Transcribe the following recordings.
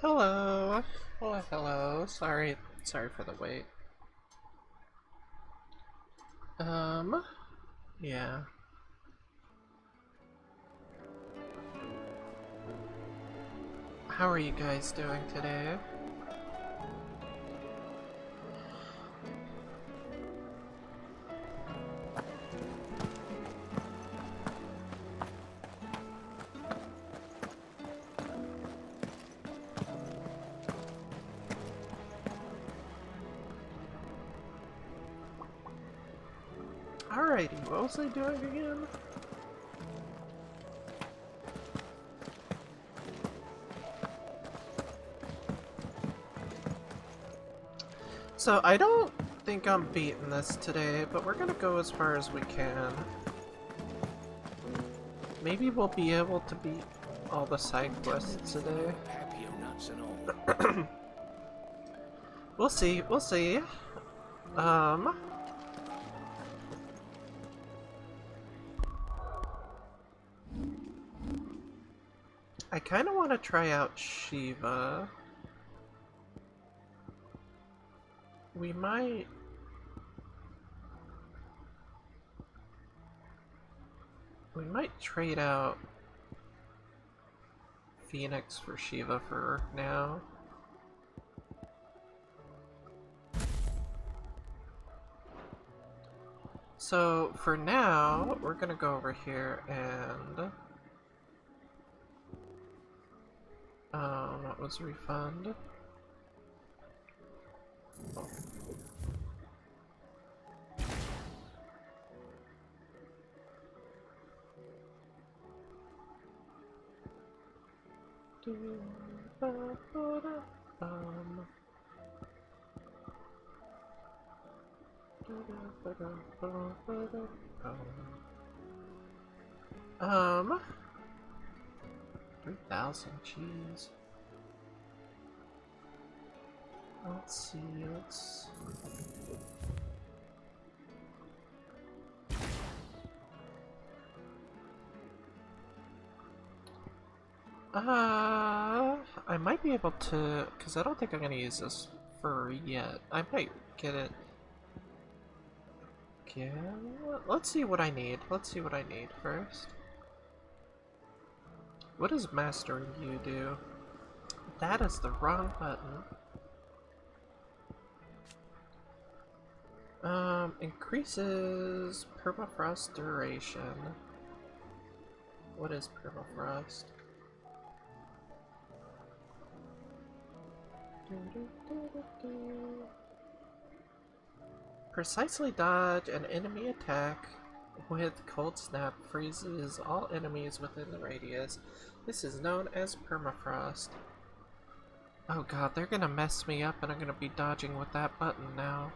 Hello. Hello, hello. Sorry for the wait. Yeah. How are you guys doing today? Alrighty, what was I doing again? So, I don't think I'm beating this today, but we're gonna go as far as we can. Maybe we'll be able to beat all the side quests today. We'll see, we'll see. Um... I kind of want to try out Shiva. We might... We might trade out Phoenix for Shiva for now. So, for now, we're gonna go over here and... what was refund? Oh. Um, 3,000, jeez. Let's see, let's... I might be able to, because I don't think I'm going to use this fur yet. I might get it again. Let's see what I need. Let's see what I need first. What does Mastering You do? That is the wrong button. Increases permafrost duration. What is permafrost? Precisely dodge an enemy attack with Cold Snap, freezes all enemies within the radius. This is known as permafrost. Oh god, they're gonna mess me up and I'm gonna be dodging with that button now.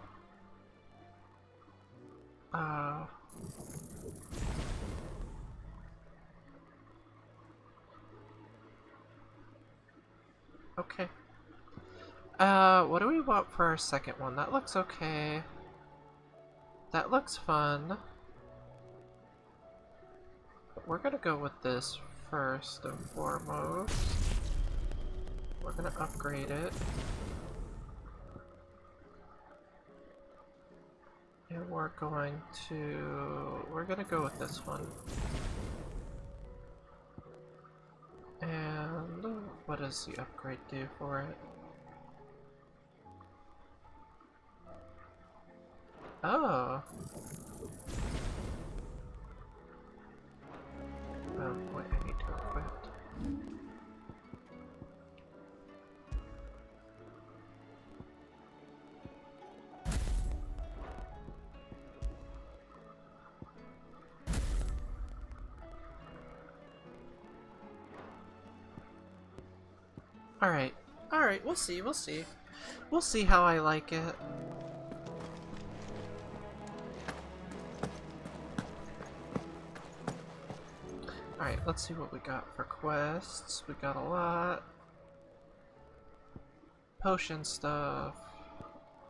Okay. What do we want for our second one? That looks okay. That looks fun. But we're gonna go with this first and foremost. We're gonna upgrade it. And we're gonna go with this one. And what does the upgrade do for it? Oh. Wait, I need to equip. Alright. Alright, we'll see, we'll see. We'll see how I like it. Alright, let's see what we got for quests. We got a lot. Potion stuff.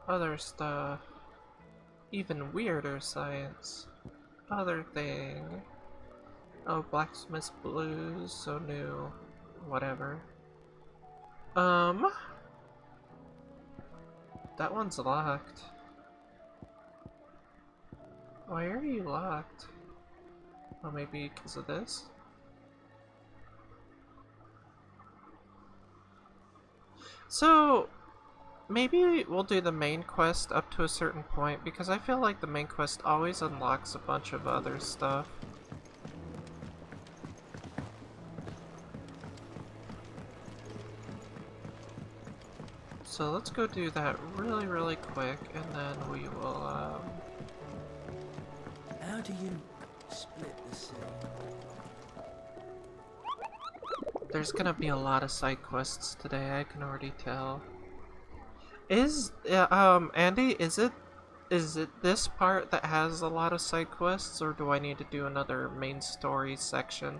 Other stuff. Even weirder science. Other thing. Oh, Blacksmith Blues, so new. Whatever. Um, that one's locked. Why are you locked? Oh, maybe because of this? So, maybe we'll do the main quest up to a certain point, because I feel like the main quest always unlocks a bunch of other stuff. So let's go do that really quick, and then we will, How do you split the sea? There's gonna be a lot of side quests today, I can already tell. Andy, is it this part that has a lot of side quests, or do I need to do another main story section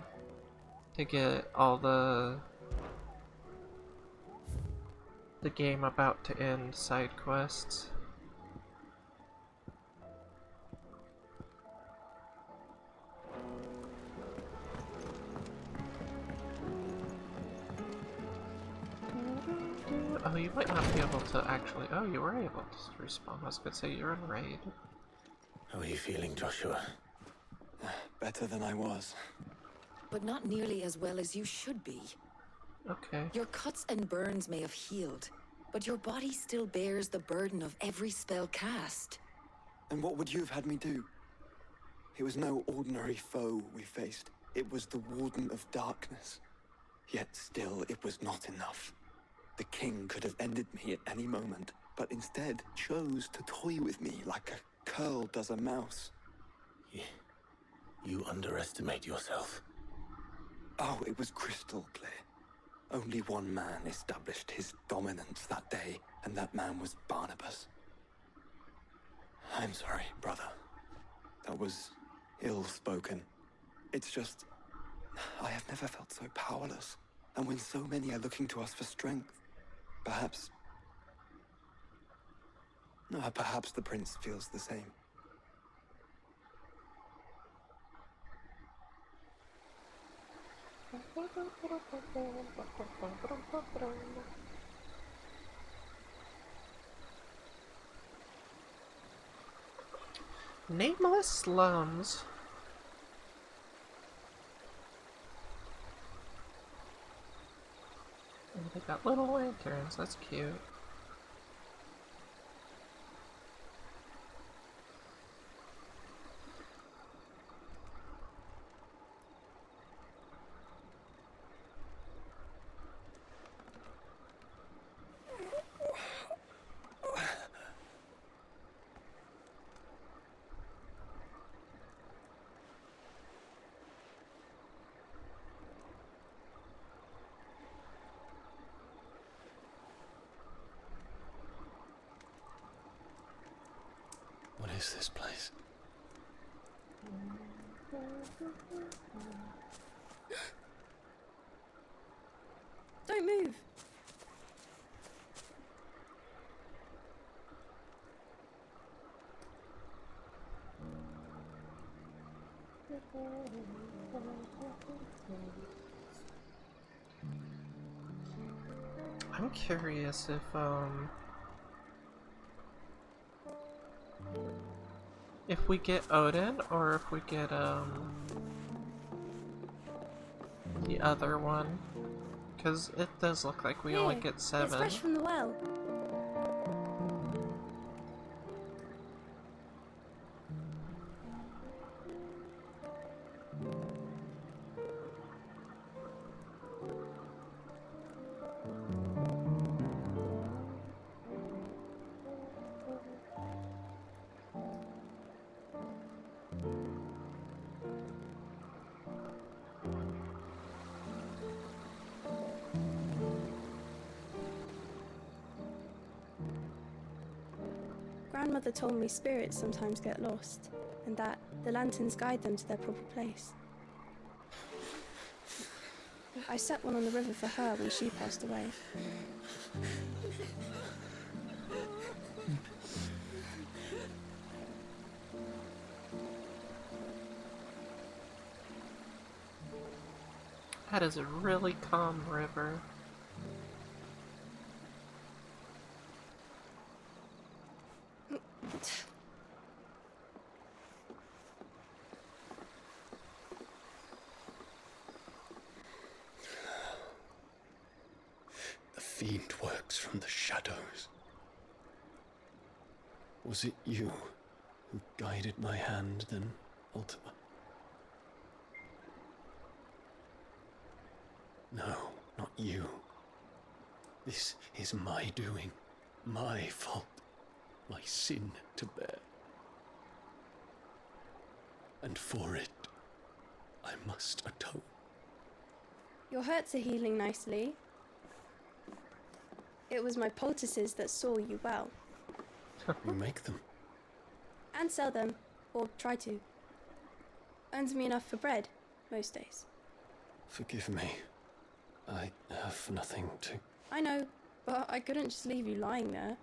to get all the game about to end side quests? Oh, you might not be able to actually... Oh, you were able to respawn. I was gonna say you're in raid. How are you feeling, Joshua? Better than I was. But not nearly as well as you should be. Okay. Your cuts and burns may have healed, but your body still bears the burden of every spell cast. And what would you have had me do? It was no ordinary foe we faced. It was the Warden of Darkness. Yet still, it was not enough. The king could have ended me at any moment, but instead chose to toy with me like a curl does a mouse. You underestimate yourself. Oh, it was crystal clear. Only one man established his dominance that day, and that man was Barnabas. I'm sorry, brother. That was ill-spoken. It's just, I have never felt so powerless. And when so many are looking to us for strength, perhaps the prince feels the same. Nameless slums. And they got little lanterns, that's cute. What is this place? Don't move. I'm curious if we get Odin or if we get the other one, because it does look like we only get 7. It's fresh from the well. Grandmother told me spirits sometimes get lost, and that the lanterns guide them to their proper place. I set one on the river for her when she passed away. That is a really calm river. fiend works from the shadows. Was it you who guided my hand then, Ultima? No, not you. This is my doing, my fault, my sin to bear. And for it, I must atone. Your hurts are healing nicely. It was my poultices that saw you well. You make them. And sell them, or try to. Earns me enough for bread, most days. Forgive me. I have nothing to... I know, but I couldn't just leave you lying there.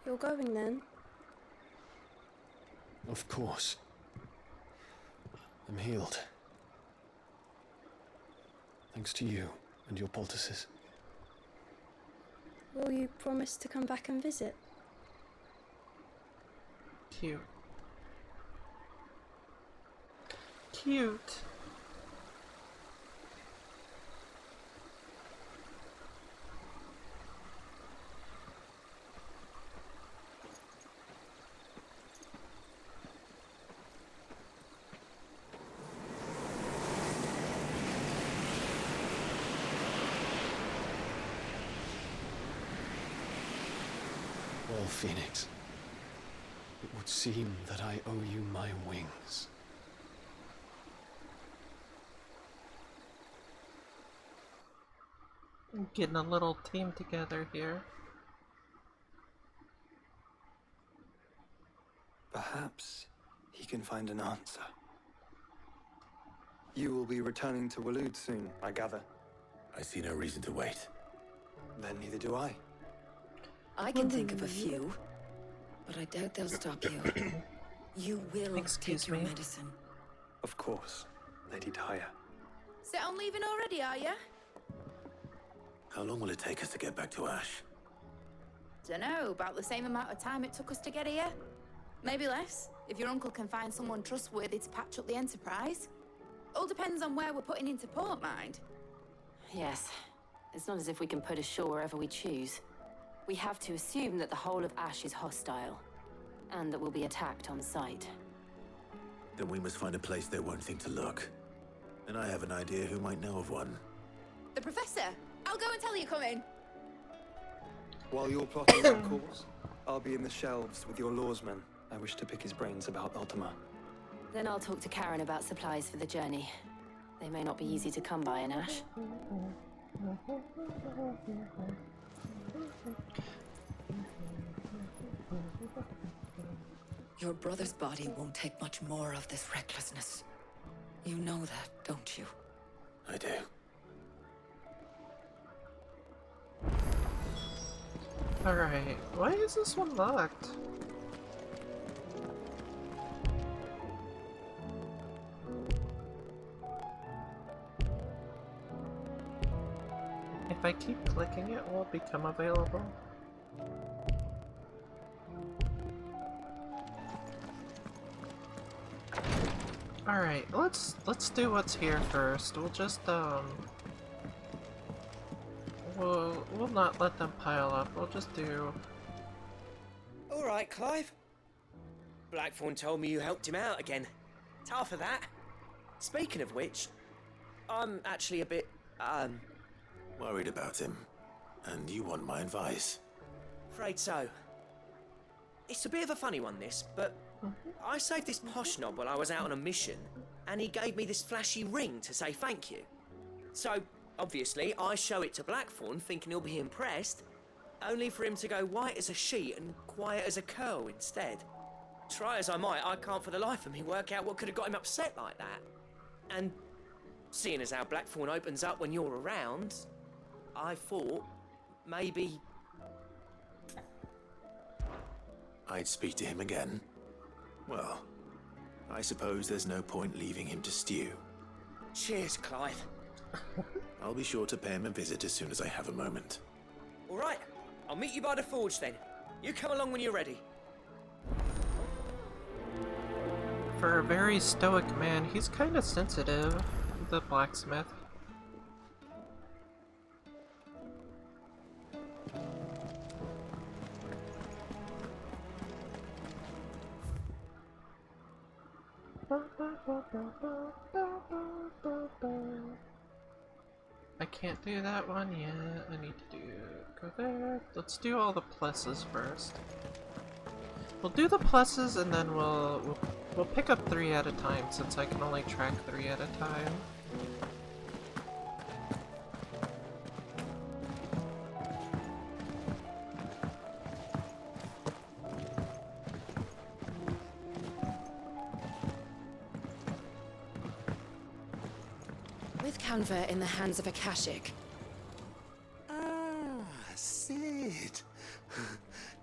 You're going then? Of course. I'm healed. Thanks to you and your poultices. Will you promise to come back and visit? Cute. Cute. Well, Phoenix, it would seem that I owe you my wings. Getting a little team together here. Perhaps he can find an answer. You will be returning to Waloed soon, I gather. I see no reason to wait. Then neither do I. I can think of a few, but I doubt they'll stop you. You will Excuse take your me? medicine. Of course, Lady Daya. Set on leaving already, are you? How long will it take us to get back to Ash? Dunno, about the same amount of time it took us to get here. Maybe less, if your uncle can find someone trustworthy to patch up the Enterprise. All depends on where we're putting into port, mind. Yes. It's not as if we can put ashore wherever we choose. We have to assume that the whole of Ash is hostile, and that we'll be attacked on sight. Then we must find a place they won't think to look. And I have an idea who might know of one. The Professor! I'll go and tell you coming! While you're plotting that course, I'll be in the shelves with your lawsman. I wish to pick his brains about Ultima. Then I'll talk to Karen about supplies for the journey. They may not be easy to come by in Ash. Your brother's body won't take much more of this recklessness. You know that, don't you? I do. Alright, why is this one locked? If I keep clicking it, will it become available? Alright, let's do what's here first. We'll just we'll not let them pile up. We'll just do... Alright, Clive. Blackthorn told me you helped him out again. Tough for that. Speaking of which, I'm actually a bit, Worried about him. And you want my advice. afraid so. It's a bit of a funny one, this, but I saved this posh knob while I was out on a mission, and he gave me this flashy ring to say thank you. So, obviously, I show it to Blackthorn, thinking he'll be impressed, only for him to go white as a sheet and quiet as a curl instead. Try as I might, I can't for the life of me work out what could have got him upset like that. And seeing as how Blackthorn opens up when you're around, I thought maybe... I'd speak to him again. Well, I suppose there's no point leaving him to stew. Cheers, Clive. I'll be sure to pay him a visit as soon as I have a moment. All right, I'll meet you by the forge then. You come along when you're ready. For a very stoic man, he's kind of sensitive, the blacksmith. I can't do that one yet. I need to go there. Let's do all the pluses first. We'll do the pluses and then we'll pick up 3 at a time since I can only track 3 at a time. With Canva in the hands of Akashic, Ah, Sid.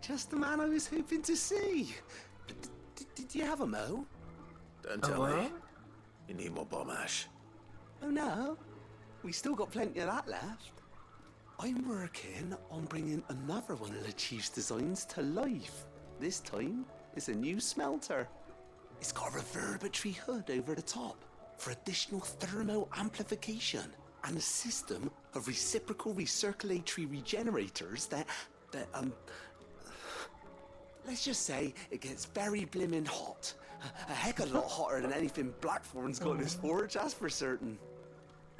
Just the man I was hoping to see. Did you have a mo? Don't tell me. You need more bomb ash. Oh no, we still got plenty of that left. I'm working on bringing another one of the Chief's designs to life. This time, it's a new smelter. It's got a reverberatory hood over the top for additional thermal amplification and a system of reciprocal recirculatory regenerators that let's just say it gets very blimmin' hot. A heck of a lot hotter than anything Blackthorn's got in his forge, that's for certain.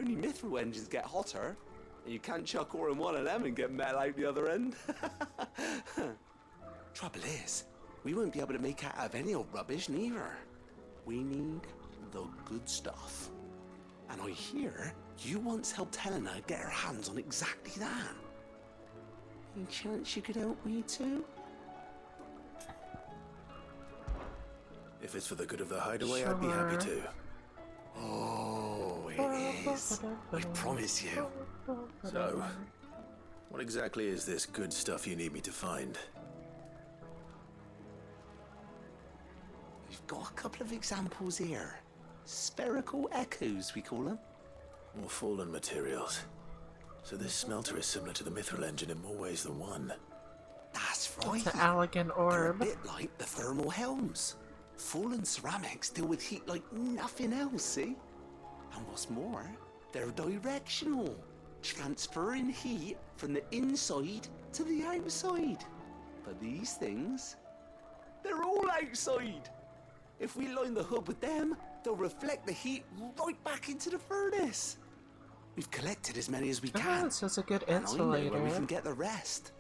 Only mithril engines get hotter, and you can't chuck ore in one of them and get metal out the other end. Trouble is, we won't be able to make out of any old rubbish neither. We need the good stuff. And I hear you once helped Helena get her hands on exactly that. Any chance you could help me too? If it's for the good of the hideaway, I'd be happy to. Oh, it is. I promise you. So, what exactly is this good stuff you need me to find? We've got a couple of examples here. Spherical echoes, we call them. More fallen materials. So this smelter is similar to the mithril engine in more ways than one. That's right. The Allegan They're a orb. bit like the thermal helms. Fallen ceramics deal with heat like nothing else, see? And what's more, they're directional, transferring heat from the inside to the outside. But these things, they're all outside. If we line the hood with them, they'll reflect the heat right back into the furnace. We've collected as many as we can. This is a good and I know where we insulator. can get the rest.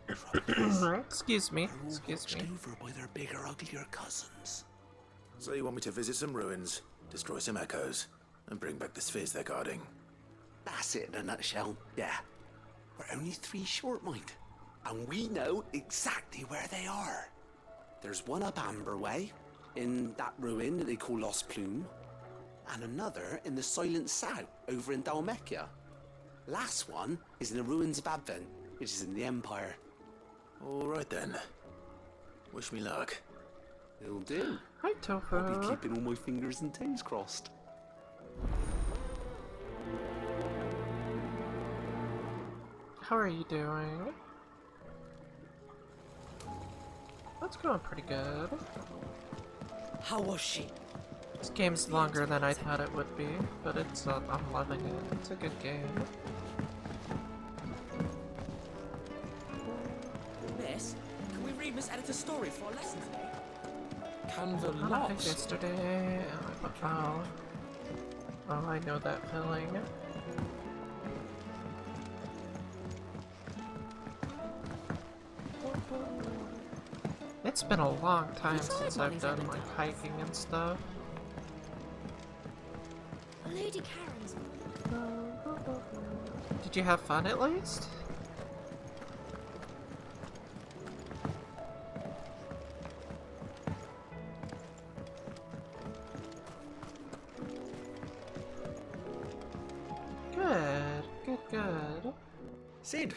Trouble is, Excuse me. they're all Excuse watched me. over by their bigger, uglier cousins. So you want me to visit some ruins, destroy some echoes, and bring back the spheres they're guarding? That's it in a nutshell, yeah. We're only 3 short, mind. And we know exactly where they are. There's one up Amber Way, in that ruin that they call Lost Plume, and another in the Silent South, over in Dalmekia. Last one is in the ruins of Advent, which is in the Empire. All right then. Wish me luck. It'll do. Hi, Tofu. I'll be keeping all my fingers and toes crossed. How are you doing? That's going pretty good. How was she? This game's longer than I thought it would be, but it's I'm loving it. It's a good game. Miss, can we read Miss Editor's story for a lesson today? Canva I think lost. yesterday. Oh, I know that feeling. It's been a long time since I've done like hiking and stuff. Lady Karen's. Did you have fun at least? Good, good, good. Sid,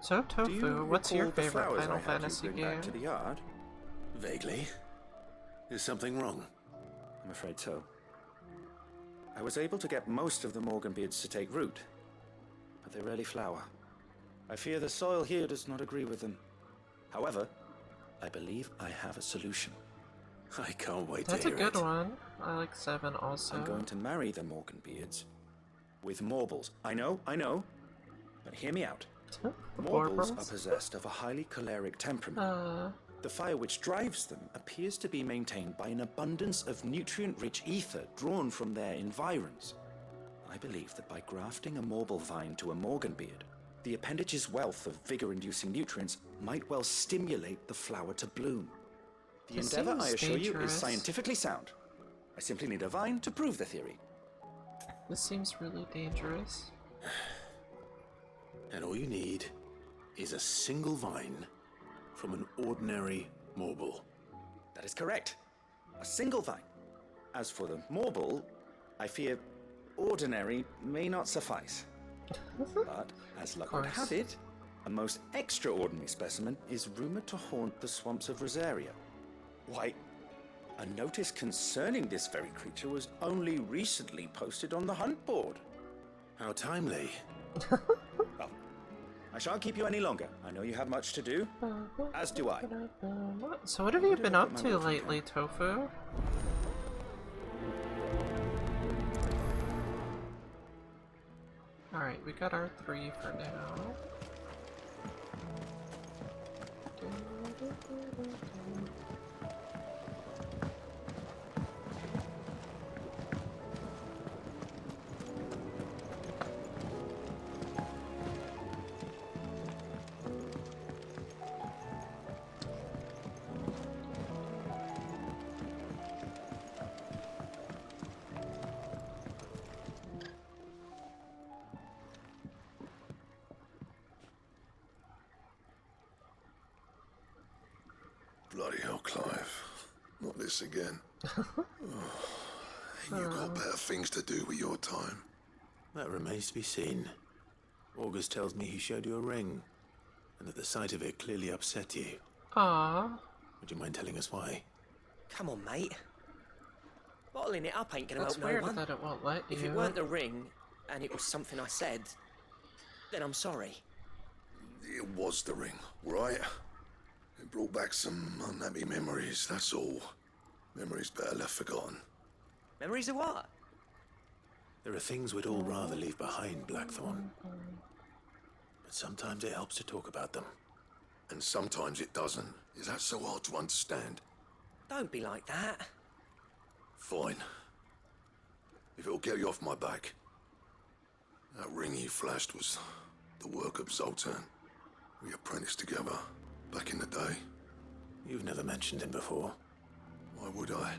So do you Tofu, what's your recall the favorite flowers Final I had you Fantasy bring game? back to the yard? Vaguely. Is something wrong? I'm afraid so. I was able to get most of the Morgan beards to take root, but they rarely flower. I fear the soil here does not agree with them. However, I believe I have a solution. I can't wait That's to a hear good it. one. I like 7 also. I'm going to marry the Morganbeards with Morbles. I know, but hear me out. Morbles are possessed of a highly choleric temperament. The fire which drives them appears to be maintained by an abundance of nutrient-rich ether drawn from their environs. I believe that by grafting a Morble vine to a Morganbeard, the appendage's wealth of vigor-inducing nutrients might well stimulate the flower to bloom. The endeavor, I assure you, is scientifically sound. I simply need a vine to prove the theory. This seems really dangerous. And all you need is a single vine from an ordinary Morble. That is correct. A single vine. As for the Morble, I fear ordinary may not suffice. But, as luck would have it, a most extraordinary specimen is rumored to haunt the swamps of Rosaria. Why, a notice concerning this very creature was only recently posted on the hunt board. How timely. Well, I shan't keep you any longer. I know you have much to do, as do I. So what have you been up to lately, Tofu? Alright, we got our 3 for now. Bloody hell, Clive. Not this again. You've got better things to do with your time. That remains to be seen. August tells me he showed you a ring, and that the sight of it clearly upset you. Aww. Would you mind telling us why? Come on, mate. Bottling it up ain't gonna That's help no weird one. that it won't let you. If it weren't the ring, and it was something I said, then I'm sorry. It was the ring, right? It brought back some unhappy memories, that's all. Memories better left forgotten. Memories of what? There are things we'd all rather leave behind, Blackthorn. But sometimes it helps to talk about them. And sometimes it doesn't. Is that so hard to understand? Don't be like that. Fine. If it'll get you off my back. That ring you flashed was the work of Zoltan. We apprenticed together, back in the day. You've never mentioned him before. Why would I?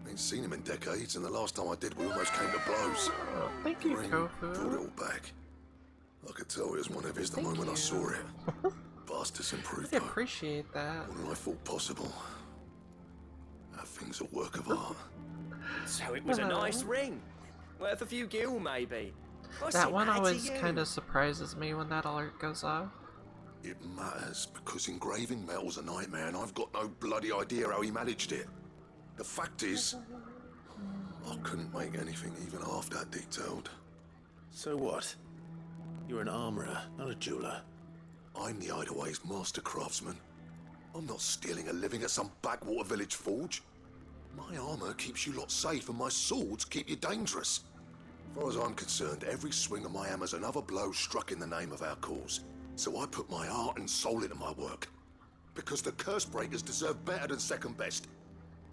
Ain't seen him in decades, and the last time I did, we almost came to blows. Oh, thank you, Tofu. Brought it all back. I could tell it was one of his the moment I saw it. Vastness improved, I though. appreciate that. More than I thought possible. That thing's a work of art. So it was a nice ring. Worth a few gil, maybe. What's That it one matter to always you? kind of surprises me when that alert goes off. It matters because engraving metal's a nightmare, and I've got no bloody idea how he managed it. The fact is, I couldn't make anything even half that detailed. So what? You're an armorer, not a jeweler. I'm the Hideaway's master craftsman. I'm not stealing a living at some backwater village forge. My armor keeps you lot safe, and my swords keep you dangerous. As far as I'm concerned, every swing of my hammer's another blow struck in the name of our cause. So I put my heart and soul into my work. Because the curse breakers deserve better than second best.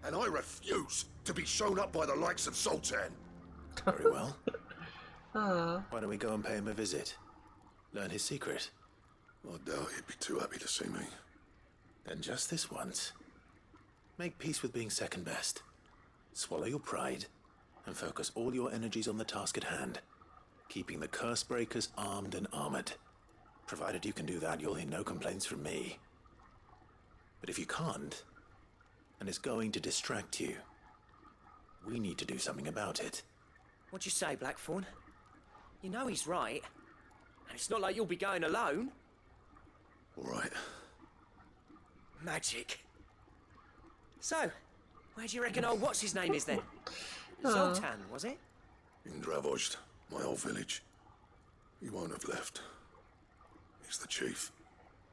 And I refuse to be shown up by the likes of Sultan. Very well. Why don't we go and pay him a visit? Learn his secret. I doubt he'd be too happy to see me. Then just this once. Make peace with being second best. Swallow your pride and focus all your energies on the task at hand. Keeping the curse breakers armed and armored. Provided you can do that, you'll hear no complaints from me. But if you can't, and it's going to distract you, we need to do something about it. What'd you say, Blackthorn? You know he's right. And it's not like you'll be going alone. All right. Magic. So, where do you reckon old what's-his-name is then? Zoltan, was it? In Dravozd, my old village. He won't have left. It's the chief.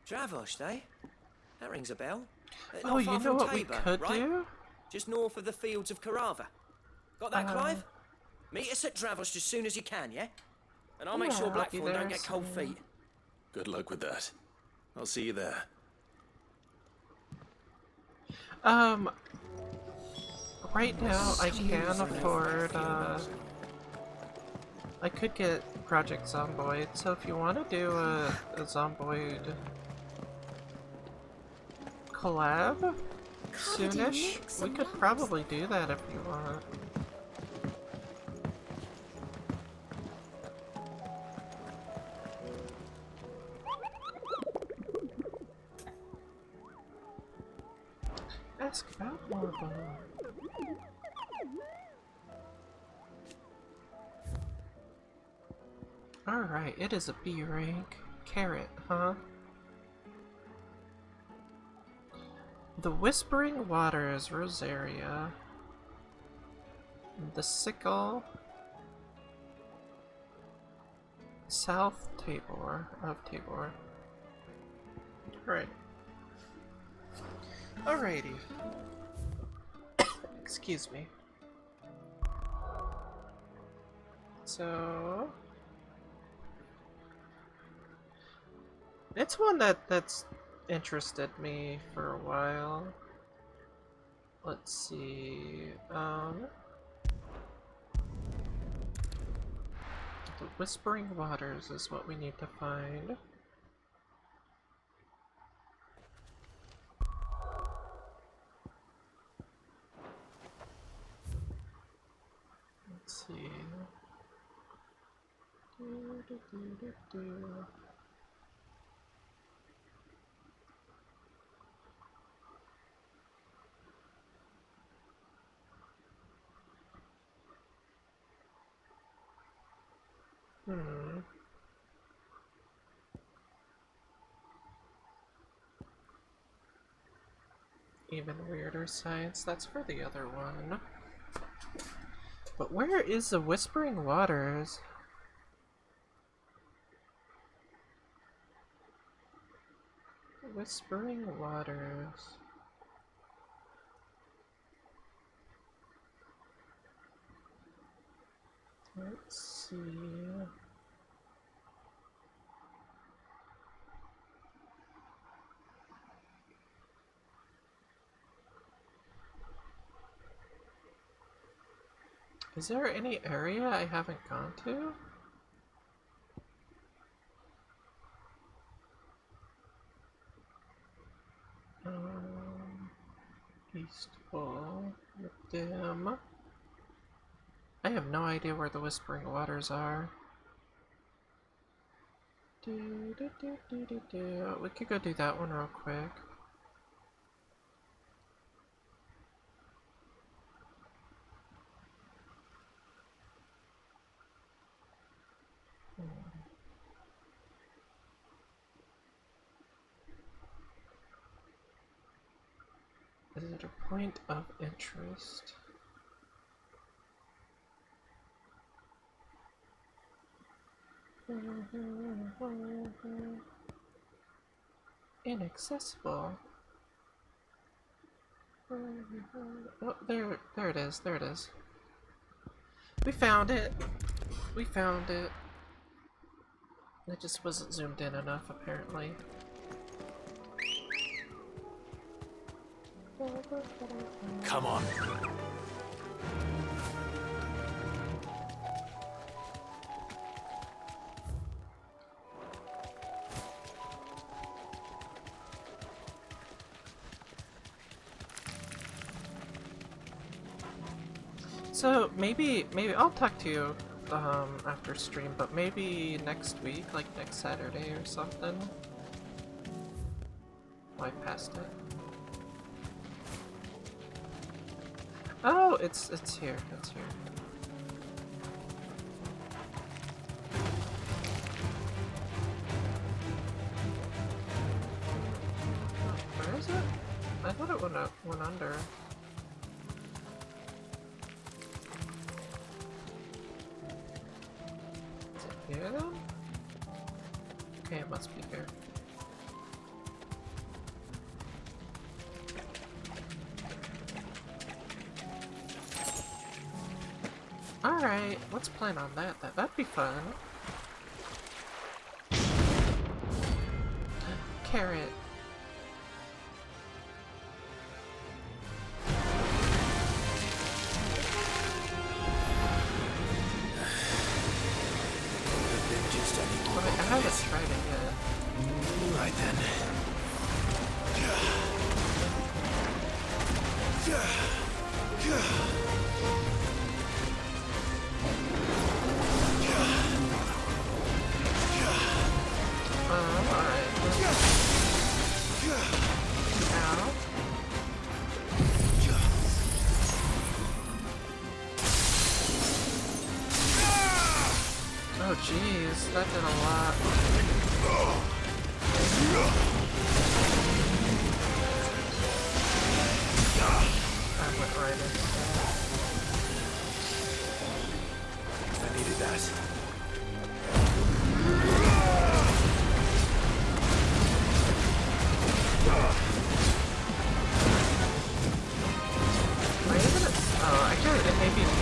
Dravosh, eh? That rings a bell. Oh, Not you far know from what we Tabor, could right? do? Just north of the fields of Carava. Got that, Clive? Meet us at Dravosh as soon as you can, yeah? And I'll make sure I'll be Blackthorn there don't get cold soon. feet. Good luck with that. I'll see you there. Right now I can afford, I could get Project Zomboid, so if you want to do a Zomboid collab soonish, we could probably do that if you want. Ask about Morbo. Alright, it is a B rank. Carrot, huh? The Whispering Waters, Rosaria. The Sickle. South Tabor, of Tabor. Right. Alrighty. Excuse me. So... it's one that's interested me for a while. Let's see, the Whispering Waters is what we need to find. Let's see. Even weirder science, that's for the other one. But where is the Whispering Waters? Whispering Waters. Let's see. Is there any area I haven't gone to? Peaceful, dim. I have no idea where the Whispering Waters are. We could go do that one real quick. Is it a point of interest? Inaccessible. Oh, there it is, there it is. We found it! We found it. It just wasn't zoomed in enough, apparently. Come on. So maybe I'll talk to you after stream, but maybe next week, like next Saturday or something. Oh, I passed it. Oh, it's here. It's here. Where is it? I thought it went under. Is it here then? Okay, it must be here. Alright, let's plan on that. That'd be fun. Carrot. I haven't tried it yet. Right then. Alright. Ow. Oh jeez, that did a lot. I went right into that. I needed that. Am I even oh, I can't, it may be used.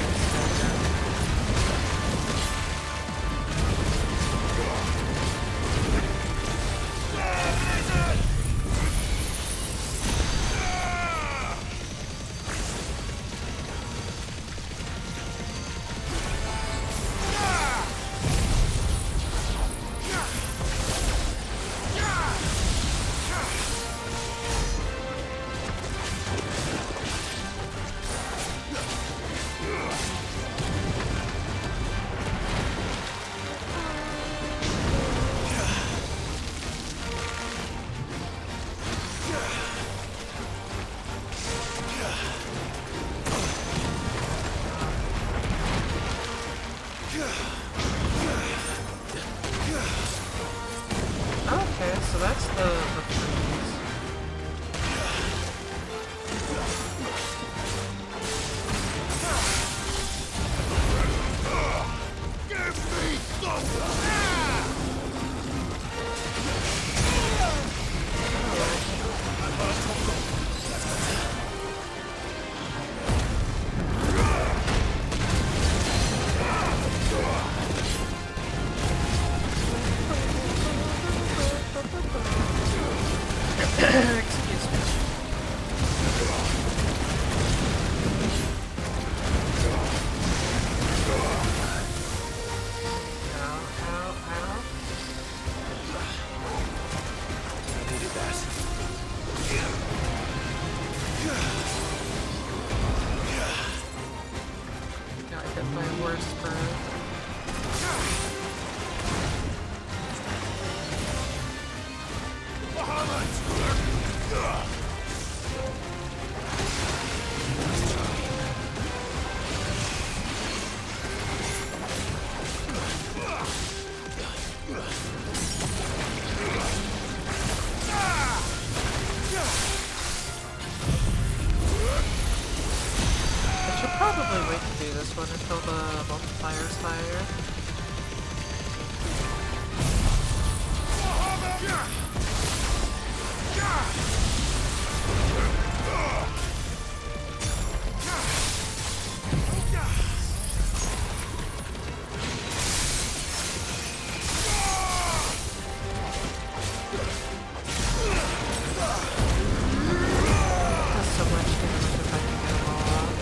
Okay, so that's the freeze. Give me some! Excuse me. Ow, ow, ow. I needed that. Got hit by a worst bird. I should probably wait to do this one until the multiplier's higher. Does so much damage if I can get them all off.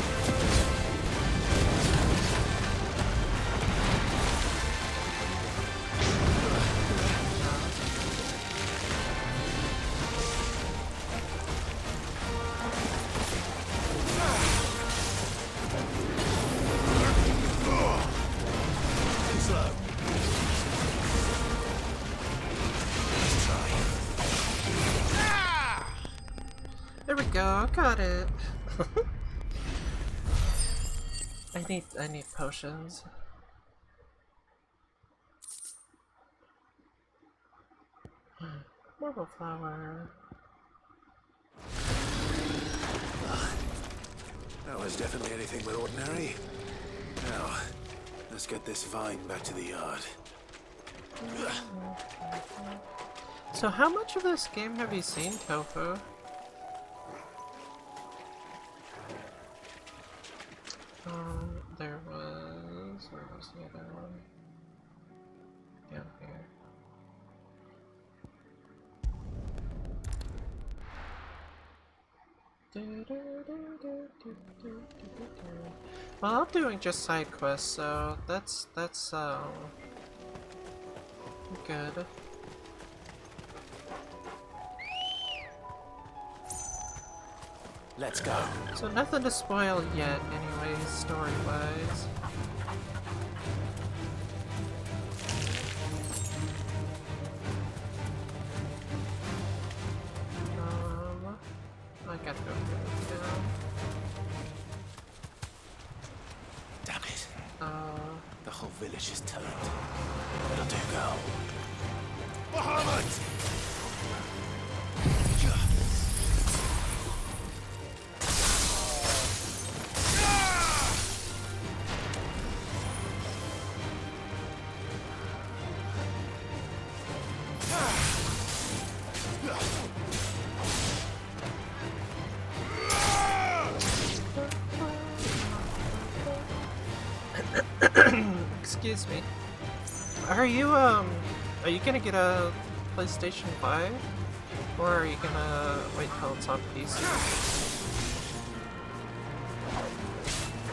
There we go, got it. I need potions. Marble flower. That was definitely anything but ordinary. Now, let's get this vine back to the yard. So how much of this game have you seen, Tofu? Where was the other one? Down here. Well, I'm doing just side quests, so that's good. Let's go. So nothing to spoil yet, anyways, story-wise. I gotta go through down. Damn it. The whole village is turned. It'll do, girl. Bahamut! Excuse me. Are you gonna get a PlayStation 5? Or are you gonna wait till it's on PC?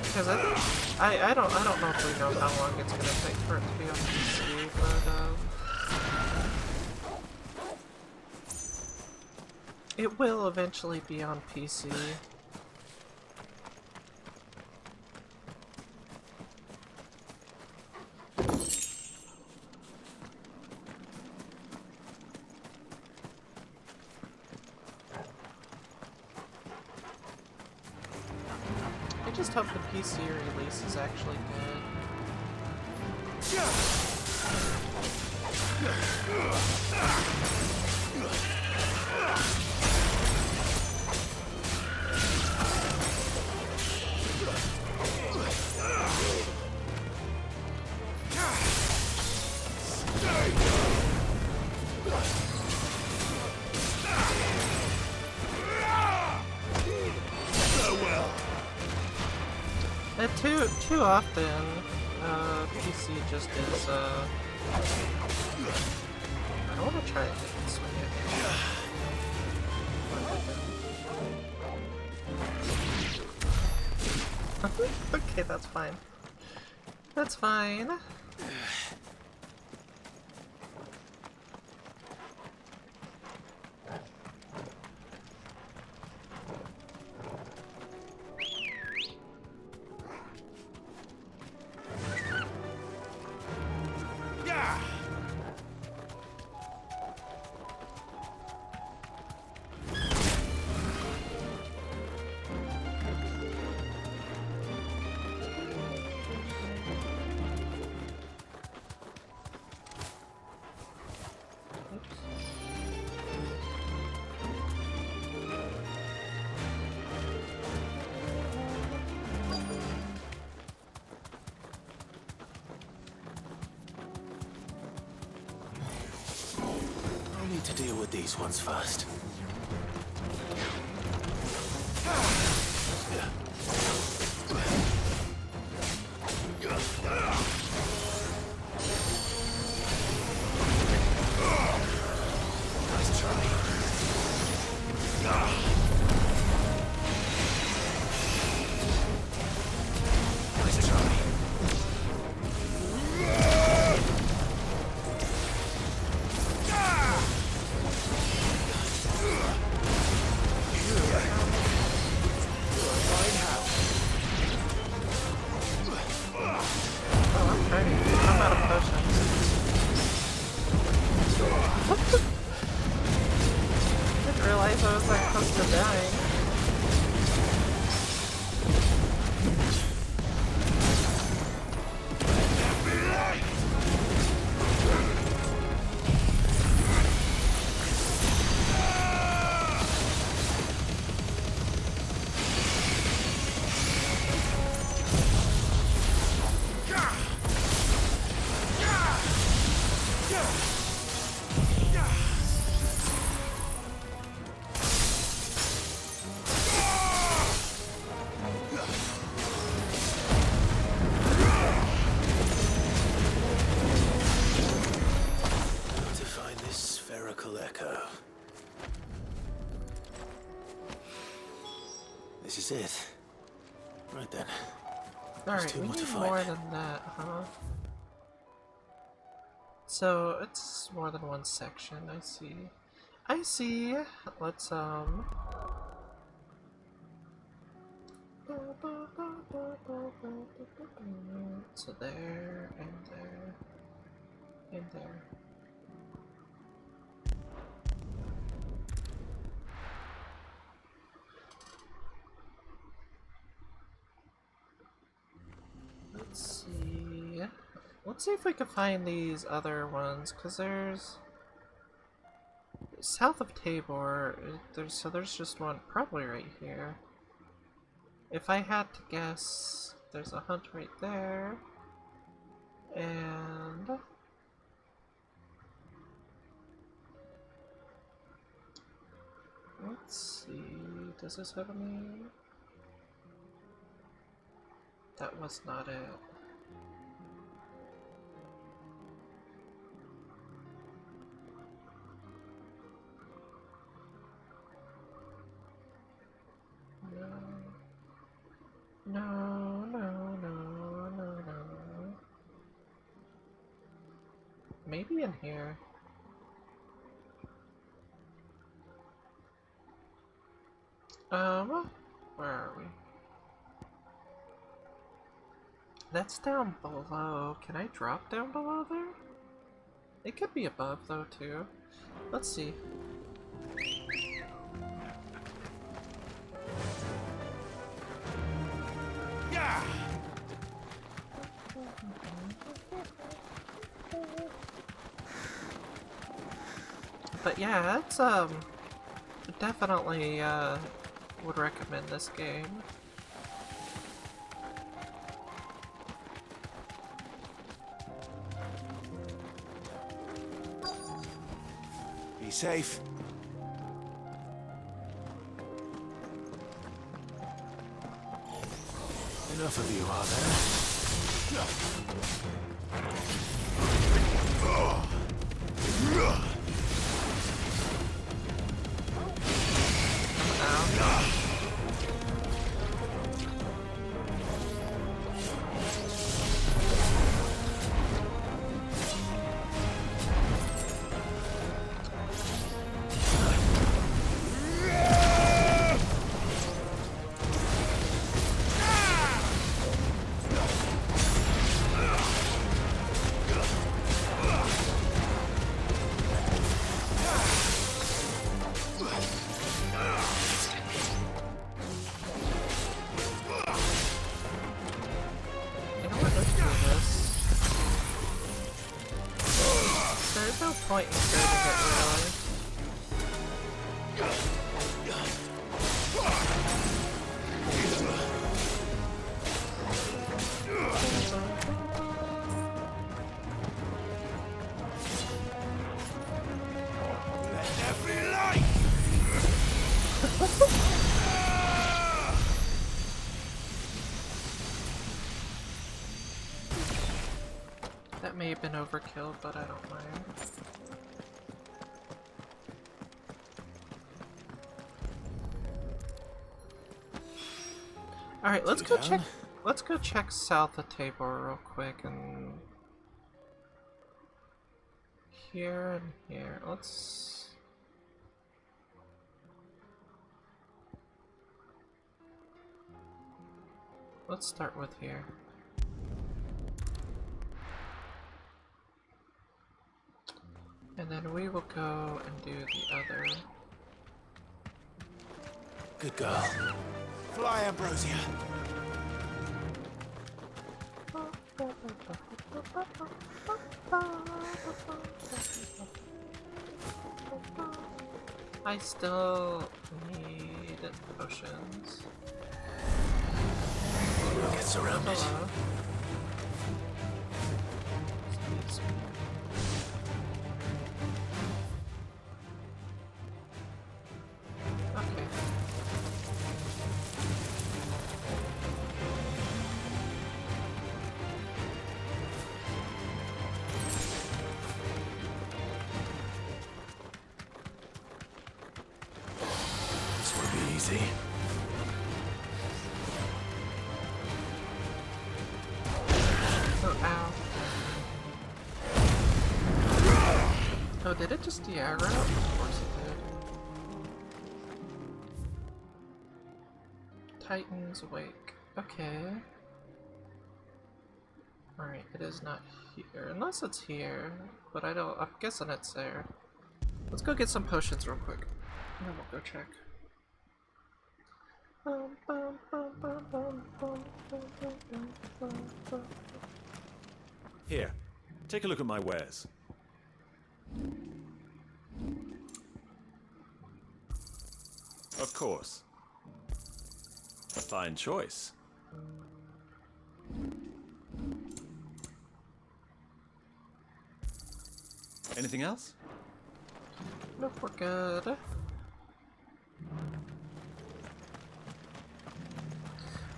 Because I don't know if we know how long it's gonna take for it to be on PC, but it will eventually be on PC. I just hope the PC release is actually good. Too often, PC just is, I wanna try it this way. Okay, that's fine. That's fine. To deal with these ones first. Nice try. Nice try. I was like close to dying. This is it. Right then. Alright, we need more than that, huh? So, it's more than one section, I see. I see! Let's, So there, and there, and there. Let's see. Let's see if we can find these other ones, because there's south of Tabor. There's just one probably right here. If I had to guess, there's a hunt right there, and let's see. Does this have a name? That was not it. No. Maybe in here. Where are we? That's down below. Can I drop down below there? It could be above though too. Let's see. Yeah. But yeah, it's definitely would recommend this game. Be safe. Enough of you, are there? There's no point in saving it, really. That may have been overkill, but I don't mind. Alright, let's go check. Let's go check south of Tabor real quick and here and here. Let's start with here. And then we will go and do the other. Good girl. Fly, Ambrosia. I still need potions. Get surrounded. Hello. Okay. This won't be easy. Did it just de-aggro? Of course it did. Titan's Wake. Okay. Alright, it is not here. Unless it's here. But I'm guessing it's there. Let's go get some potions real quick. And then we'll go check. Here, take a look at my wares. Of course. A fine choice. Anything else? Nope, we're good.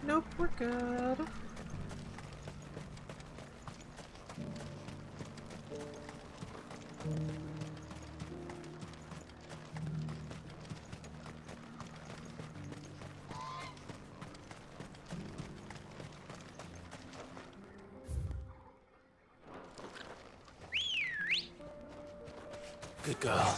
Nope, we're good. Good girl.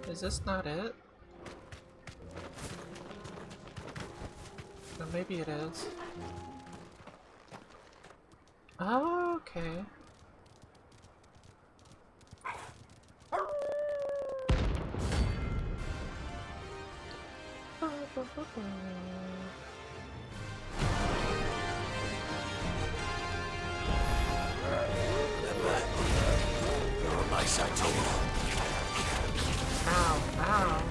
Is this not it? Or maybe it is. Oh, okay. You're on my side, too. Ow, ow.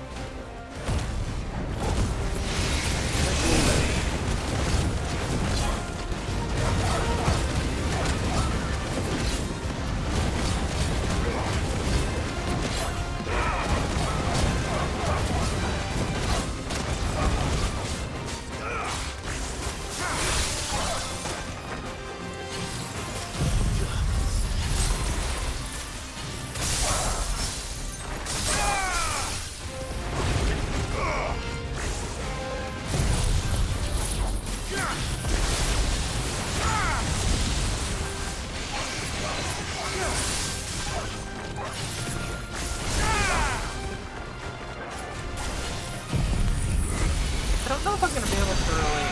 I don't know if I'm gonna be able to really.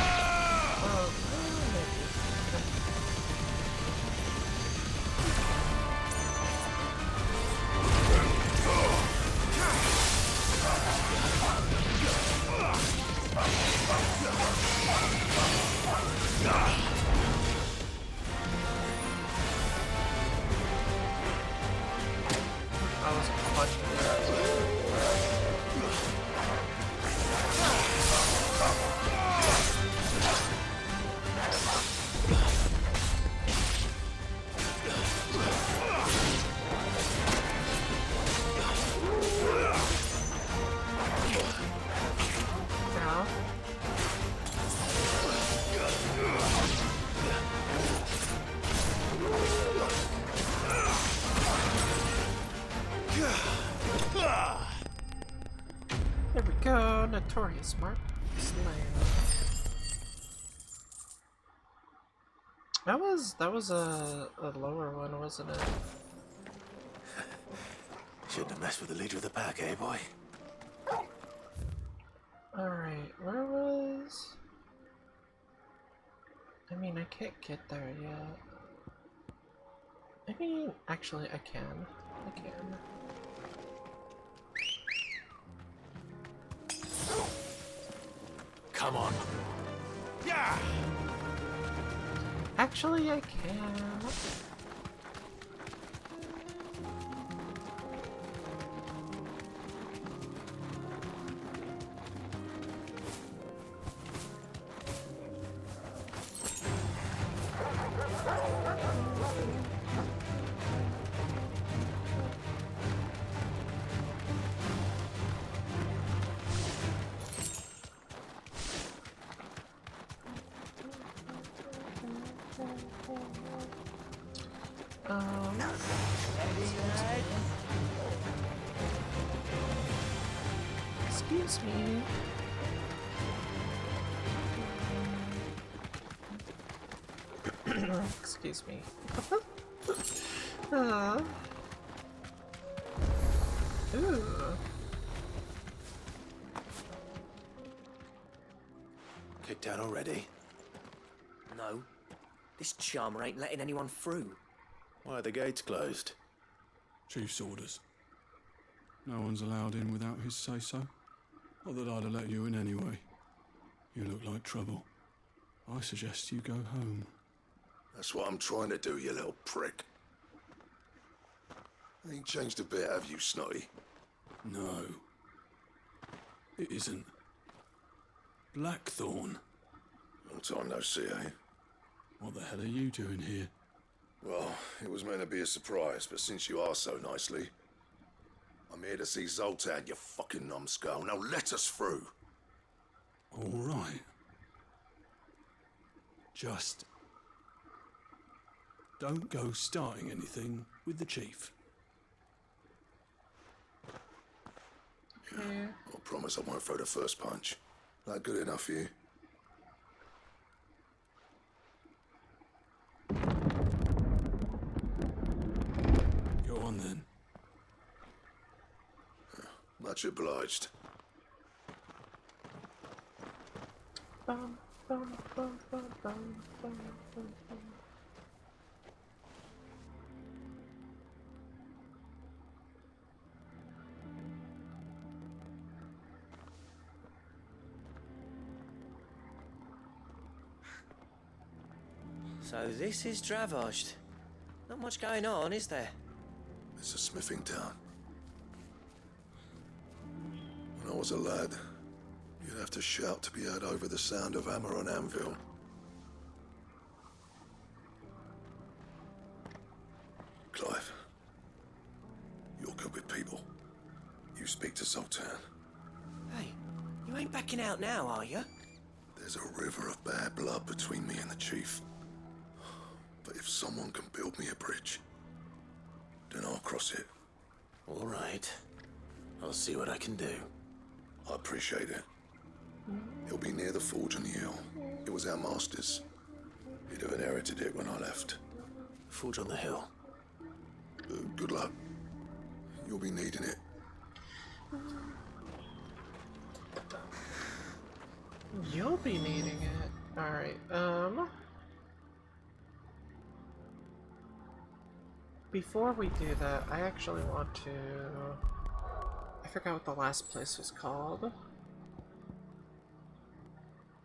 I was clutching it. There we go, notorious mark slain. That was a lower one, wasn't it? Shouldn't have messed with the leader of the pack, eh, boy? Alright, where was... I mean, I can't get there yet. I mean, actually, I can. I can. Come on. Yeah. Actually, I can. Excuse me. Excuse me. Ooh. Kicked out already? No. This charmer ain't letting anyone through. Why are the gates closed? Chief's orders. No one's allowed in without his say-so. Not that I'd have let you in anyway. You look like trouble. I suggest you go home. That's what I'm trying to do, you little prick. Ain't changed a bit, have you, Snotty? No. It isn't. Blackthorn. Long time no see, eh? What the hell are you doing here? Well, it was meant to be a surprise, but since you asked so nicely, I'm here to see Zoltan, you fucking numbskull. Now let us through. All right. Just don't go starting anything with the chief. Yeah, I promise I won't throw the first punch. That good enough for you? Go on then. Much obliged. Bum, bum, bum, bum, bum, bum, bum, bum. So this is Dravaged. Not much going on, is there? It's a smithing town. When I was a lad, you'd have to shout to be heard over the sound of hammer on anvil. Clive, you're good with people. You speak to Zoltan. Hey, you ain't backing out now, are you? There's a river of bad blood between me and the chief. But if someone can build me a bridge, then I'll cross it. All right. I'll see what I can do. I appreciate it. It'll be near the forge on the hill. It was our master's. He'd have inherited it when I left. Forge on the hill. Good luck. You'll be needing it. You'll be needing it. Alright, before we do that, I actually want to... I forgot what the last place was called.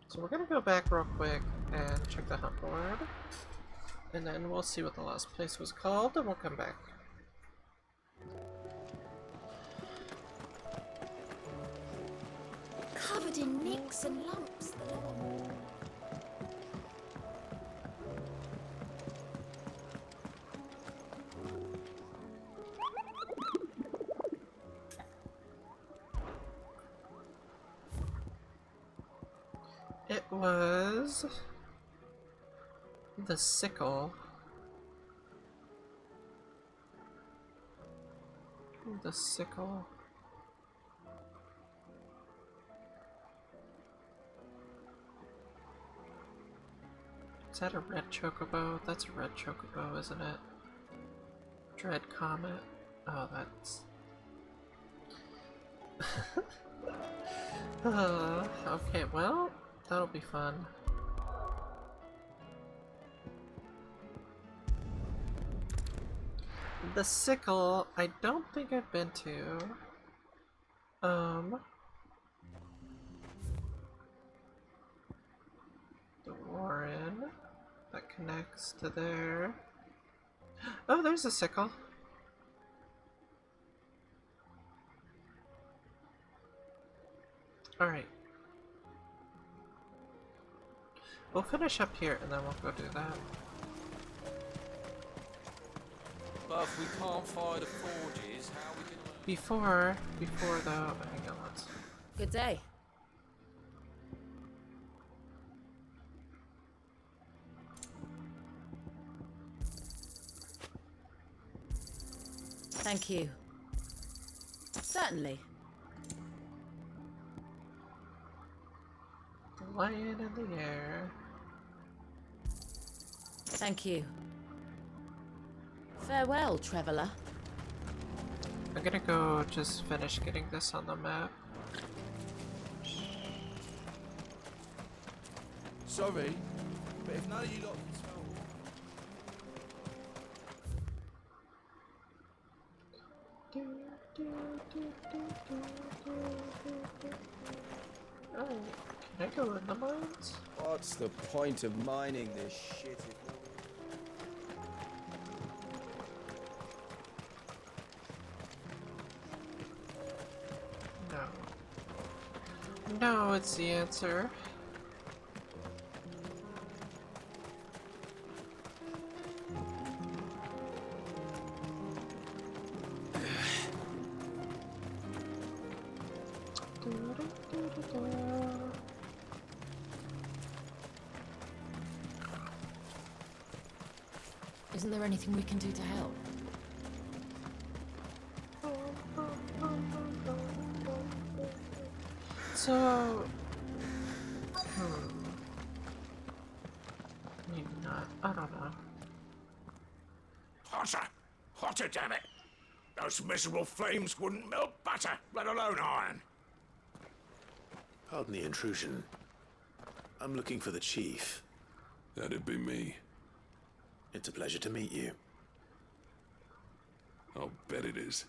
So we're gonna go back real quick and check the hunt board. And then we'll see what the last place was called, and we'll come back. Covered in nicks and lumps, the lot. It was... the sickle. The sickle. Is that a red chocobo? That's a red chocobo, isn't it? Dread Comet. Oh, that's... okay, well, that'll be fun. The sickle, I don't think I've been to. The Warren, that connects to there. Oh, there's a sickle. Alright. We'll finish up here and then we'll go do that. But if we can't fire the forges, how we can... Before though, hang on, let's... Good day. Thank you. Certainly. flying in the air. Thank you. Farewell, traveller. I'm gonna go just finish getting this on the map. Sorry, but if none of you lot can smell... Oh, can I go in the mines? What's the point of mining this shit if No. No, it's the answer. Isn't there anything we can do to help? So, maybe not. I don't know. Hotter! Hotter, damn it! Those miserable flames wouldn't melt butter, let alone iron. Pardon the intrusion. I'm looking for the chief. That'd be me. It's a pleasure to meet you. I'll bet it is.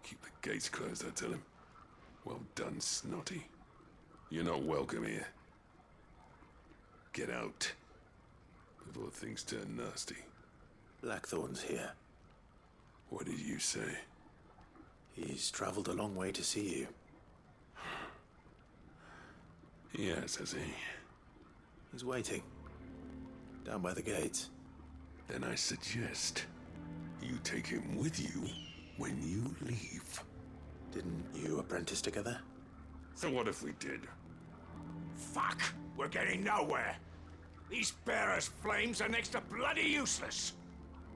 Keep the gates closed, I tell him. Well done, Snotty. You're not welcome here. Get out. Before things turn nasty. Blackthorn's here. What did you say? He's traveled a long way to see you. Yes, has he? He's waiting. Down by the gates. Then I suggest you take him with you when you leave. Didn't you apprentice together? So what if we did? Fuck! We're getting nowhere. These bearers' flames are next to bloody useless.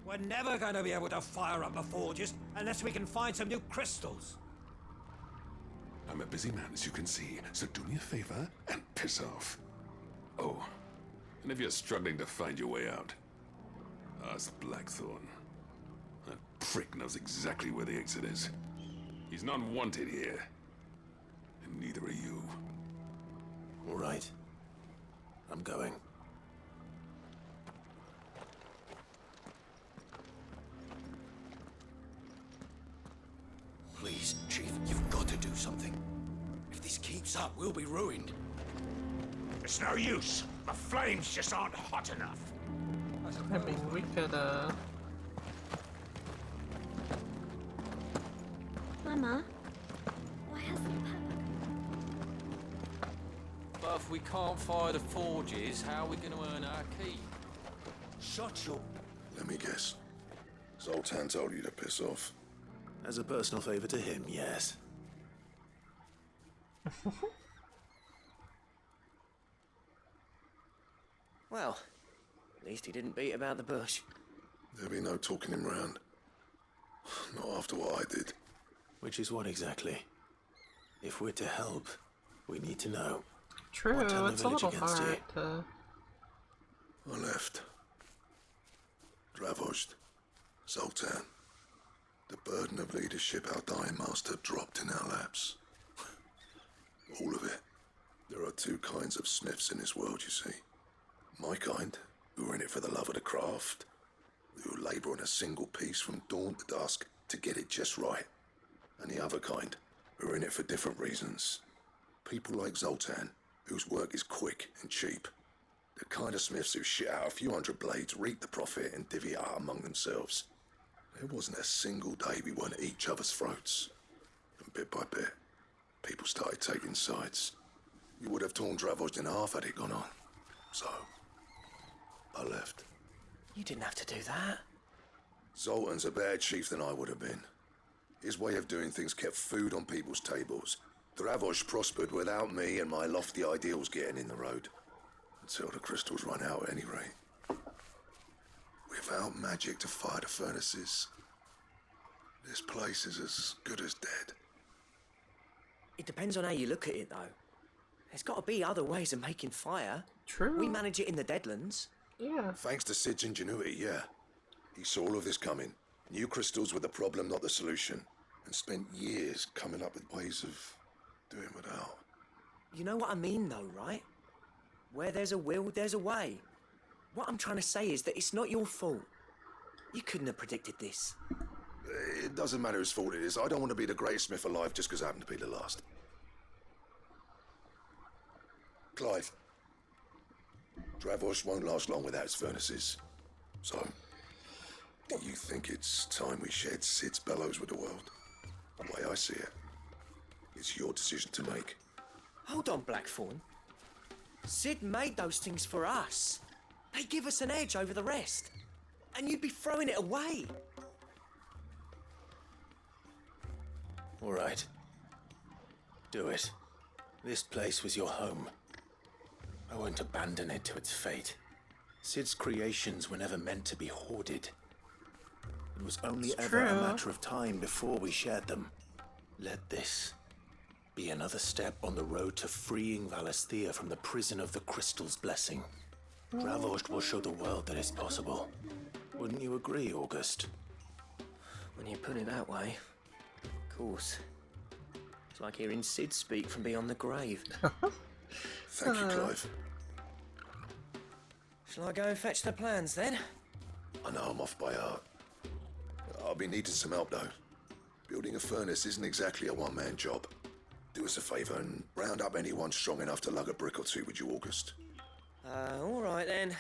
We're never going to be able to fire up the forges unless we can find some new crystals. I'm a busy man, as you can see, so do me a favor and piss off. Oh, and if you're struggling to find your way out, ask Blackthorn. That prick knows exactly where the exit is. He's not wanted here. And neither are you. All right. I'm going. Please, Chief, you've got to do something. If this keeps up, we'll be ruined. It's no use. The flames just aren't hot enough. I mean, we could, Mama, why hasn't Papa? But if we can't fire the forges, how are we going to earn our keep? Shut your... Let me guess. Zoltan told you to piss off. As a personal favor to him, yes. Well, at least he didn't beat about the bush. There'll be no talking him round. Not after what I did. Which is what exactly? If we're to help, we need to know. True, what turned it's the a village little against hard you? to... I left. Dravozd. Zoltan. The burden of leadership our dying master dropped in our laps. All of it. There are two kinds of smiths in this world, you see. My kind, who are in it for the love of the craft, who labour on a single piece from dawn to dusk to get it just right. And the other kind, who are in it for different reasons. People like Zoltan, whose work is quick and cheap. The kind of smiths who shit out a few hundred blades, reap the profit, and divvy it out among themselves. There wasn't a single day we weren't at each other's throats. And bit by bit, people started taking sides. You would have torn Dravozd in half had it gone on. So, I left. You didn't have to do that. Zoltan's a better chief than I would have been. His way of doing things kept food on people's tables. Dravozd prospered without me and my lofty ideals getting in the road. Until the crystals run out at any rate. Without magic to fire the furnaces, this place is as good as dead. It depends on how you look at it, though. There's got to be other ways of making fire. True. We manage it in the Deadlands. Yeah. Thanks to Sid's ingenuity, yeah. He saw all of this coming. Knew crystals were the problem, not the solution. And spent years coming up with ways of doing without. You know what I mean, though, right? Where there's a will, there's a way. What I'm trying to say is that it's not your fault. You couldn't have predicted this. It doesn't matter whose fault it is. I don't want to be the greatest smith alive just because I happen to be the last. Clive. Dravos won't last long without its furnaces. So, do you think it's time we shared Sid's bellows with the world? The way I see it, it's your decision to make. Hold on, Blackthorn. Sid made those things for us. They give us an edge over the rest. And you'd be throwing it away. All right. Do it. This place was your home. I won't abandon it to its fate. Sid's creations were never meant to be hoarded. It was only ever a matter of time before we shared them. Let this be another step on the road to freeing Valisthea from the prison of the Crystal's blessing. Dravos will show the world that it's possible. Wouldn't you agree, August? When you put it that way, of course. It's like hearing Sid speak from beyond the grave. Thank you, Clive. Shall I go and fetch the plans, then? I know I'm off by heart. I'll be needing some help, though. Building a furnace isn't exactly a one-man job. Do us a favour and round up anyone strong enough to lug a brick or two, would you, August? All right, then.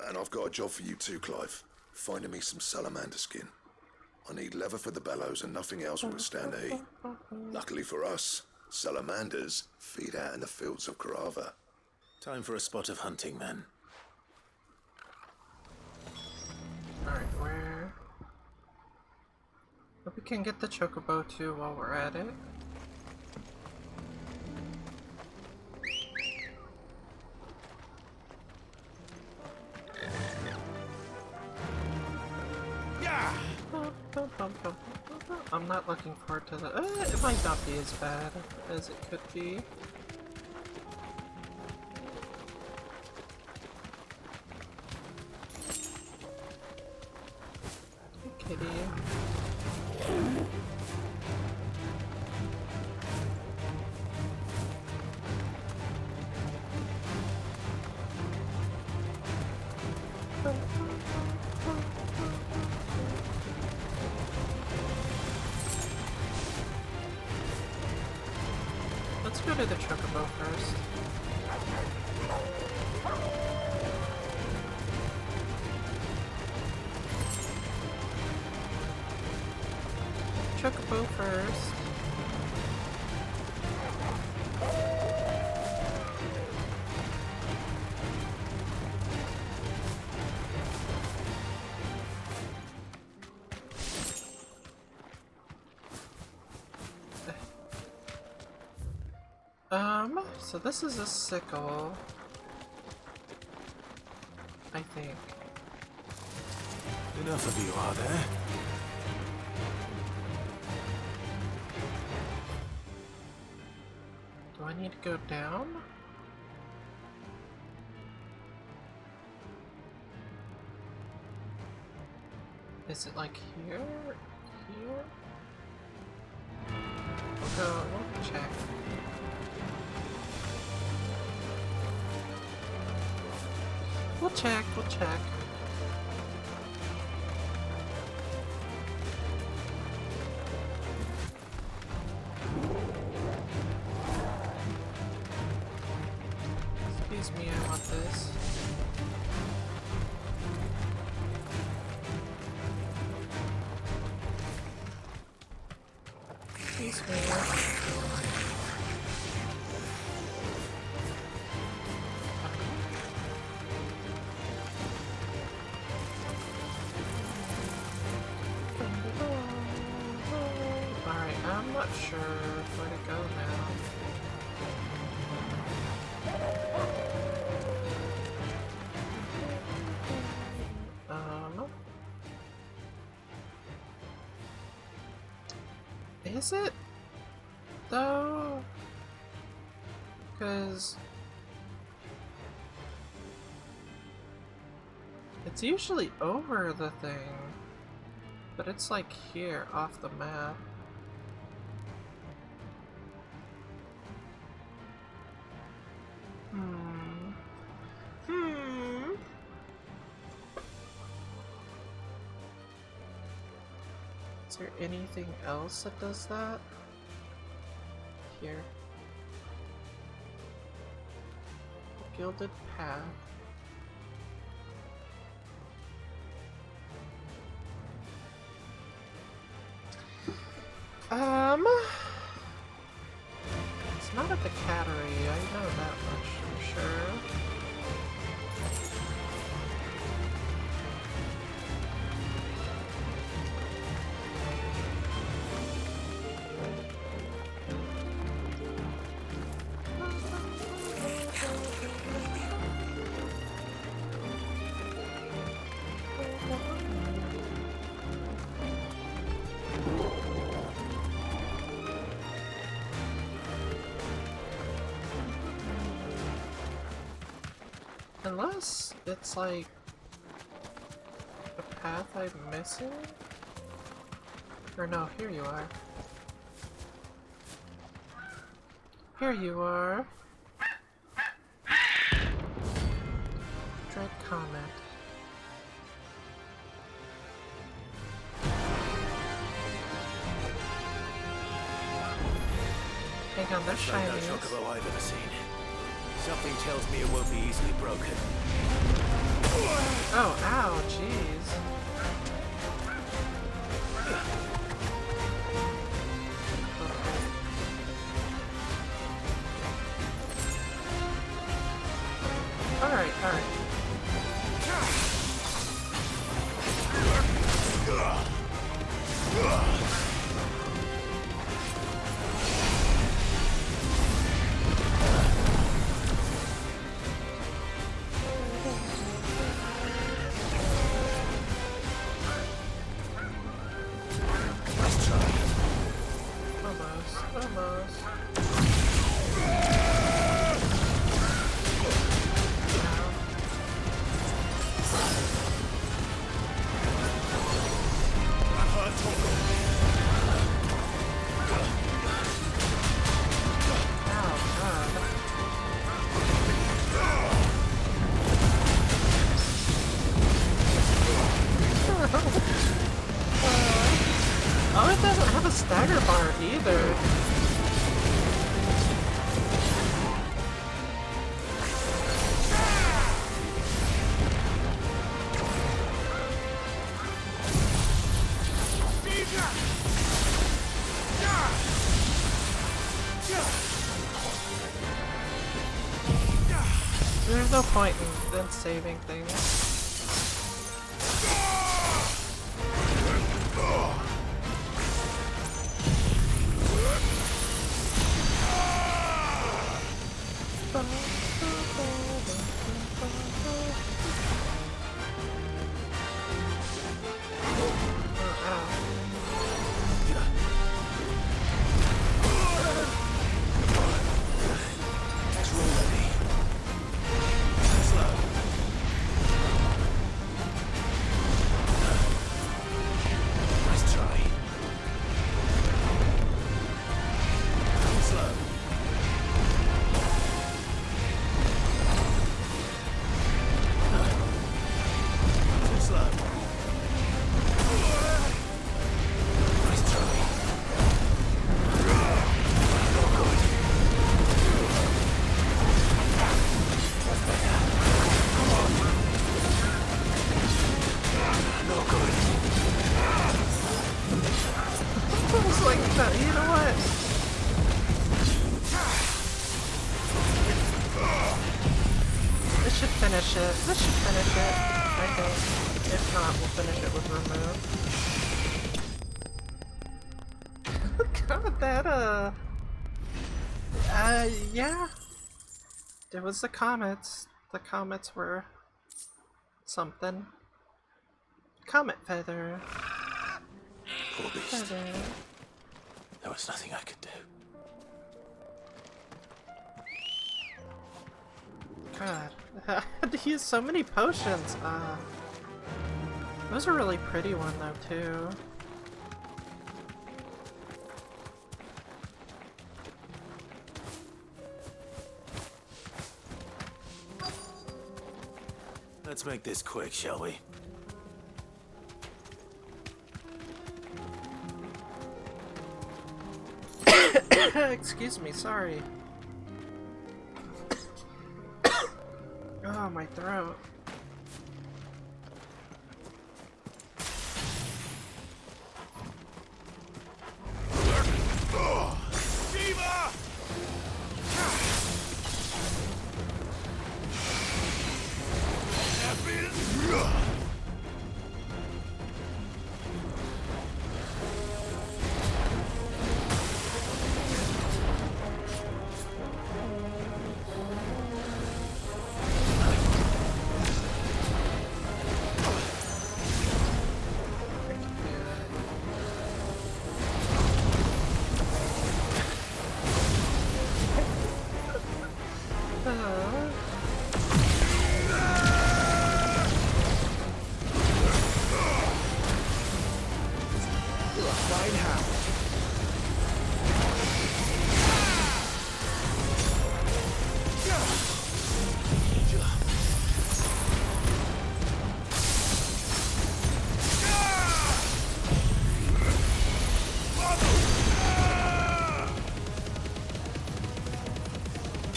And I've got a job for you too, Clive. Finding me some salamander skin. I need leather for the bellows and nothing else will withstand the heat. Luckily for us, salamanders feed out in the fields of Carava. Time for a spot of hunting, then. Alright, where? But we can get the chocobo too while we're at it. Yeah. I'm not looking forward to the. It might not be as bad as it could be. Kitty. Let's go to the chocobo first. Chocobo first. So this is a sickle, I think. Enough of you, are there? Do I need to go down? Is it like here? Here? We'll check. We'll check. Excuse me, I want this. Excuse me. Alright, I'm not sure where to go now. Is it? though, because it's usually over the thing, but it's like here off the map. Is there anything else that does that? Here. Gilded Path. It's not at the cattery, I know that much for sure. Unless it's like a path I'm missing? Or no, here you are. Here you are. Dread Comet. Hang on, there's shiny. No chocobo I've ever seen. Something tells me it won't be easily broken. Oh, ow, jeez. Alright, alright. Oh, it doesn't have a stagger bar either. There's no point in them saving things. This should finish it, I think. If not, we'll finish it with remove. God, that, yeah. It was the comets. The comets were something. Comet feather. Poor beast. Feather. There was nothing I could do. God, I had to use so many potions. It was a really pretty one though too. Let's make this quick, shall we? Excuse me, sorry. Oh, my throat.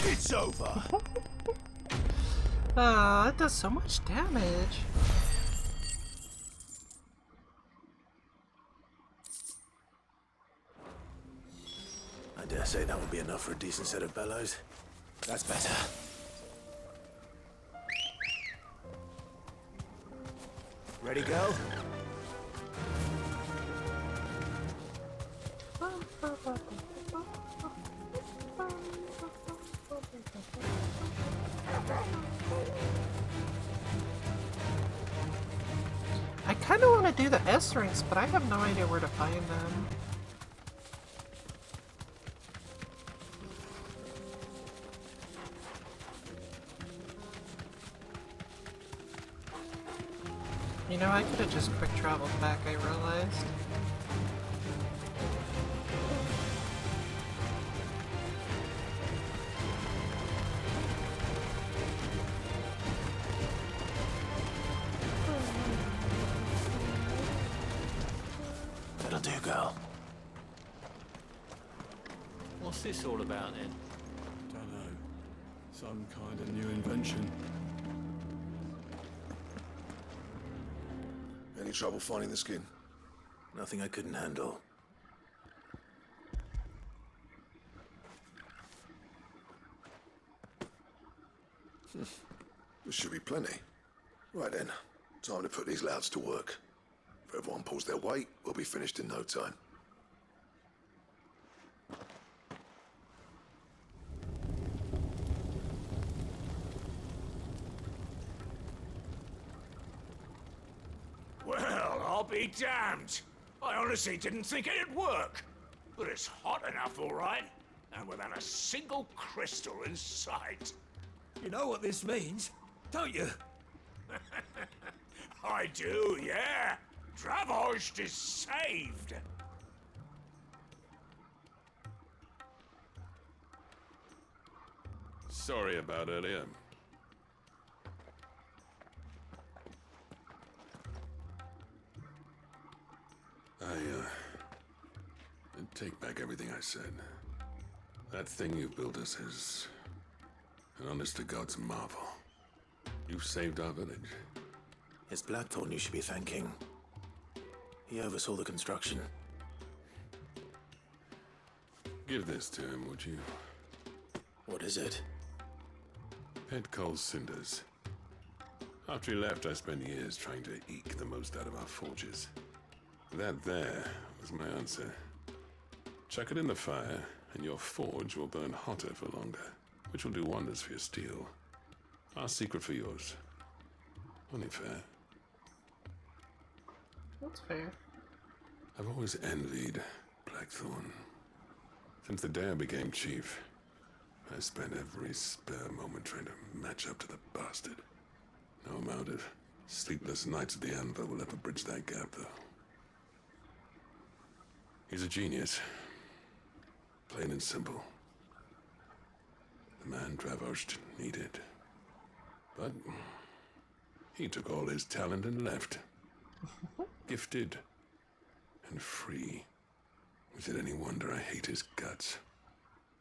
It's over. It does so much damage. I dare say that would be enough for a decent set of bellows. That's better. Ready, go? I kind of want to do the S rings, but I have no idea where to find them. You know, I could have just quick traveled back, I realized. That'll do, girl. What's this all about then? Don't know. Some kind of new invention. Any trouble finding the skin? Nothing I couldn't handle. There should be plenty. Right then, time to put these louds to work. If everyone pulls their weight, we'll be finished in no time. Well, I'll be damned. I honestly didn't think it'd work. But it's hot enough, all right. And without a single crystal in sight. You know what this means, don't you? I do, yeah. Dravost is saved. Sorry about earlier. I take back everything I said. That thing you built us is an honest-to-God's marvel. You've saved our village. It's Blackthorn you should be thanking. He oversaw the construction. Give this to him, would you? What is it? Pet Cole's cinders. After he left, I spent years trying to eke the most out of our forges. That there was my answer. Chuck it in the fire, and your forge will burn hotter for longer, which will do wonders for your steel. Our secret for yours. Only fair. That's fair. I've always envied Blackthorn. Since the day I became chief, I spent every spare moment trying to match up to the bastard. No amount of sleepless nights at the Anvil will ever bridge that gap, though. He's a genius. Plain and simple. The man Dravost needed. But he took all his talent and left. Gifted and free. Is it any wonder I hate his guts?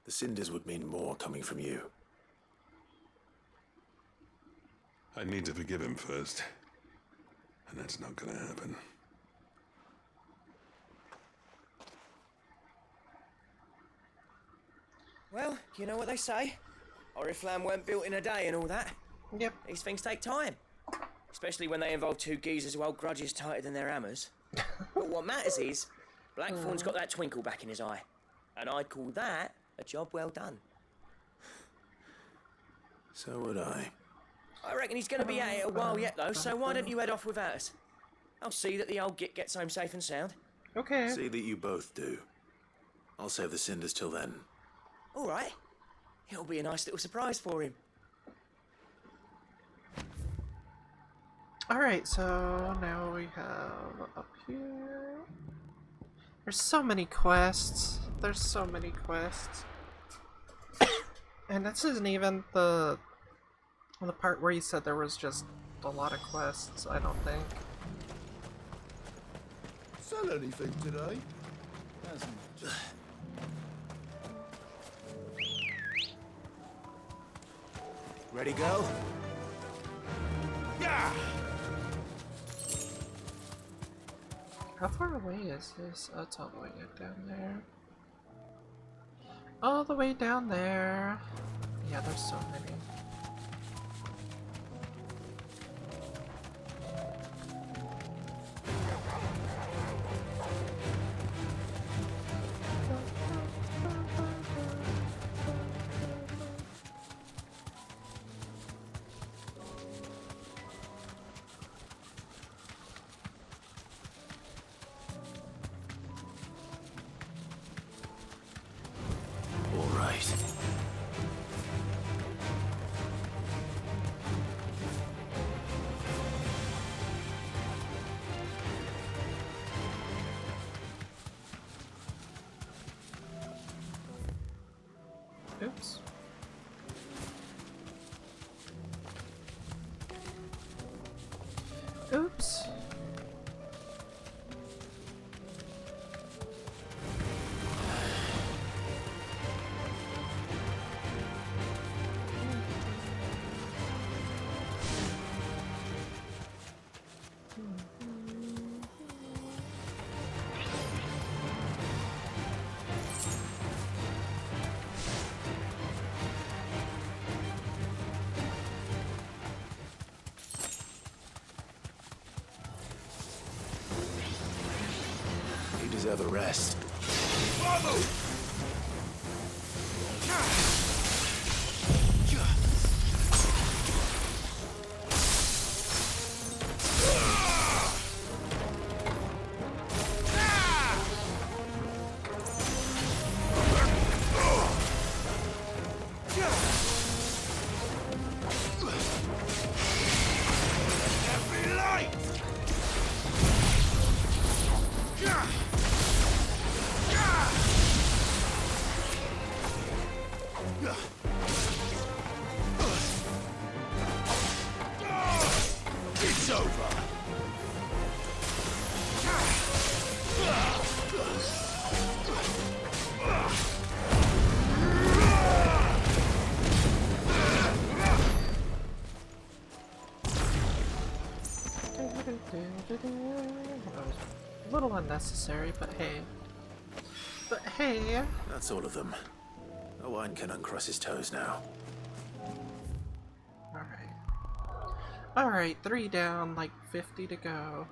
The cinders would mean more coming from you. I need to forgive him first. And that's not gonna happen. Well, you know what they say. Oriflamme weren't built in a day and all that. Yep. These things take time. Especially when they involve two geezers who hold grudges tighter than their hammers. But what matters is, Blackthorn's got that twinkle back in his eye. And I'd call that a job well done. So would I. I reckon he's going to be at it a while yet, though, so why don't you head off without us? I'll see that the old git gets home safe and sound. Okay. See that you both do. I'll save the cinders till then. All right. It'll be a nice little surprise for him. Alright, so now we have up here. There's so many quests. There's so many quests. And this isn't even the part where you said there was just a lot of quests, I don't think. Sell anything today? Ready, go? Yeah! How far away is this? Oh, it's all the way down there. All the way down there. Yeah, there's so many. Oops. Oops. Deserve a rest. A little unnecessary, but hey. But hey! That's all of them. Owen can uncross his toes now. Alright. Alright, 3 down, like 50 to go.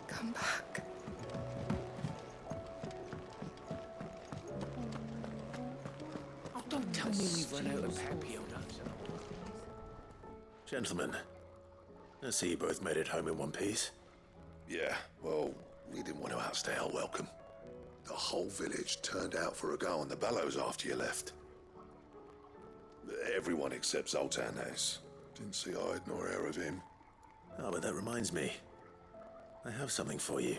Come back. Oh, don't tell me we've run out of Papio nuts. Gentlemen, I see you both made it home in one piece. Yeah, well, we didn't want to outstay our welcome. The whole village turned out for a go on the bellows after you left. Everyone except Zoltan, that is. Didn't see hide nor hair of him. Oh, but that reminds me. I have something for you.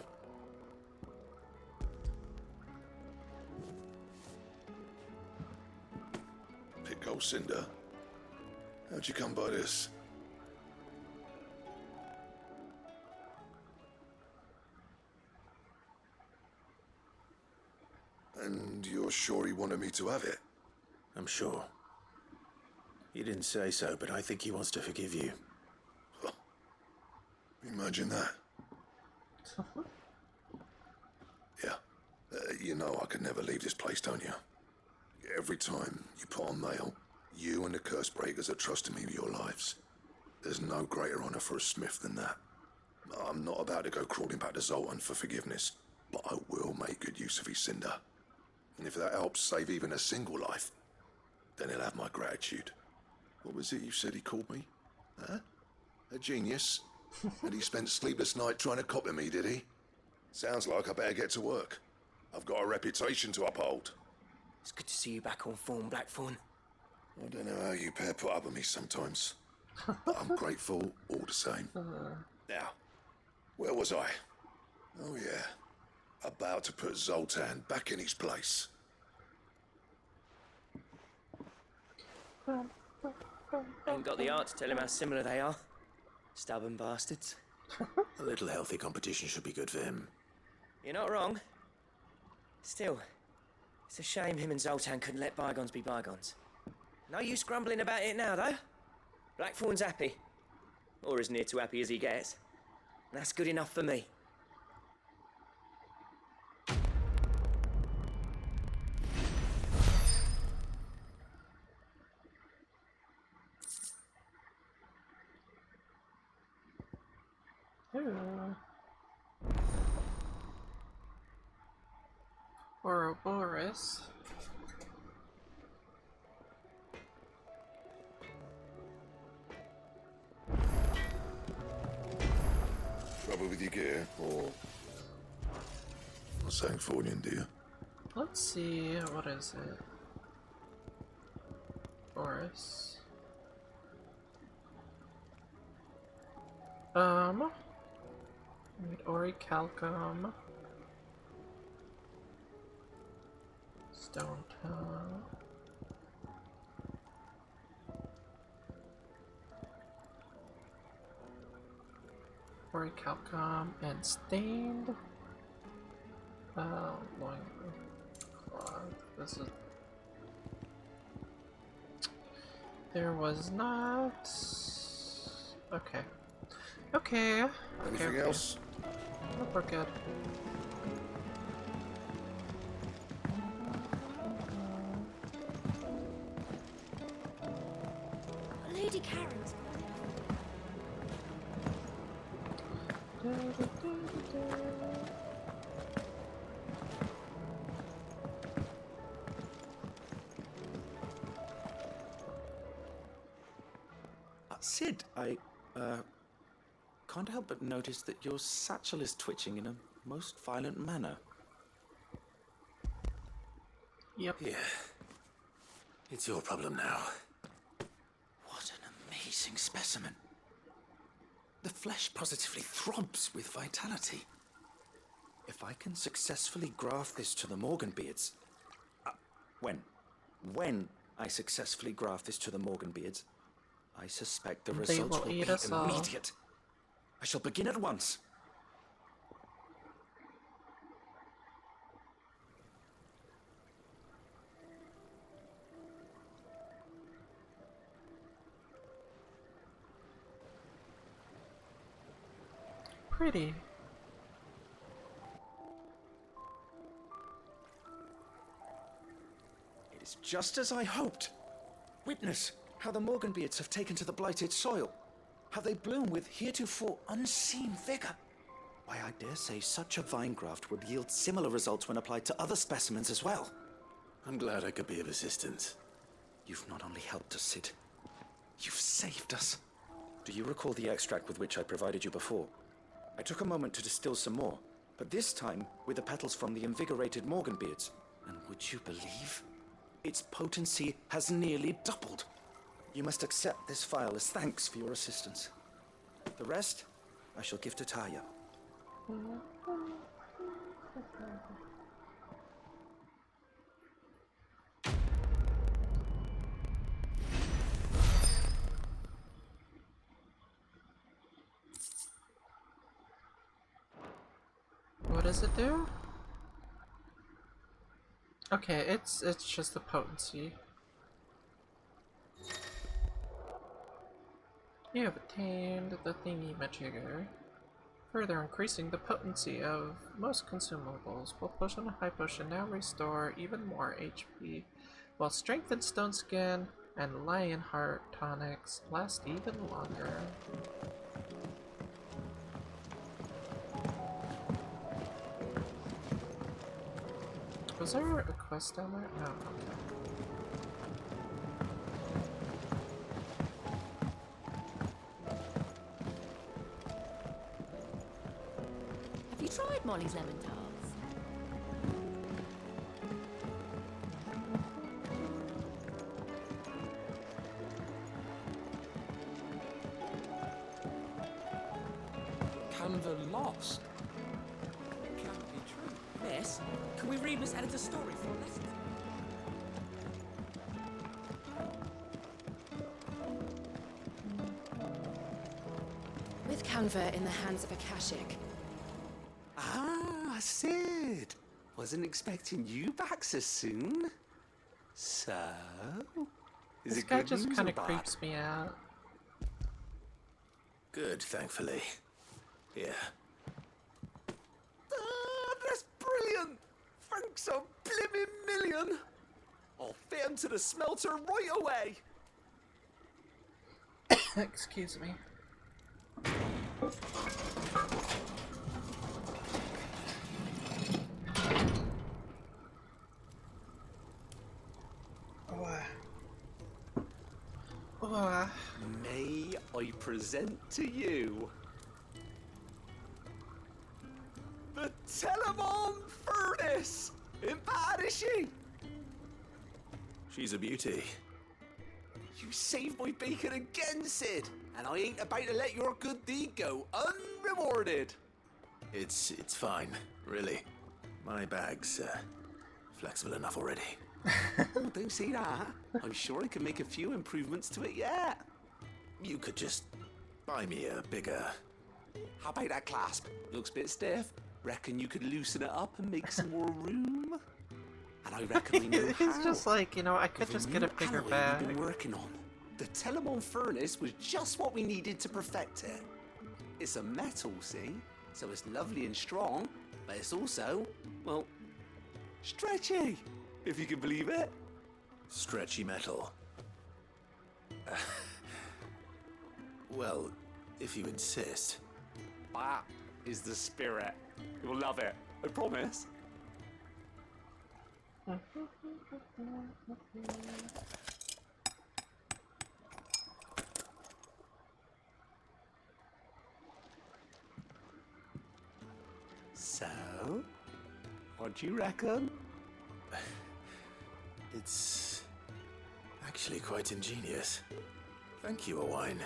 Pick old Cinder. How'd you come by this? And you're sure he wanted me to have it? I'm sure. He didn't say so, but I think he wants to forgive you. Huh. Imagine that. Yeah. You know I could never leave this place, don't you? Every time you put on mail, you and the curse breakers are trusting me with your lives. There's no greater honor for a smith than that. I'm not about to go crawling back to Zoltan for forgiveness, but I will make good use of his cinder. And if that helps save even a single life, then he'll have my gratitude. What was it you said he called me? Huh? A genius? And he spent sleepless night trying to copy me, did he? Sounds like I better get to work. I've got a reputation to uphold. It's good to see you back on form, Blackthorn. I don't know how you pair put up with me sometimes, but I'm grateful all the same. Now, where was I? Oh yeah, about to put Zoltan back in his place. Ain't got the art to tell him how similar they are. Stubborn bastards. A little healthy competition should be good for him. You're not wrong. Still, it's a shame him and Zoltan couldn't let bygones be bygones. No use grumbling about it now, though. Blackthorn's happy. Or as near to happy as he gets. And that's good enough for me. Ouroboros. Trouble with your gear, or something for you, do you? Let's see, what is it? Boris. Orichalcum. Stone tongue. Orichalcum and stained. Loin cloth. This is. There was not. Okay. Okay. Anything else? Nope, we're good. Lady Karen's. Sid, I can't help but notice that your satchel is twitching in a most violent manner. Yep. Yeah. It's your problem now. What an amazing specimen. The flesh positively throbs with vitality. If I can successfully graft this to the Morganbeards... when I successfully graft this to the Morganbeards, I suspect the results will be immediate. I shall begin at once. Pretty. It is just as I hoped. Witness how the Morganbeards have taken to the blighted soil. How they bloom with heretofore unseen vigor. Why, I dare say such a vine graft would yield similar results when applied to other specimens as well. I'm glad I could be of assistance. You've not only helped us, Sid. You've saved us. Do you recall the extract with which I provided you before? I took a moment to distill some more, but this time with the petals from the invigorated Morganbeards. And would you believe? Its potency has nearly doubled. You must accept this file as thanks for your assistance. The rest, I shall give to Taya. What does it do? Okay, it's just the potency. You have attained the thingy-majigger, further increasing the potency of most consumables. Both potion and high potion now restore even more HP, while strength and stone skin and lion heart tonics last even longer. Was there a quest down there? No, okay. Have you tried Molly's lemon tarts? Canva lost. Can't be true. Miss, can we read Miss Editor's story for a lesson? With Canva in the hands of Akashic. Ah, Sid. Wasn't expecting you back so soon. So, is This it guy good just news kind or of bad? creeps me out. Good, thankfully. Here. Ah, that's brilliant! Thanks a blimmin' million! I'll fit 'em to the smelter right away! Excuse me. May I present to you the Telemon Furnace! Ain't bad, is she? She's a beauty. You saved my bacon again, Sid, and I ain't about to let your good deed go unrewarded. It's fine, really. My bag's flexible enough already. Oh, don't say that. I'm sure I can make a few improvements to it yet. You could just buy me a bigger... How about that clasp? Looks a bit stiff. Reckon you could loosen it up and make some more room? And I reckon we know how. He's just like, you know, I could With just the get a new bigger alloy bag. we've been working on. The Telemon Furnace was just what we needed to perfect it. It's a metal, see? So it's lovely and strong, but it's also, well, stretchy, if you can believe it. Stretchy metal. Well, if you insist. That is the spirit. You'll love it, I promise. So, what do you reckon? It's actually quite ingenious. Thank you, Owain.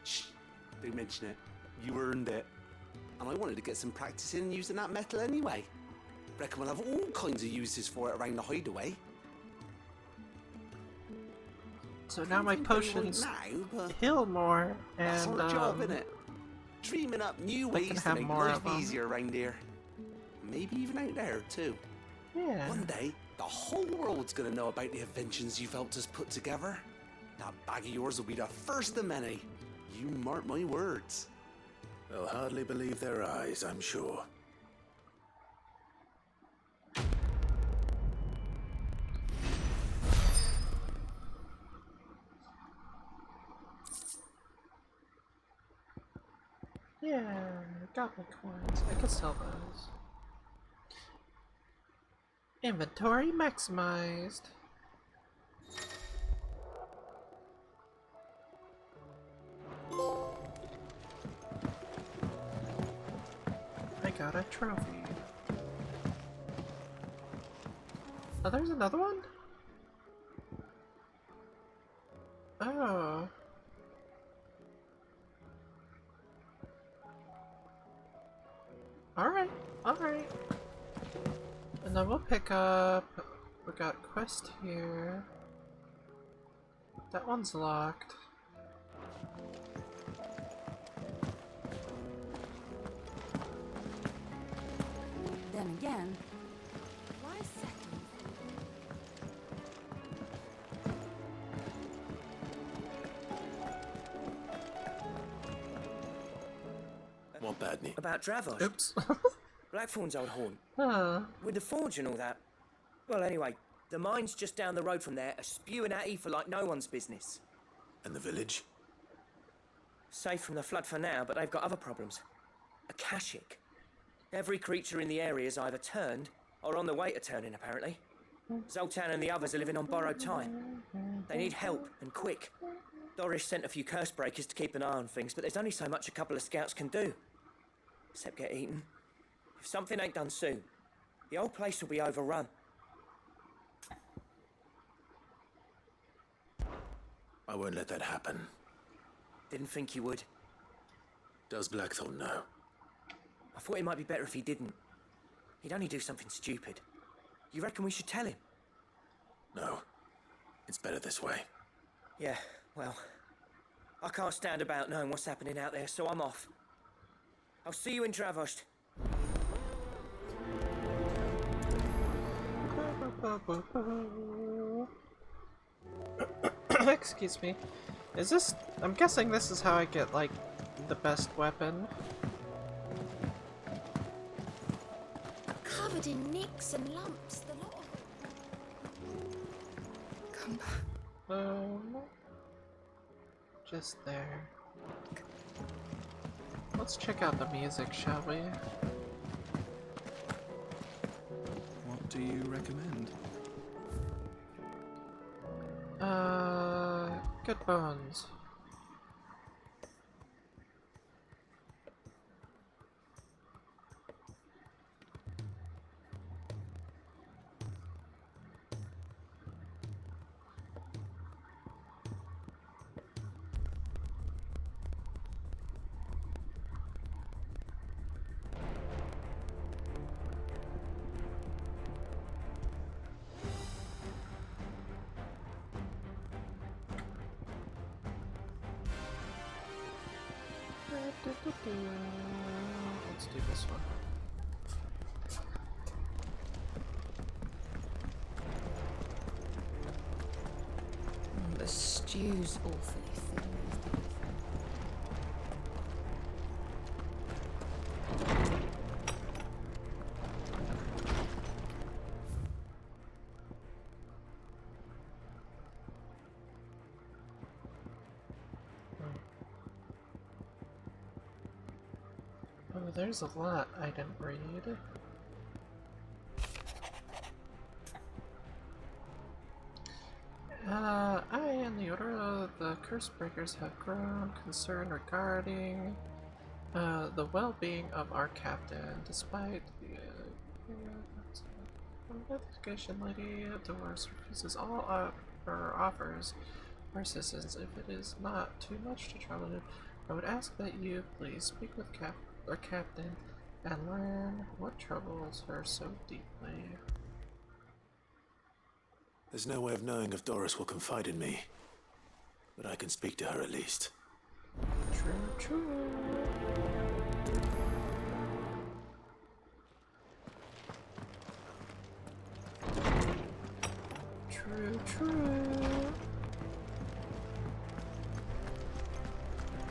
Shh, don't mention it. You earned it. And I wanted to get some practice in using that metal anyway. Reckon we'll have all kinds of uses for it around the hideaway. So now my potions now, but heal more, that's and our job, innit? Dreaming up new I can ways to have make more life of 'em. easier around here. Maybe even out there, too. Yeah. One day, the whole world's gonna know about the inventions you've helped us put together. That bag of yours will be the first of many. You mark my words. They'll hardly believe their eyes, I'm sure. Yeah, goblin coins. I could sell those. Inventory maximized. got a trophy. Oh, there's another one? Oh. Alright, alright. And then we'll pick up... We got a quest here. That one's locked. Then again, why settle? What bad news? About Dravos. Oops. Blackthorn's old haunt. Huh. With the forge and all that. Well, anyway, the mines just down the road from there are spewing out ether like no one's business. And the village? Safe from the flood for now, but they've got other problems. Akashic. Every creature in the area is either turned or on the way to turning, apparently. Zoltan and the others are living on borrowed time. They need help, and quick. Doris sent a few curse breakers to keep an eye on things, but there's only so much a couple of scouts can do. Except get eaten. If something ain't done soon, the whole place will be overrun. I won't let that happen. Didn't think you would. Does Blackthorn know? I thought it might be better if he didn't. He'd only do something stupid. You reckon we should tell him? No. It's better this way. Yeah, well, I can't stand about knowing what's happening out there, so I'm off. I'll see you in Dravost. Excuse me. Is this... I'm guessing this is how I get, like, the best weapon. Covered in nicks and lumps, the lot of them. Come back. Just there. Let's check out the music, shall we? What do you recommend? Good bones. Let's do this one. The stew's awfully thin. Oh, there's a lot I didn't read. I and the Order of the Curse Breakers have grown concerned regarding the well-being of our captain, despite the investigation lady. Dolores refuses all her offers for assistance. If it is not too much to trouble you, I would ask that you please speak with our captain and learn what troubles her so deeply. There's no way of knowing if Doris will confide in me, but I can speak to her at least. True, true. True, true.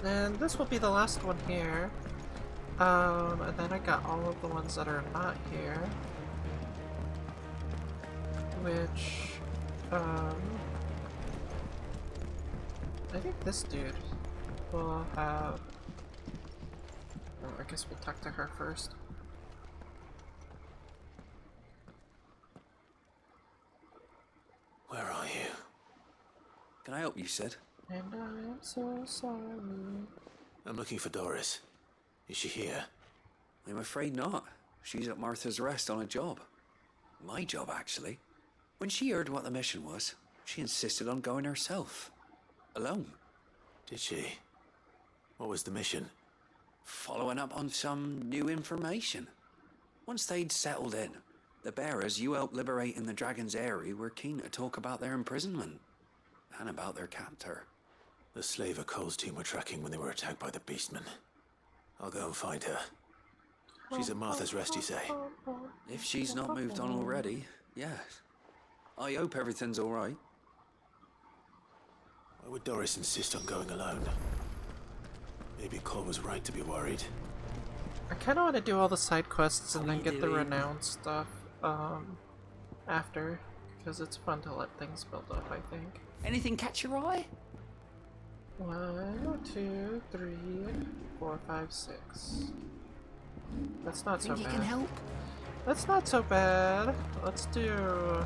And this will be the last one here. And then I got all of the ones that are not here. Which, I think this dude will have... Oh, I guess we'll talk to her first. Where are you? Can I help you, Sid? And I am so sorry. I'm looking for Doris. Is she here? I'm afraid not. She's at Martha's Rest on a job. My job, actually. When she heard what the mission was, she insisted on going herself. Alone. Did she? What was the mission? Following up on some new information. Once they'd settled in, the bearers you helped liberate in the Dragon's Eyrie were keen to talk about their imprisonment. And about their captor. The slaver Cole's team were tracking when they were attacked by the Beastmen. I'll go and find her. She's at Martha's Rest, you say? If she's not moved on already, yes. I hope everything's alright. Why would Doris insist on going alone? Maybe Cole was right to be worried. I kind of want to do all the side quests and then get the renown stuff after, because it's fun to let things build up, I think. Anything catch your eye? 1, 2, 3, 4, 5, 6. That's not so bad. Think you can help? That's not so bad. Let's do...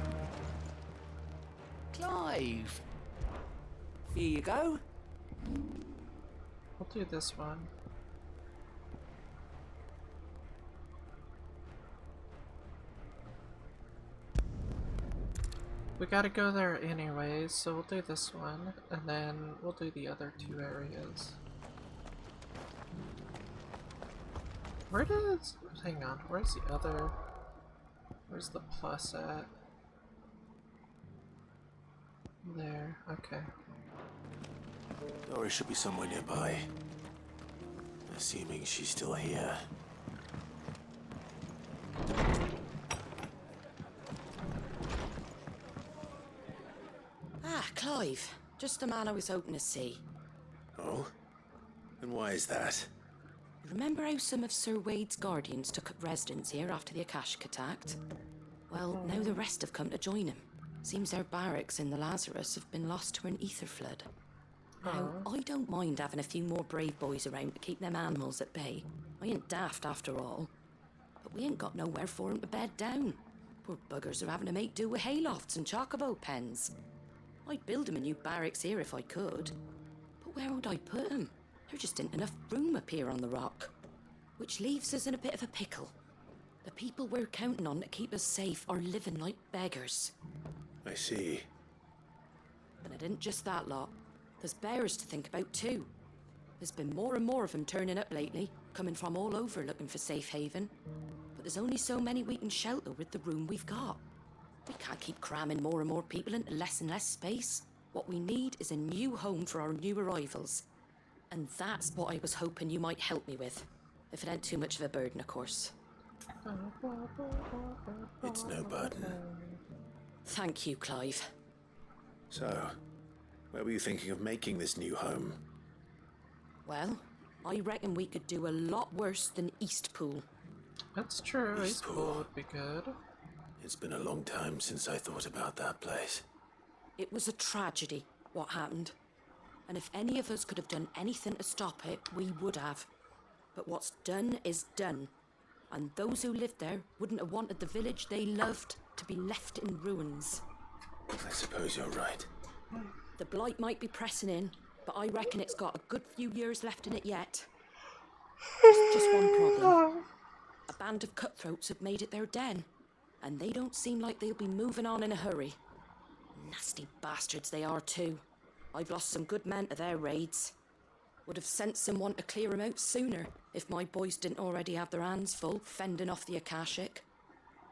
Clive! Here you go. We'll do this one. We gotta go there anyways, so we'll do this one, and then we'll do the other 2 areas. Where does... hang on, where's the other... where's the plus at? There, okay. Doris should be somewhere nearby. Assuming she's still here. Ah, Clive. Just the man I was hoping to see. Oh? And why is that? Remember how some of Sir Wade's guardians took up residence here after the Akashic attacked? Well, now the rest have come to join him. Seems their barracks in the Lazarus have been lost to an ether flood. Now, I don't mind having a few more brave boys around to keep them animals at bay. I ain't daft after all. But we ain't got nowhere for 'em to bed down. Poor buggers are having to make do with haylofts and chocobo pens. I'd build 'em a new barracks here if I could. But where would I put 'em? There just ain't enough room up here on the rock. Which leaves us in a bit of a pickle. The people we're counting on to keep us safe are living like beggars. I see. But it isn't just that lot. There's bears to think about too. There's been more and more of them turning up lately, coming from all over looking for safe haven. But there's only so many we can shelter with the room we've got. We can't keep cramming more and more people into less and less space. What we need is a new home for our new arrivals. And that's what I was hoping you might help me with. If it ain't too much of a burden, of course. It's no burden. Thank you, Clive. So, where were you thinking of making this new home? Well, I reckon we could do a lot worse than Eastpool. That's true, Eastpool would be good. It's been a long time since I thought about that place. It was a tragedy, what happened. And if any of us could have done anything to stop it, we would have. But what's done is done. And those who lived there wouldn't have wanted the village they loved to be left in ruins. I suppose you're right. The blight might be pressing in, but I reckon it's got a good few years left in it yet. There's just one problem. A band of cutthroats have made it their den, and they don't seem like they'll be moving on in a hurry. Nasty bastards they are too. I've lost some good men to their raids. Would have sent someone to clear 'em out sooner if my boys didn't already have their hands full fending off the Akashic.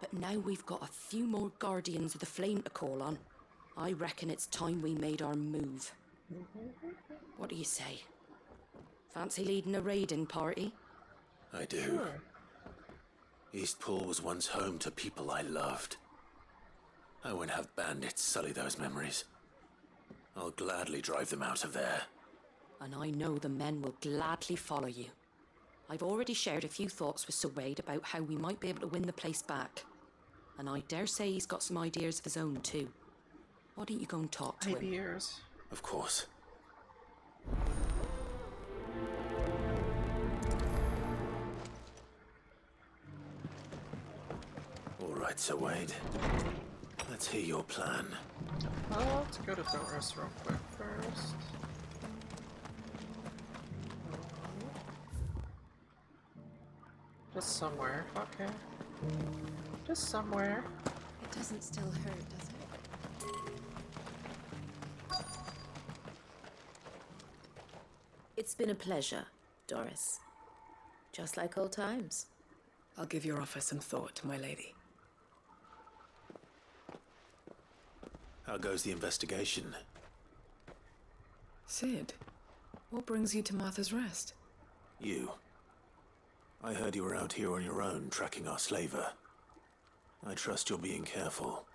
But now we've got a few more guardians of the flame to call on. I reckon it's time we made our move. What do you say? Fancy leading a raiding party? I do. Eastpool was once home to people I loved. I won't have bandits sully those memories. I'll gladly drive them out of there. And I know the men will gladly follow you. I've already shared a few thoughts with Sir Wade about how we might be able to win the place back. And I dare say he's got some ideas of his own too. Why don't you go and talk to him? Ideas. Of course. All right, Sir Wade. Let's hear your plan. Let's go to Doris real quick first. Just somewhere. Okay. Just somewhere. It doesn't still hurt, does it? It's been a pleasure, Doris. Just like old times. I'll give your offer some thought, my lady. How goes the investigation? Sid, what brings you to Martha's Rest? You. I heard you were out here on your own, tracking our slaver. I trust you're being careful.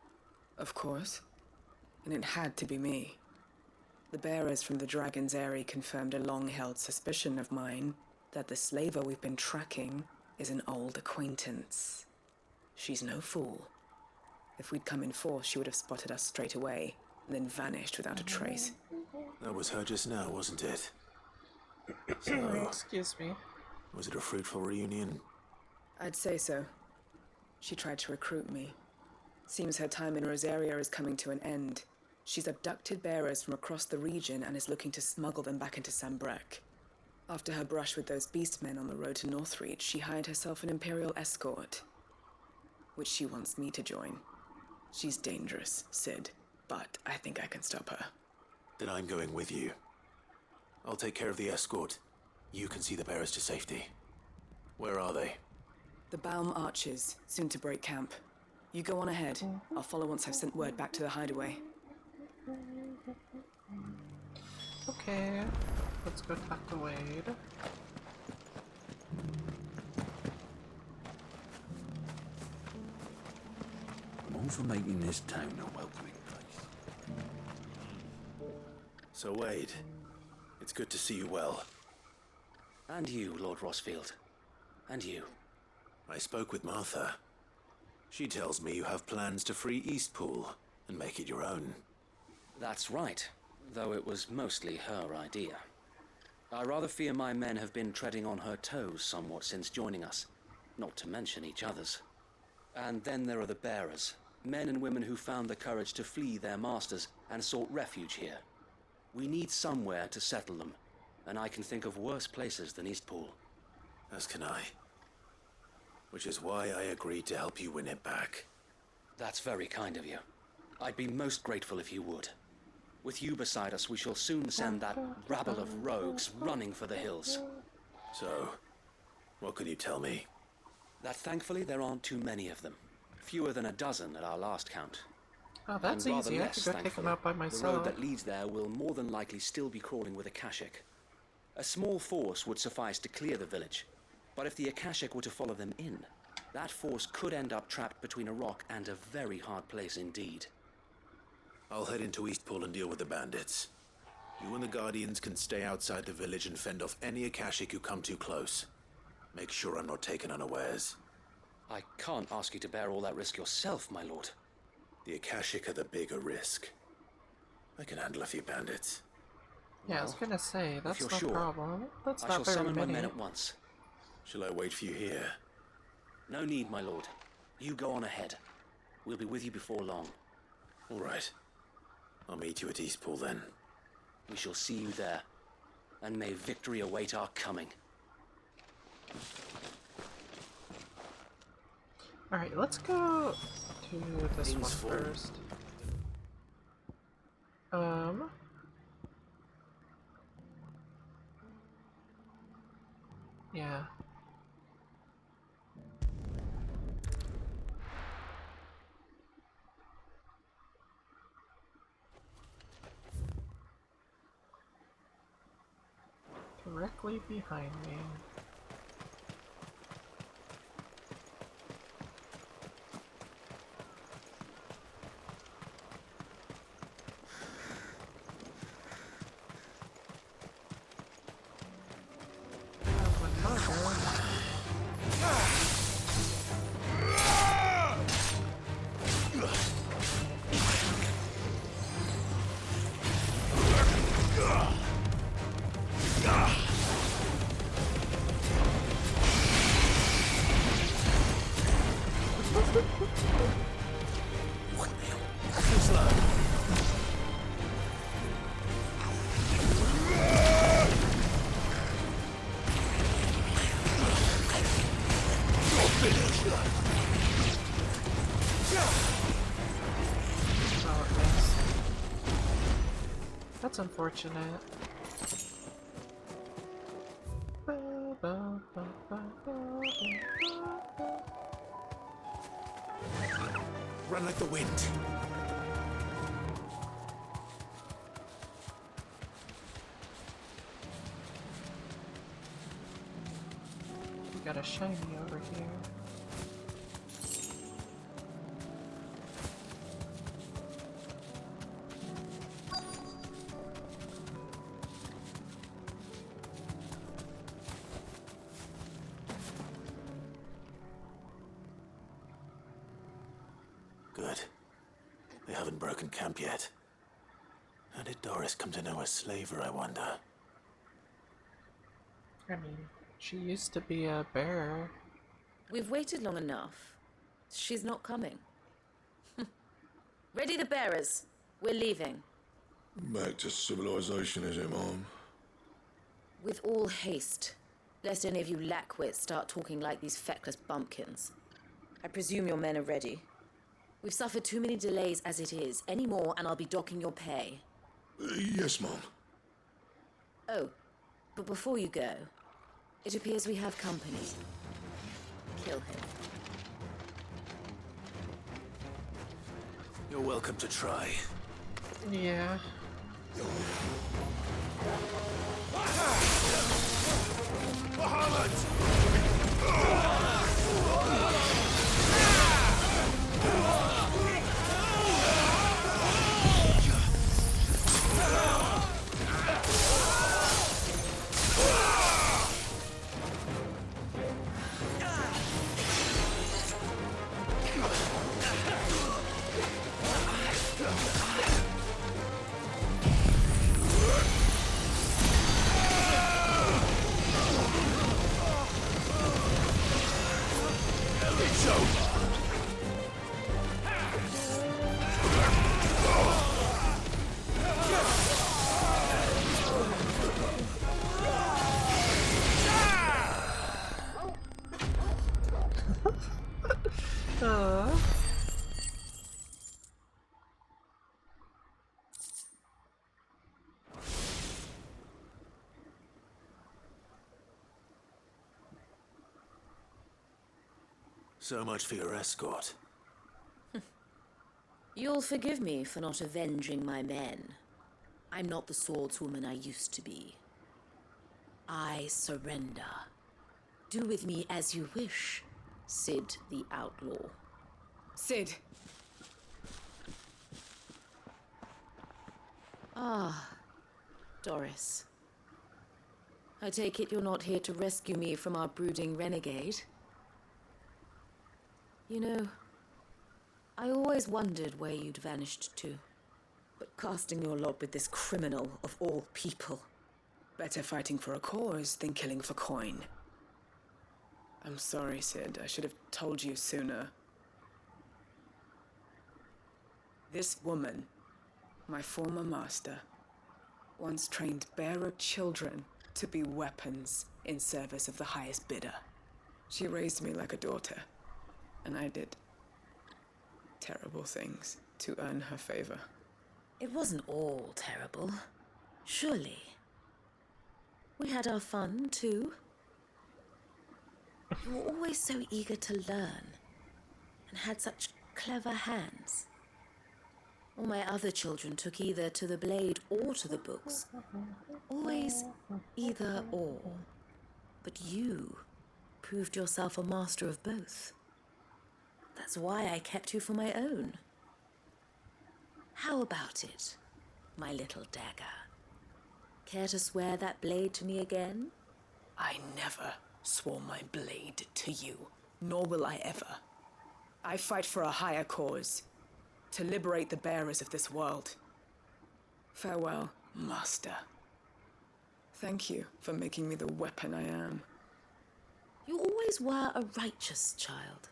Of course. And it had to be me. The bearers from the Dragon's Eyrie confirmed a long-held suspicion of mine that the slaver we've been tracking is an old acquaintance. She's no fool. If we'd come in force, she would have spotted us straight away, and then vanished without a trace. That was her just now, wasn't it? So, excuse me. Was it a fruitful reunion? I'd say so. She tried to recruit me. Seems her time in Rosaria is coming to an end. She's abducted bearers from across the region and is looking to smuggle them back into Sambrec. After her brush with those beastmen on the road to Northreach, she hired herself an Imperial escort, which she wants me to join. She's dangerous, Sid, but I think I can stop her. Then I'm going with you. I'll take care of the escort. You can see the bearers to safety. Where are they? The Baum Archers, soon to break camp. You go on ahead. I'll follow once I've sent word back to the hideaway. Okay, let's go talk to Wade. I'm all for making this town a welcoming place. So Wade, it's good to see you well. And you, Lord Rossfield. And you. I spoke with Martha. She tells me you have plans to free Eastpool and make it your own. That's right, though it was mostly her idea. I rather fear my men have been treading on her toes somewhat since joining us, not to mention each other's. And then there are the bearers, men and women who found the courage to flee their masters and sought refuge here. We need somewhere to settle them, and I can think of worse places than Eastpool. As can I. Which is why I agreed to help you win it back. That's very kind of you. I'd be most grateful if you would. With you beside us, we shall soon send that rabble of rogues running for the hills. So, what can you tell me? That thankfully there aren't too many of them. Fewer than a dozen at our last count. Oh, that's and rather easy. I less, could go take them out by the myself. road that leads there will more than likely still be crawling with Akashic. A small force would suffice to clear the village, but if the Akashic were to follow them in, that force could end up trapped between a rock and a very hard place indeed. I'll head into Eastpool and deal with the bandits. You and the Guardians can stay outside the village and fend off any Akashic who come too close. Make sure I'm not taken unawares. I can't ask you to bear all that risk yourself, my lord. The Akashic are the bigger risk. I can handle a few bandits. Yeah, I was gonna say, that's you're no sure, problem. That's I not shall very summon many. my men at once. Shall I wait for you here? No need, my lord. You go on ahead. We'll be with you before long. All right. I'll meet you at Eastpool then. We shall see you there, and may victory await our coming. Alright, let's go to this one Eastpool. first. Yeah. Directly behind me. That's unfortunate. Run like the wind. We got a shiny over here. Good. They haven't broken camp yet. How did Doris come to know a slaver, I wonder? I mean, she used to be a bearer. We've waited long enough. She's not coming. Ready the bearers. We're leaving. Back to civilization, is it, Mom? With all haste, lest any of you lackwits start talking like these feckless bumpkins. I presume your men are ready. We've suffered too many delays as it is. Any more and I'll be docking your pay. Yes, Mom. Oh, but before you go, it appears we have company. Kill him. You're welcome to try. Yeah. So much for your escort. You'll forgive me for not avenging my men. I'm not the swordswoman I used to be. I surrender. Do with me as you wish, Sid the Outlaw. Sid! Ah, Doris. I take it you're not here to rescue me from our brooding renegade? You know, I always wondered where you'd vanished to. But casting your lot with this criminal of all people. Better fighting for a cause than killing for coin. I'm sorry, Sid. I should have told you sooner. This woman, my former master, once trained bearer children to be weapons in service of the highest bidder. She raised me like a daughter, and I did terrible things to earn her favor. It wasn't all terrible, surely. We had our fun, too. You were always so eager to learn, and had such clever hands. All my other children took either to the blade or to the books. Always either or. But you proved yourself a master of both. That's why I kept you for my own. How about it, my little dagger? Care to swear that blade to me again? I never swore my blade to you, nor will I ever. I fight for a higher cause, to liberate the bearers of this world. Farewell, Master. Thank you for making me the weapon I am. You always were a righteous child.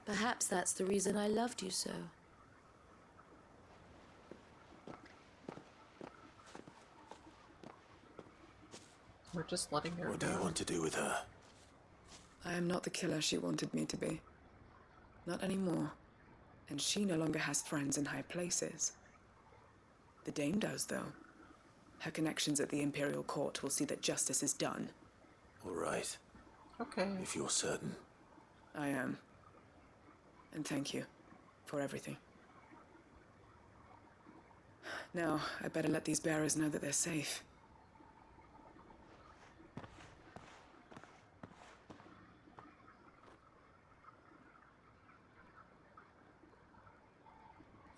Perhaps that's the reason I loved you so. We're just letting her What do you want to do with her? I am not the killer she wanted me to be. Not anymore. And she no longer has friends in high places. The Dame does, though. Her connections at the Imperial Court will see that justice is done. All right. Okay. If you're certain. I am. And thank you for everything. Now, I better let these bearers know that they're safe.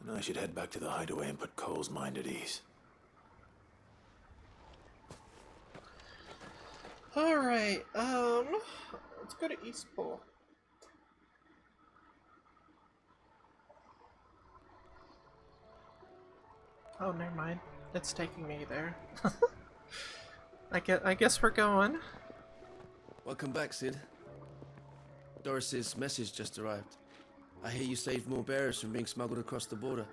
And I should head back to the hideaway and put Cole's mind at ease. Alright, let's go to Eastpool. Oh, never mind. It's taking me there. I guess we're going. Welcome back, Sid. Doris's message just arrived. I hear you saved more bearers from being smuggled across the border.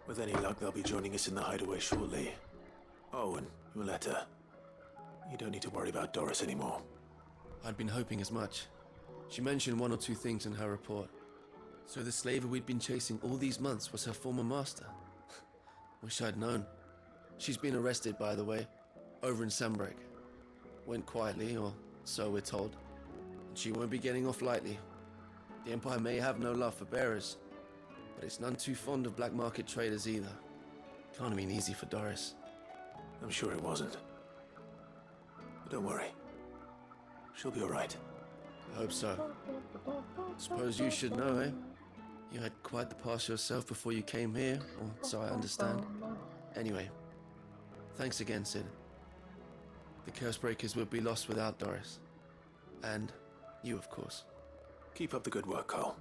With any luck, they'll be joining us in the hideaway shortly. Oh, and your letter. You don't need to worry about Doris anymore. I'd been hoping as much. She mentioned one or two things in her report. So the slaver we'd been chasing all these months was her former master. Wish I'd known. She's been arrested, by the way, over in Sandbreak. Went quietly, or so we're told. And she won't be getting off lightly. The Empire may have no love for bearers, but it's none too fond of black market traders either. Can't have been easy for Doris. I'm sure it wasn't. But don't worry. She'll be alright. I hope so. Suppose you should know, eh? You had quite the past yourself before you came here, or so I understand. Anyway, thanks again, Sid. The Cursebreakers would be lost without Doris. And you, of course. Keep up the good work, Cole.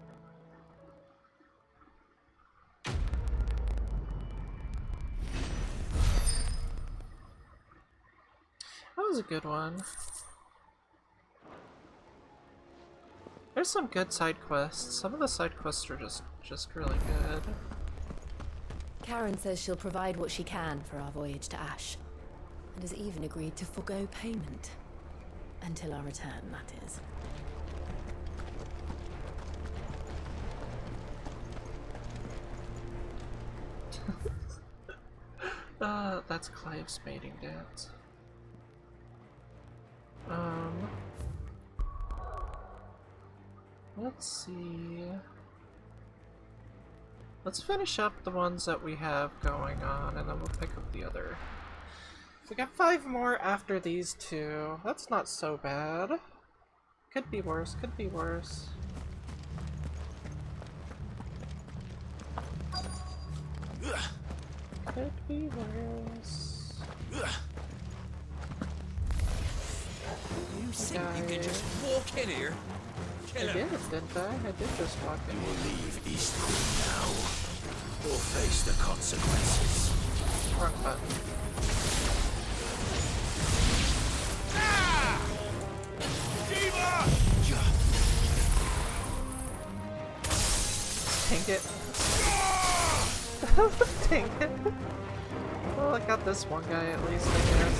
That was a good one. There's some good side quests. Some of the side quests are just really good. Karen says she'll provide what she can for our voyage to Ash, and has even agreed to forgo payment. Until our return, that is. That's Clive's mating dance. Let's see. Let's finish up the ones that we have going on, and then we'll pick up the other. We got 5 more after these 2. That's not so bad. Could be worse, could be worse. Could be worse. You think you can just walk in here? I did, didn't I? I did just walk in. You will leave Eastpool now, or face the consequences. Wrong button. Ah! Diva! Dang it. Dang it. Well, I got this one guy at least, I guess.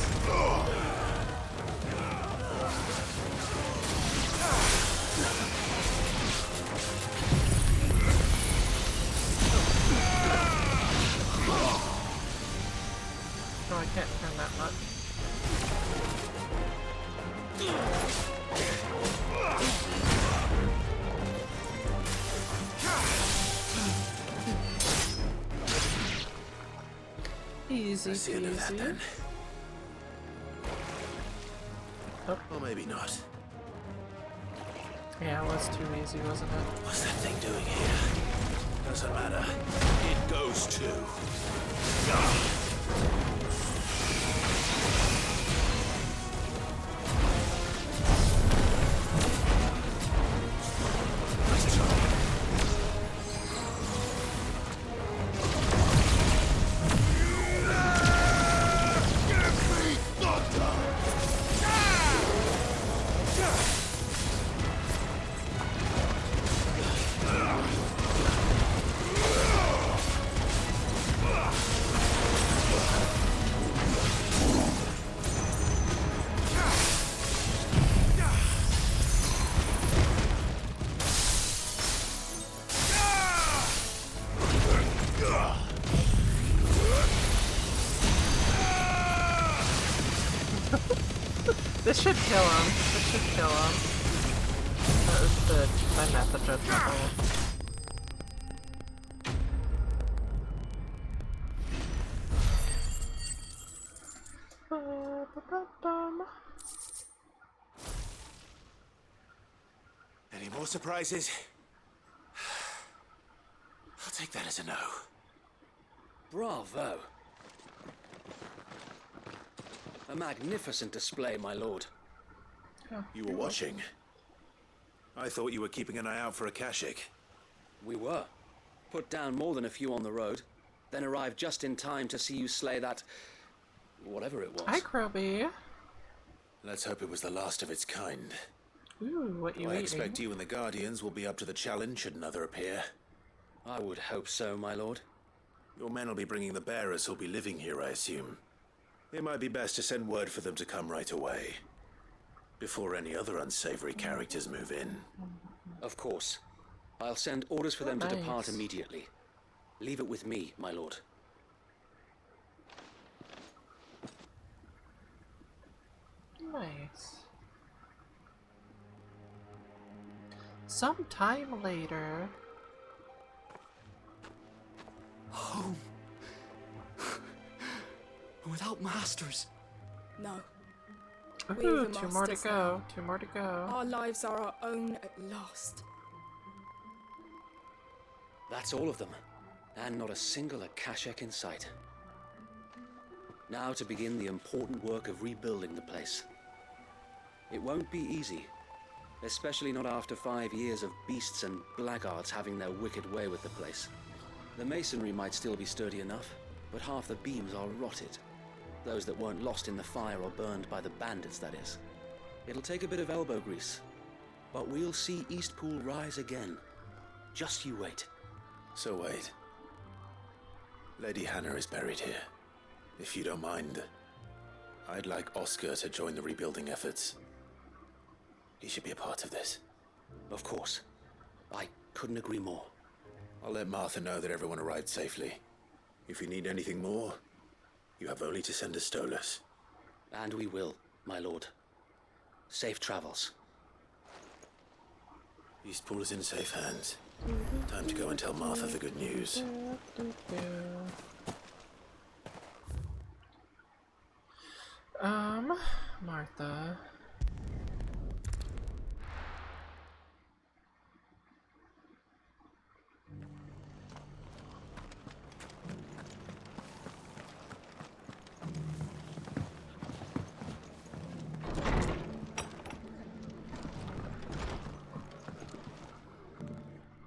No, I can't turn that much. Easy That's the end of that, peasy. then. Oh. Or maybe not. Yeah, it was too easy, wasn't it? What's that thing doing here? Doesn't matter. It goes too. This should kill him. This should kill him. That was my method judgment. Any more surprises? I'll take that as a no. Bravo. A magnificent display, my lord. You were watching. I thought you were keeping an eye out for a Kashik. We were. Put down more than a few on the road, then arrived just in time to see you slay that... whatever it was. Hi, Croby. Let's hope it was the last of its kind. Ooh, what you I eating? expect you and the Guardians will be up to the challenge should another appear. I would hope so, my lord. Your men will be bringing the bearers who'll be living here, I assume. It might be best to send word for them to come right away, before any other unsavory characters move in. Of course. I'll send orders for them to depart nice. immediately. Leave it with me, my lord. Nice. Sometime later. Home. Without masters. No. Ooh, two more to go. Two more to go. Our lives are our own at last. That's all of them, and not a single Akashek in sight. Now to begin the important work of rebuilding the place. It won't be easy, especially not after 5 years of beasts and blackguards having their wicked way with the place. The masonry might still be sturdy enough, but half the beams are rotted. Those that weren't lost in the fire or burned by the bandits, that is. It'll take a bit of elbow grease, but we'll see Eastpool rise again. Just you wait. So wait. Lady Hannah is buried here. If you don't mind, I'd like Oscar to join the rebuilding efforts. He should be a part of this. Of course. I couldn't agree more. I'll let Martha know that everyone arrived safely. If you need anything more, you have only to send a Stolas. And we will, my lord. Safe travels. Eastpool is in safe hands. Time to go and tell Martha the good news. Martha.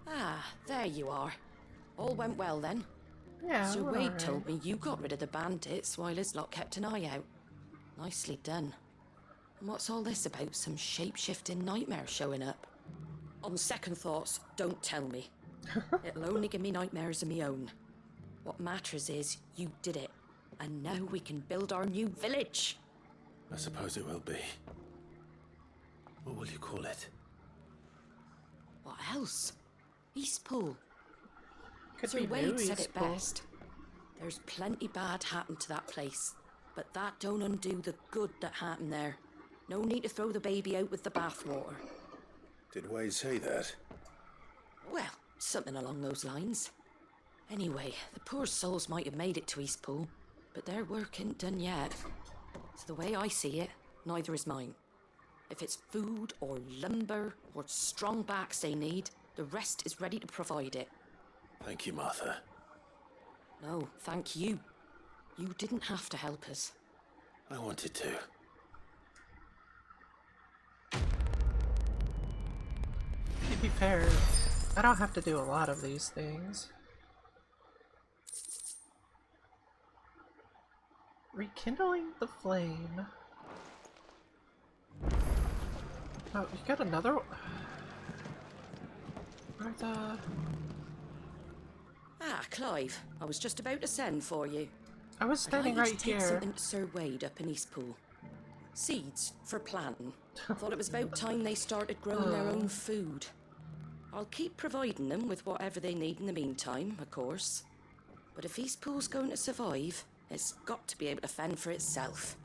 Ah, there you are. All went well then. Yeah, Sir we're Wade alright. told me you got rid of the bandits while his lot kept an eye out. Nicely done. And what's all this about some shape-shifting nightmare showing up? On second thoughts, don't tell me. It'll only give me nightmares of my own. What matters is you did it, and now we can build our new village. I suppose it will be. What will you call it? What else? Eastpool. Could Sir be Wade new said it Eastpool. best. There's plenty bad happened to that place, but that don't undo the good that happened there. No need to throw the baby out with the bathwater. Did Wade say that? Well, something along those lines. Anyway, the poor souls might have made it to Eastpool, but their work ain't done yet. So the way I see it, neither is mine. If it's food or lumber or strong backs they need, the rest is ready to provide it. Thank you, Martha. No, thank you. You didn't have to help us. I wanted to. To be fair, I don't have to do a lot of these things. Rekindling the flame. Oh, you got another one? Martha. Ah, Clive, I was just about to send for you. I was standing I'd like you right to take here. something to Sir Wade up in Eastpool. Seeds for planting. Thought it was about time they started growing their own food. I'll keep providing them with whatever they need in the meantime, of course. But if Eastpool's going to survive, it's got to be able to fend for itself.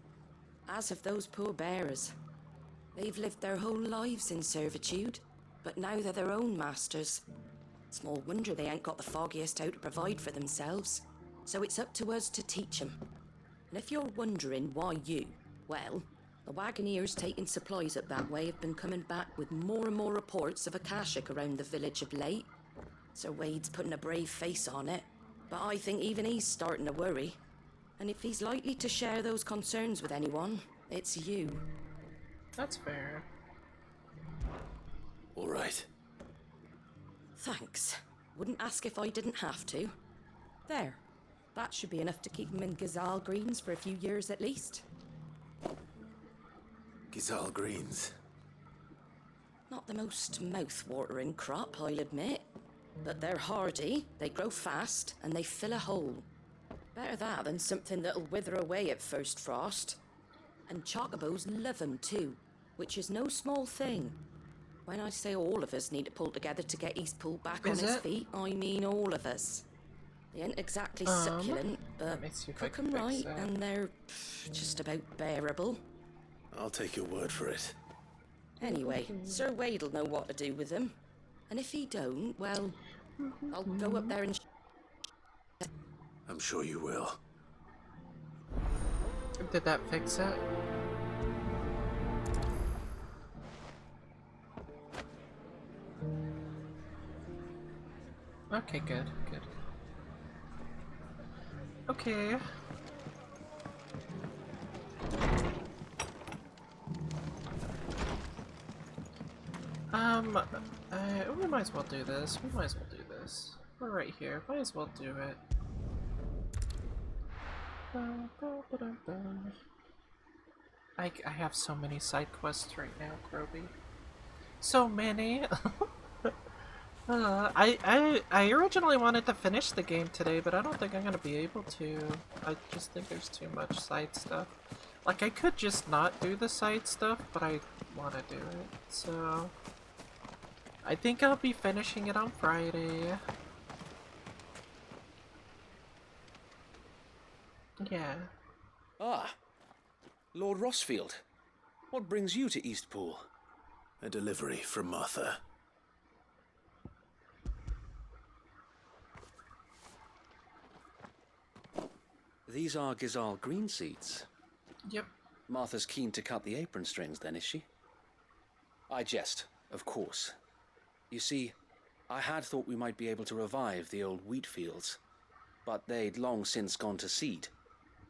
As have those poor bearers. They've lived their whole lives in servitude, but now they're their own masters. Small wonder they ain't got the foggiest how to provide for themselves. So it's up to us to teach them. And if you're wondering why you, well, the Wagoneers taking supplies up that way have been coming back with more and more reports of Akashic around the village of late. Sir Wade's putting a brave face on it, but I think even he's starting to worry. And if he's likely to share those concerns with anyone, it's you. That's fair. All right. Thanks. Wouldn't ask if I didn't have to. There. That should be enough to keep him in Gazal Greens for a few years at least. Gazal Greens. Not the most mouth-watering crop, I'll admit. But they're hardy, they grow fast, and they fill a hole. Better that than something that'll wither away at first frost. And chocobos love 'em too, which is no small thing. When I say all of us need to pull together to get Eastpool back on its feet, I mean all of us. They ain't exactly succulent, but cook 'em right and they're just about bearable. I'll take your word for it. Anyway, Sir Wade'll know what to do with them. And if he don't, well, I'll go up there and... I'm sure you will. Did that fix it? Okay, good, good. Okay. We might as well do this. We might as well do this. We're right here. Might as well do it. I have so many side quests right now, Groby. So many! I originally wanted to finish the game today, but I don't think I'm gonna be able to. I just think there's too much side stuff. Like, I could just not do the side stuff, but I want to do it, so... I think I'll be finishing it on Friday. Yeah. Ah, Lord Rossfield. What brings you to Eastpool? A delivery from Martha. These are Gazal green seeds. Yep. Martha's keen to cut the apron strings then, is she? I jest, of course. You see, I had thought we might be able to revive the old wheat fields, but they'd long since gone to seed,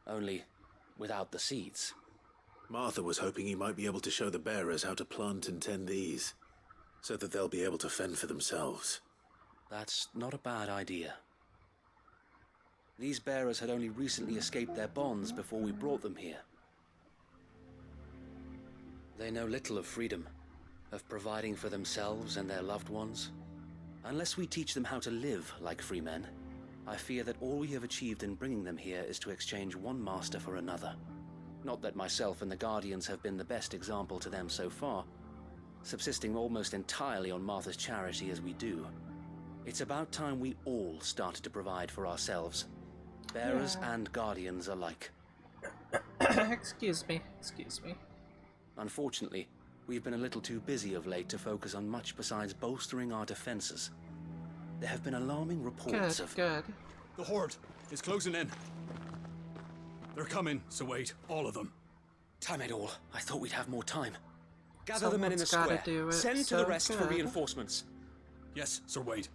only without the seeds. Martha was hoping he might be able to show the bearers how to plant and tend these, so that they'll be able to fend for themselves. That's not a bad idea. These bearers had only recently escaped their bonds before we brought them here. They know little of freedom, of providing for themselves and their loved ones. Unless we teach them how to live like free men, I fear that all we have achieved in bringing them here is to exchange one master for another. Not that myself and the Guardians have been the best example to them so far, subsisting almost entirely on Martha's charity as we do. It's about time we all started to provide for ourselves, bearers and Guardians alike. Excuse me. Unfortunately, we've been a little too busy of late to focus on much besides bolstering our defenses. There have been alarming reports of... Good. The Horde is closing in. They're coming, Sir Wade. All of them. Damn it all. I thought we'd have more time. Gather the men in the square. Send to the rest for reinforcements. Yes, Sir Wade.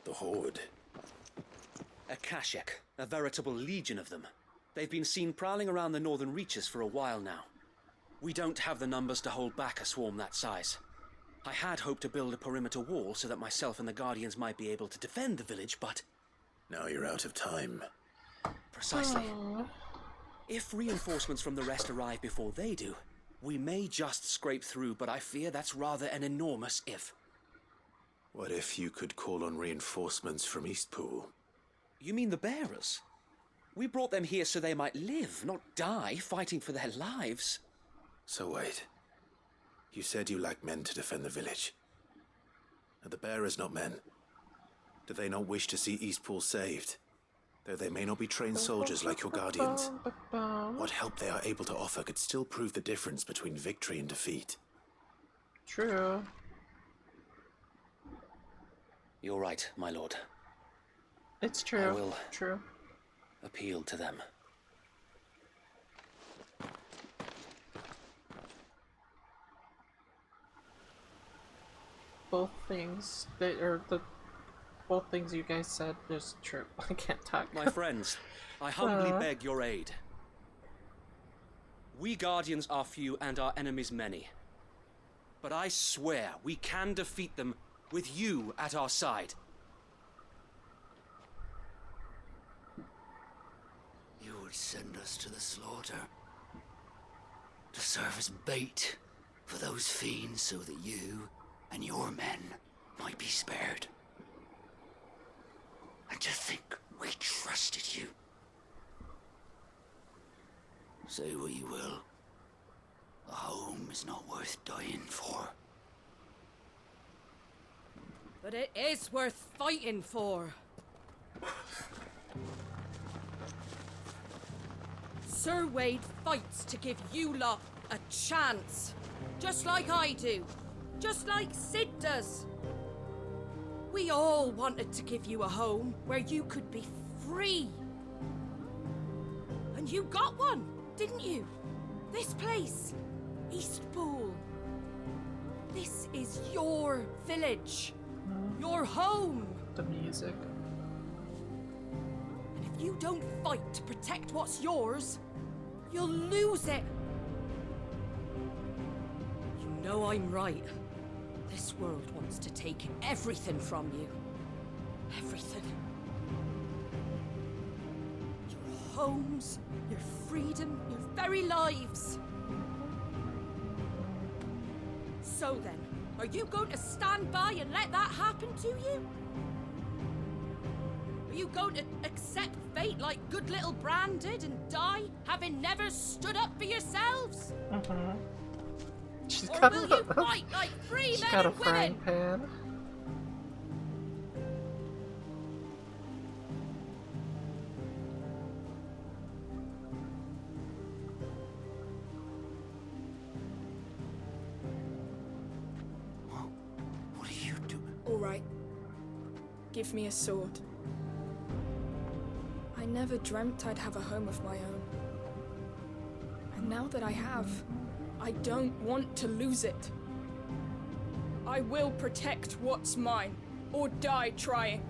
The Horde. Akashic, a veritable legion of them. They've been seen prowling around the northern reaches for a while now. We don't have the numbers to hold back a swarm that size. I had hoped to build a perimeter wall so that myself and the Guardians might be able to defend the village, but... Now you're out of time. Precisely. If reinforcements from the rest arrive before they do, we may just scrape through, but I fear that's rather an enormous if. What if you could call on reinforcements from Eastpool? You mean the bearers? We brought them here so they might live, not die, fighting for their lives. So wait. You said you lack men to defend the village. Are the bearers not men? Do they not wish to see Eastpool saved? Though they may not be trained soldiers like your guardians, what help they are able to offer could still prove the difference between victory and defeat. True. You're right, my lord. It's true. I will True. appeal to them. Both things both things you guys said is true. I can't talk. My friends, I humbly beg your aid. We Guardians are few and our enemies many. But I swear we can defeat them with you at our side. You would send us to the slaughter, to serve as bait for those fiends so that you and your men might be spared. And to think we trusted you. Say what you will, a home is not worth dying for. But it is worth fighting for. Sir Wade fights to give you lot a chance. Just like I do. Just like Sid does. We all wanted to give you a home where you could be free. And you got one, didn't you? This place, Eastpool. This is your village. Your home. The music. And if you don't fight to protect what's yours, you'll lose it. You know I'm right. This world wants to take everything from you. Everything. Your homes, your freedom, your very lives. So then, are you going to stand by and let that happen to you? Are you going to accept fate like good little Bran did and die, having never stood up for yourselves? She's Or got will you fight like free she's men got a and frying women? pan. What are you doing? All right. Give me a sword. I never dreamt I'd have a home of my own. And now that I have, I don't want to lose it. I will protect what's mine, or die trying.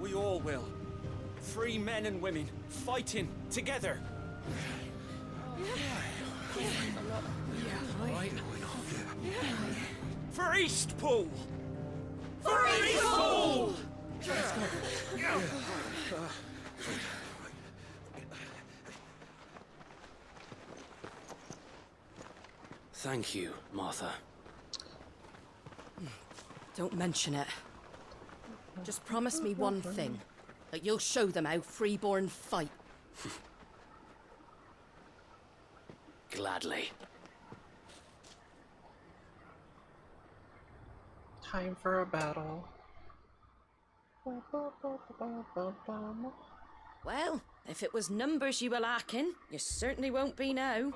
We all will. Free men and women, fighting together. For Eastpool! For Eastpool! Thank you, Martha. Don't mention it. Just promise me one thing. That you'll show them how freeborn fight. Gladly. Time for a battle. Well, if it was numbers you were lacking, you certainly won't be now.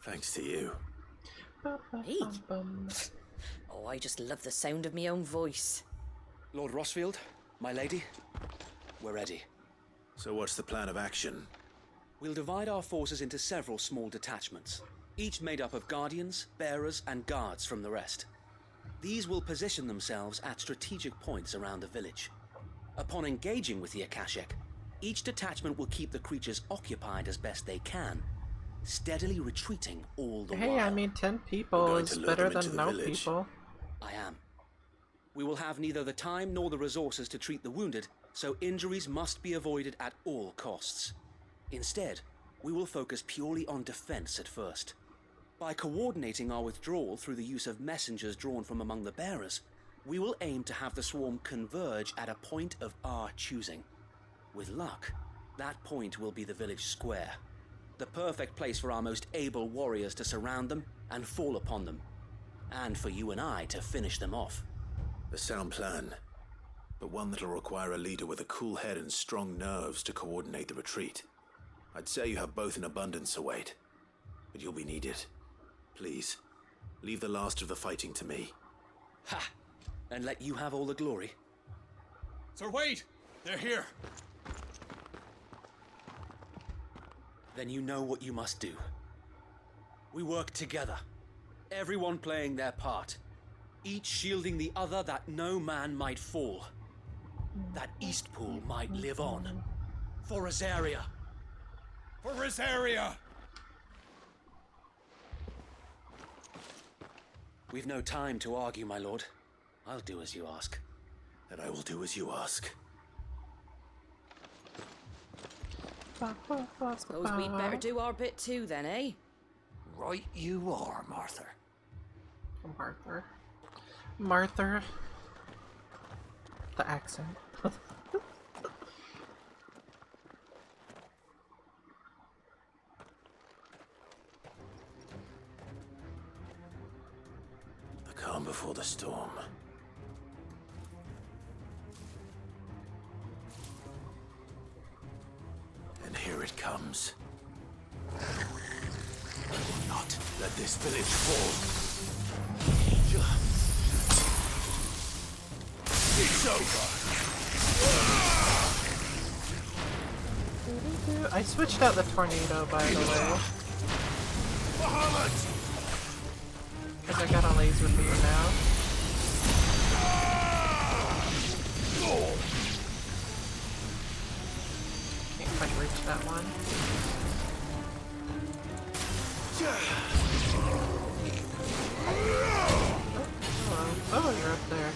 Thanks to you. Me? Oh, I just love the sound of my own voice. Lord Rossfield, my lady, we're ready. So what's the plan of action? We'll divide our forces into several small detachments, each made up of guardians, bearers, and guards from the rest. These will position themselves at strategic points around the village. Upon engaging with the Akashic, each detachment will keep the creatures occupied as best they can, steadily retreating all the Hey, while. I mean 10 people is better than no people. I am. We will have neither the time nor the resources to treat the wounded, so injuries must be avoided at all costs. Instead, we will focus purely on defense at first. By coordinating our withdrawal through the use of messengers drawn from among the bearers, we will aim to have the swarm converge at a point of our choosing. With luck, that point will be the village square, the perfect place for our most able warriors to surround them and fall upon them, and for you and I to finish them off. A sound plan. but one that'll require a leader with a cool head and strong nerves to coordinate the retreat. I'd say you have both in abundance, Sir Wade, but you'll be needed. Please, leave the last of the fighting to me. Ha! And let you have all the glory. Sir Wade! They're here! Then you know what you must do. We work together, everyone playing their part, each shielding the other that no man might fall, that Eastpool might live on. For Rosaria! For Rosaria! We've no time to argue, my lord. I'll do as you ask. And I will do as you ask. Suppose we'd better do our bit too then, eh? Right you are, Martha. Martha. The accent. The calm before the storm. And here it comes. I will not let this village fall. It's over. I switched out the tornado, by the way. Because I got a laser beam now. Can't quite reach that one. Oh, hello. Oh, you're up there.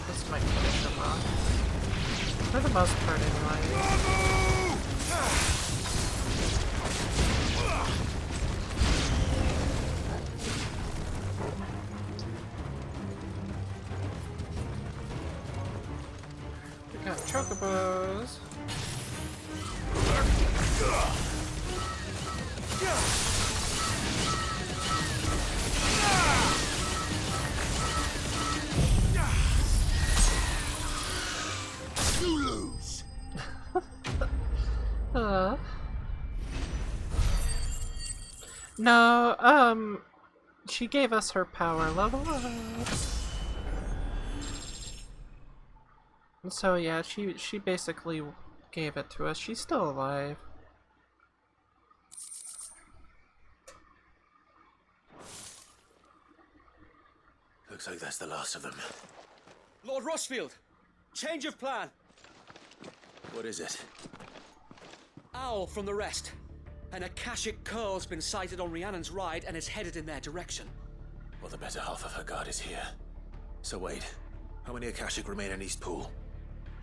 This might finish them off. For the most part, anyway. We got chocobos. You lose. No, she gave us her power level up. So yeah, she basically gave it to us. She's still alive. Looks like that's the last of them. Lord Rossfield! Change of plan! What is it? Owl from the rest. An Akashic curl's been sighted on Rhiannon's ride and is headed in their direction. Well, the better half of her guard is here. So wait, how many Akashic remain in Eastpool?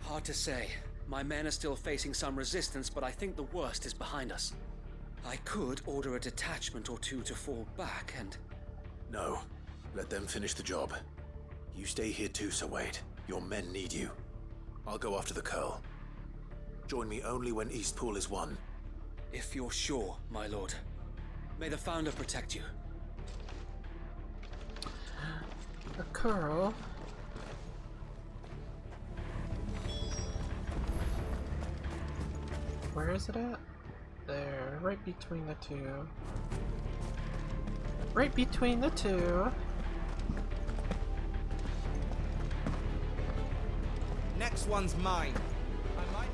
Hard to say. My men are still facing some resistance, but I think the worst is behind us. I could order a detachment or two to fall back and... No. Let them finish the job. You stay here too, Sir Wade. Your men need you. I'll go after the curl. Join me only when Eastpool is won. If you're sure, my lord. May the Founder protect you. A curl. Where is it at? There, right between the two. Right between the two. Next one's mine. I might...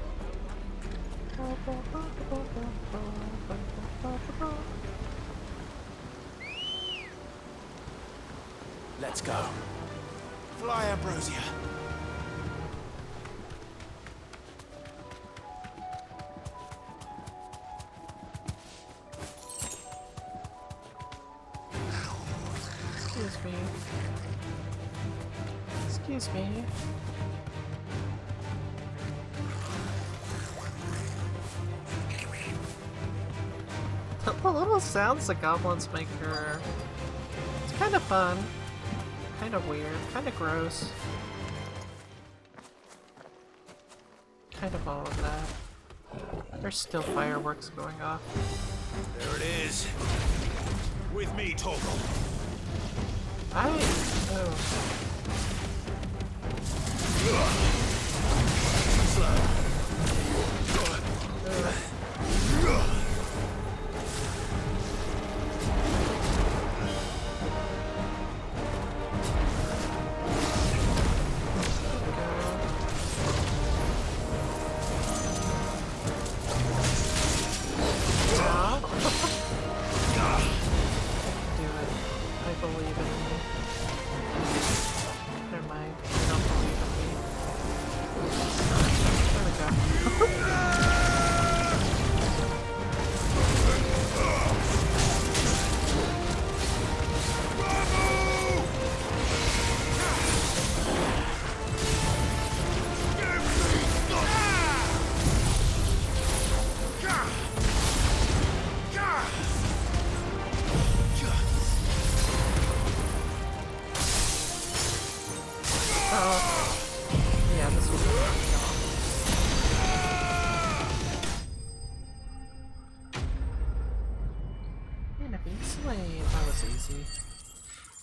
Let's go. Fly, Ambrosia. Excuse me. Excuse me. The little sounds the goblins make are... It's kind of fun. Kind of weird. Kind of gross. Kind of all of that. There's still fireworks going off. There it is. With me, Torgal.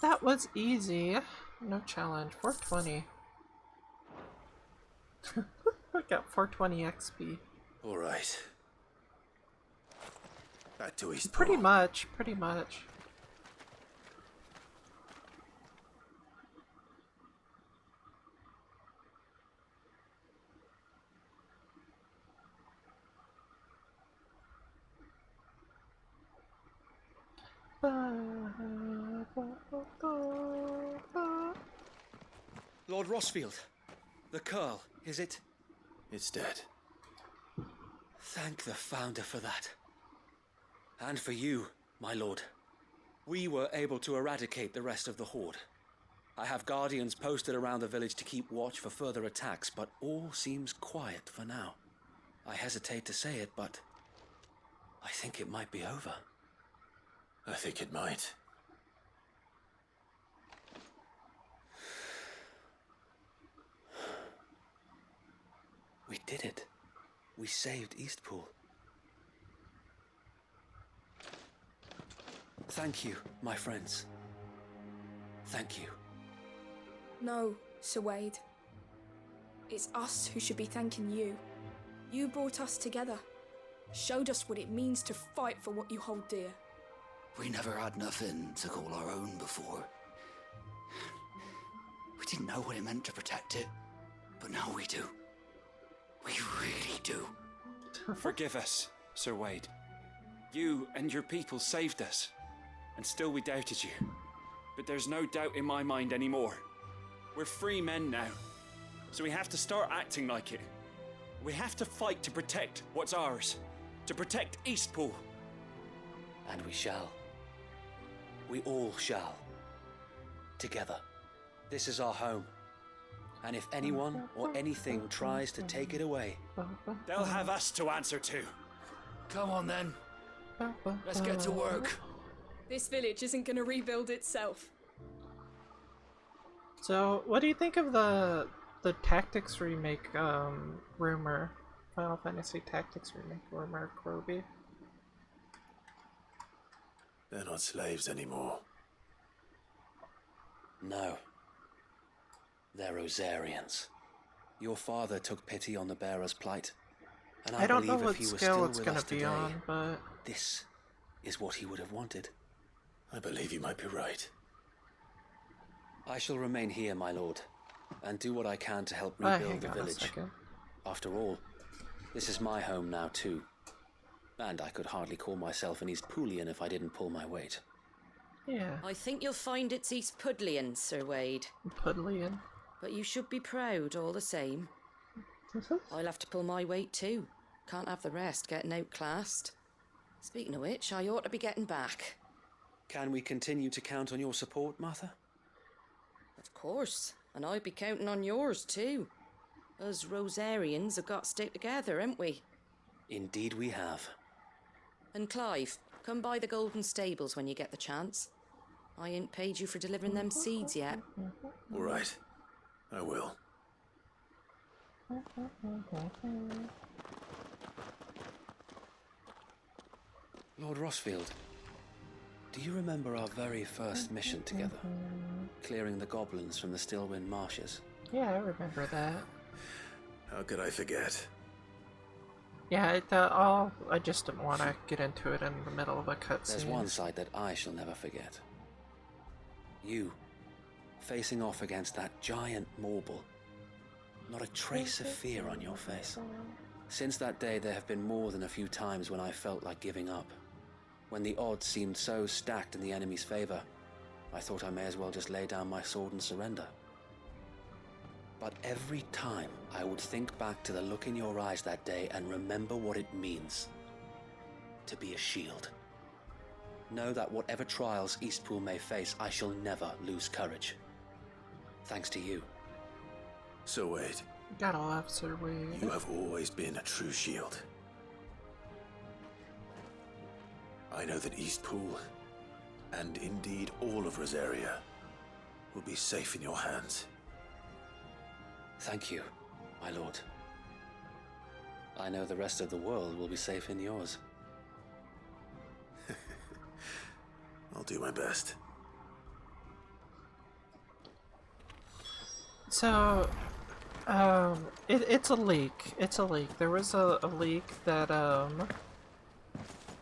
That was easy. No challenge. 420. I got 420 XP. Alright. Back to East. Pretty much. Pretty much. Lord Rossfield, the Curl, is it? It's dead. Thank the Founder for that. And for you, my lord. We were able to eradicate the rest of the Horde. I have guardians posted around the village to keep watch for further attacks, but all seems quiet for now. I hesitate to say it, but I think it might be over. I think it might. We did it. We saved Eastpool. Thank you, my friends. Thank you. No, Sir Wade. It's us who should be thanking you. You brought us together. Showed us what it means to fight for what you hold dear. We never had nothing to call our own before. We didn't know what it meant to protect it, but now we do. We really do. Forgive us, Sir Wade. You and your people saved us, and still we doubted you. But there's no doubt in my mind anymore. We're free men now, so we have to start acting like it. We have to fight to protect what's ours, to protect Eastpool. And we shall. We all shall. Together. This is our home. And if anyone or anything tries to take it away, they'll have us to answer to. Come on then. Let's get to work. This village isn't gonna rebuild itself. So, what do you think of the Tactics remake rumor? Final Fantasy Tactics remake rumor, Corby? They're not slaves anymore. No. They're Rosarians. Your father took pity on the bearer's plight, and I don't know believe what if he was scale still it's with gonna us be today, on, but this is what he would have wanted. I believe you might be right. I shall remain here, my lord, and do what I can to help hang rebuild the on a village. second. After all, this is my home now too, and I could hardly call myself an Eastpoolian if I didn't pull my weight. Yeah. I think you'll find it's East Pudlian, Sir Wade. Pudlian? But you should be proud all the same. I'll have to pull my weight too. Can't have the rest getting outclassed. Speaking of which, I ought to be getting back. Can we continue to count on your support, Martha? Of course, and I'd be counting on yours too. Us Rosarians have got to stick together, haven't we? Indeed we have. And Clive, Come by the Golden Stables when you get the chance. I ain't paid you for delivering them seeds yet. All right. I will. Lord Rossfield, do you remember our very first mission together? Clearing the goblins from the Stillwind marshes? Yeah, I remember that. How could I forget? Yeah, I just didn't want to get into it in the middle of a cutscene. There's one side that I shall never forget. You, facing off against that giant Morble. Not a trace of fear on your face. Since that day, there have been more than a few times when I felt like giving up. When the odds seemed so stacked in the enemy's favor, I thought I may as well just lay down my sword and surrender. But every time I would think back to the look in your eyes that day and remember what it means to be a shield. Know that whatever trials Eastpool may face, I shall never lose courage. Thanks to you. Sir Wade. Gotta love Sir Wade. You have always been a true shield. I know that Eastpool, and indeed all of Rosaria, will be safe in your hands. Thank you, my lord. I know the rest of the world will be safe in yours. I'll do my best. So, it's a leak. It's a leak. There was a leak that,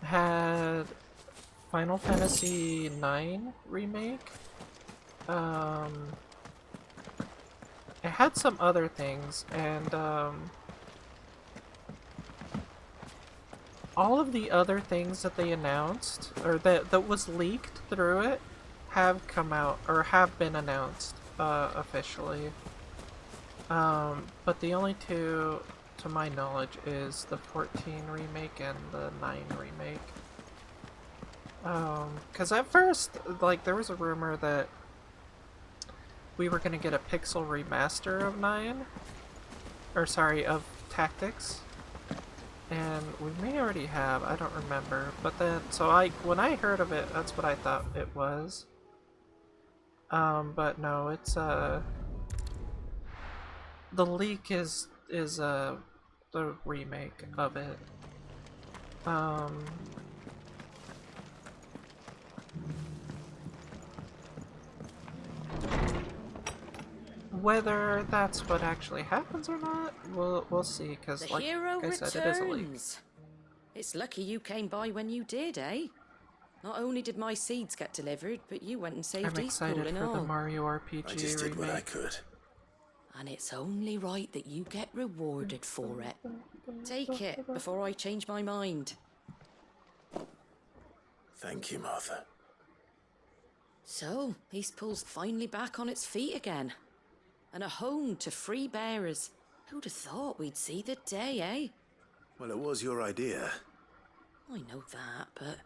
had Final Fantasy IX remake. It had some other things, and, all of the other things that they announced, or that was leaked through it, have come out, or have been announced, officially. But the only two, to my knowledge, is the 14 remake and the 9 remake. Cause at first, like, there was a rumor that we were gonna get a pixel remaster of 9, or sorry, of Tactics. And we may already have, I don't remember, but then, so when I heard of it, that's what I thought it was. But no, it's, the leak is the remake of it. Whether that's what actually happens or not, we'll see, because The like hero I said, it is a leak. returns. It's lucky you came by when you did, eh? Not only did my seeds get delivered, but you went and saved I'm Eastpool excited and for all. the Mario RPG I just did what I could. And it's only right that you get rewarded for it. Take it before I change my mind. Thank you, Martha. So, Eastpool's finally back on its feet again. And a home to free bearers. Who'd have thought we'd see the day, eh? Well, it was your idea. I know that, but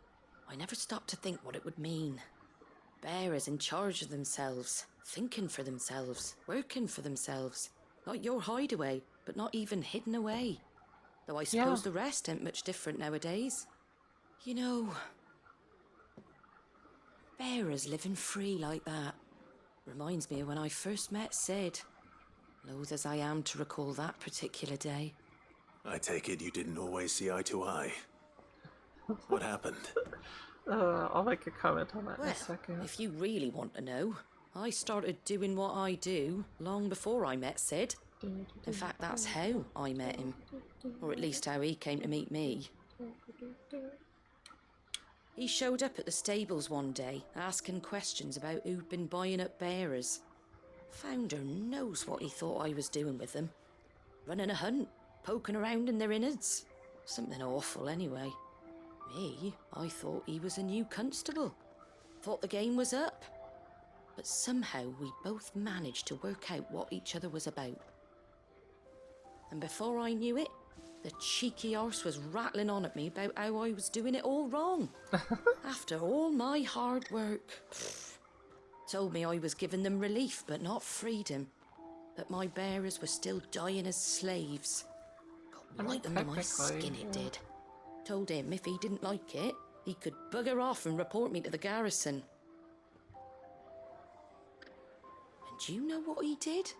I never stopped to think what it would mean. Bearers in charge of themselves, thinking for themselves, working for themselves. Not your hideaway, but not even hidden away. Though I suppose the rest ain't much different nowadays. You know, bearers living free like that reminds me of when I first met Sid. Loath as I am to recall that particular day. I take it you didn't always see eye to eye. What happened? I'll make a comment on that in Well, a second. if you really want to know, I started doing what I do long before I met Sid. In fact, that's how I met him. Or at least how he came to meet me. He showed up at the stables one day, asking questions about who'd been buying up bearers. Founder knows what he thought I was doing with them. Running a hunt, poking around in their innards. Something awful anyway. Me, I thought he was a new constable. Thought the game was up. But somehow we both managed to work out what each other was about. And before I knew it, the cheeky arse was rattling on at me about how I was doing it all wrong. After all my hard work. Told me I was giving them relief, but not freedom. That my bearers were still dying as slaves. Got right under my skin, it did. Told him if he didn't like it, He could bugger off and report me to the garrison. And do you know what he did?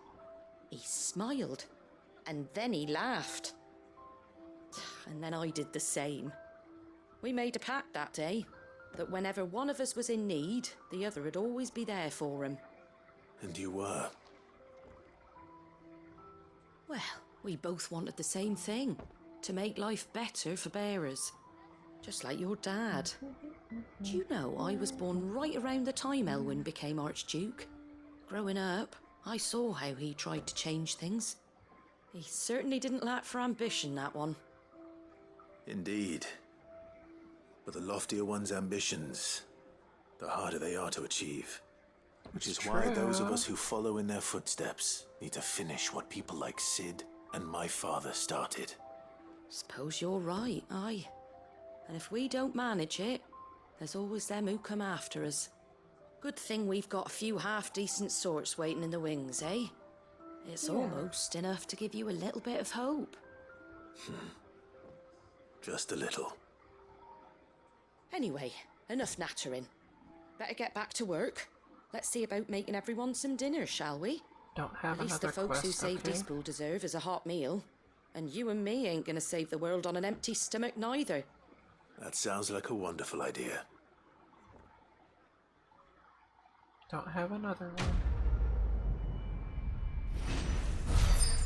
He smiled, and then he laughed. And then I did the same. We made a pact that day, that whenever one of us was in need, the other would always be there for him. And you were? Well, we both wanted the same thing, to make life better for bearers. Just like your dad. Do you know I was born right around the time Elwyn became Archduke? Growing up, I saw how he tried to change things. He certainly didn't lack for ambition, that one. Indeed. But the loftier one's ambitions, the harder they are to achieve. Which is why those of us who follow in their footsteps need to finish what people like Sid and my father started. Suppose you're right, aye. And if we don't manage it, there's always them who come after us. Good thing we've got a few half-decent sorts waiting in the wings, eh? It's almost enough to give you a little bit of hope. Just a little. Anyway, enough nattering. Better get back to work. Let's see about making everyone some dinner, shall we? Don't have At least the another folks who quest, saved okay. Ispel deserve is a hot meal. And you and me ain't gonna save the world on an empty stomach neither. That sounds like a wonderful idea. Don't have another one.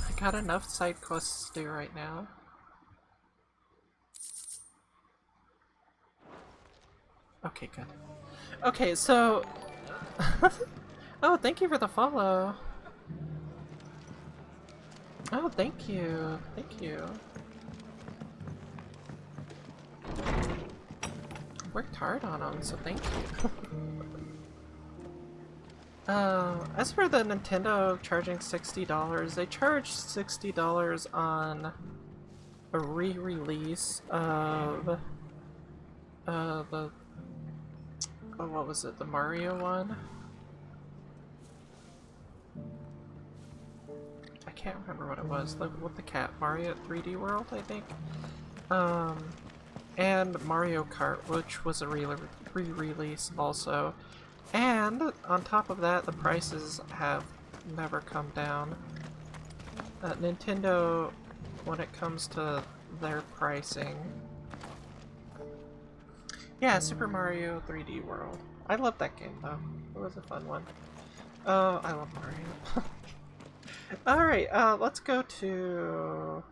I got enough side quests to do right now. Okay, good. Okay, so... oh, thank you for the follow. Oh, thank you. Thank you. Worked hard on them, so thank you. As for the Nintendo charging $60, they charged $60 on a re-release of the what was it? The Mario one? I can't remember what it was. With the cat, Mario 3D World, I think. And Mario Kart, which was a re-release also. And on top of that, the prices have never come down. Nintendo, when it comes to their pricing. Yeah, Super Mario 3D World. I love that game though. It was a fun one. Oh, I love Mario. Alright, let's go to...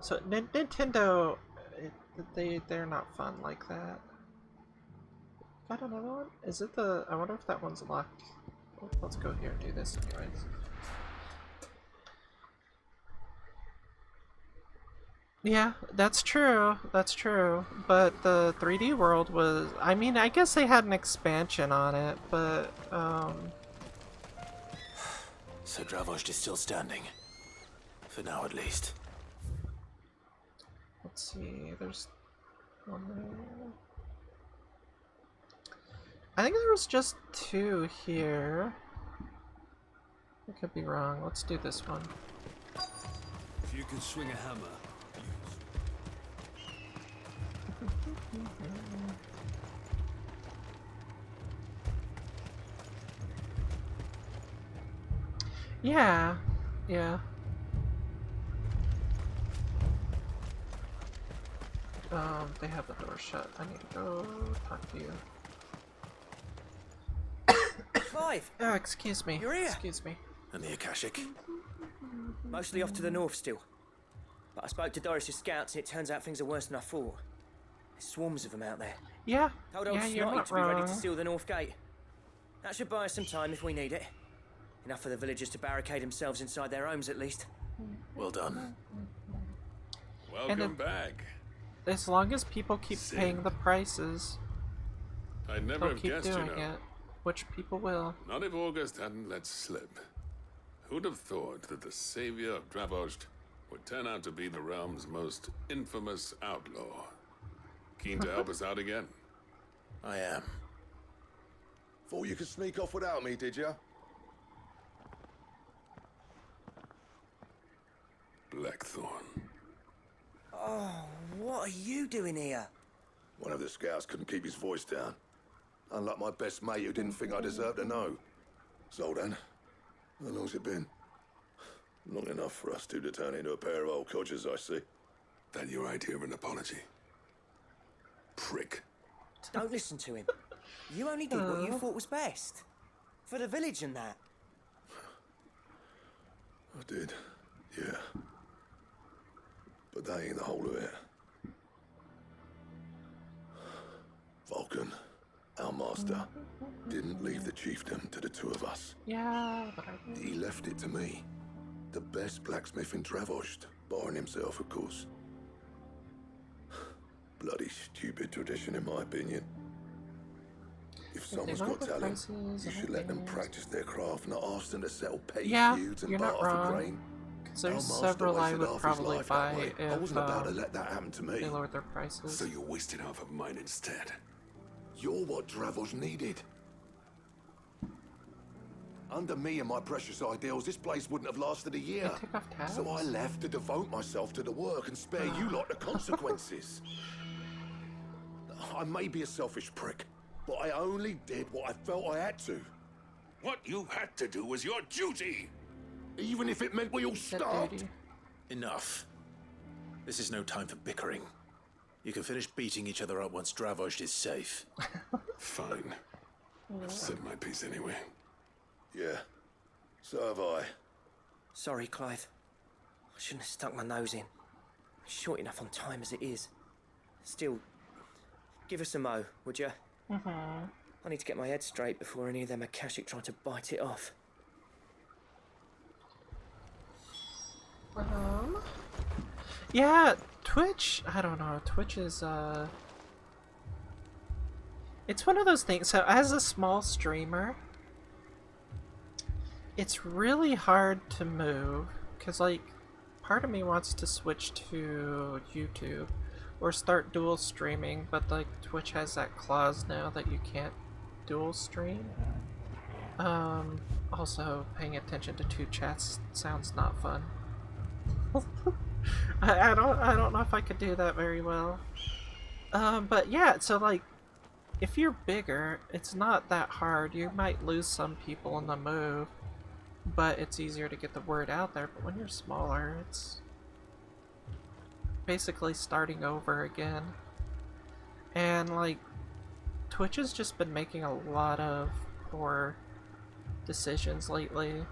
So, Nintendo, they're not fun like that. Got another one? Is it the... I wonder if that one's locked. Let's go here and do this anyways. Yeah, that's true. That's true. But the 3D World was... I mean, I guess they had an expansion on it, but, So Dravost is still standing. For now, at least. let's see, there's one there. I think there was just two here. I could be wrong. Let's do this one. If you can swing a hammer, Yeah, yeah. They have the door shut. I need to go talk to you. Clive! Oh, excuse me. You're here! Excuse me. And the Akashic? Mostly off to the north still. But I spoke to Doris's scouts and it turns out things are worse than I thought. There's swarms of them out there. Yeah, Told old yeah, you're Snotty not to be ready to wrong. seal the north gate. That should buy us some time if we need it. Enough for the villagers to barricade themselves inside their homes at least. Well done. Welcome back. As long as people keep Sid. paying the prices, I'd never they'll have keep guessed, you doing know. it. Which people will. Not if August hadn't let slip. Who'd have thought that the savior of Dravost would turn out to be the realm's most infamous outlaw? Keen to help us out again? I am. Thought you could sneak off without me, did ya? Blackthorn. Oh, what are you doing here? One of the scouts couldn't keep his voice down. Unlike my best mate who didn't think I deserved to know. Zoldan, how long's it been? Long enough for us two to turn into a pair of old codgers, I see. That your idea of an apology? Prick. Don't listen to him. You only did what you thought was best. For the village and that. I did, yeah. But that ain't the whole of it. Vulcan, our master, didn't leave the chiefdom to the two of us. Yeah, but He left it to me. The best blacksmith in Dravost, barring himself, of course. Bloody stupid tradition, in my opinion. If someone's got talent, you should let them practice their craft, not ask them to settle petty feuds and barter for grain. Because there's several I would probably buy if I wasn't about to let that happen to me. they lowered their prices. So you wasted half of mine instead. You're what Dravost needed. Under me and my precious ideals, this place wouldn't have lasted a year. So I left to devote myself to the work and spare you lot the consequences. I may be a selfish prick, but I only did what I felt I had to. What you had to do was your duty! Even if it meant we all starved. Enough. This is no time for bickering. You can finish beating each other up once Dravost is safe. Fine. I've said my piece anyway. Yeah, so have I. Sorry, Clive. I shouldn't have stuck my nose in. Short enough on time as it is. Still, give us a mo, would you? I need to get my head straight before any of them Akashic try to bite it off. Yeah, Twitch, I don't know, Twitch is, it's one of those things, so as a small streamer, it's really hard to move, because, like, part of me wants to switch to YouTube, or start dual streaming, but, like, Twitch has that clause now that you can't dual stream. Also, paying attention to two chats sounds not fun. I don't know if I could do that very well. But yeah, so like, if you're bigger, it's not that hard. You might lose some people in the move, but it's easier to get the word out there. But when you're smaller, it's basically starting over again. And like, Twitch has just been making a lot of poor decisions lately.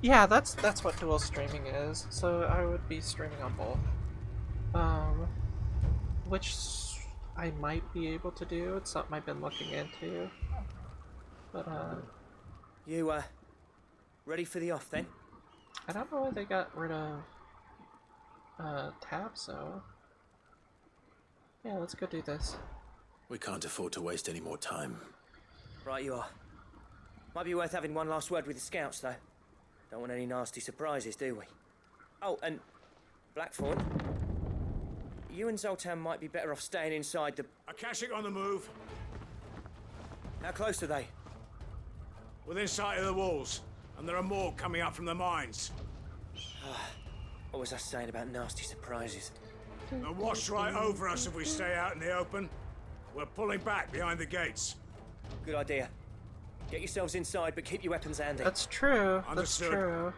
Yeah, that's what dual streaming is. So I would be streaming on both. Which I might be able to do. It's something I've been looking into. But You ready for the off then? I don't know why they got rid of tabs though. Yeah, let's go do this. We can't afford to waste any more time. Right you are. Might be worth having one last word with the scouts though. Don't want any nasty surprises, do we? Oh, and Blackthorn, you and Zoltan might be better off staying inside the... Akashic on the move. How close are they? Within sight of the walls, and there are more coming up from the mines. What was I saying about nasty surprises? They'll watch right over us if we stay out in the open. We're pulling back behind the gates. Good idea. Get yourselves inside, but keep your weapons handy. That's true. Understood. That's true.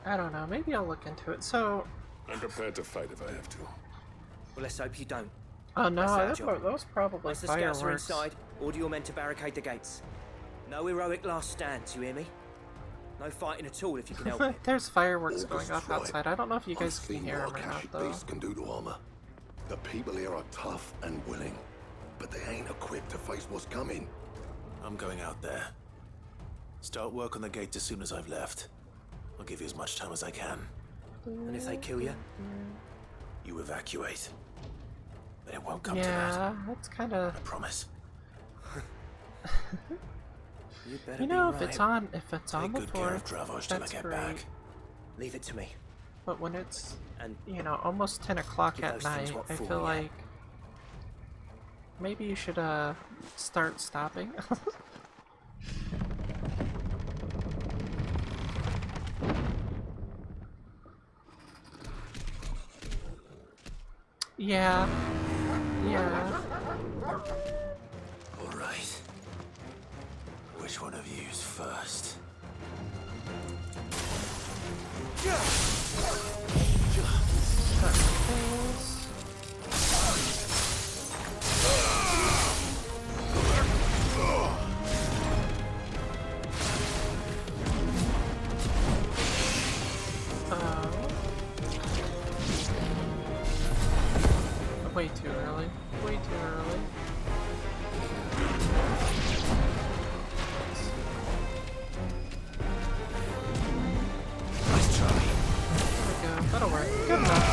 I don't know. Maybe I'll look into it. So. I'm prepared to fight if I have to. Well, let's hope you don't. Oh no, That's our job. that was probably Once the fireworks. scouts are inside, order your men to barricade the gates. No heroic last stands, you hear me? No fighting at all if you can help it. There's fireworks going off outside. I don't know if you guys can hear them or not, though. Beast can do to armor. The people here are tough and willing, but they ain't equipped to face what's coming. I'm going out there. Start work on the gate as soon as I've left. I'll give you as much time as I can. And if they kill you? You evacuate. But it won't come to that. Yeah, that's kind of. I promise. You know, be if it's right. on, the good care of 4th, Dravost till I that's get great. back. Leave it to me. But when it's, and you know, almost 10 o'clock give at those things night, what I for, feel yeah. like maybe you should start stopping. Yeah. Yeah. All right. Which one of you's first? Way too early. Way too early. Nice try. There we go. That'll work. Good enough. Good enough.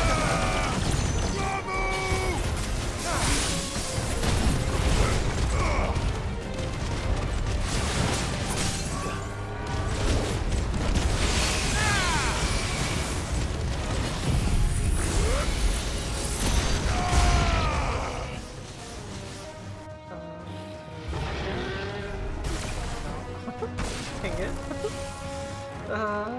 Dang it. Ow.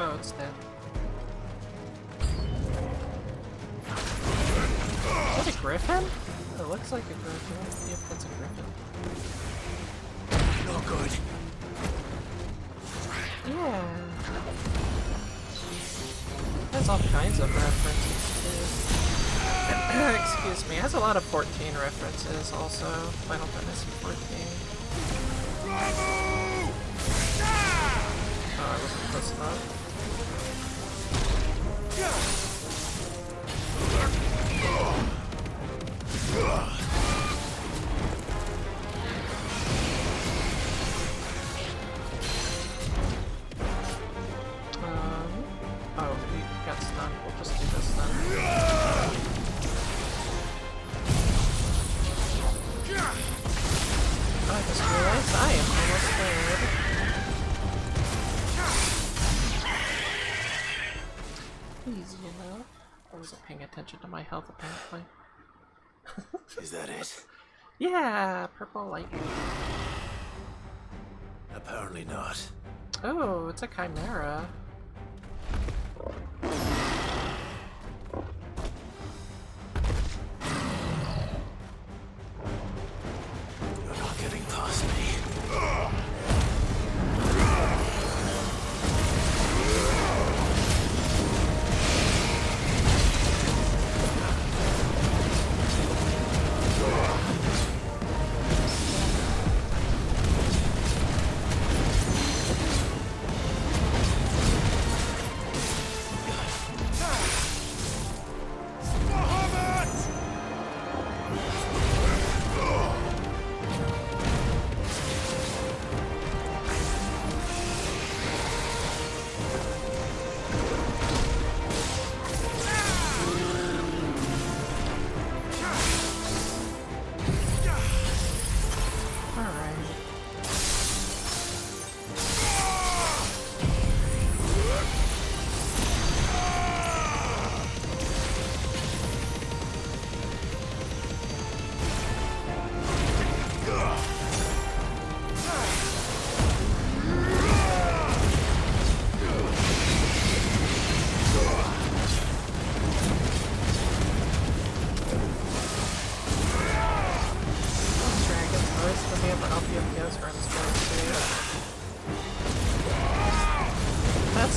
Oh, it's dead. Is that a griffin? It looks like a griffin. Yep, that's a griffin. Not good. Yeah. Has all kinds of references too. Excuse me. It has a lot of 14 references also. Final Fantasy 14. Oh, I wasn't close enough. Oh, he got stunned. We'll just do this then. Oh, I just realized I am almost dead. Easy enough. I wasn't paying attention to my health apparently. Is that it? Yeah, purple lightning. Apparently not. Oh, it's a chimera. You're not getting past me.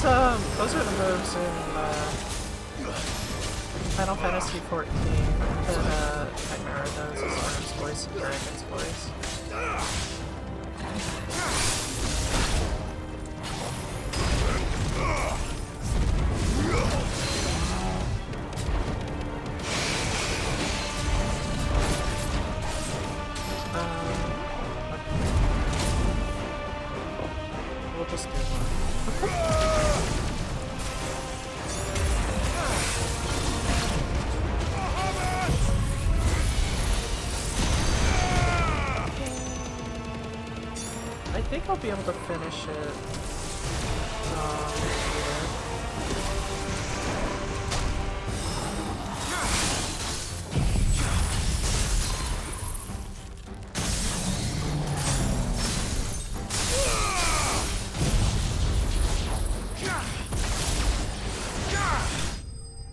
Those are the moves in Final Fantasy 14 that Chimera does as far as voice and Dragon's voice. I'll be able to finish it.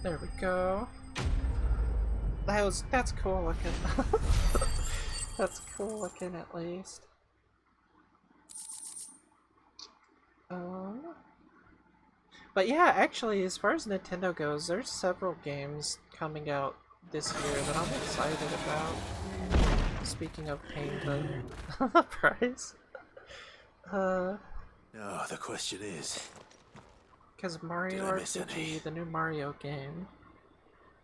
There we go. That's cool looking. That's cool looking at least. But yeah, actually, as far as Nintendo goes, there's several games coming out this year that I'm excited about. Speaking of paying the price. No, the question is... Because Mario RPG, the new Mario game.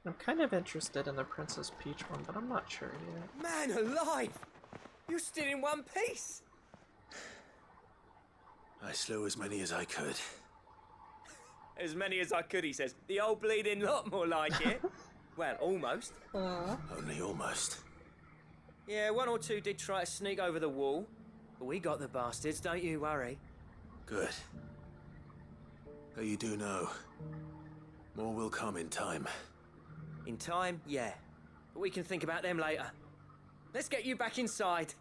I'm kind of interested in the Princess Peach one, but I'm not sure yet. Man alive! You're still in one piece! I slew as many as I could. As many as I could, he says. The old bleeding lot, more like it. Well, almost. Only almost. Yeah, one or two did try to sneak over the wall. But we got the bastards, don't you worry. Good. Though you do know, more will come in time. In time, yeah. But we can think about them later. Let's get you back inside.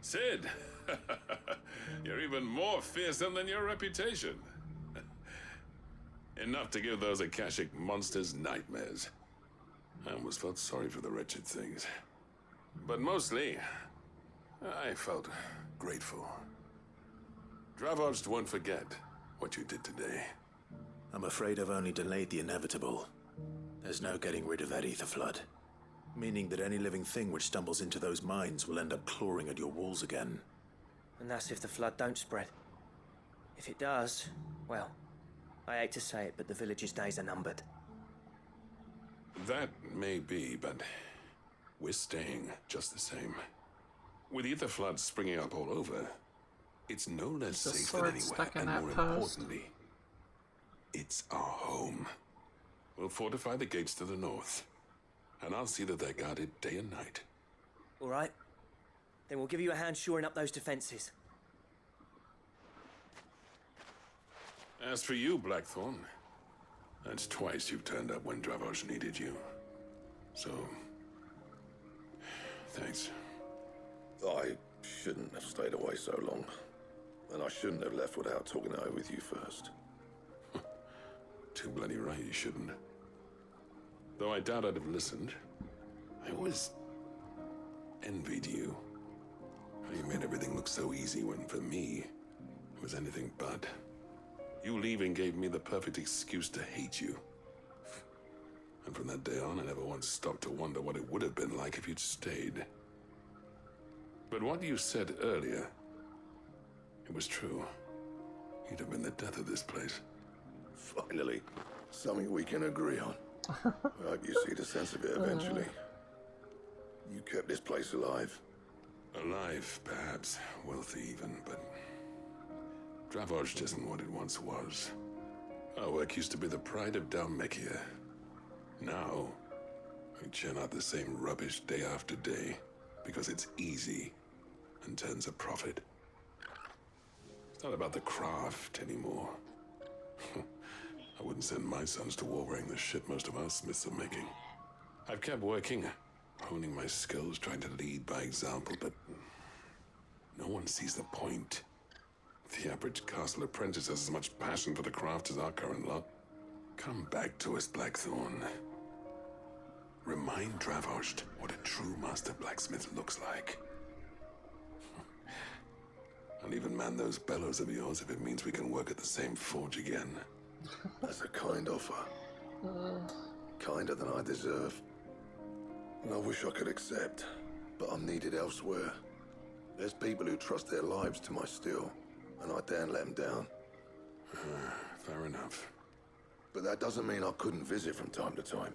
Sid! You're even more fearsome than your reputation. Enough to give those Akashic monsters nightmares. I almost felt sorry for the wretched things. But mostly, I felt grateful. Dravoged won't forget what you did today. I'm afraid I've only delayed the inevitable. There's no getting rid of that ether flood. Meaning that any living thing which stumbles into those mines will end up clawing at your walls again. And that's if the flood don't spread. If it does, well, I hate to say it, but the village's days are numbered. That may be, but we're staying just the same. With ether floods springing up all over, it's no less safe than anywhere, and more importantly, it's our home. We'll fortify the gates to the north, and I'll see that they're guarded day and night. All right. Then we'll give you a hand shoring up those defenses. As for you, Blackthorn, that's twice you've turned up when Dravos needed you. So, thanks. I shouldn't have stayed away so long. And I shouldn't have left without talking it over with you first. Too bloody right you shouldn't. Though I doubt I'd have listened. I always envied you. How you made everything look so easy when, for me, it was anything but. You leaving gave me the perfect excuse to hate you. And from that day on, I never once stopped to wonder what it would have been like if you'd stayed. But what you said earlier, it was true. You'd have been the death of this place. Finally, something we can agree on. I hope you see the sense of it eventually. You kept this place alive. Alive, perhaps. Wealthy even, but... Dravos isn't what it once was. Our work used to be the pride of Dalmekia. Now, we churn out the same rubbish day after day because it's easy and turns a profit. It's not about the craft anymore. I wouldn't send my sons to war wearing the shit most of our smiths are making. I've kept working, honing my skills, trying to lead by example, but no one sees the point. The average castle apprentice has as much passion for the craft as our current lot. Come back to us, Blackthorn. Remind Dravos what a true master blacksmith looks like. I'll even man those bellows of yours if it means we can work at the same forge again. That's a kind offer. Kinder than I deserve. And I wish I could accept, but I'm needed elsewhere. There's people who trust their lives to my steel, and I daren't let them down. Fair enough. But that doesn't mean I couldn't visit from time to time.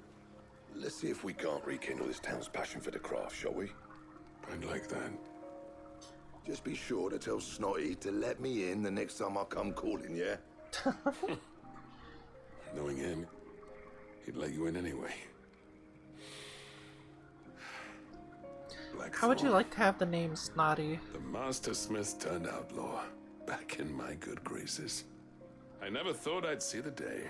Let's see if we can't rekindle this town's passion for the craft, shall we? I'd like that. Just be sure to tell Snotty to let me in the next time I come calling, yeah? Knowing him, he'd let you in anyway. How would you like to have the name Snotty? The Master Smith turned outlaw, back in my good graces. I never thought I'd see the day.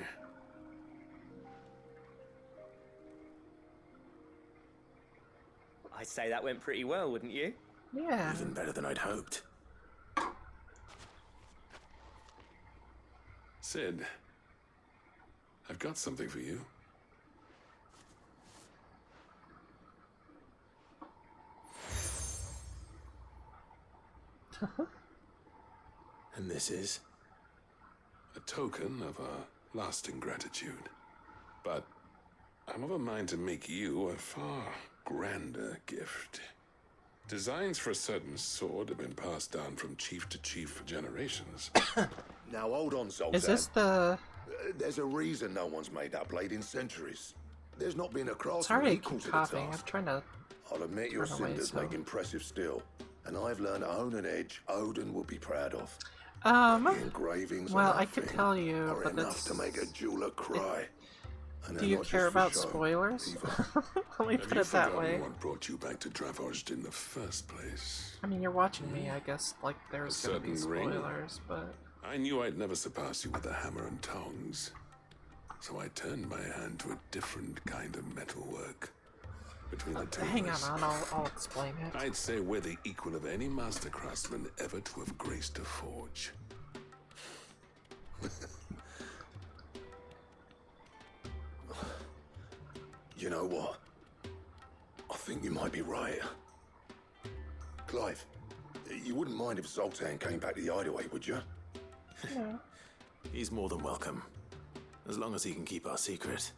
I'd say that went pretty well, wouldn't you? Yeah. Even better than I'd hoped. Sid, I've got something for you. And this is? A token of a lasting gratitude. But I'm of a mind to make you a far grander gift. Designs for a certain sword have been passed down from chief to chief for generations. Now hold on, Zoltan. Is this the... There's a reason no one's made that blade in centuries. There's not been a craftsman Sorry I equal keep to the coughing. I'm task. trying to... I'll admit your Run away, cinders so- make impressive steel, and I've learned to own an edge Odin will be proud of. Um, The engravings well, on I that could thing tell you, are but enough that's... to make a jeweler cry. And Do they're you not care just for about show, spoilers? either. Let me Have put you it that forgotten way. what brought you back to Dravozd in the first place? I mean, you're watching me, I guess, like, there's A gonna be certain ring? spoilers, but... I knew I'd never surpass you with a hammer and tongs. So I turned my hand to a different kind of metalwork. Between the two Hang of on, us, I'll explain it. I'd say we're the equal of any master craftsman ever to have graced a forge. You know what? I think you might be right. Clive, you wouldn't mind if Zoltan came back to the hideaway, would you? No. He's more than welcome. As long as he can keep our secret.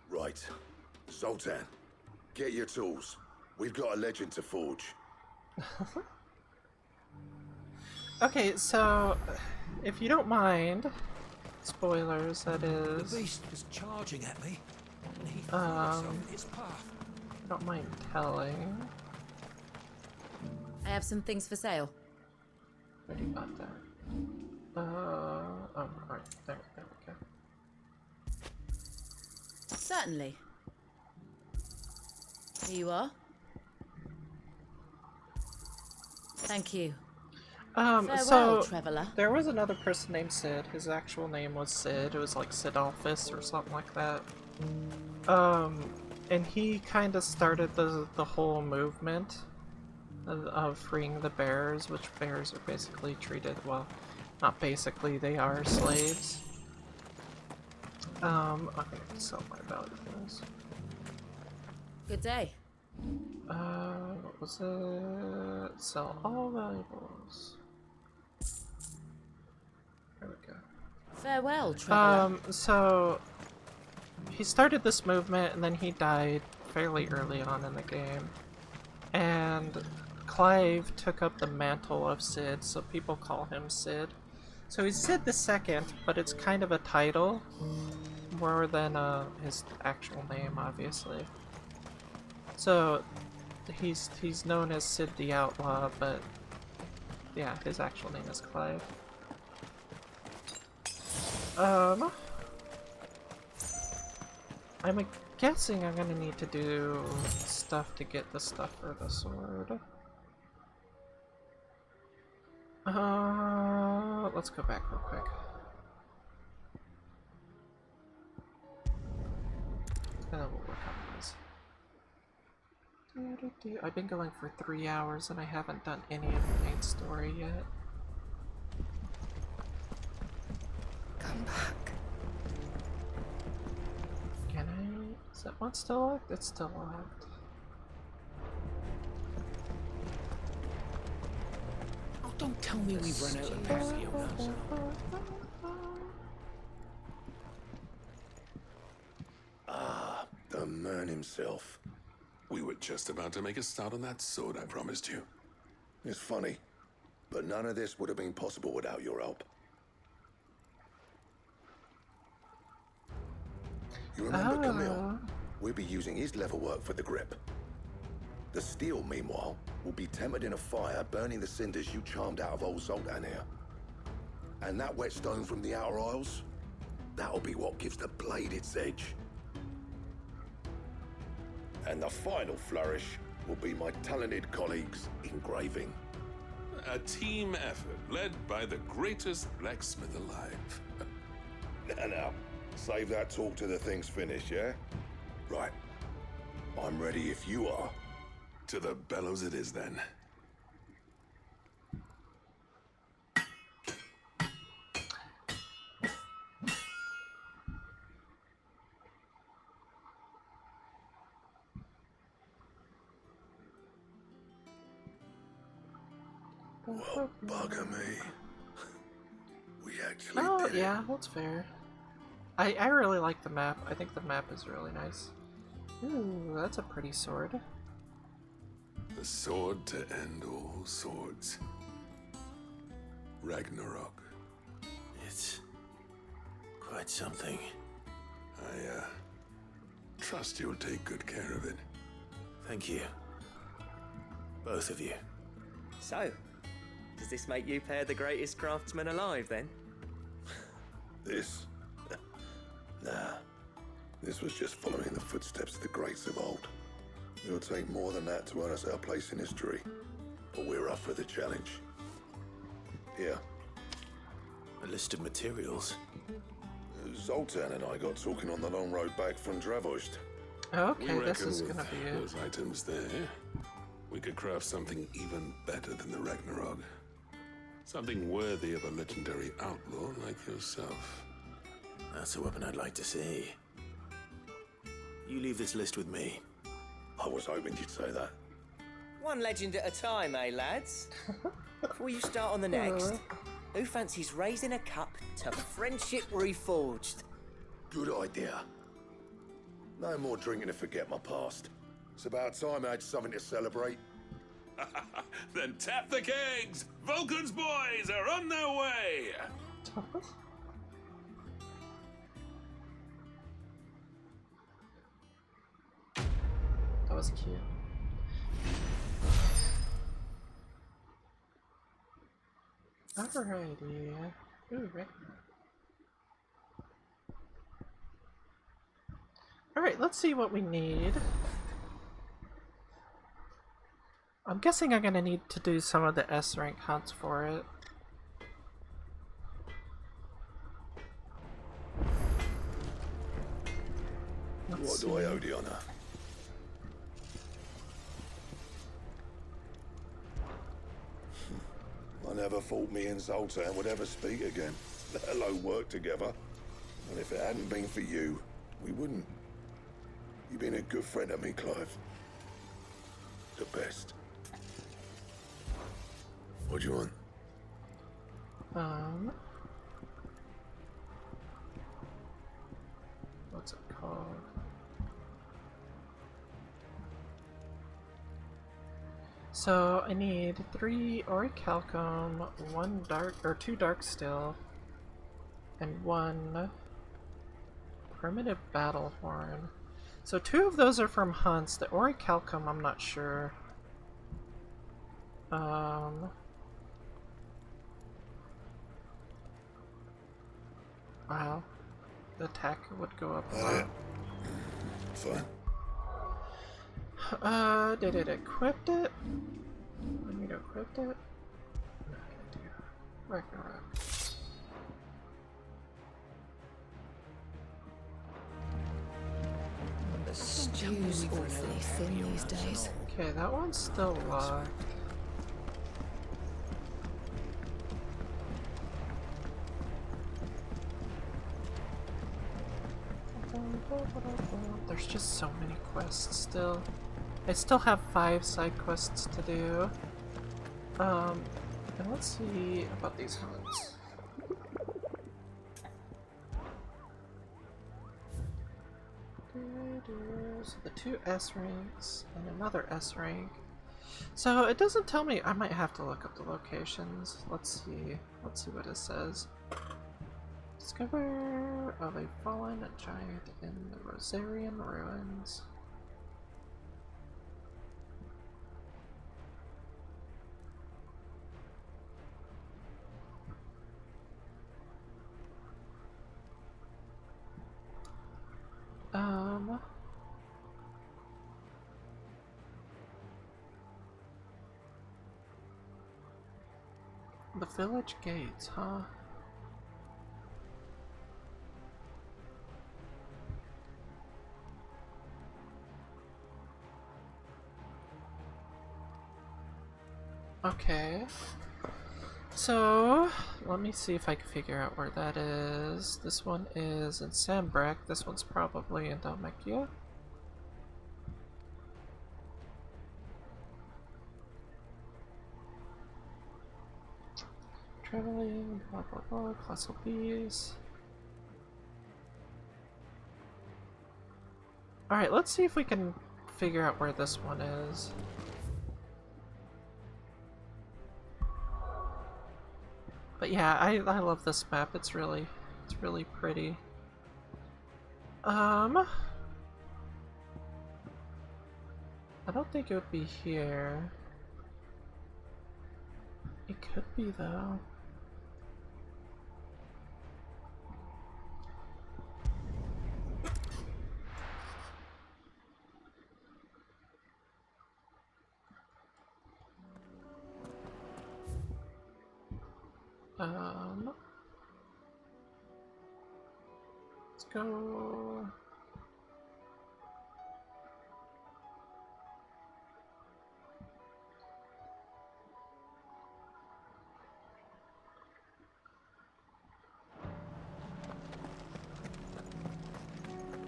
Right. Zoltan, get your tools. We've got a legend to forge. Okay, so... If you don't mind... Spoilers, that is... The beast was charging at me, and he threw himself in its path. Don't mind telling. I have some things for sale. Already got that. Oh, right. There we go. Certainly. Here you are. Thank you. Farewell, So traveler. there was another person named Sid. His actual name was Sid. It was like Sidolphus or something like that. And he kind of started the whole movement of freeing the bears, which bears are basically treated, well, not basically, they are slaves. I'm gonna sell my valuables. Good day. What was it? Sell all valuables. There we go. Farewell, traveler. So he started this movement and then he died fairly early on in the game. And Clive took up the mantle of Sid, so people call him Sid. So he's Sid the Second, but it's kind of a title more than his actual name, obviously. So he's known as Sid the Outlaw, but yeah, his actual name is Clive. I'm guessing I'm gonna need to do stuff to get the stuff for the sword. Let's go back real quick. And then we'll work on this. I've been going for 3 hours and I haven't done any of the main story yet. Come back. Can I? Is that one still locked? It's still locked. Oh, don't tell me we've run out of perfume. Ah, the man himself. We were just about to make a start on that sword I promised you. It's funny, but none of this would have been possible without your help. You remember Camille? We'll be using his leather work for the grip. The steel, meanwhile, will be tempered in a fire, burning the cinders you charmed out of old Zoltan here. And that whetstone from the Outer Isles? That'll be what gives the blade its edge. And the final flourish will be my talented colleagues engraving. A team effort led by the greatest blacksmith alive. Now, save that talk till the thing's finished, yeah? Right. I'm ready if you are. To the bellows it is then. Well, bugger me. We actually did yeah, that's fair. I really like the map. I think the map is really nice. Ooh, that's a pretty sword. The sword to end all swords. Ragnarok. It's quite something. I trust you'll take good care of it. Thank you. Both of you. So, does this make you pair the greatest craftsman alive, then? This? Nah. This was just following the footsteps of the greats of old. It'll take more than that to earn us our place in history. But we're up for the challenge. Here. A list of materials. Zoltan and I got talking on the long road back from Dravost. Okay, we this is reckon gonna with be it. those items there, we could craft something even better than the Ragnarok. Something worthy of a legendary outlaw like yourself. That's a weapon I'd like to see. You leave this list with me. I was hoping you'd say that. One legend at a time, eh, lads? Before you start on the next, who fancies raising a cup to friendship reforged? Good idea. No more drinking to forget my past. It's about time I had something to celebrate. Then tap the kegs! Vulcan's boys are on their way! That was cute. Alrighty. Ooh, right. Alright, let's see what we need. I'm guessing I'm gonna need to do some of the S rank hunts for it. What do I owe the honor? I never thought me and Zoltan would ever speak again, let alone work together. And if it hadn't been for you, we wouldn't. You've been a good friend of me, Clive. The best. What do you want? What's it called? So I need 3 orichalcum, 1 dark or 2 dark steel, and 1 primitive battle horn. So 2 of those are from hunts. The orichalcum, I'm not sure. Wow. The attack would go up a lot. Fine. Did it equip it? I need to equip it? No, I do. Ragnarok. The stew's awfully thin these days. Okay, that one's still locked. There's just so many quests still. I still have 5 side quests to do. And let's see about these hunts. So the 2 S ranks and another S rank. So it doesn't tell me. I might have to look up the locations. Let's see. Let's see what it says. Discover of a fallen giant in the Rosarian ruins. The village gates, huh? Okay. So, let me see if I can figure out where that is. This one is in Sambrek. This one's probably in Dalmekia. Traveling, blah blah blah, colossal bees. Alright, let's see if we can figure out where this one is. But yeah, I love this map. It's really pretty. I don't think it would be here. It could be though. Let's go.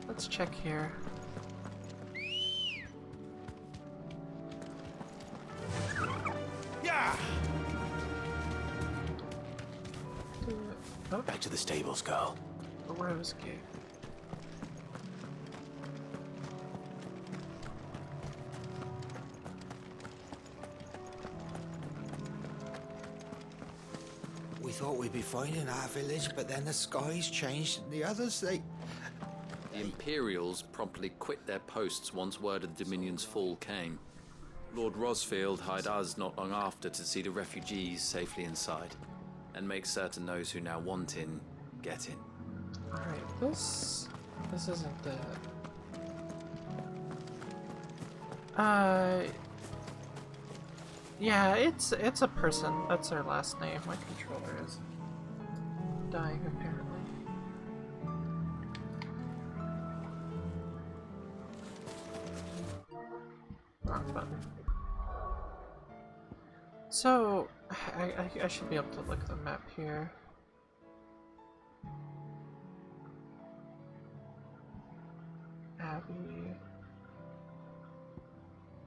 Let's check here. Yeah. Oh. Back to the stables, girl. The Rose Gate. We thought we'd be fine in our village, but then the skies changed and the others, they... The Imperials promptly quit their posts once word of the Dominion's fall came. Lord Rosfield hired us not long after to see the refugees safely inside, and make certain those who now want in, get in. Alright, this isn't it. Yeah, it's a person. That's their last name. My controller is dying apparently. Wrong button. So, I should be able to look at the map here. Abbey.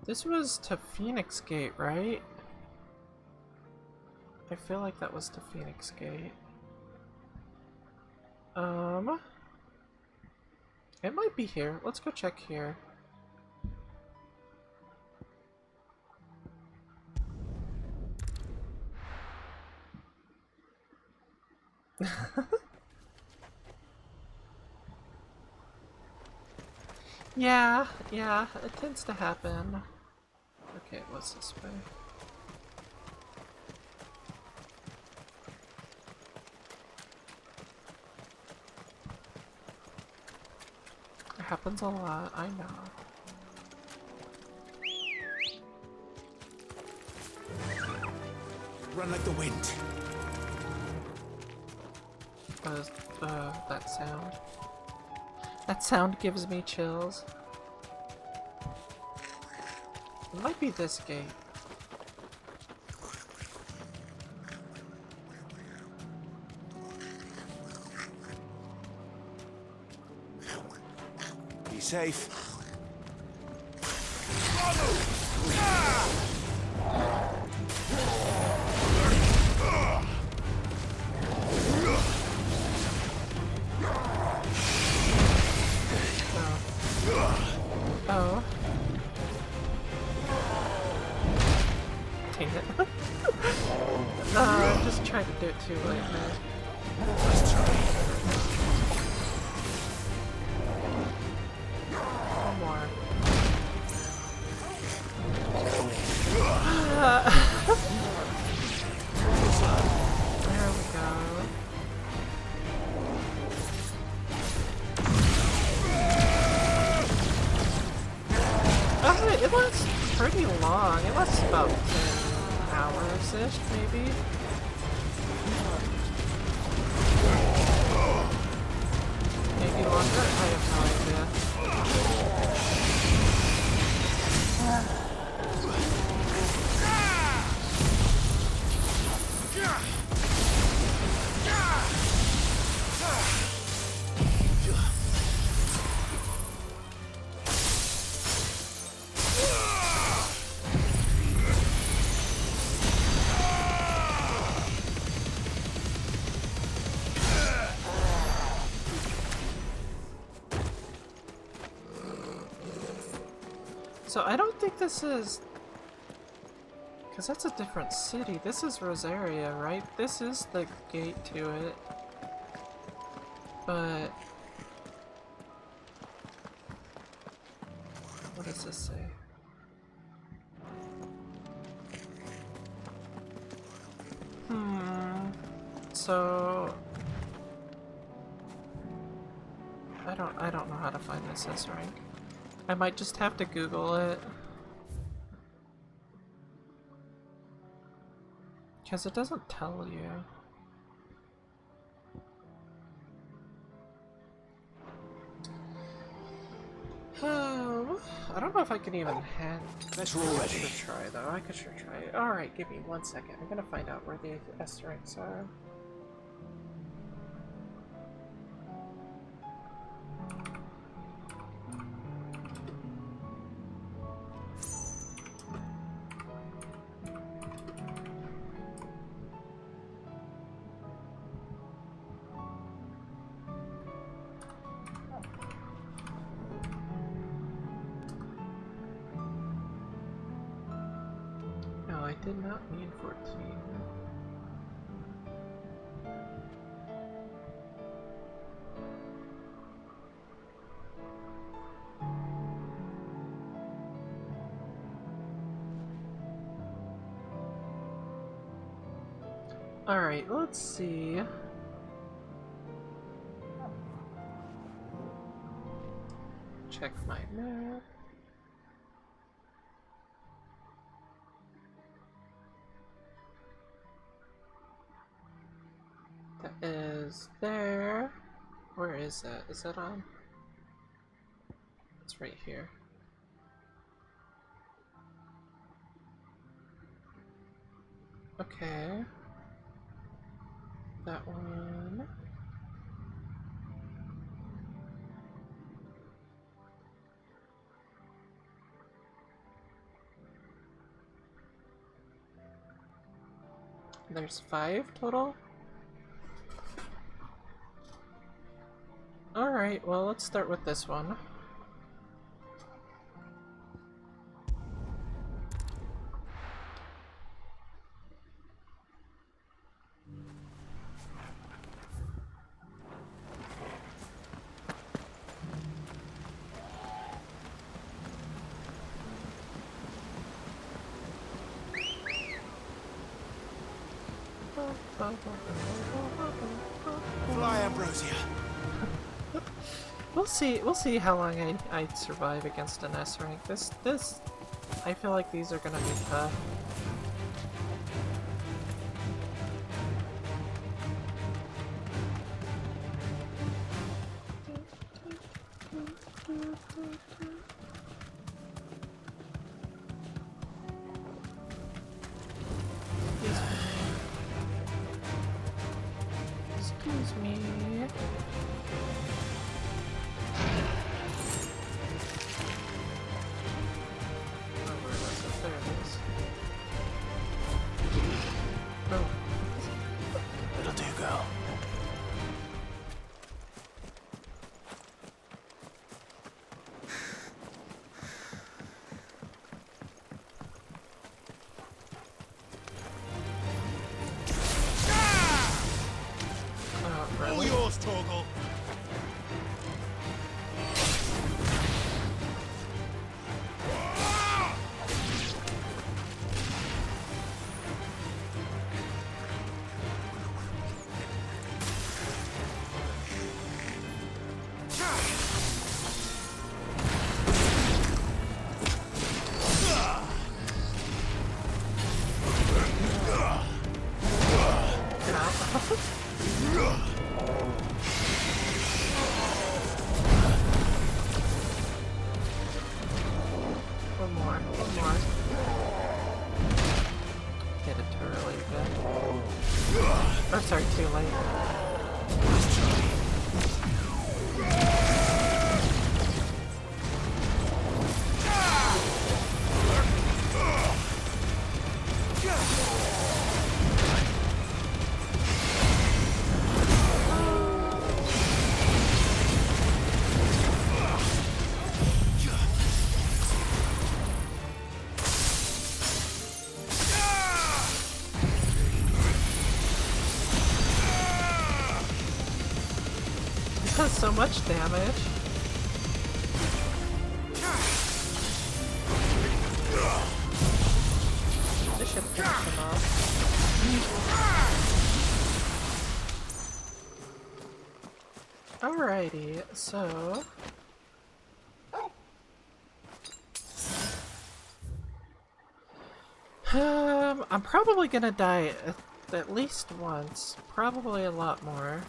This was to Phoenix Gate, right? I feel like that was to Phoenix Gate. It might be here. Let's go check here. Yeah, it tends to happen. Okay, what's this way? It happens a lot, I know. Run like the wind. That sound. That sound gives me chills. It might be this gate. Be safe. Oh. Dang it. No, I just tried to do it too late, man. One more. There we go. It lasts pretty long. It lasts about 10 hours-ish, maybe. Maybe longer? I have no idea. So I don't think this is... Because that's a different city. This is Rosaria, right? This is the gate to it. But... What does this say? So... I don't know how to find this S rank. I might just have to Google it. Because it doesn't tell you. Oh, I don't know if I can even hand. Let's roll ready. I should try though. I could sure try. Alright, give me 1 second. I'm gonna find out where the S ranks are. I did not need 14. Alright, let's see. Check my map. That is there. Where is that? Is that on? It's right here. Okay. That one. There's 5 total? Alright, well, let's start with this one. Fly, Ambrosia. We'll see how long I survive against an S rank. This, I feel like these are gonna be tough. Excuse me. It'll do, girl. All yours, Torgal. really good. Or sorry, too late. Does so much damage. This should finish him off. Alrighty, so I'm probably gonna die at least once, probably a lot more.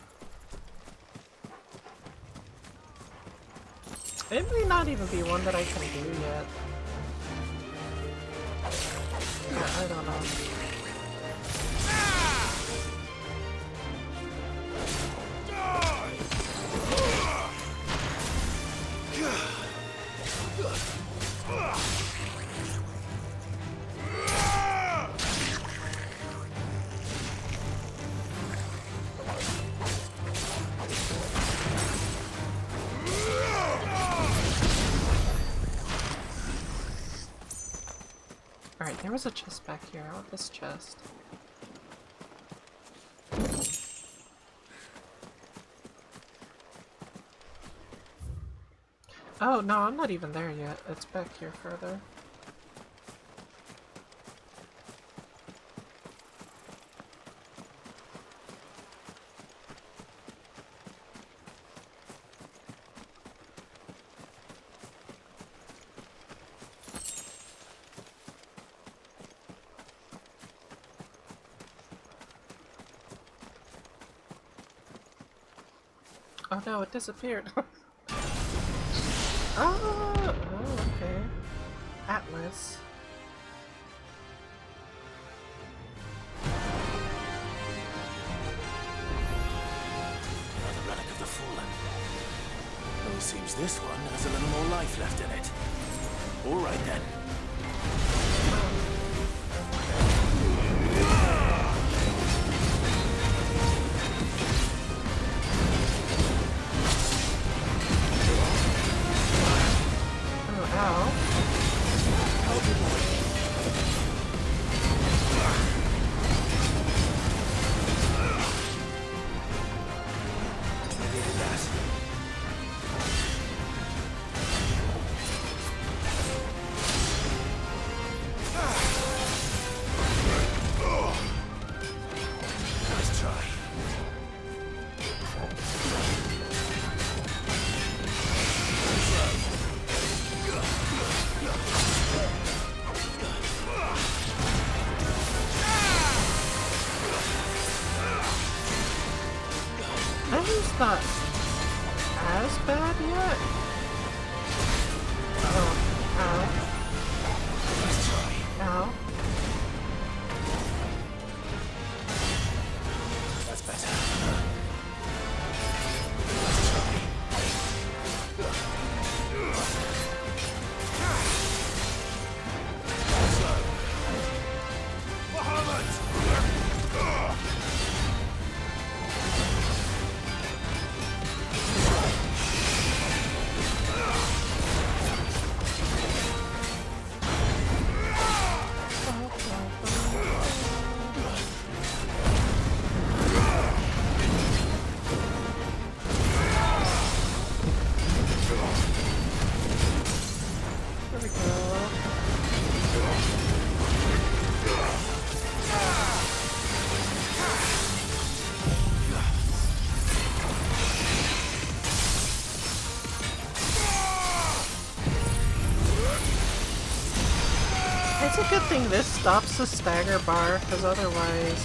It may not even be one that I can do yet. Yeah, I don't know. Alright, there was a chest back here. I want this chest. Oh, no, I'm not even there yet. It's back here further. Oh no, it disappeared. Oh, okay. Atlas. Another relic of the fallen. Well, it seems this one has a little more life left in it. All right then. It's not as bad yet. Oh, ow. Ow. That's better. It's a good thing this stops the stagger bar, because otherwise...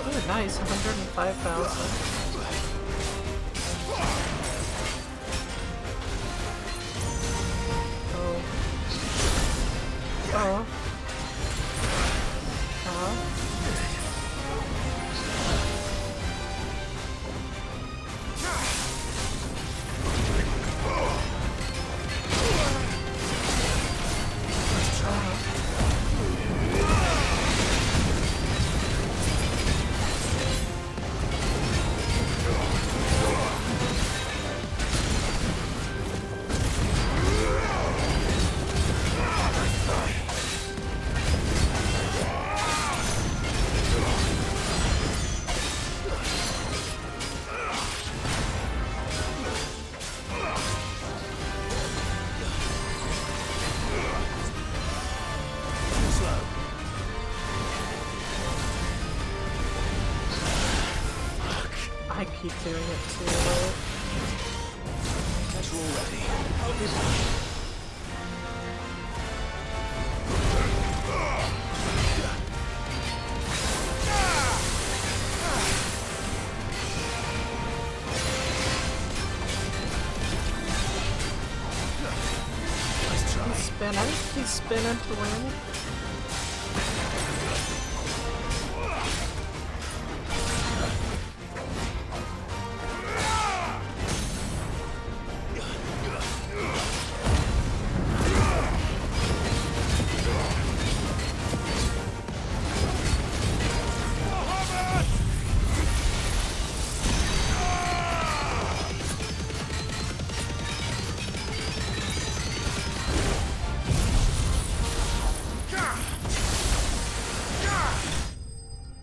Ooh, nice, 105,000. Oh. Oh. I keep doing it too late. Guess we're all ready. Help me back. He's spinning. He's spinning to win.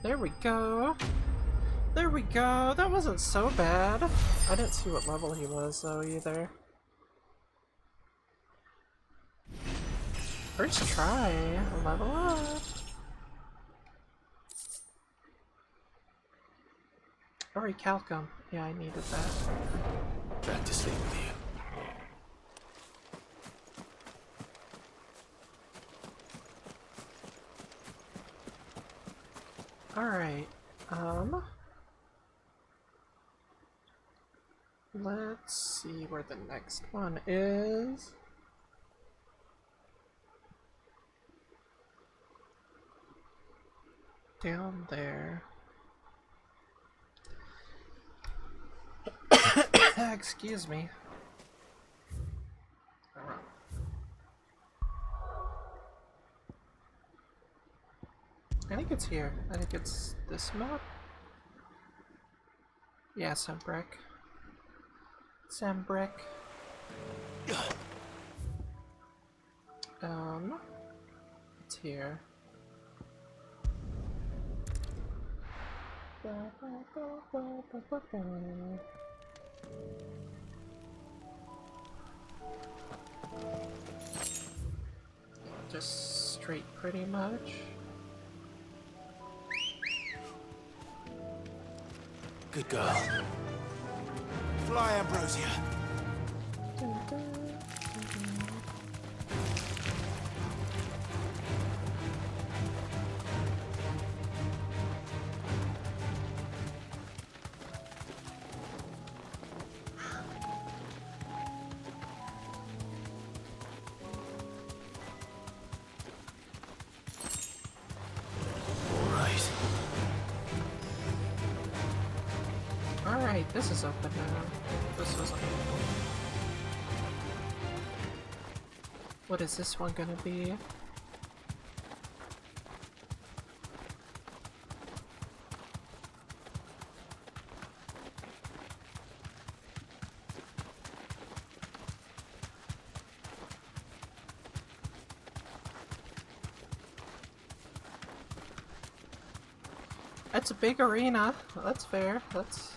There we go. There we go. That wasn't so bad. I didn't see what level he was though either. First try. Level up. Orichalcum. Yeah, I needed that. Back to sleep with you. Alright, let's see where the next one is. Down there. Excuse me. I think it's here. I think it's this map. Yeah, Sembrek. Sembrek. It's here. Just straight pretty much. Good girl. Fly, Ambrosia. Alright, this is open now. This was open. What is this one gonna be? It's a big arena. That's fair. That's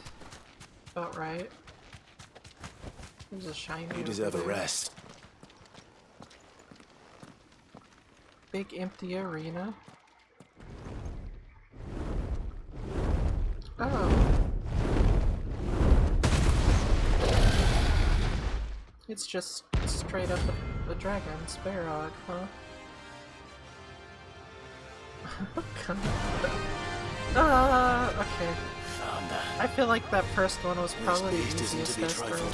about right. There's a shiny. You deserve a rest. Big empty arena. Oh. It's just straight up a dragon, Sparrog, huh? Okay. I feel like that first one was probably the easiest test room.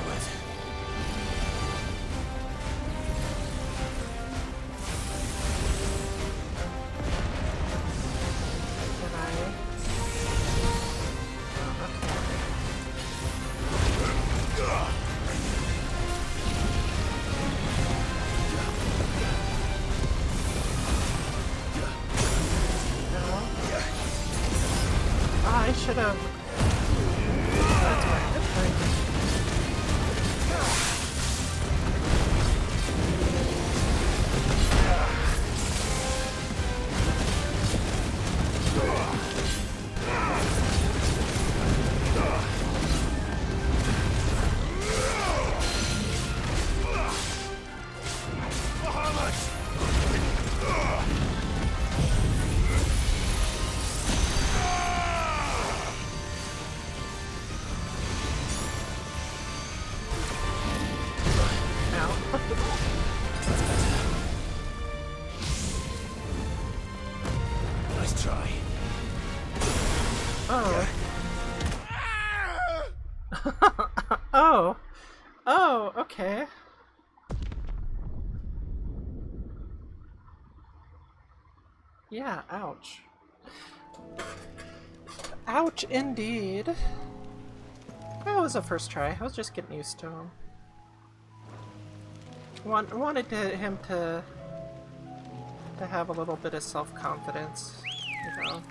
I should have. That's right. That's right. Nice try. Oh. Oh. Oh, okay. Yeah, ouch. Ouch indeed. That was a first try. I was just getting used to him. Wanted him to have a little bit of self-confidence, you know.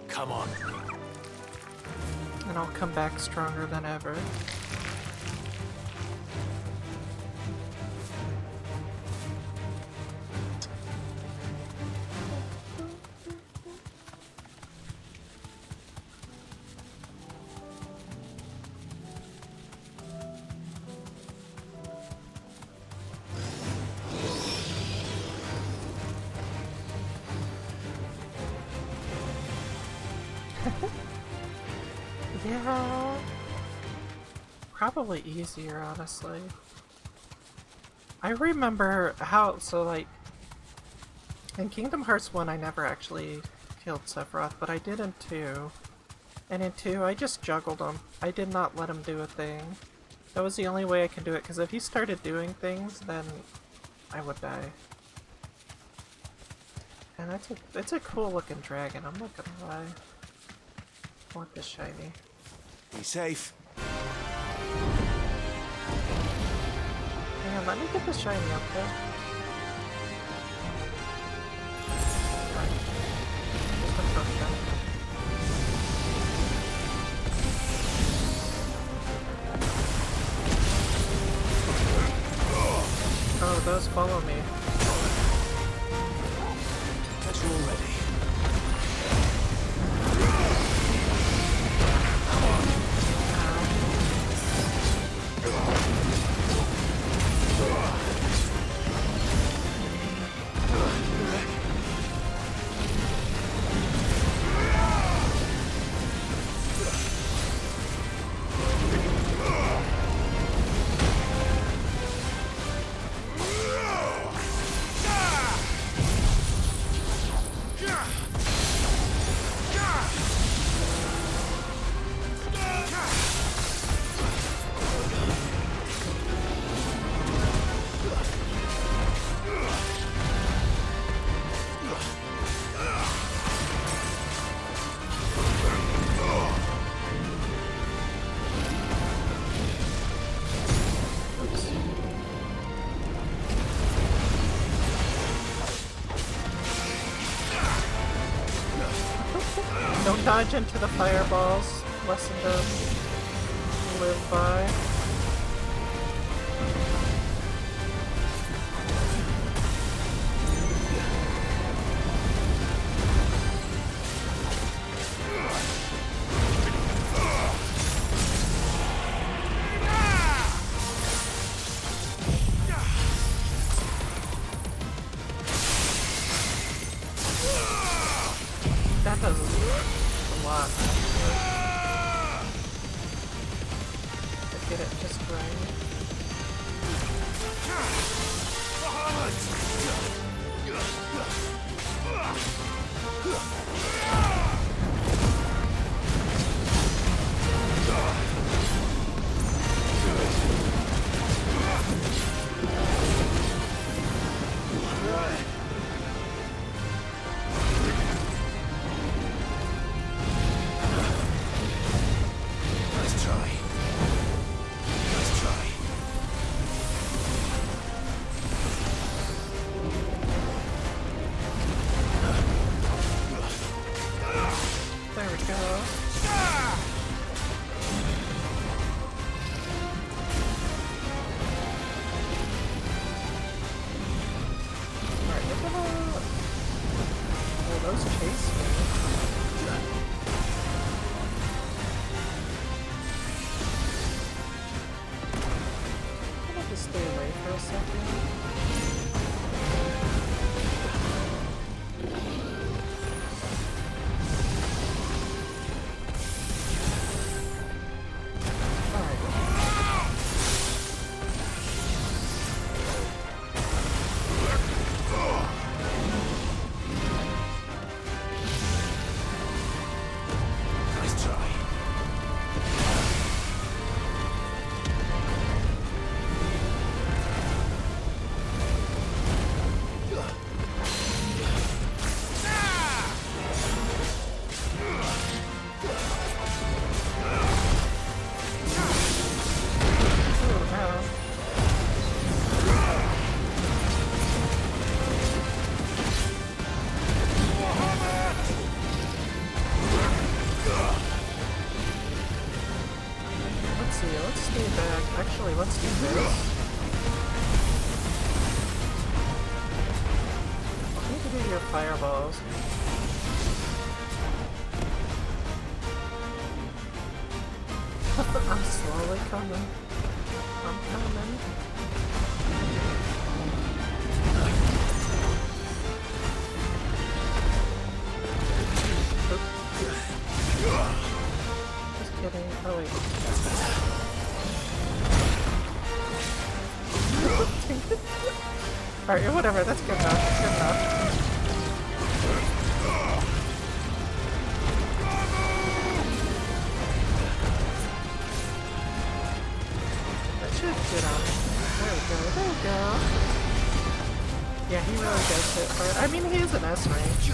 Come on. And I'll come back stronger than ever. Yeah, probably easier, honestly. I remember how, so like, in Kingdom Hearts 1 I never actually killed Sephiroth, but I did in 2. And in 2 I just juggled him. I did not let him do a thing. That was the only way I could do it, because if he started doing things, then I would die. And it's a cool looking dragon, I'm not gonna lie. I want this shiny. Be safe. Hang on, let me get this shiny up there. Just the first shiny. Oh, those follow me. That's you already. Don't dodge into the fireballs. Lesson to live by. That does a lot. I get it just right. Fireballs. I'm slowly coming. I'm coming. Just kidding. Oh wait. Alright, whatever. That's good enough. That's good enough. Get on. There we go, there we go. Yeah, he really does hit hard. I mean, he is an S range.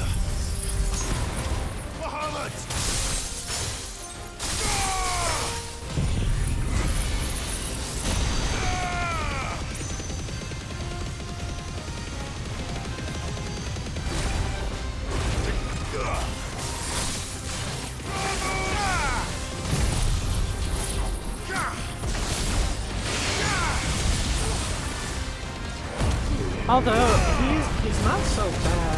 Although, he's not so bad.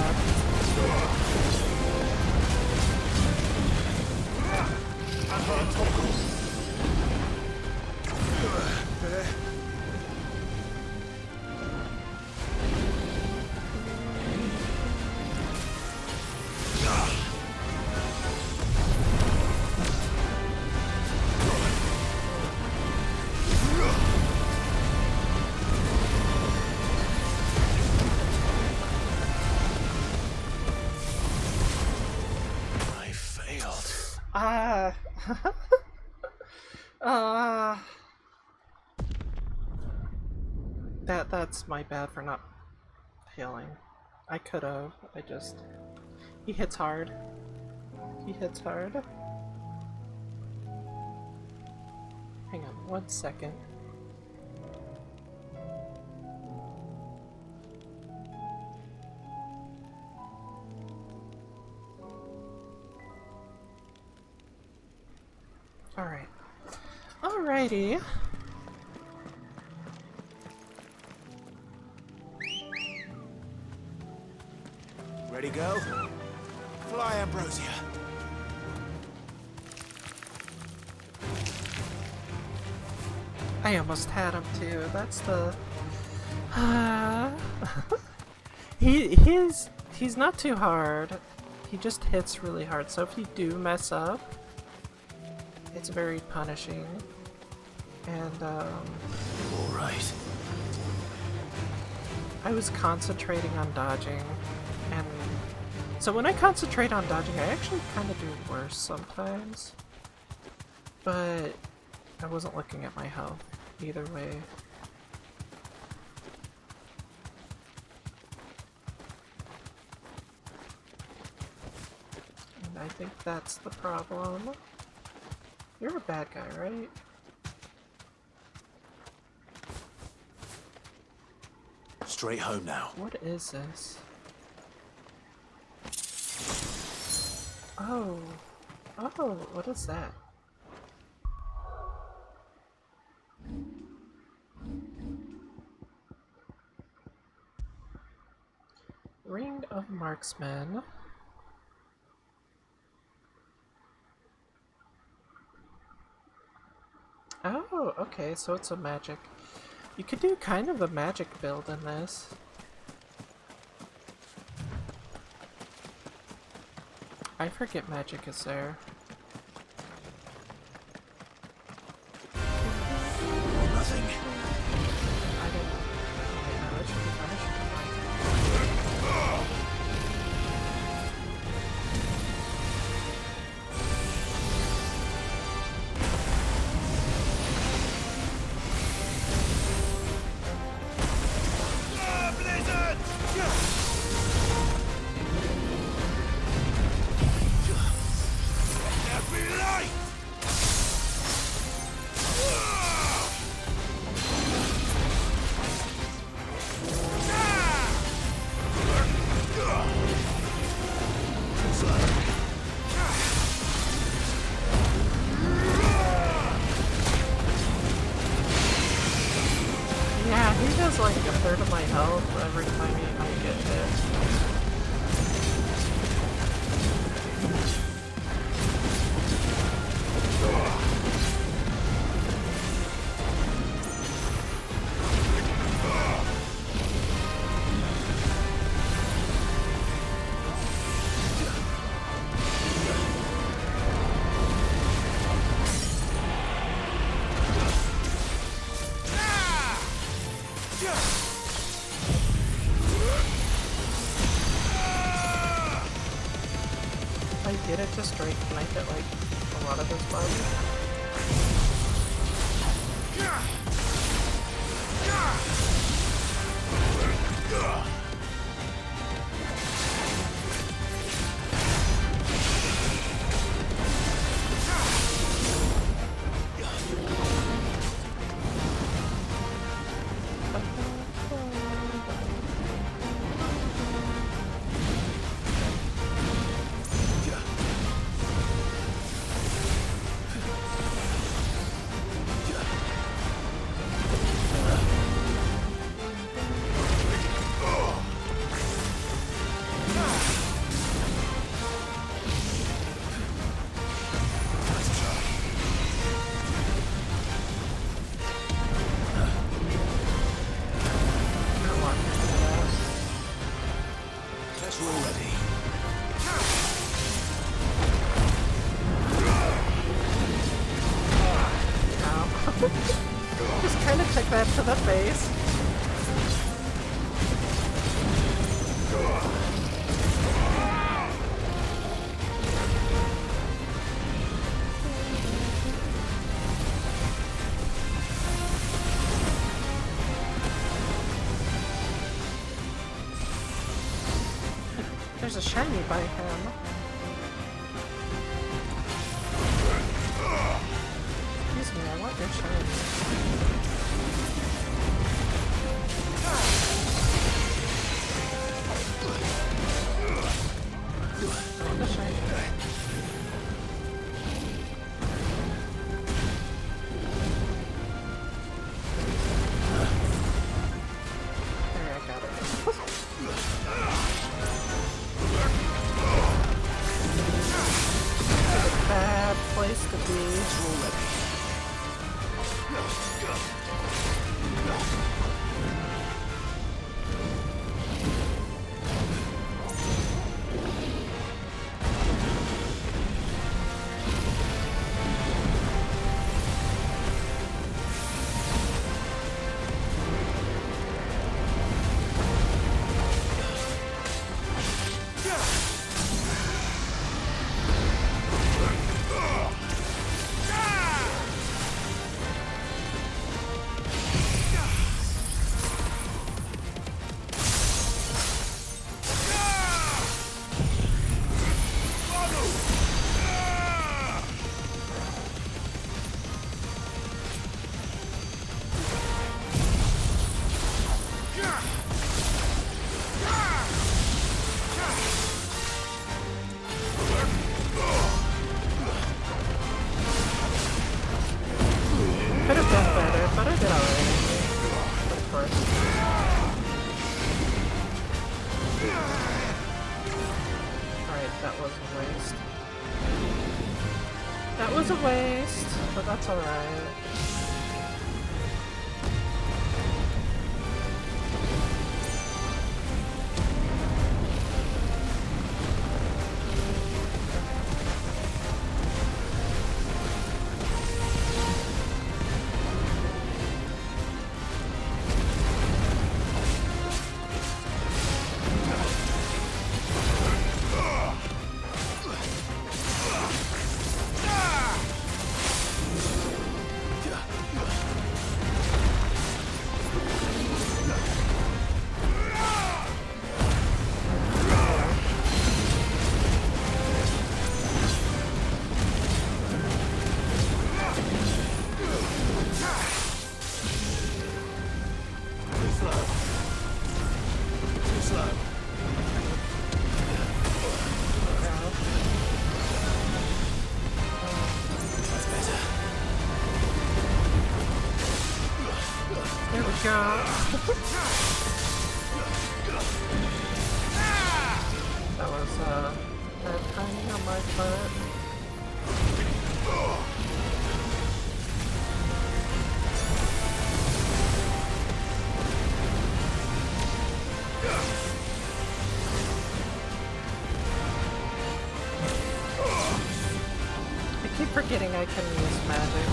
That's my bad for not healing. I could've. He hits hard. He hits hard. Hang on 1 second. Alright. Alrighty. Ready, go? Fly, Ambrosia. I almost had him too. That's the. He's not too hard. He just hits really hard. So if you do mess up, it's very punishing. And all right. I was concentrating on dodging, and So when I concentrate on dodging, I actually kind of do worse sometimes. But I wasn't looking at my health either way. And I think that's the problem. You're a bad guy, right? Straight home now. What is this? Oh. Oh, what is that? Ring of Marksmen. Oh, okay, so it's a magic. You could do kind of a magic build in this. I forget magic is there. Nothing. I didn't. Wait, no, it should be fine. It should be fine. Yeah, he does like a third of my health every time I get hit. If I get it to straight, can I hit like a lot of his body? Let's roll ready. Ow. Just kind of took that to the face. There's a shiny by him. Excuse me, I want your shiny. I want the shiny. There, I got it. Bad place to be. That was a waste, but that's alright. That was bad timing on my part. I keep forgetting I can use magic.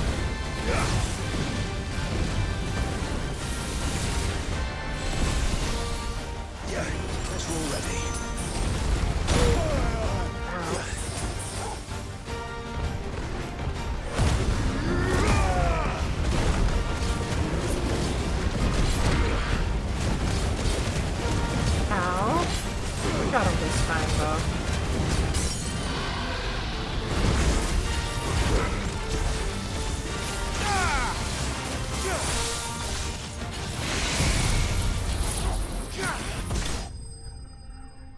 Let's roll ready. Ow. We got him this time though.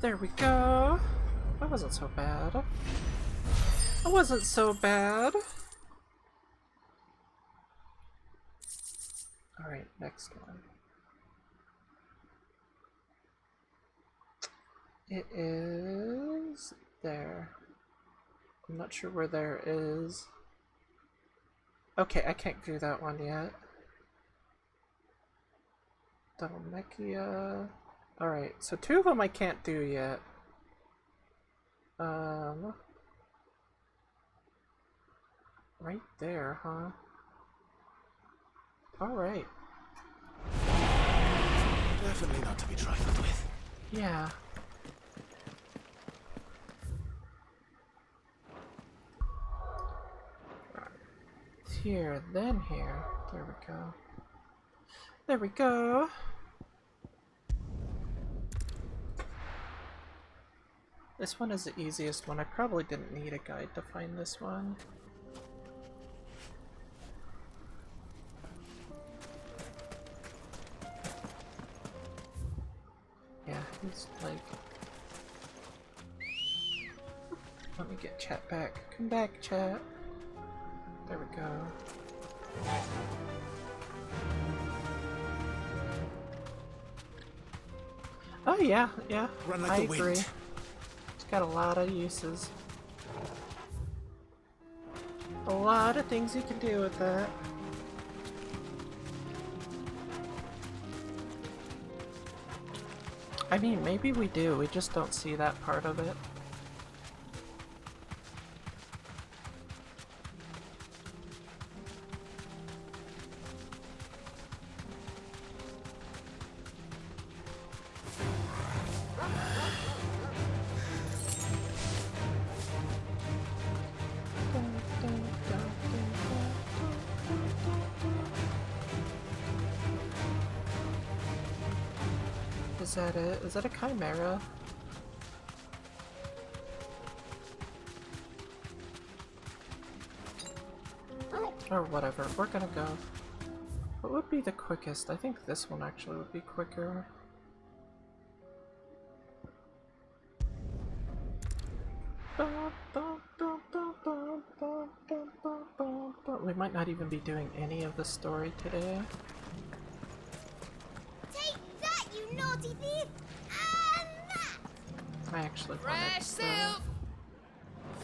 There we go. That wasn't so bad. That wasn't so bad. Alright, next one. It is there. I'm not sure where there is. Okay, I can't do that one yet. Dalmacia. Alright, so two of them I can't do yet. Right there, huh? Alright. Definitely not to be trifled with. Yeah. Here, then here. There we go. There we go. This one is the easiest one. I probably didn't need a guide to find this one. Yeah, he's like... Let me get chat back. Come back, chat. There we go. Oh yeah, yeah. Run like I the agree. wind. It's got a lot of uses. A lot of things you can do with that. I mean, maybe we do, we just don't see that part of it. Is that it? Is that a chimera? Or whatever, we're gonna go. What would be the quickest? I think this one actually would be quicker. We might not even be doing any of the story today. Take that, you naughty thief! And that! I actually Fresh wanted silk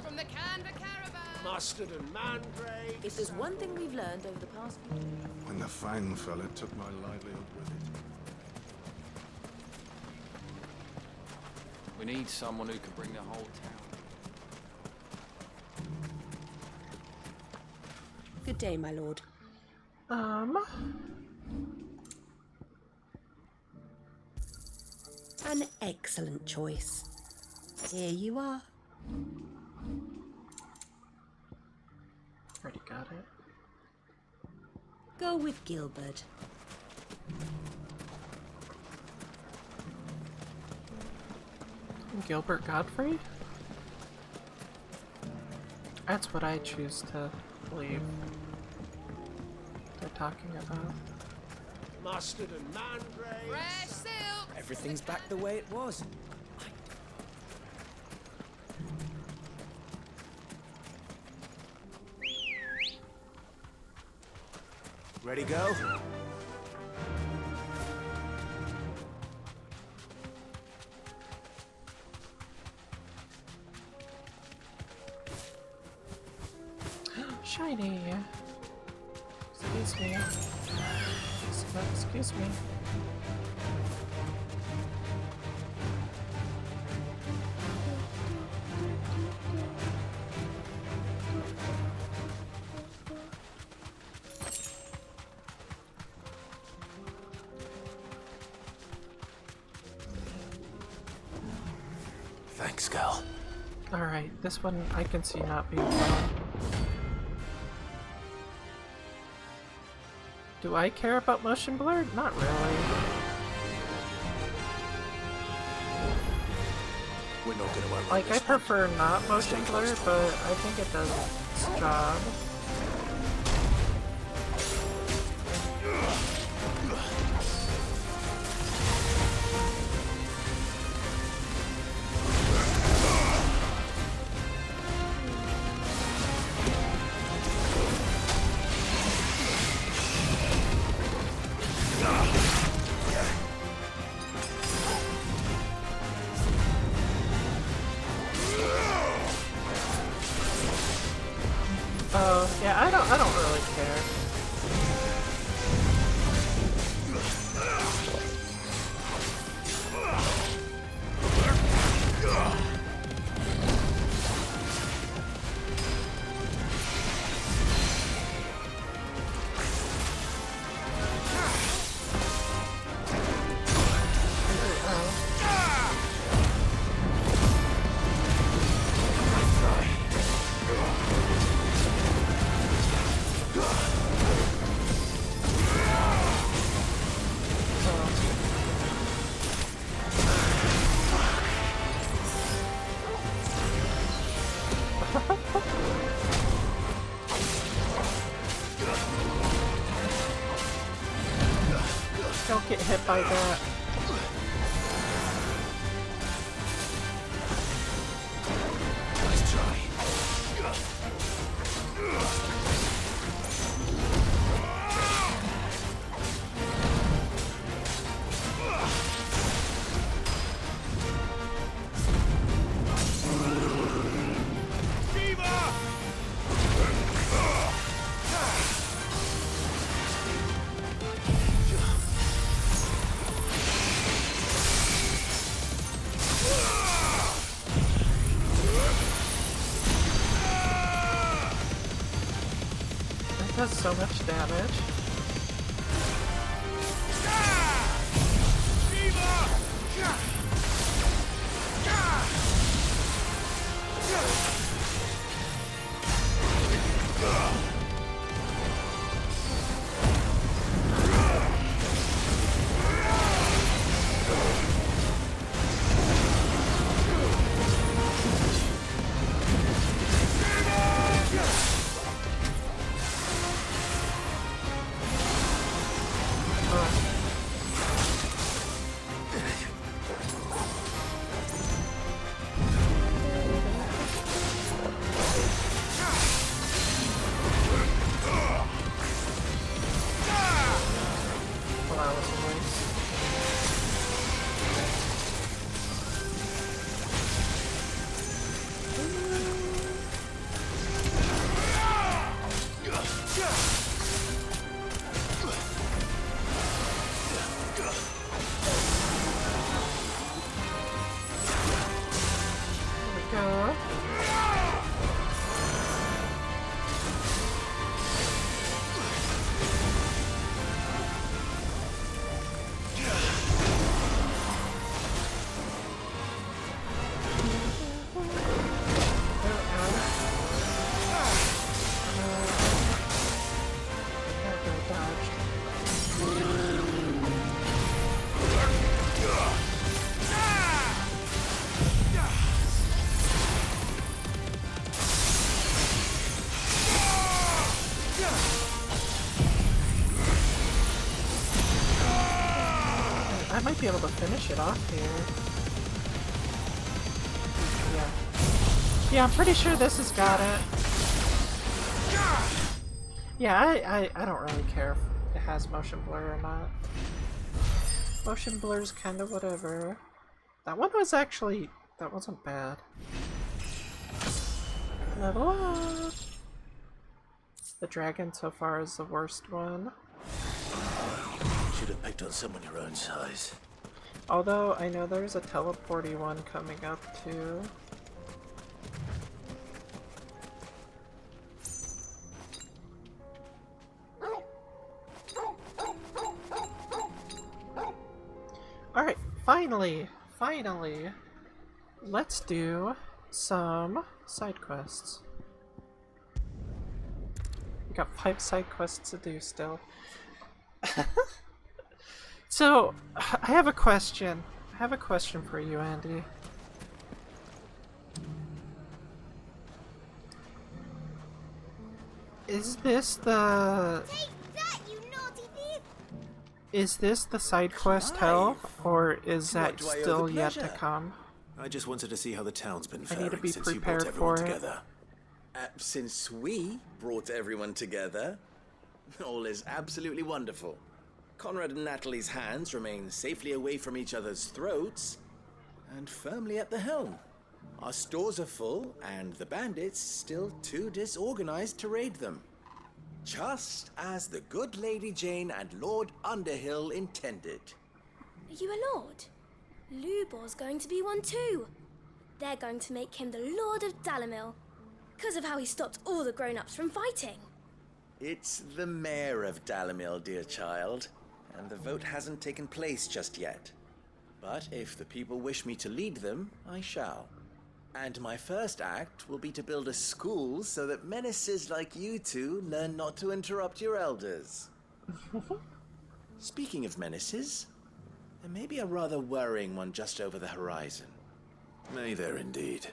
from the Canva caravan. Mustard and mandrake. If there's one thing we've learned over the past few days... When the Fang fella took my livelihood with it. We need someone who can bring the whole town. Good day, my lord. An excellent choice. Here you are. Already got it. Go with Gilbert. Gilbert Godfrey? That's what I choose to believe they're talking about. Mustard and mandrake. Fresh silk. Everything's back the way it was. Ready, go? Shiny. Excuse me. Excuse me. Thanks, girl. Alright, this one I can see not being fun. Do I care about motion blur? Not really. We're not gonna outrun Like, I this one. prefer not motion Stay blur, close to but I think it does its job. Oh, yeah, I don't really care. Don't get hit by that. Nice try. That does so much damage. we go. I might be able to finish it off here. Yeah. Yeah, I'm pretty sure this has got it. Yeah, I don't really care if it has motion blur or not. Motion blur's kinda whatever. That one was actually... that wasn't bad. Level up! The dragon so far is the worst one. Should have picked on someone your own size. Although, I know there's a teleporty one coming up too. Alright, finally! Let's do some side quests. We got 5 side quests to do still. So, I have a question. I have a question for you, Andy. Is this the... Take that, you naughty thief! Is this the side quest hell, or is that do I owe the still yet to pleasure? come? I just wanted to see how the town's been I need to faring be since you prepared brought everyone for it. together. Since we brought everyone together, all is absolutely wonderful. Conrad and Natalie's hands remain safely away from each other's throats and firmly at the helm. Our stores are full, and the bandits still too disorganized to raid them. Just as the good Lady Jane and Lord Underhill intended. Are you a lord? Lubor's going to be one too. They're going to make him the Lord of Dalamil, because of how he stopped all the grown-ups from fighting. It's the mayor of Dalamil, dear child, and the vote hasn't taken place just yet. But if the people wish me to lead them, I shall. And my first act will be to build a school so that menaces like you two learn not to interrupt your elders. Speaking of menaces, there may be a rather worrying one just over the horizon. May there indeed.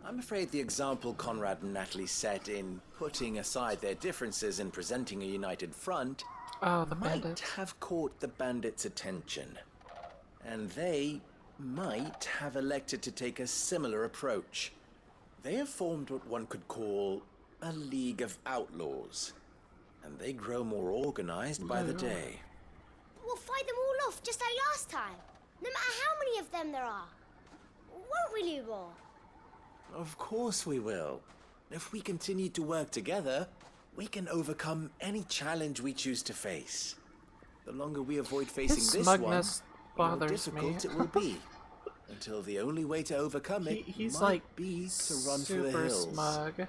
I'm afraid the example Conrad and Natalie set in putting aside their differences and presenting a united front might have caught the bandits' attention. And they might have elected to take a similar approach. They have formed what one could call a League of Outlaws, and they grow more organized by the day. We'll fight them all off just like last time, no matter how many of them there are. Won't we, Lubor? Of course we will. If we continue to work together, we can overcome any challenge we choose to face. The longer we avoid facing His this one, smugness the more bothers difficult me. it will be. Until the only way to overcome it He's might like be to run for the super hills. smug.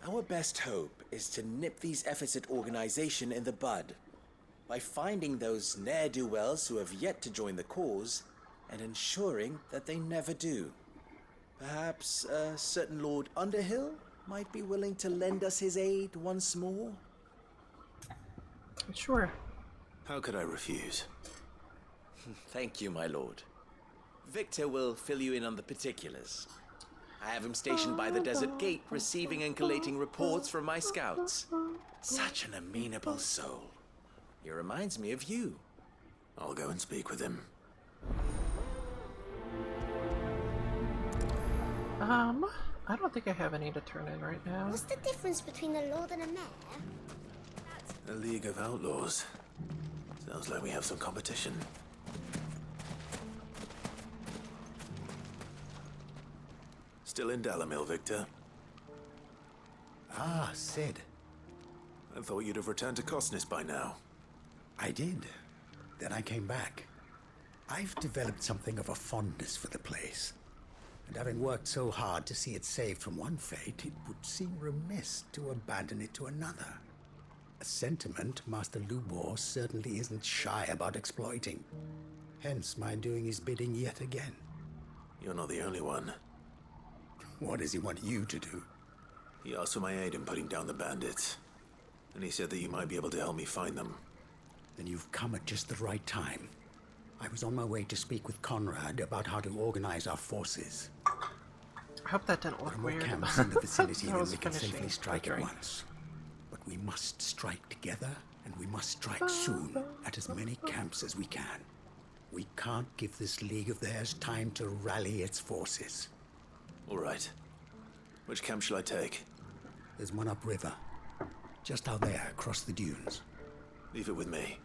Our best hope is to nip these efforts at organization in the bud by finding those ne'er-do-wells who have yet to join the cause and ensuring that they never do. Perhaps a certain Lord Underhill might be willing to lend us his aid once more? Sure. How could I refuse? Thank you, my lord. Victor will fill you in on the particulars. I have him stationed by the desert gate, receiving and collating reports from my scouts. Such an amenable soul. He reminds me of you. I'll go and speak with him. I don't think I have any to turn in right now. What's the difference between a lord and a mayor? A League of Outlaws. Sounds like we have some competition. Still in Dalamil, Victor? Ah, Sid. I thought you'd have returned to Cosness by now. I did. Then I came back. I've developed something of a fondness for the place. And having worked so hard to see it saved from one fate, it would seem remiss to abandon it to another. A sentiment Master Lubor certainly isn't shy about exploiting. Hence my doing his bidding yet again. You're not the only one. What does he want you to do? He asked for my aid in putting down the bandits. And he said that you might be able to help me find them. Then you've come at just the right time. I was on my way to speak with Conrad about how to organize our forces. I hope that didn't look More weird. camps in the vicinity I than was we can finishing safely strike my at drink. once. But we must strike together, and we must strike soon at as many camps as we can. We can't give this league of theirs time to rally its forces. All right. Which camp shall I take? There's one upriver. Just out there, across the dunes. Leave it with me.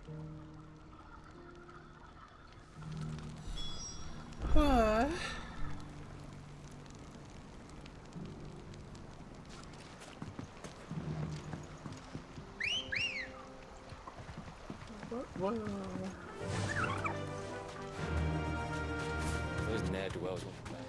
Those ne'er-do-wells will come back.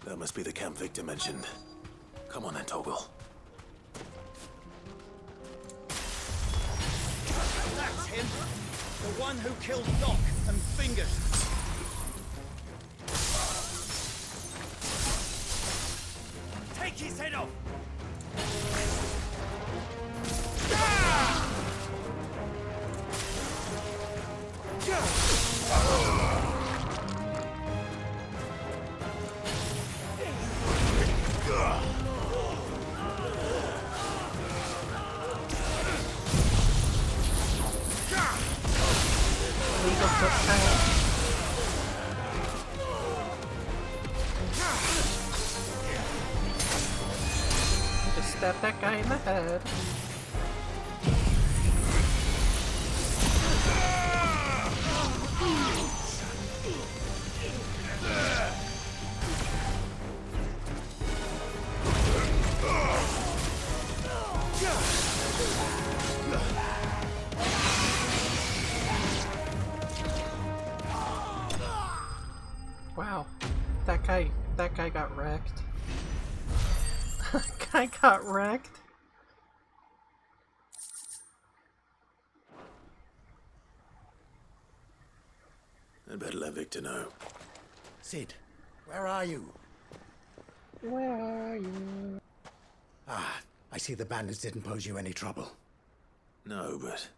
That must be the camp Victor mentioned. Come on then, Toggle. That's him! The one who killed Doc and Fingers! Take his head off! Just stab that guy in the head. Wow, that guy got wrecked. Guy got wrecked. I'd better let Victor know. Sid, where are you? Where are you? Ah, I see the bandits didn't pose you any trouble. No, but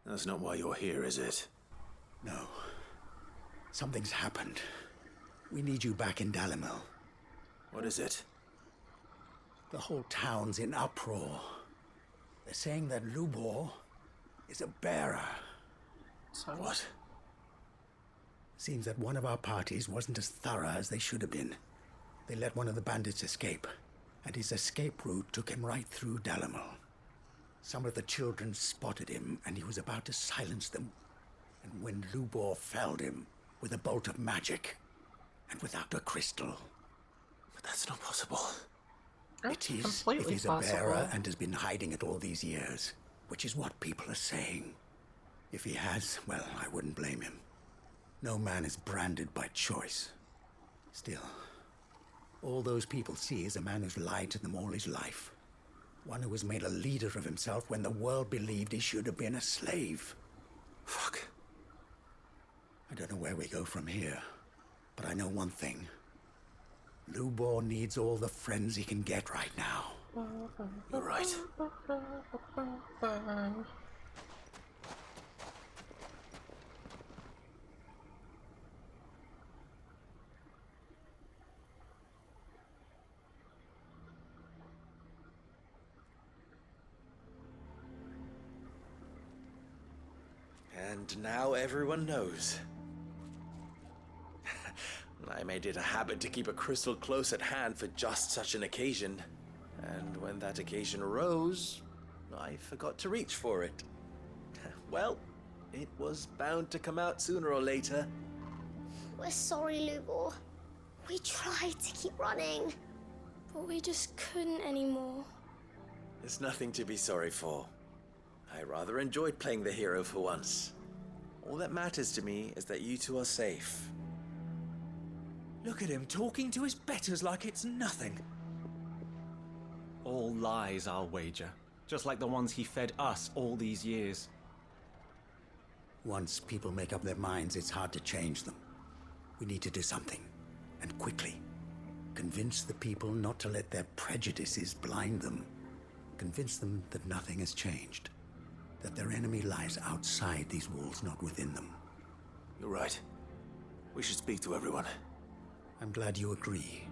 that's not why you're here, is it? No. Something's happened. We need you back in Dalimil. What is it? The whole town's in uproar. They're saying that Lubor is a bearer. So what? Seems that one of our parties wasn't as thorough as they should have been. They let one of the bandits escape, and his escape route took him right through Dalimil. Some of the children spotted him, and he was about to silence them. And when Lubor felled him with a bolt of magic, and without a crystal. But that's not possible. It is completely if he's a possible. bearer and has been hiding it all these years, which is what people are saying. If he has, well, I wouldn't blame him. No man is branded by choice. Still, all those people see is a man who's lied to them all his life. One who has made a leader of himself when the world believed he should have been a slave. Fuck. I don't know where we go from here, but I know one thing. Lubor needs all the friends he can get right now. You're right. And now everyone knows. I made it a habit to keep a crystal close at hand for just such an occasion. And when that occasion arose, I forgot to reach for it. Well, it was bound to come out sooner or later. We're sorry, Lubor. We tried to keep running, but we just couldn't anymore. There's nothing to be sorry for. I rather enjoyed playing the hero for once. All that matters to me is that you two are safe. Look at him talking to his betters like it's nothing. All lies, I'll wager. Just like the ones he fed us all these years. Once people make up their minds, it's hard to change them. We need to do something, and quickly. Convince the people not to let their prejudices blind them. Convince them that nothing has changed. That their enemy lies outside these walls, not within them. You're right. We should speak to everyone. I'm glad you agree.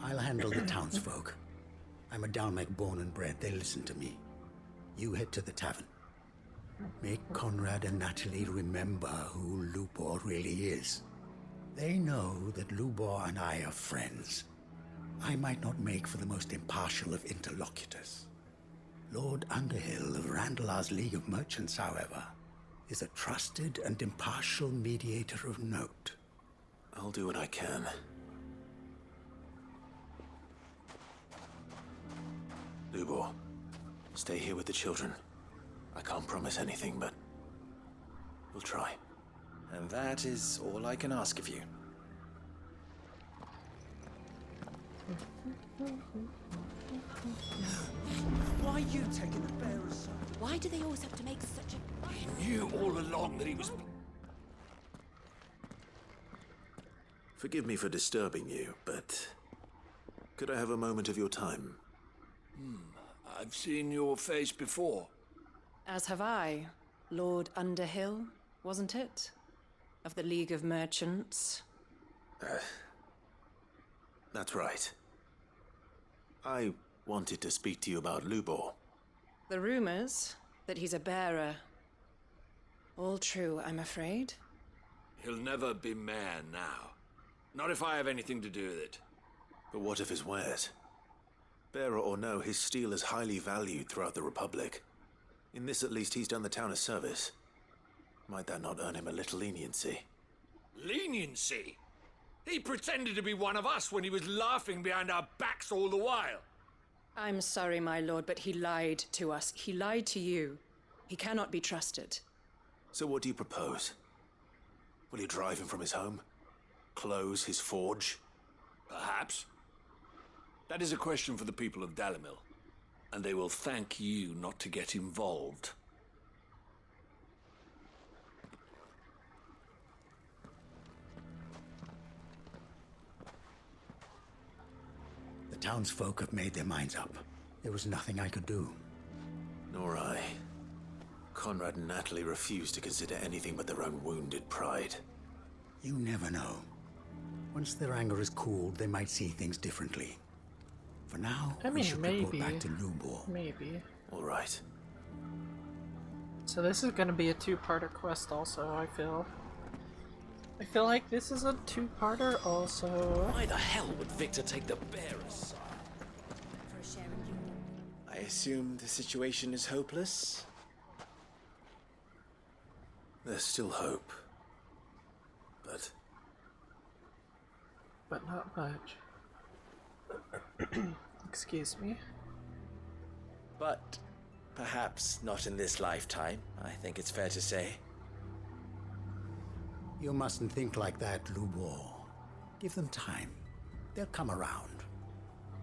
I'll handle the townsfolk. I'm a Dalmec born and bred. They listen to me. You head to the tavern. Make Conrad and Natalie remember who Lubor really is. They know that Lubor and I are friends. I might not make for the most impartial of interlocutors. Lord Underhill of Randalar's League of Merchants, however, is a trusted and impartial mediator of note. I'll do what I can. Lubor, stay here with the children. I can't promise anything, but we'll try. And that is all I can ask of you. Why are you taking the bearer's side? Why do they always have to make such a... He knew all along that he was... Forgive me for disturbing you, but could I have a moment of your time? I've seen your face before. As have I, Lord Underhill, wasn't it? Of the League of Merchants. That's right. I wanted to speak to you about Lubor. The rumors that he's a bearer. All true, I'm afraid. He'll never be mayor now. Not if I have anything to do with it. But what of his wares? Bearer or no, his steel is highly valued throughout the Republic. In this at least, he's done the town a service. Might that not earn him a little leniency? Leniency? He pretended to be one of us when he was laughing behind our backs all the while. I'm sorry, my lord, but he lied to us. He lied to you. He cannot be trusted. So what do you propose? Will you drive him from his home? Close his forge? Perhaps. That is a question for the people of Dalimil, and they will thank you not to get involved. The townsfolk have made their minds up. There was nothing I could do. Nor I. Conrad and Natalie refused to consider anything but their own wounded pride. You never know. Once their anger is cooled, they might see things differently. For now, we should report back to Lubor. Maybe. All right. So this is gonna be a two-parter quest also, I feel. I feel like this is a two-parter also. Why the hell would Victor take the bearer's side? I assume the situation is hopeless? There's still hope. But not much. Excuse me. But perhaps not in this lifetime, I think it's fair to say. You mustn't think like that, Lubor. Give them time. They'll come around.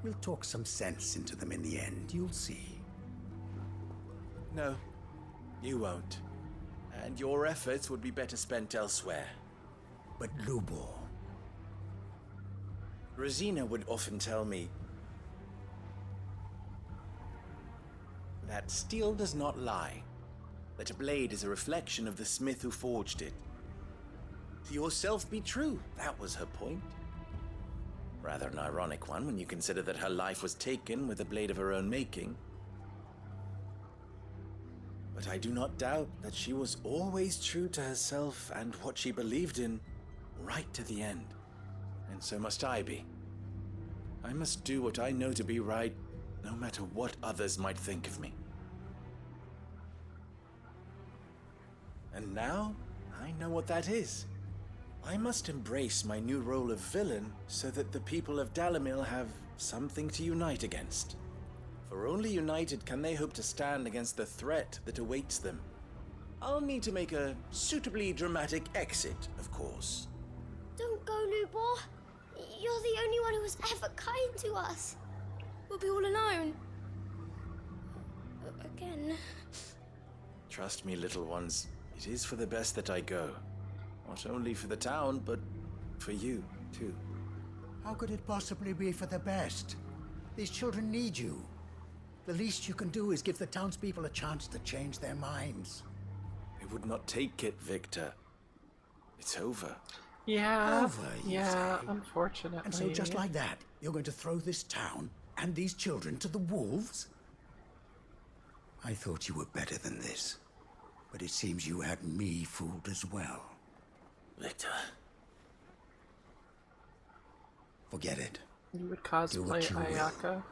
We'll talk some sense into them in the end, you'll see. No, you won't. And your efforts would be better spent elsewhere. But Lubor... Rosina would often tell me that steel does not lie, that a blade is a reflection of the smith who forged it. To yourself be true, that was her point. Rather an ironic one when you consider that her life was taken with a blade of her own making. But I do not doubt that she was always true to herself and what she believed in, right to the end. And so must I be. I must do what I know to be right, no matter what others might think of me. And now, I know what that is. I must embrace my new role of villain so that the people of Dalimil have something to unite against. For only united can they hope to stand against the threat that awaits them. I'll need to make a suitably dramatic exit, of course. Don't go, Lubor. You're the only one who was ever kind to us. We'll be all alone. Again. Trust me, little ones. It is for the best that I go. Not only for the town, but for you, too. How could it possibly be for the best? These children need you. The least you can do is give the townspeople a chance to change their minds. They would not take it, Victor. It's over. Yeah, Over, you yeah, say? unfortunately. And so just like that, you're going to throw this town and these children to the wolves? I thought you were better than this. But it seems you had me fooled as well. Victor. Forget it. You would Do cosplay what you will. Ayaka.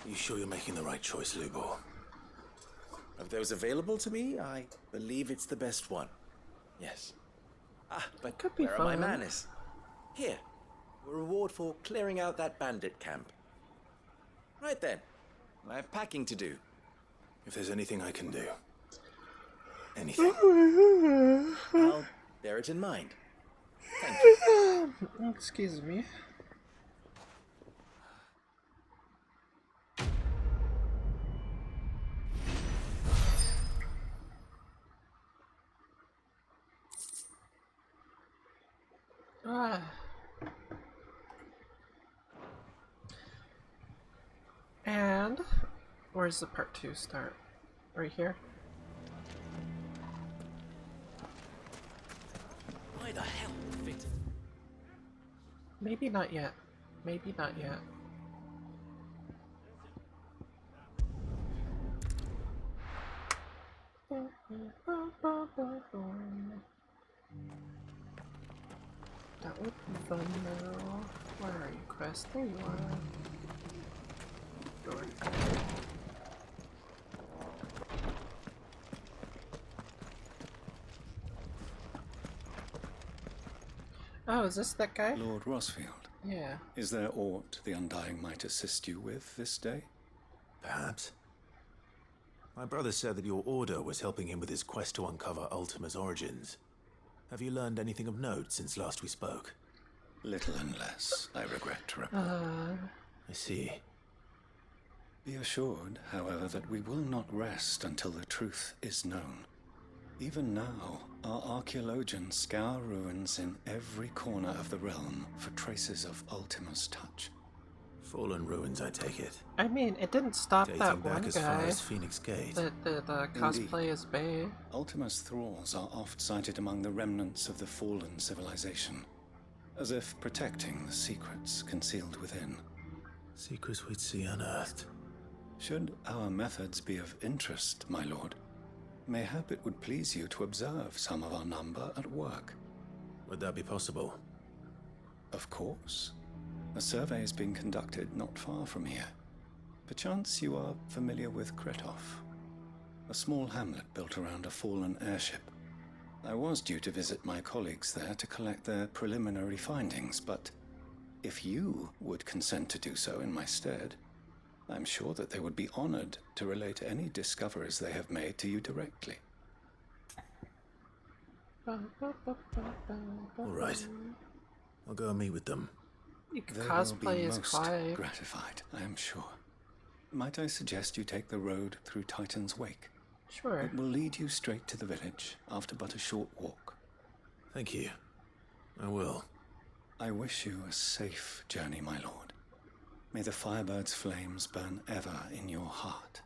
You sure you're making the right choice, Lubor? Of those available to me, I believe it's the best one. Yes. Ah, but Could be where are my fun. manners? Here. A reward for clearing out that bandit camp. Right then. I have packing to do. If there's anything I can do. Anything. I'll bear it in mind. Thank you. Excuse me. Ah. And where's the part 2 start? Right here? Why the hell, Victor? Maybe not yet. Maybe not yet. That would be fun now. Where are you, Quest? There you are. Door. Oh, is this that guy? Lord Rosfield. Yeah. Is there aught the Undying might assist you with this day? Perhaps. My brother said that your order was helping him with his quest to uncover Ultima's origins. Have you learned anything of note since last we spoke? Little and less, I regret to report. I see. Be assured, however, that we will not rest until the truth is known. Even now, our archaeologians scour ruins in every corner of the realm for traces of Ultima's touch. Fallen ruins, I take it. I mean, it didn't stop Dating that back one as far guy. as Phoenix Gate. The cosplay as Bay. Ultima's thralls are oft sighted among the remnants of the fallen civilization, as if protecting the secrets concealed within. Secrets we'd see unearthed. Should our methods be of interest, my lord, mayhap it would please you to observe some of our number at work. Would that be possible? Of course. A survey is being conducted not far from here. Perchance you are familiar with Kretov, a small hamlet built around a fallen airship. I was due to visit my colleagues there to collect their preliminary findings, but if you would consent to do so in my stead, I'm sure that they would be honored to relate any discoveries they have made to you directly. All right. I'll go and meet with them. You can They cosplay will be as most Clive. gratified, I am sure. Might I suggest you take the road through Titan's Wake? Sure. It will lead you straight to the village after but a short walk. Thank you. I will. I wish you a safe journey, my lord. May the Firebird's flames burn ever in your heart.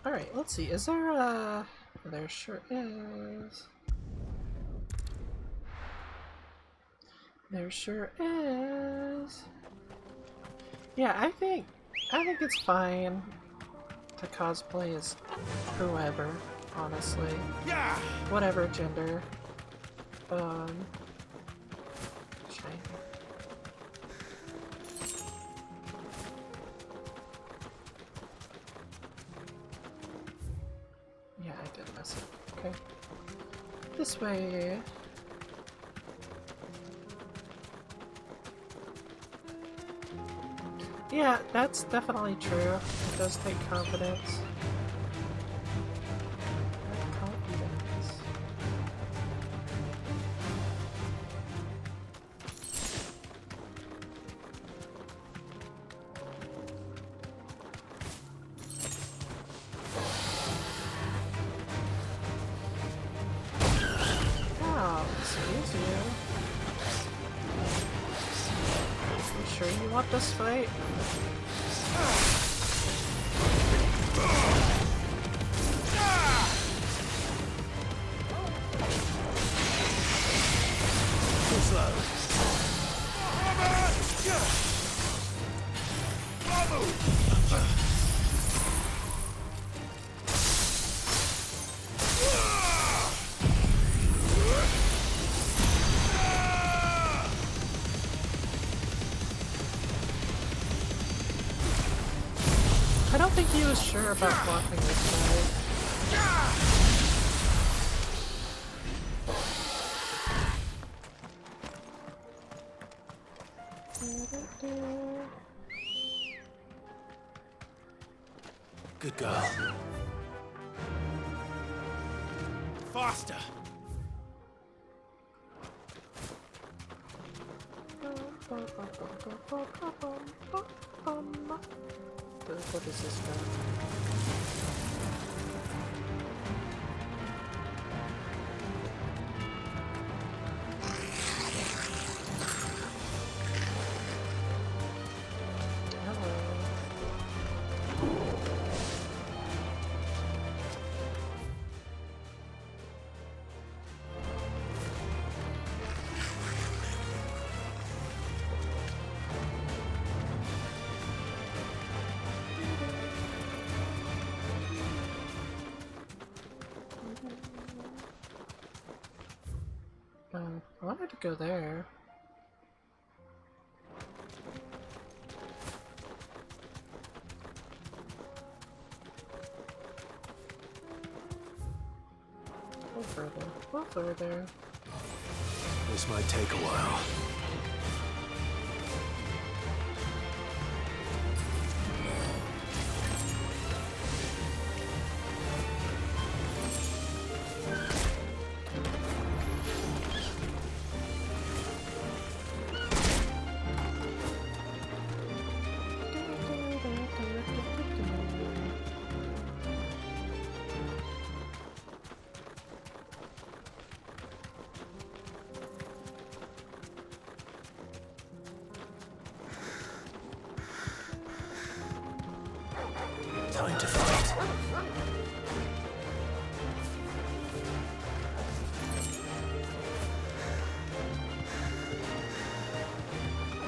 Alright, let's see. Is there there sure is. There sure is. Yeah, I think it's fine to cosplay as whoever, honestly. Yeah. Whatever gender. Shame. Yeah, I did miss it. Okay. This way. Yeah, that's definitely true. It does take confidence. Confidence. Oh, excuse you. You sure you want this fight? Too slow. I don't think he was sure about blocking this side. Good girl. Faster. What is this now? I wanted to go there. Go further. Go further. This might take a while. Time to fight.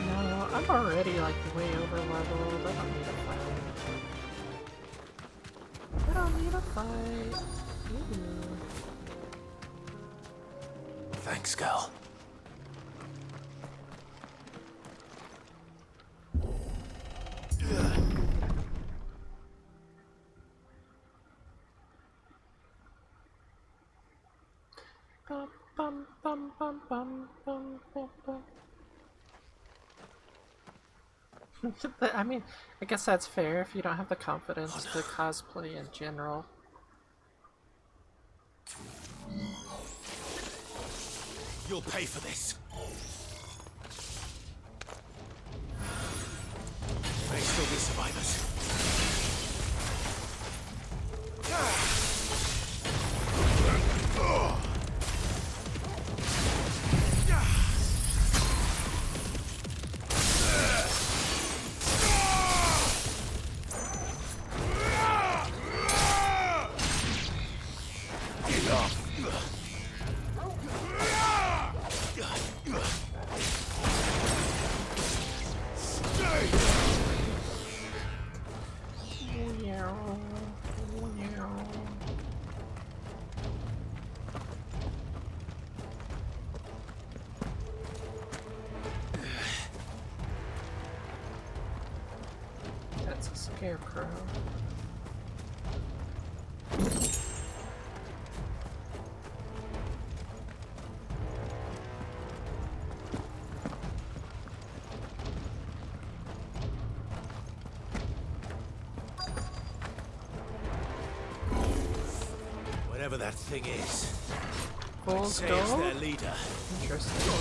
No, I'm already like way over leveled. I don't need a fight. I don't need a fight. Ooh. Thanks, girl. Bum, bum, bum, bum, bum, bum, bum, bum. I mean, I guess that's fair if you don't have the confidence to cosplay in general. You'll pay for this. There may still be survivors. Scarecrow. Whatever that thing is, Fool's say it's Gold? their leader. Interesting.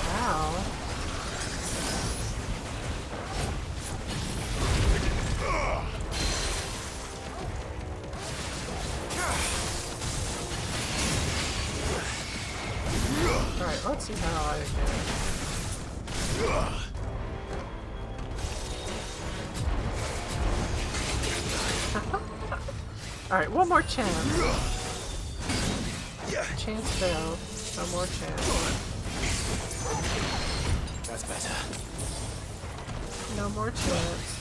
Wow. Alright, let's see how I can. Alright, one more chance. Chance failed. One more chance. That's better. No more chance.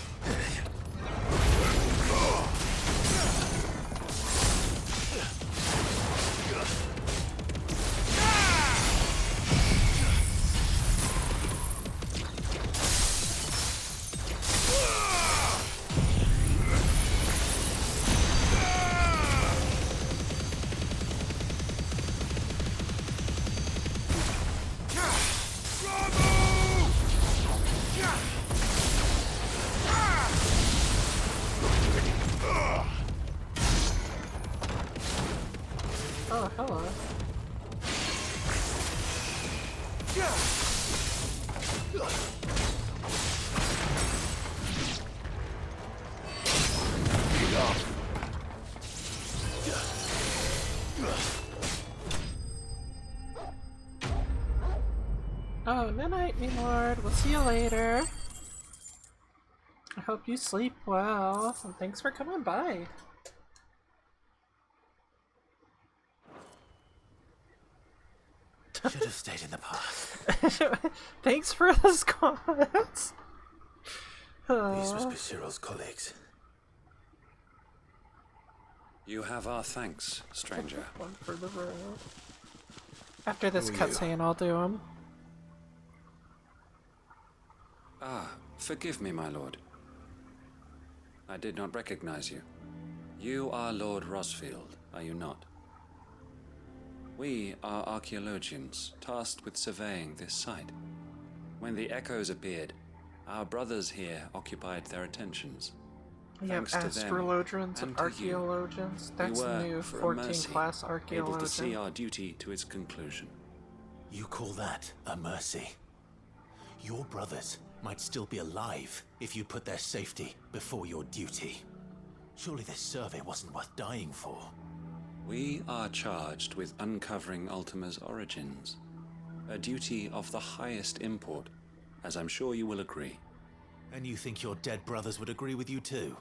Oh, hello. Oh, good night, me lord. We'll see you later. I hope you sleep well, and thanks for coming by. Should have stayed in the past. Thanks for those comments. These must be Cyril's colleagues. You have our thanks, stranger. One for the road. After this Who are you? cutscene, I'll do them. Ah, forgive me, my lord. I did not recognize you. You are Lord Rosfield, are you not? We are archaeologians tasked with surveying this site. When the echoes appeared, our brothers here occupied their attentions. We have Thanks to them astrologians and and to you, archaeologians. That's we were, new. for a 14 mercy, class able to see archaeologian. our duty to its conclusion. You call that a mercy? Your brothers might still be alive if you put their safety before your duty. Surely this survey wasn't worth dying for. We are charged with uncovering Ultima's origins. A duty of the highest import, as I'm sure you will agree. And you think your dead brothers would agree with you too?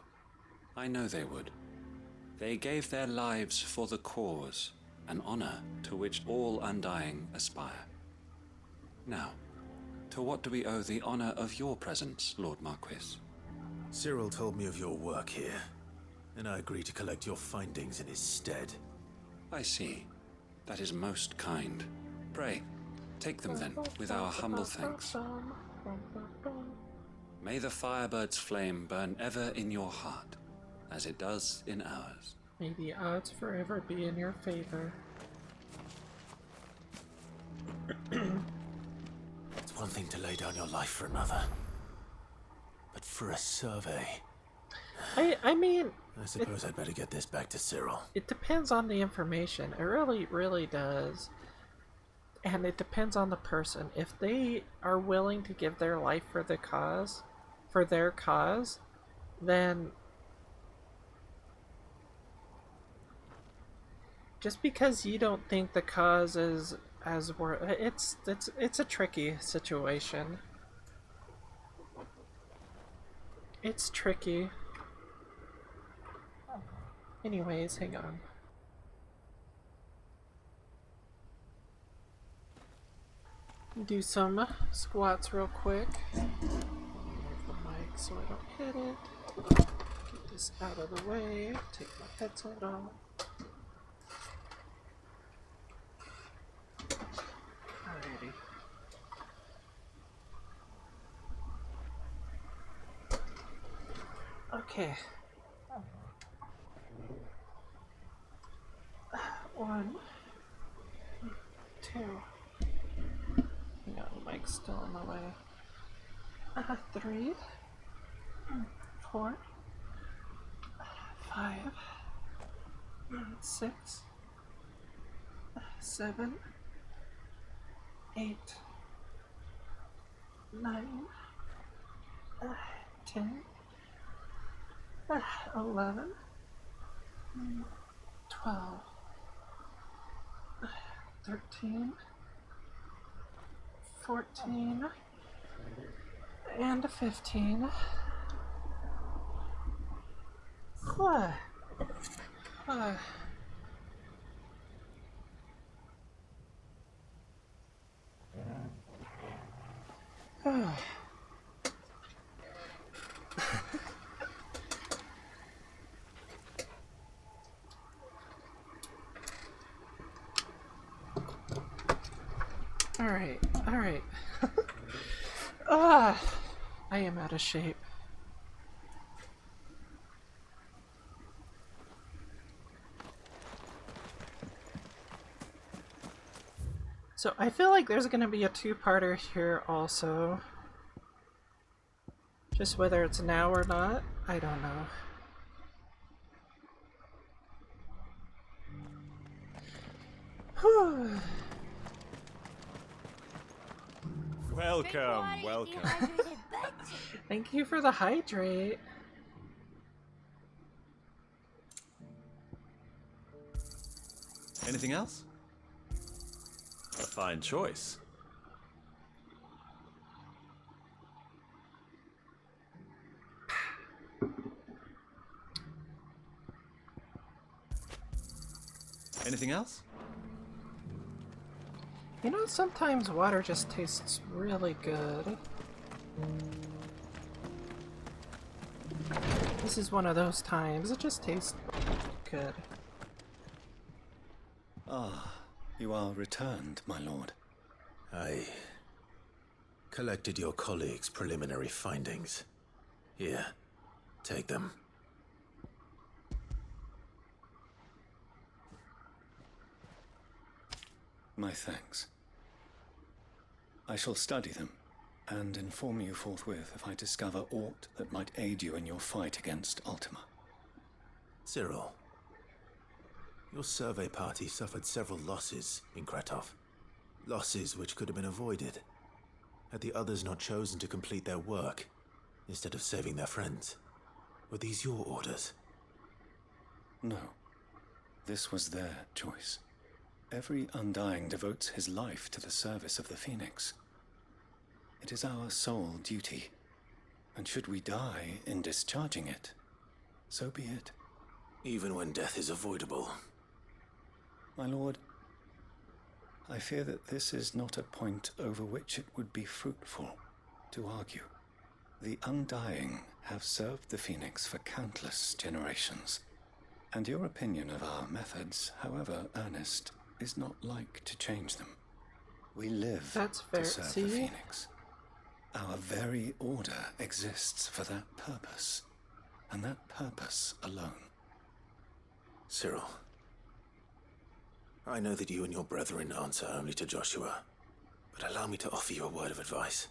I know they would. They gave their lives for the cause, an honor to which all undying aspire. Now, to what do we owe the honor of your presence, Lord Marquis? Cyril told me of your work here, and I agreed to collect your findings in his stead. I see. That is most kind. Pray, take them then, with our humble thanks. May the Firebird's flame burn ever in your heart, as it does in ours. May the odds forever be in your favor. It's one thing to lay down your life for another, but for a survey... I mean... I suppose I'd better get this back to Cyril. It depends on the information. It really, really does. And it depends on the person. If they are willing to give their life for the cause, for their cause, then just because you don't think the cause is as worth, it's a tricky situation. It's tricky. Anyways, hang on. Do some squats real quick. Move the mic so I don't hit it. Get this out of the way. Take my headset off. Alrighty. Okay. 1, 2. No, the mic's still in the way. 3, 4, 5, 6, 7, 8, 9, 10, 11, 12, 13, 14, and 15. Alright. I am out of shape. So I feel like there's gonna be a two-parter here also. Just whether it's now or not, I don't know. Whew. Welcome. Thank you for the hydrate. Anything else? A fine choice. Anything else? You know, sometimes water just tastes really good. This is one of those times. It just tastes good. Ah, you are returned, my lord. I collected your colleagues' preliminary findings. Here, take them. My thanks. I shall study them and inform you forthwith if I discover aught that might aid you in your fight against Ultima. Cyril, your survey party suffered several losses in Kretov. Losses which could have been avoided had the others not chosen to complete their work instead of saving their friends. Were these your orders? No. This was their choice. Every Undying devotes his life to the service of the Phoenix. It is our sole duty, and should we die in discharging it, so be it. Even when death is avoidable. My lord, I fear that this is not a point over which it would be fruitful to argue. The Undying have served the Phoenix for countless generations, and your opinion of our methods, however earnest, is not like to change them. We live to serve the Phoenix. Our very order exists for that purpose, and that purpose alone. Cyril, I know that you and your brethren answer only to Joshua, but allow me to offer you a word of advice.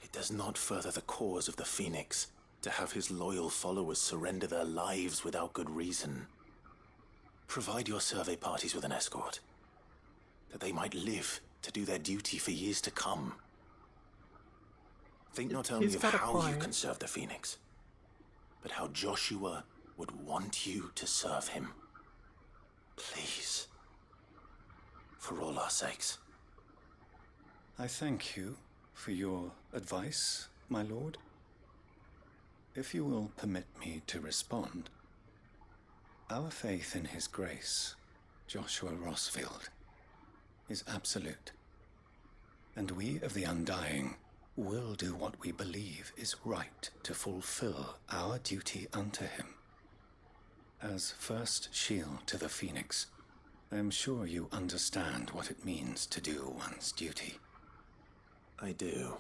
It does not further the cause of the Phoenix to have his loyal followers surrender their lives without good reason. Provide your survey parties with an escort, that they might live to do their duty for years to come. Think not only of how you can serve the Phoenix, but how Joshua would want you to serve him. Please. For all our sakes. I thank you for your advice, my lord. If you will permit me to respond, our faith in his grace, Joshua Rossfield, is absolute. And we of the Undying will do what we believe is right to fulfill our duty unto him. As first shield to the Phoenix, I am sure you understand what it means to do one's duty. I do.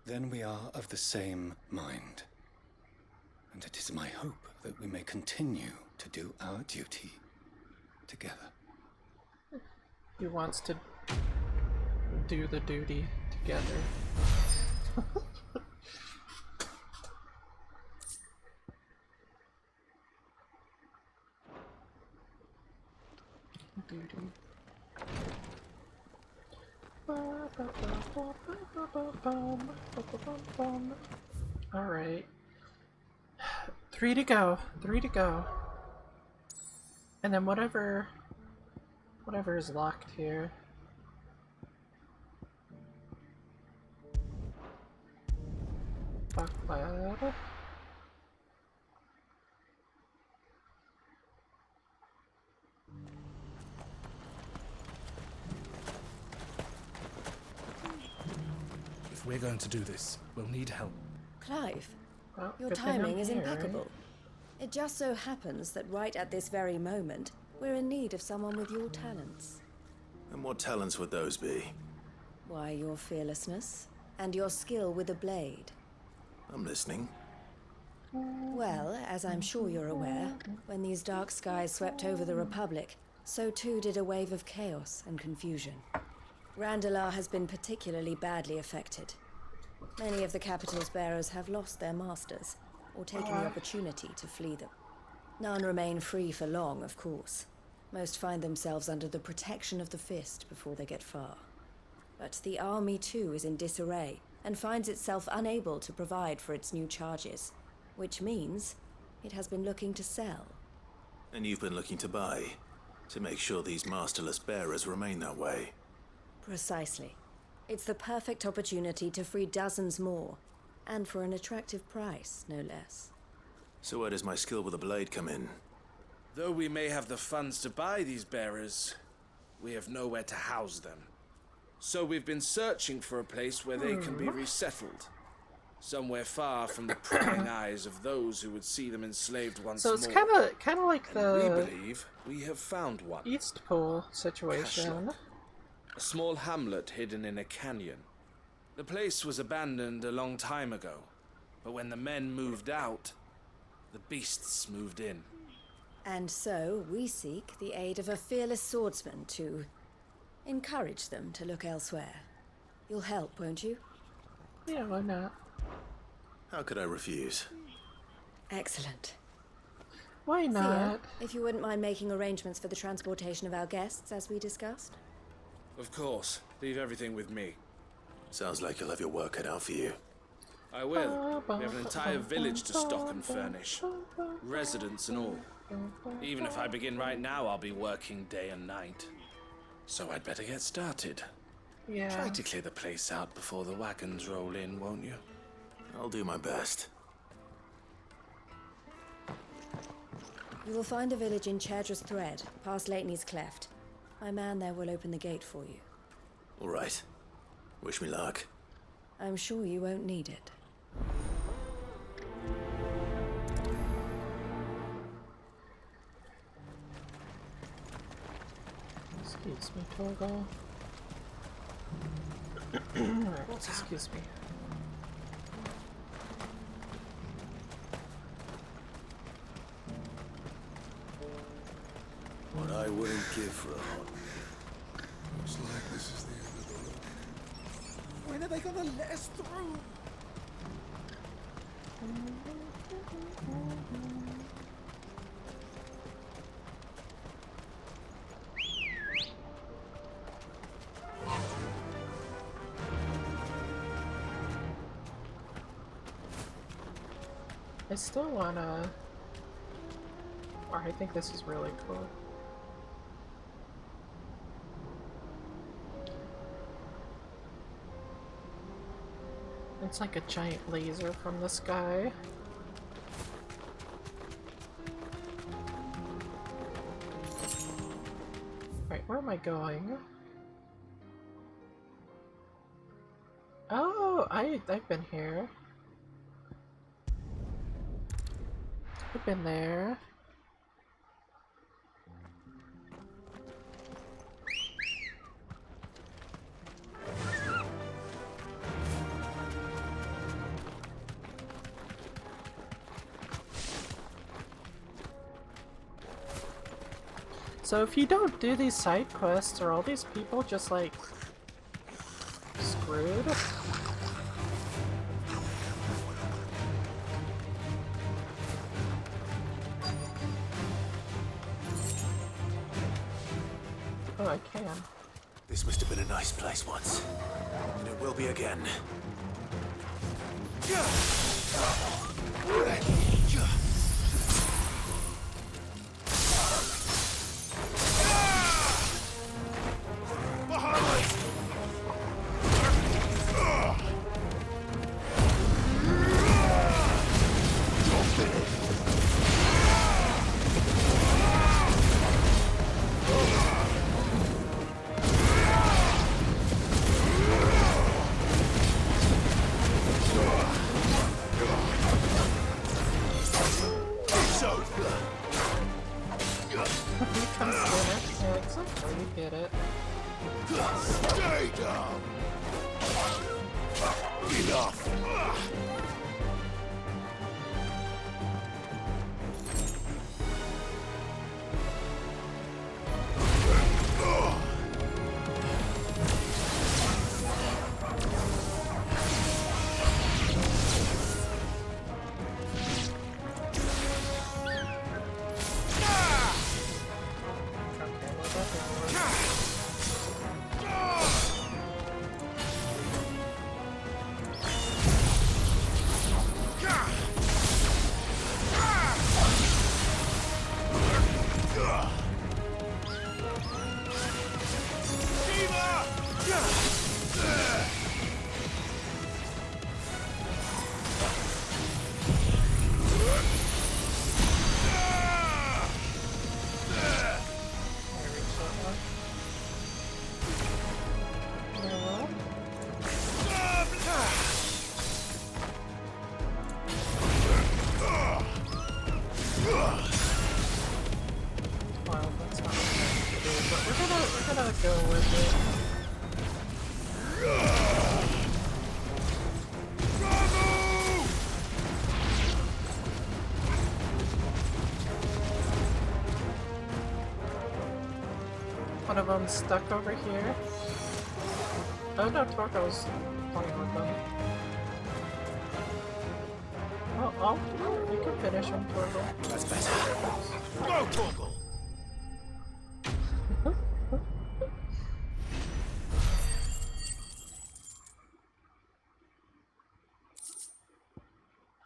Then we are of the same mind. And it is my hope that we may continue to do our duty together. He wants to do the duty together. Duty. Alright. 3 to go. 3 to go. And then whatever is locked here. Buckler. If we're going to do this, we'll need help. Clive, well, your timing is impeccable. It just so happens that right at this very moment, we're in need of someone with your talents. And what talents would those be? Why, your fearlessness and your skill with a blade. I'm listening. Well, as I'm sure you're aware, when these dark skies swept over the Republic, so too did a wave of chaos and confusion. Randalar has been particularly badly affected. Many of the capital's bearers have lost their masters, or taken the opportunity to flee them. None remain free for long, of course. Most find themselves under the protection of the Fist before they get far. But the army too is in disarray, and finds itself unable to provide for its new charges, which means it has been looking to sell. And you've been looking to buy, to make sure these masterless bearers remain that way. Precisely. It's the perfect opportunity to free dozens more, and for an attractive price, no less. So where does my skill with a blade come in? Though we may have the funds to buy these bearers, we have nowhere to house them. So we've been searching for a place where they can be resettled. Somewhere far from the prying eyes of those who would see them enslaved once more. So it's kind of like the we believe we have found one. East Pool situation. A small hamlet hidden in a canyon. The place was abandoned a long time ago, but when the men moved out, the beasts moved in. And so we seek the aid of a fearless swordsman to encourage them to look elsewhere. You'll help, won't you? Yeah, why not? How could I refuse? Excellent. Why not? Thea, if you wouldn't mind making arrangements for the transportation of our guests, as we discussed. Of course. Leave everything with me. Sounds like you'll have your work cut out for you. I will. We have an entire village to stock and furnish. Residents and all. Even if I begin right now, I'll be working day and night. So I'd better get started. Yeah. Try to clear the place out before the wagons roll in, won't you? I'll do my best. You will find a village in Chaidra's Thread, past Lateney's Cleft. My man there will open the gate for you. All right. Wish me luck. I'm sure you won't need it. Excuse me, Torgal. Excuse me. What I wouldn't give for a hot. Looks like this is the end of the road. When are they gonna let us through? I still wanna... Or I think this is really cool. It's like a giant laser from the sky. Right, where am I going? I've been here. I've been there. So if you don't do these side quests, are all these people just like screwed? Oh, I can. This must have been a nice place once, and it will be again. One of them stuck over here. Oh no, Torgo's playing with them. Oh, you can finish him, Torgo. That's better. Go, Torgo!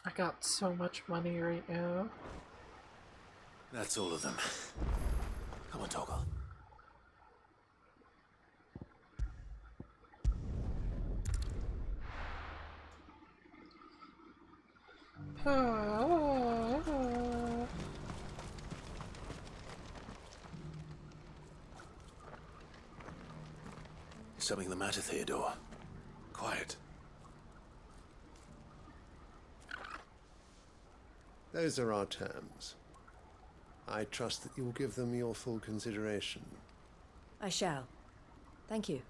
I got so much money right now. That's all of them. Come on, Torgo. Something the matter, Theodore? Quiet. Those are our terms. I trust that you will give them your full consideration. I shall. Thank you.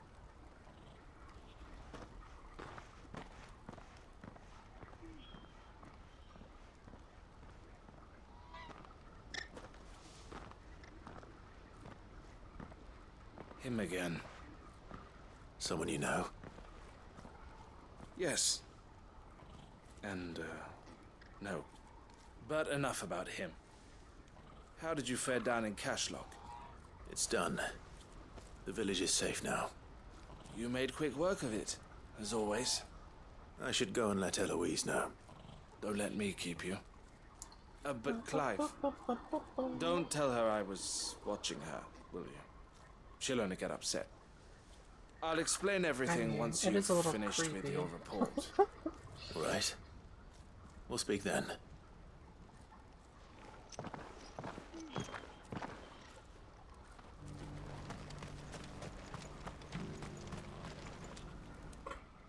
Him again. Someone you know? Yes. And, no. But enough about him. How did you fare down in Cashlock? It's done. The village is safe now. You made quick work of it, as always. I should go and let Eloise know. Don't let me keep you. But Clive, don't tell her I was watching her, will you? She'll only get upset. I'll explain everything once you've finished with your report. All right. We'll speak then.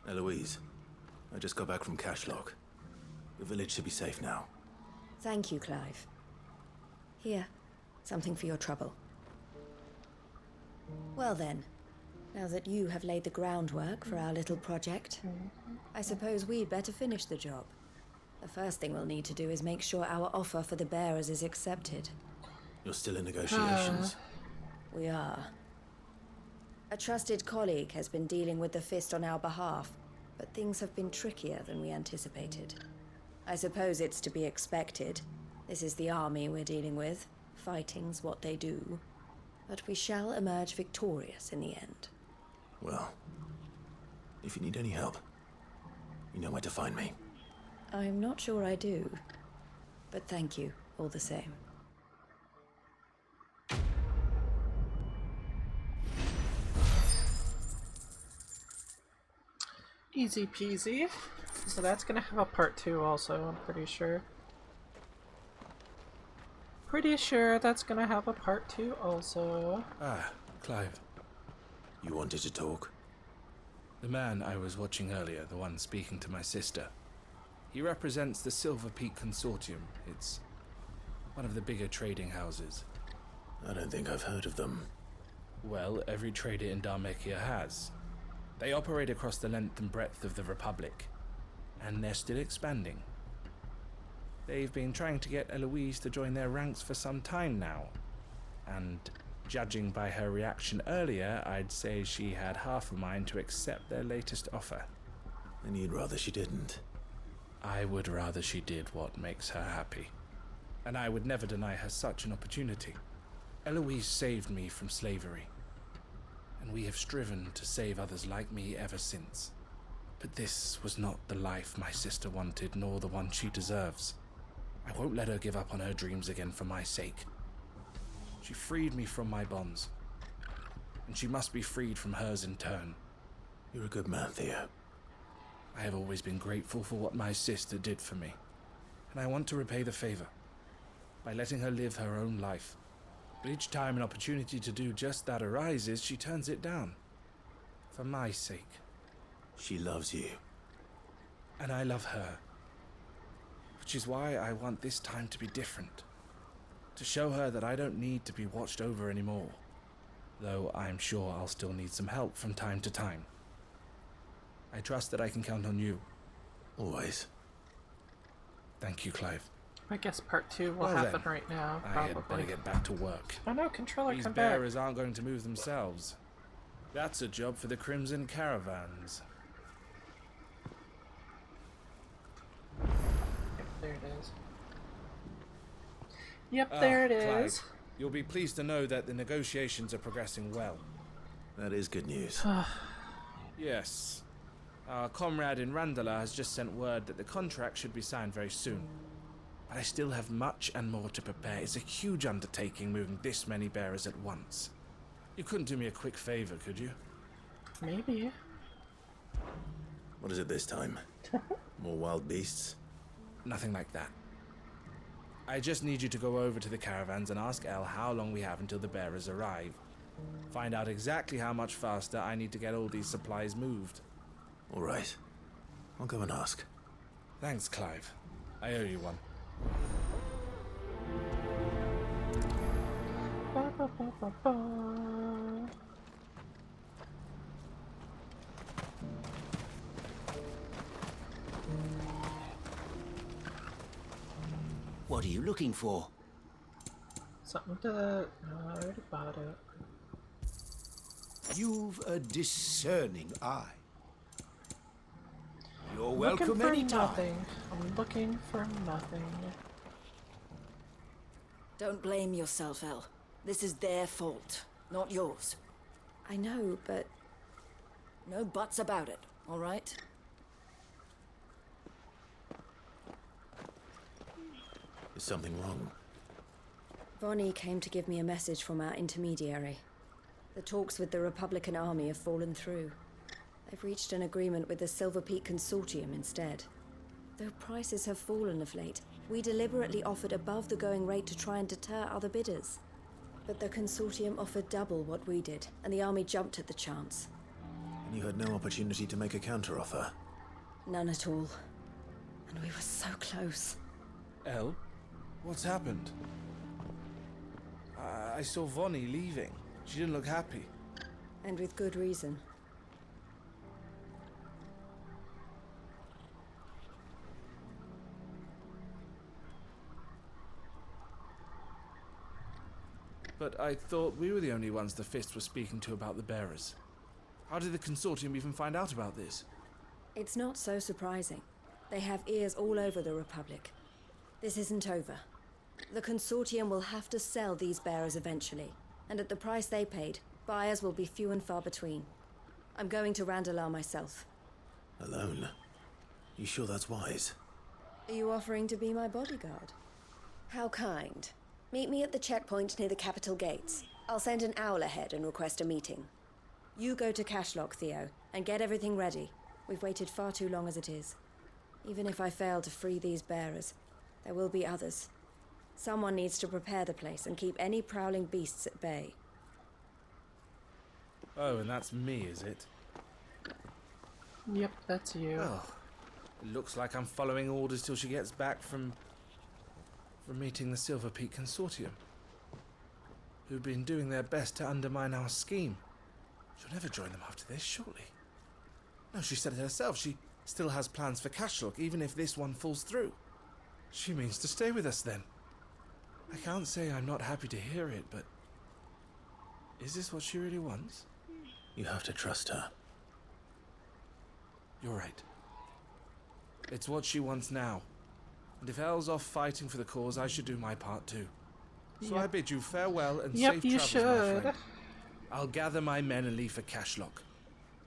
Eloise, I just got back from Cashlock. The village should be safe now. Thank you, Clive. Here, something for your trouble. Well then, now that you have laid the groundwork for our little project, I suppose we'd better finish the job. The first thing we'll need to do is make sure our offer for the bearers is accepted. You're still in negotiations? We are. A trusted colleague has been dealing with the Fist on our behalf, but things have been trickier than we anticipated. I suppose it's to be expected. This is the army we're dealing with. Fighting's what they do. But we shall emerge victorious in the end. Well, if you need any help, you know where to find me. I'm not sure I do, but thank you all the same. Easy peasy. So that's gonna have a part 2 also, I'm pretty sure. Pretty sure that's gonna have a part 2 also. Ah, Clive. You wanted to talk? The man I was watching earlier, the one speaking to my sister. He represents the Silver Peak Consortium. It's one of the bigger trading houses. I don't think I've heard of them. Well, every trader in Dharmekia has. They operate across the length and breadth of the Republic, and they're still expanding. They've been trying to get Eloise to join their ranks for some time now, and judging by her reaction earlier, I'd say she had half a mind to accept their latest offer. And you'd rather she didn't? I would rather she did what makes her happy, and I would never deny her such an opportunity. Eloise saved me from slavery, and we have striven to save others like me ever since. But this was not the life my sister wanted, nor the one she deserves. I won't let her give up on her dreams again for my sake. She freed me from my bonds, and she must be freed from hers in turn. You're a good man, Theo. I have always been grateful for what my sister did for me, and I want to repay the favor by letting her live her own life. But each time an opportunity to do just that arises, she turns it down. For my sake. She loves you. And I love her. Which is why I want this time to be different. To show her that I don't need to be watched over anymore. Though I'm sure I'll still need some help from time to time. I trust that I can count on you. Always. Thank you, Clive. I guess part 2 will Well happen then, right now, I probably. had better get back to work. Oh no, controller, These come back. bearers aren't going to move themselves. That's a job for the Crimson Caravans. Yep, there it is. Yep, there it is. Clive, you'll be pleased to know that the negotiations are progressing well. That is good news. Yes. Our comrade in Randala has just sent word that the contract should be signed very soon. But I still have much and more to prepare. It's a huge undertaking moving this many bearers at once. You couldn't do me a quick favor, could you? Maybe. What is it this time? More wild beasts? Nothing like that. I just need you to go over to the caravans and ask El how long we have until the bearers arrive. Find out exactly how much faster I need to get all these supplies moved. All right. I'll go and ask. Thanks, Clive. I owe you one. Ba, ba, ba, ba, ba. What are you looking for? Something to... I already bought it. You've a discerning eye. You're Looking welcome for anytime. nothing. I'm looking for nothing. Don't blame yourself, El. This is their fault, not yours. I know, but... No buts about it, all right? Is something wrong? Vonnie came to give me a message from our intermediary. The talks with the Republican army have fallen through. They've reached an agreement with the Silver Peak Consortium instead. Though prices have fallen of late, we deliberately offered above the going rate to try and deter other bidders. But the Consortium offered double what we did, and the army jumped at the chance. And you had no opportunity to make a counteroffer? None at all. And we were so close. Elle? What's happened? I saw Vonnie leaving. She didn't look happy. And with good reason. But I thought we were the only ones the Fist was speaking to about the bearers. How did the Consortium even find out about this? It's not so surprising. They have ears all over the Republic. This isn't over. The Consortium will have to sell these bearers eventually, and at the price they paid, buyers will be few and far between. I'm going to Randalar myself. Alone? You sure that's wise? Are you offering to be my bodyguard? How kind. Meet me at the checkpoint near the capital gates. I'll send an owl ahead and request a meeting. You go to Cashlock, Theo, and get everything ready. We've waited far too long as it is. Even if I fail to free these bearers, there will be others. Someone needs to prepare the place and keep any prowling beasts at bay. Oh, and that's me, is it? Yep, that's you. Oh, it looks like I'm following orders till she gets back from meeting the Silver Peak Consortium, who've been doing their best to undermine our scheme. She'll never join them after this, surely. No, she said it herself. She still has plans for Cashlock, even if this one falls through. She means to stay with us then. I can't say I'm not happy to hear it, but is this what she really wants? You have to trust her. You're right. It's what she wants now. And if Elle's off fighting for the cause, I should do my part too. So Yep. I bid you farewell and Yep, safe you travels, my should. friend. I'll gather my men and leave for Cashlock.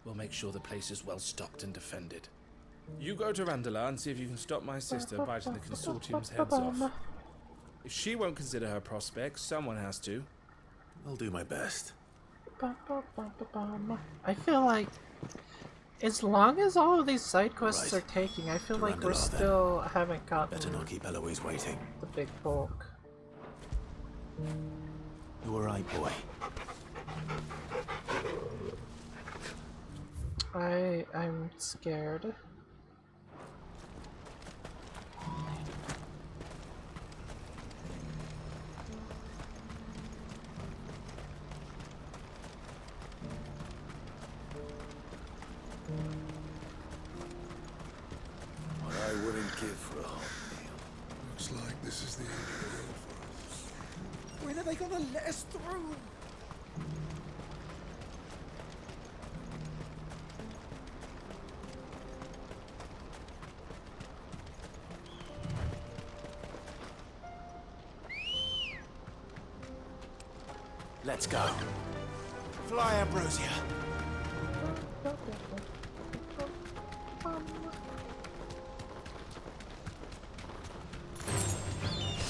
We'll make sure the place is well stocked and defended. You go to Randalar and see if you can stop my sister biting the Consortium's heads off. If she won't consider her prospects, someone has to. I'll do my best. I feel like, as long as all of these side quests Right. are taking, I feel To like we're Randalar, then. still haven't gotten Better not keep Eloise waiting. the big bulk. You were right, boy. I'm scared. What I wouldn't give for a hot meal. Looks like this is the end of the road for us. When are they gonna let us through? Let's go. Fly, Ambrosia.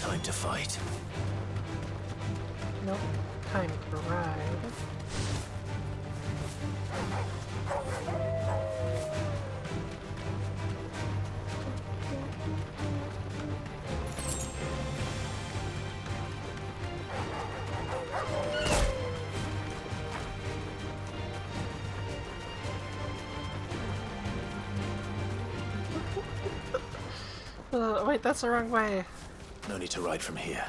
Time to fight. Nope. Time to ride. Wait, that's the wrong way. No need to ride from here.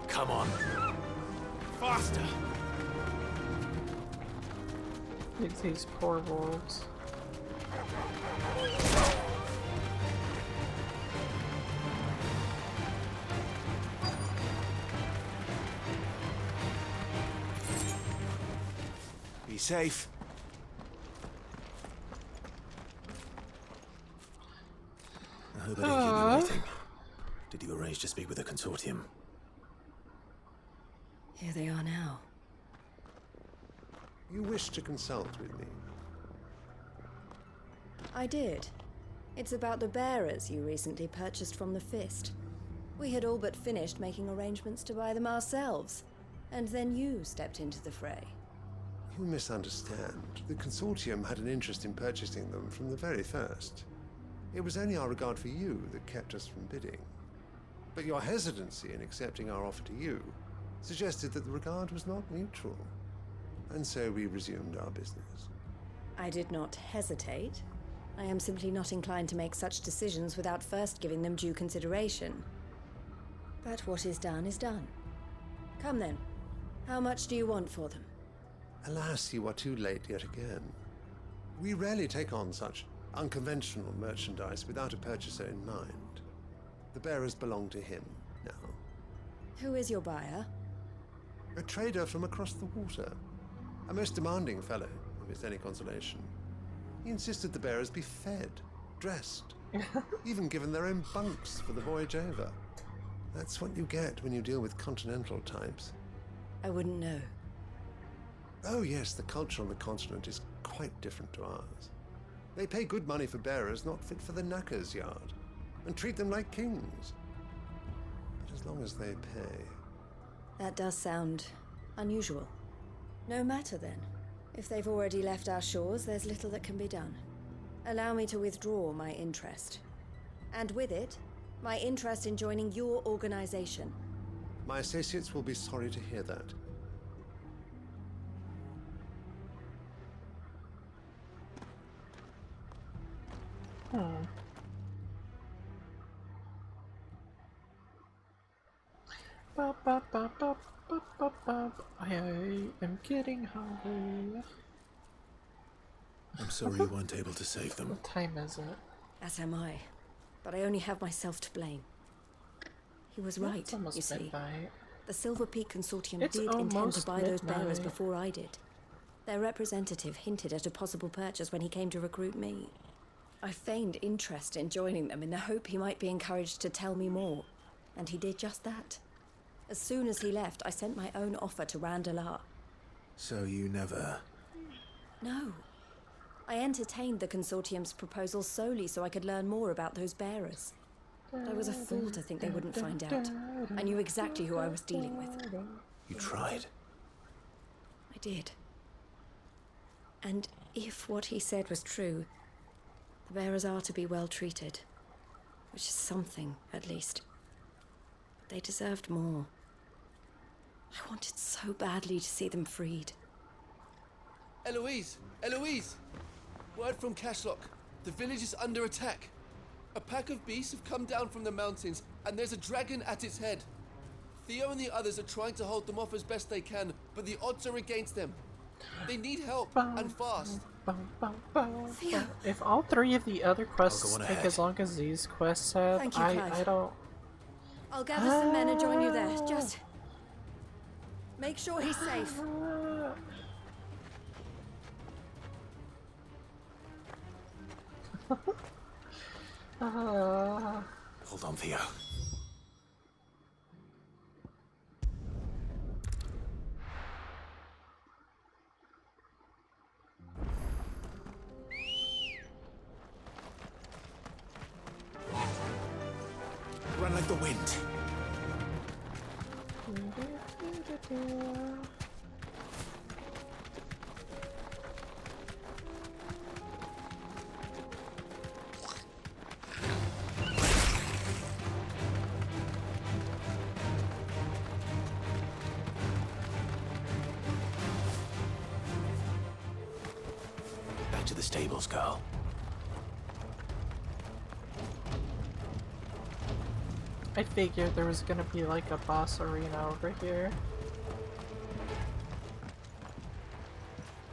Come on. Faster. These poor wolves. Be safe. I hope I didn't keep you waiting. Did you arrange to speak with the Consortium? Here they are now. You wish to consult with me? I did. It's about the bearers you recently purchased from the Fist. We had all but finished making arrangements to buy them ourselves, and then you stepped into the fray. You misunderstand. The Consortium had an interest in purchasing them from the very first. It was only our regard for you that kept us from bidding. But your hesitancy in accepting our offer to you suggested that the regard was not mutual. and so we resumed our business. I did not hesitate. I am simply not inclined to make such decisions without first giving them due consideration. But what is done is done. Come then. How much do you want for them? Alas, you are too late yet again. We rarely take on such unconventional merchandise without a purchaser in mind. The bearers belong to him now. Who is your buyer? A trader from across the water. A most demanding fellow, if it's any consolation. He insisted the bearers be fed, dressed, even given their own bunks for the voyage over. That's what you get when you deal with continental types. I wouldn't know. Oh yes, the culture on the continent is quite different to ours. They pay good money for bearers not fit for the knacker's yard, and treat them like kings. But as long as they pay... That does sound unusual. No matter then. If they've already left our shores, there's little that can be done. Allow me to withdraw my interest. And with it, my interest in joining your organization. My associates will be sorry to hear that. I am getting hungry. I'm sorry you weren't able to save them. What time is it? As am I. But I only have myself to blame. He was right, you see. Midnight. The Silver Peak Consortium It's did intend to almost buy those bearers midnight. before I did. Their representative hinted at a possible purchase when he came to recruit me. I feigned interest in joining them in the hope he might be encouraged to tell me more, and he did just that. As soon as he left, I sent my own offer to Randalar. So you never... No. I entertained the Consortium's proposal solely so I could learn more about those bearers. I was a fool to think they wouldn't find out. I knew exactly who I was dealing with. You tried. I did. And if what he said was true, the bearers are to be well treated. Which is something, at least. But they deserved more. I wanted so badly to see them freed. Eloise! Eloise! Word from Cashlock. The village is under attack. A pack of beasts have come down from the mountains, and there's a dragon at its head. Theo and the others are trying to hold them off as best they can, but the odds are against them. They need help, and fast. Theo. If all three of the other quests on take ahead. as long as these quests have, Thank you, I Clive. don't... I'll gather some men and join you there. Just make sure he's safe. Hold on, Theo. Run like the wind. Back to the stables, girl. I figured there was gonna be like a boss arena over here.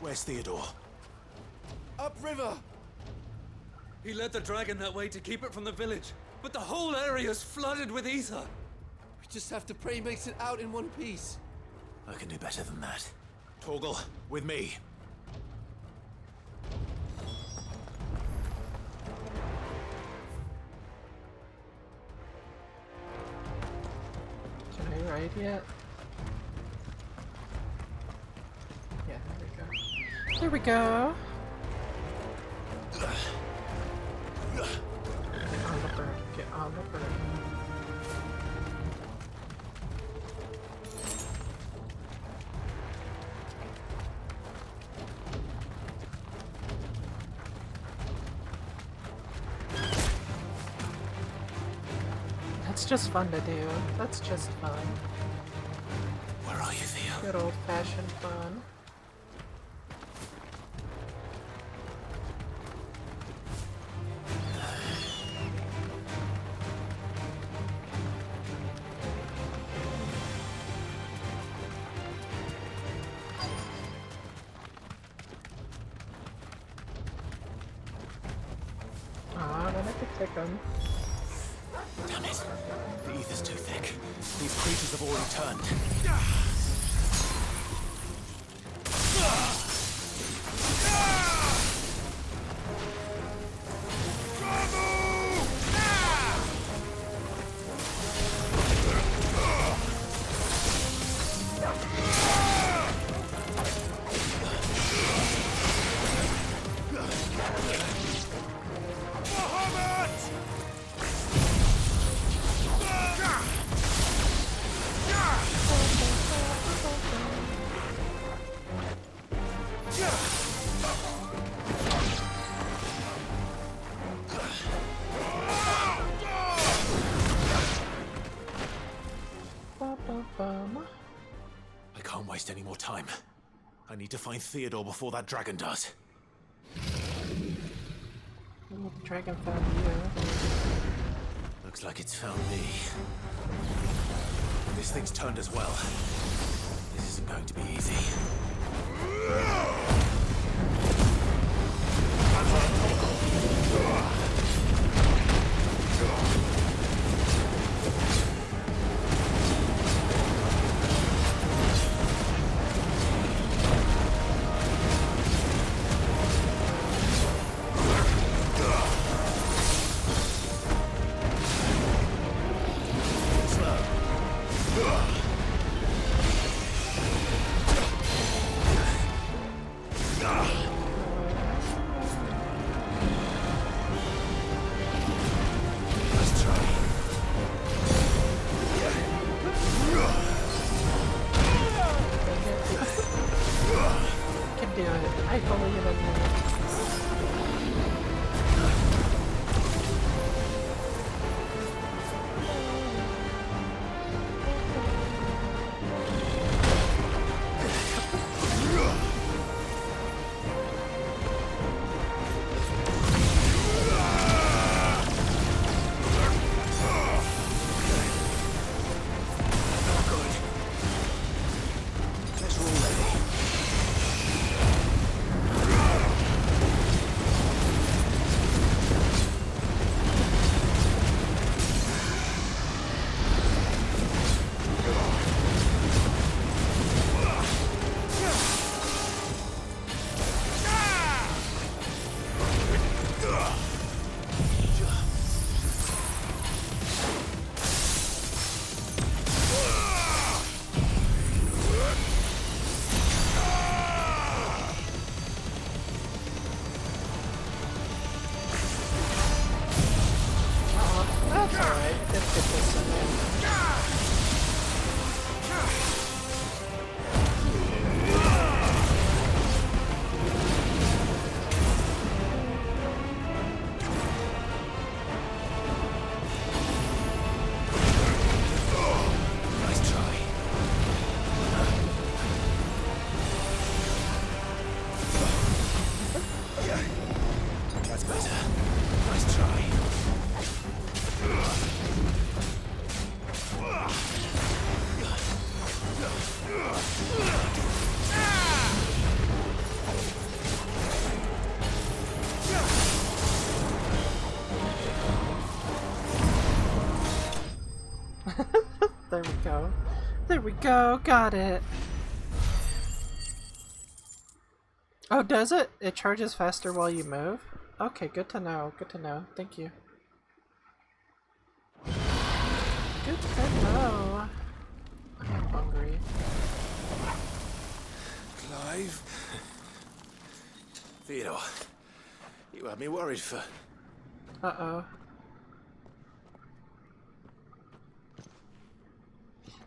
Where's Theodore? Upriver! He led the dragon that way to keep it from the village, but the whole area's flooded with ether. We just have to pray he makes it out in one piece. I can do better than that. Torgal, with me. Can I ride yet? Yeah, there we go. There we go! Get on the bird, get on the bird. That's just fun to do. That's just fun. Where are you, Theo? Good old-fashioned fun. Pick him. Damn it. The ether's too thick. These creatures have already turned. I can't waste any more time. I need to find Theodore before that dragon does. The dragon found you. Looks like it's found me. This thing's turned as well. This isn't going to be easy. Can do it. I believe in you. There we go. There we go. Got it. Oh, does it? It charges faster while you move? Okay, good to know. Good to know. Thank you. Good to know. I am hungry. Clive? Theodore, you had me worried for... Uh-oh.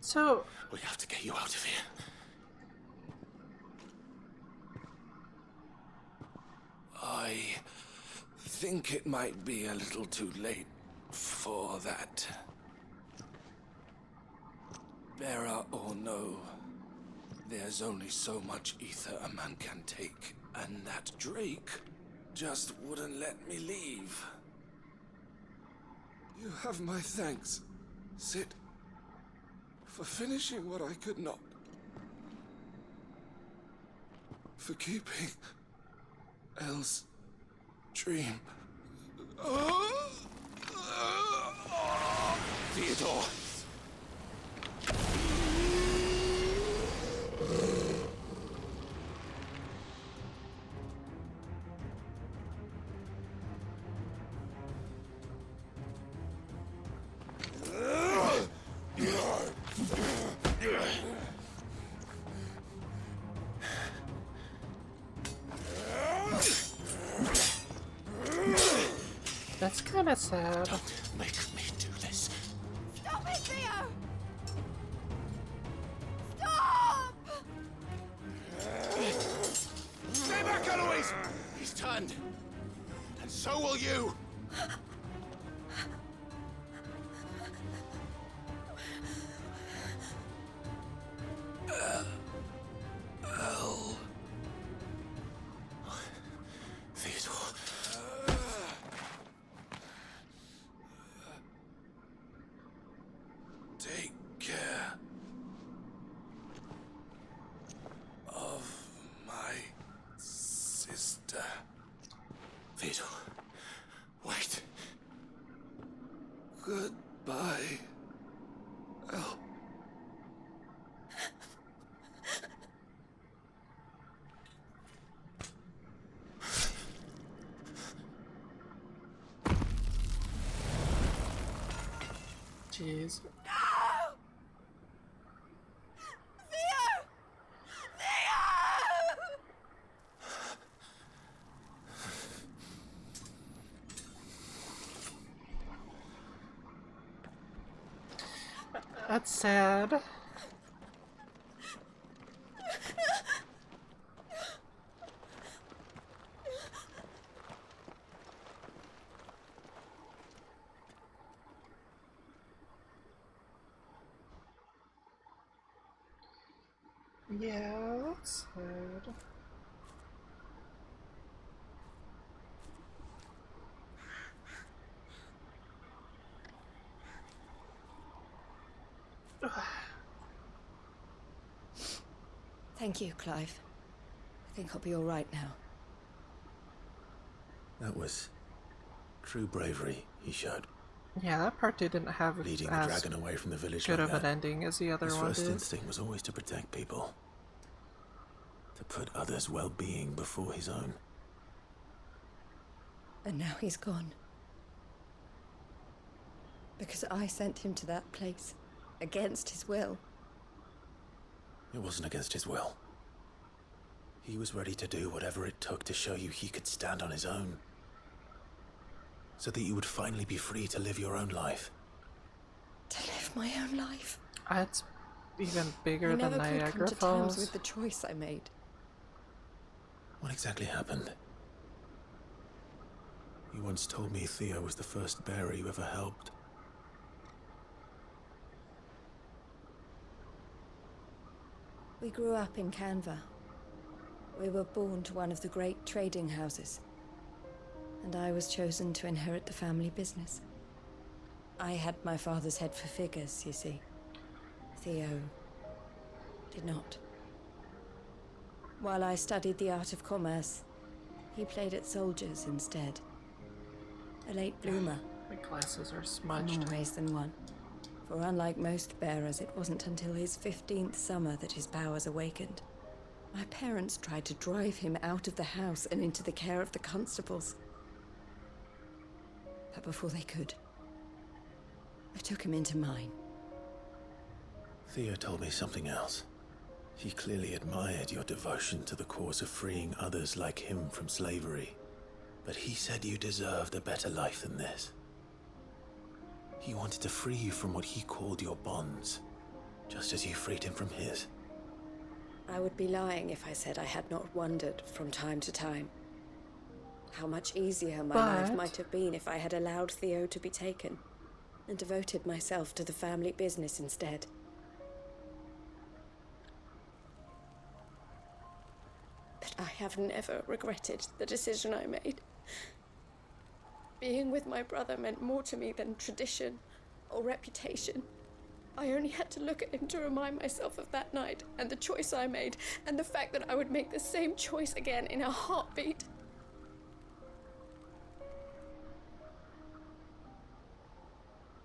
So... We have to get you out of here. I think it might be a little too late for that. Bearer or no, there's only so much ether a man can take, and that Drake just wouldn't let me leave. You have my thanks, Sid, for finishing what I could not. For keeping Elle's dream. Theodore! That's kind of sad. Don't make me do this. Stop it, Theo! Stop! Stay back, Eloise! He's turned. And so will you. Theodore. Take care of my sister. Theodore, wait. Goodbye, El. Jeez. That's sad. Yeah, that's sad. Thank you, Clive. I think I'll be all right now. That was true bravery he showed. Yeah, that part didn't have Leading the as dragon away from the village good like of an that. ending as the other His one first did. instinct was always to protect people. To put others' well-being before his own. And now he's gone. Because I sent him to that place, against his will. It wasn't against his will. He was ready to do whatever it took to show you he could stand on his own. So that you would finally be free to live your own life. To live my own life. It's even bigger I than never could Niagara come to Falls. terms with the choice I made. What exactly happened? You once told me Theo was the first bearer you ever helped. We grew up in Canva. We were born to one of the great trading houses. And I was chosen to inherit the family business. I had my father's head for figures, you see. Theo did not. While I studied the art of commerce, he played at soldiers instead. A late bloomer. My glasses are In smudged. more ways than one. For unlike most bearers, it wasn't until his 15th summer that his powers awakened. My parents tried to drive him out of the house and into the care of the constables. But before they could, I took him into mine. Theo told me something else. He clearly admired your devotion to the cause of freeing others like him from slavery. But he said you deserved a better life than this. He wanted to free you from what he called your bonds, just as you freed him from his. I would be lying if I said I had not wondered from time to time how much easier my life But- might have been if I had allowed Theo to be taken and devoted myself to the family business instead. But I have never regretted the decision I made. Being with my brother meant more to me than tradition or reputation. I only had to look at him to remind myself of that night and the choice I made and the fact that I would make the same choice again in a heartbeat.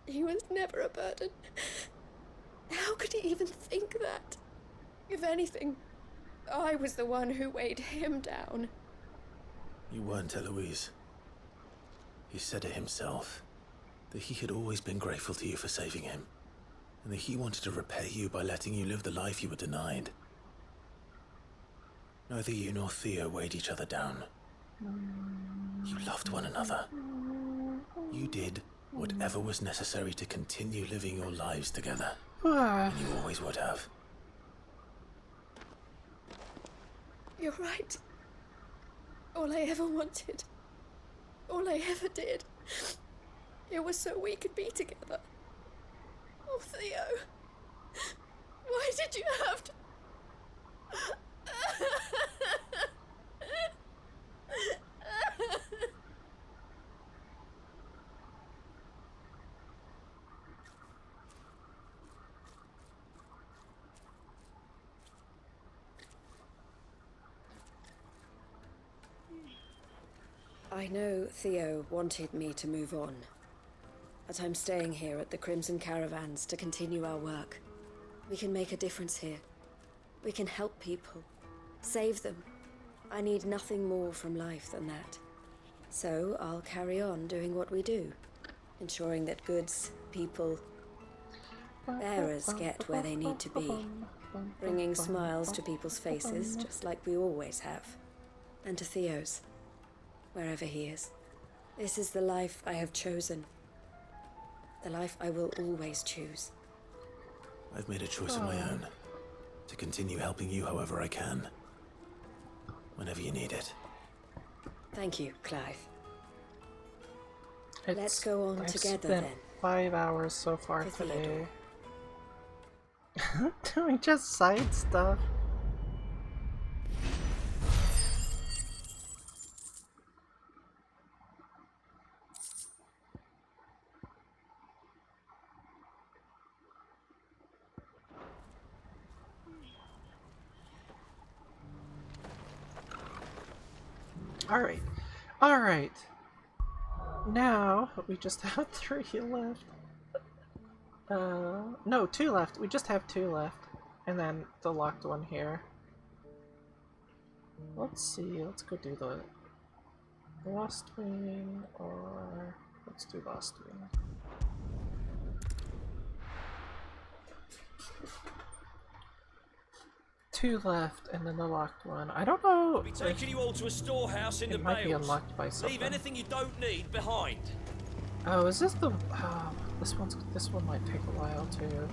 He was never a burden. How could he even think that? If anything, I was the one who weighed him down. You weren't, Eloise. He said it himself, that he had always been grateful to you for saving him, and that he wanted to repay you by letting you live the life you were denied. Neither you nor Theo weighed each other down. You loved one another. You did whatever was necessary to continue living your lives together. And you always would have. You're right. All I ever wanted, all I ever did, it was so we could be together. Oh, Theo, why did you have to... I know Theo wanted me to move on, but I'm staying here at the Crimson Caravans to continue our work. We can make a difference here. We can help people, save them. I need nothing more from life than that. So I'll carry on doing what we do, ensuring that goods, people, bearers get where they need to be, bringing smiles to people's faces just like we always have, and to Theo's. Wherever he is. This is the life I have chosen. The life I will always choose. I've made a choice of my own. To continue helping you however I can. Whenever you need it. Thank you, Clive. Let's go on I've together spent then. 5 hours so far For today. Doing just side stuff. Alright. Now, we just have 3 left. No, 2 left. We just have 2 left. And then the locked one here. Let's see, let's go do the Lost Wing, or let's do Lost Wing. Two left, and then the locked one. I don't know. I'll be taking you all to a storehouse in the might be Bales. unlocked by something. Leave anything you don't need behind. Oh, is this the? Oh, this one might take a while too.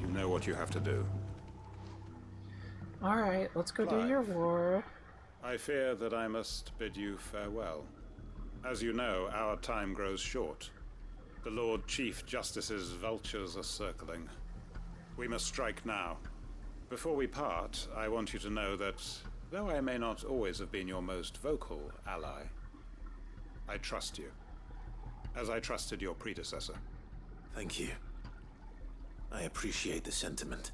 You know what you have to do. All right, let's go do Clive. your war. I fear that I must bid you farewell. As you know, our time grows short. The Lord Chief Justice's vultures are circling. We must strike now. Before we part, I want you to know that, though I may not always have been your most vocal ally, I trust you, as I trusted your predecessor. Thank you. I appreciate the sentiment,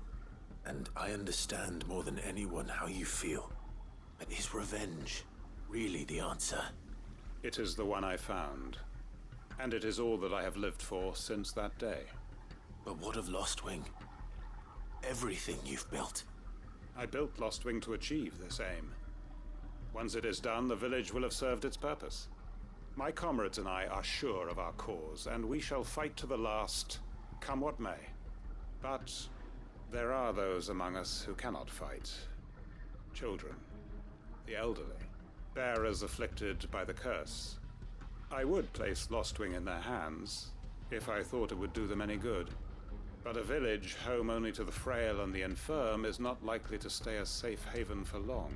and I understand more than anyone how you feel. But is revenge really the answer? It is the one I found. And it is all that I have lived for since that day. But what of Lost Wing? Everything you've built. I built Lost Wing to achieve this aim. Once it is done, the village will have served its purpose. My comrades and I are sure of our cause, and we shall fight to the last, come what may. But there are those among us who cannot fight. Children, the elderly, bearers afflicted by the curse. I would place Lost Wing in their hands, if I thought it would do them any good. But a village home only to the frail and the infirm is not likely to stay a safe haven for long.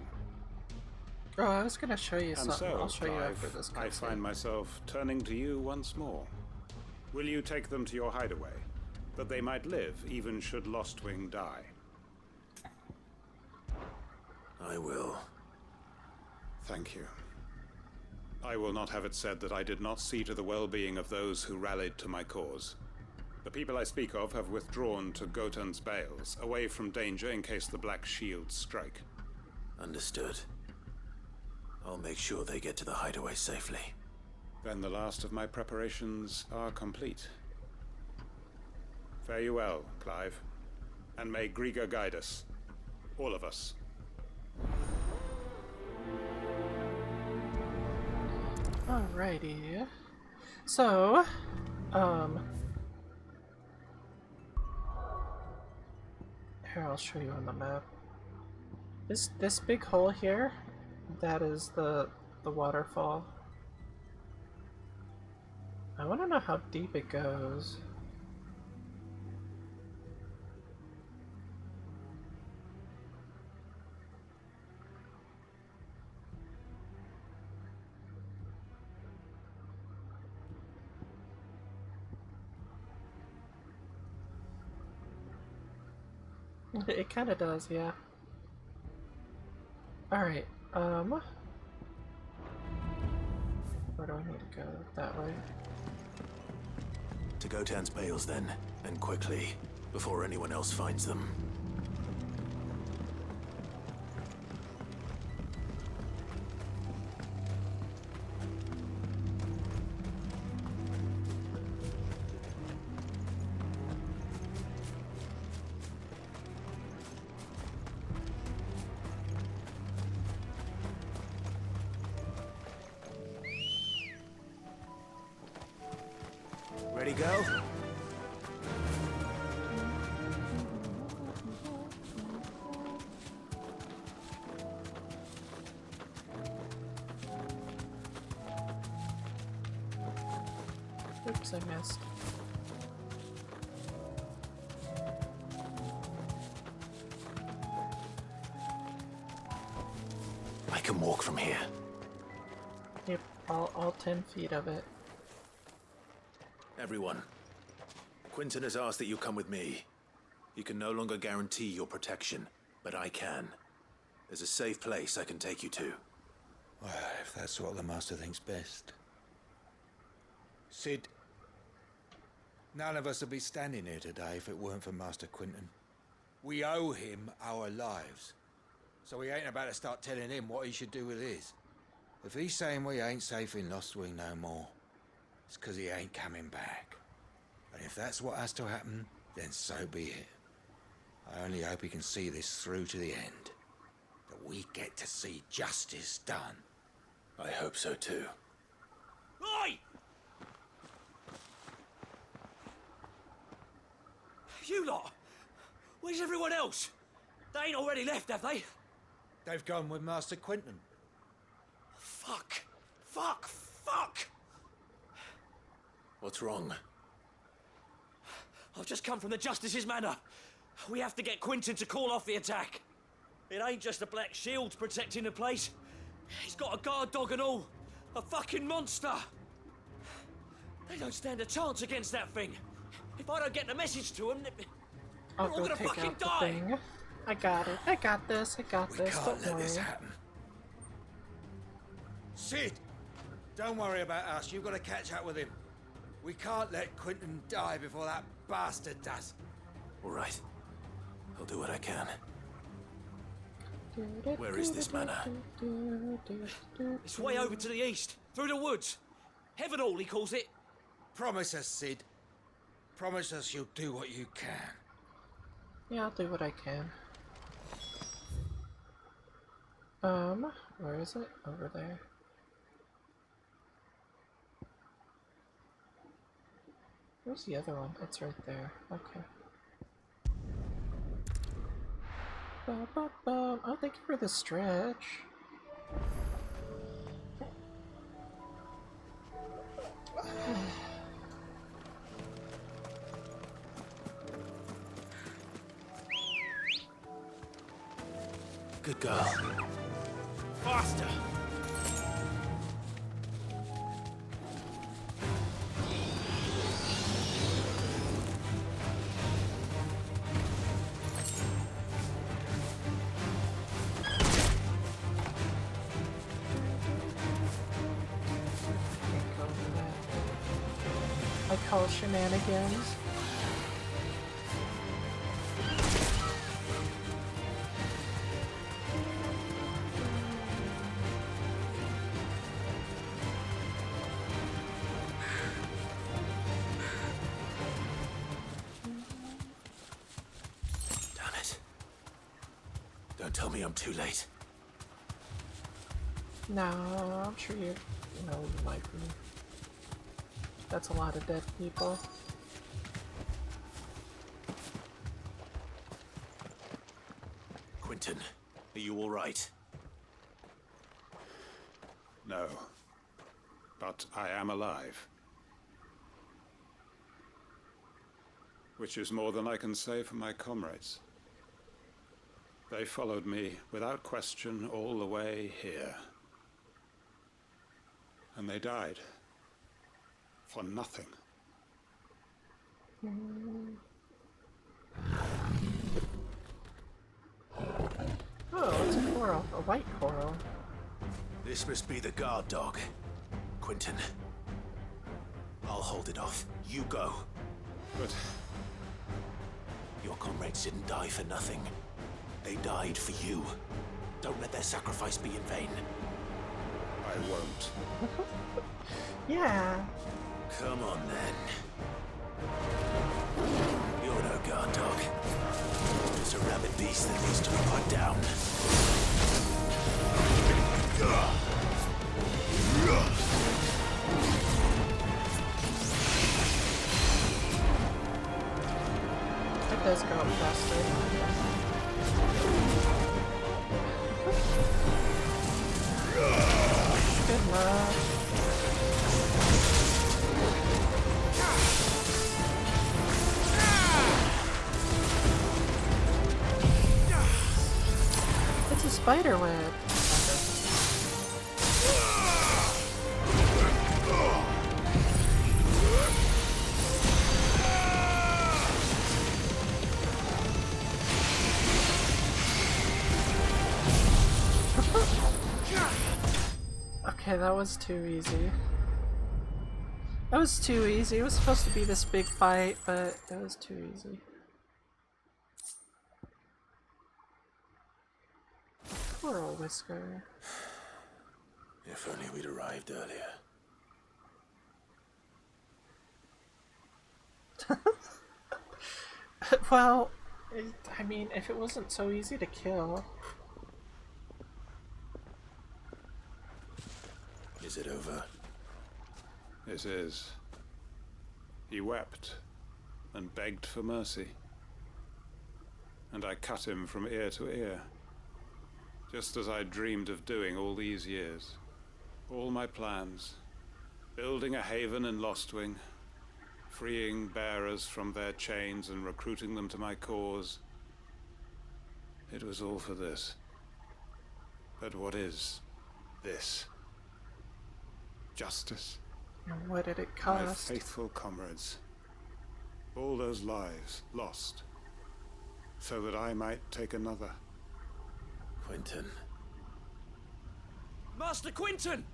Oh, I was gonna show you And something. so, I'll show you Clive, after this I cutscene. find myself turning to you once more. Will you take them to your hideaway, that they might live even should Lost Wing die? I will. Thank you. I will not have it said that I did not see to the well-being of those who rallied to my cause. The people I speak of have withdrawn to Gotan's Bales, away from danger in case the Black Shields strike. Understood. I'll make sure they get to the hideaway safely. Then the last of my preparations are complete. Fare you well, Clive. And may Grieger guide us. All of us. Alrighty. So, here, I'll show you on the map. This big hole here, that is the waterfall. I want to know how deep it goes. It kind of does, yeah. Alright, where do I need to go? That way? To Gotan's bales then, and quickly, before anyone else finds them. Ready, go? Oops, I missed. I can walk from here. Yep, all 10 feet of it. Everyone, Quinton has asked that you come with me. He can no longer guarantee your protection, but I can. There's a safe place I can take you to. Well, if that's what the Master thinks best. Sid, none of us would be standing here today if it weren't for Master Quinton. We owe him our lives. So we ain't about to start telling him what he should do with his. If he's saying we ain't safe in Lost Wing no more, it's 'cause he ain't coming back. And if that's what has to happen, then so be it. I only hope he can see this through to the end. That we get to see justice done. I hope so too. Oi! You lot! Where's everyone else? They ain't already left, have they? They've gone with Master Quinton. Fuck! Fuck! Fuck! What's wrong? I've just come from the Justice's manor. We have to get Quinton to call off the attack. It ain't just the Black Shields protecting the place. He's got a guard dog and all. A fucking monster. They don't stand a chance against that thing. If I don't get the message to them, I'll they're all go gonna take fucking out the die. thing. I got it. I got this. I got this. Can't Don't let worry. this happen. Sid, don't worry about us. You've got to catch up with him. We can't let Quinton die before that bastard does. All right. I'll do what I can. Where is this manor? It's way over to the east, through the woods. Heaven Hall, he calls it. Promise us, Sid. Promise us you'll do what you can. Yeah, I'll do what I can. Where is it? Over there. Where's the other one? It's right there. Okay. Oh, thank you for the stretch. Good girl. Faster! I call shenanigans. Don't tell me I'm too late. No, I'm sure you know, you might be. That's a lot of dead people. Quentin, are you alright? No. But I am alive. Which is more than I can say for my comrades. They followed me without question all the way here. And they died. For nothing. Oh, it's a coral. A white coral. This must be the guard dog. Quentin. I'll hold it off. You go. But... Your comrades didn't die for nothing. They died for you. Don't let their sacrifice be in vain. I won't. Yeah. Come on, then. You're no guard dog. Just a rabid beast that needs to be put down. It does go up faster. Good luck. It's a spider web. Okay, that was too easy. That was too easy. It was supposed to be this big fight, but it was too easy. Coral Whisker. If only we'd arrived earlier. Well, I mean, if it wasn't so easy to kill. Is it over? It is. He wept and begged for mercy. And I cut him from ear to ear. Just as I dreamed of doing all these years. All my plans. Building a haven in Lostwing. Freeing bearers from their chains and recruiting them to my cause. It was all for this. But what is this? Justice? And what did it cost? My faithful comrades. All those lives lost. So that I might take another. Quentin. Master Quentin!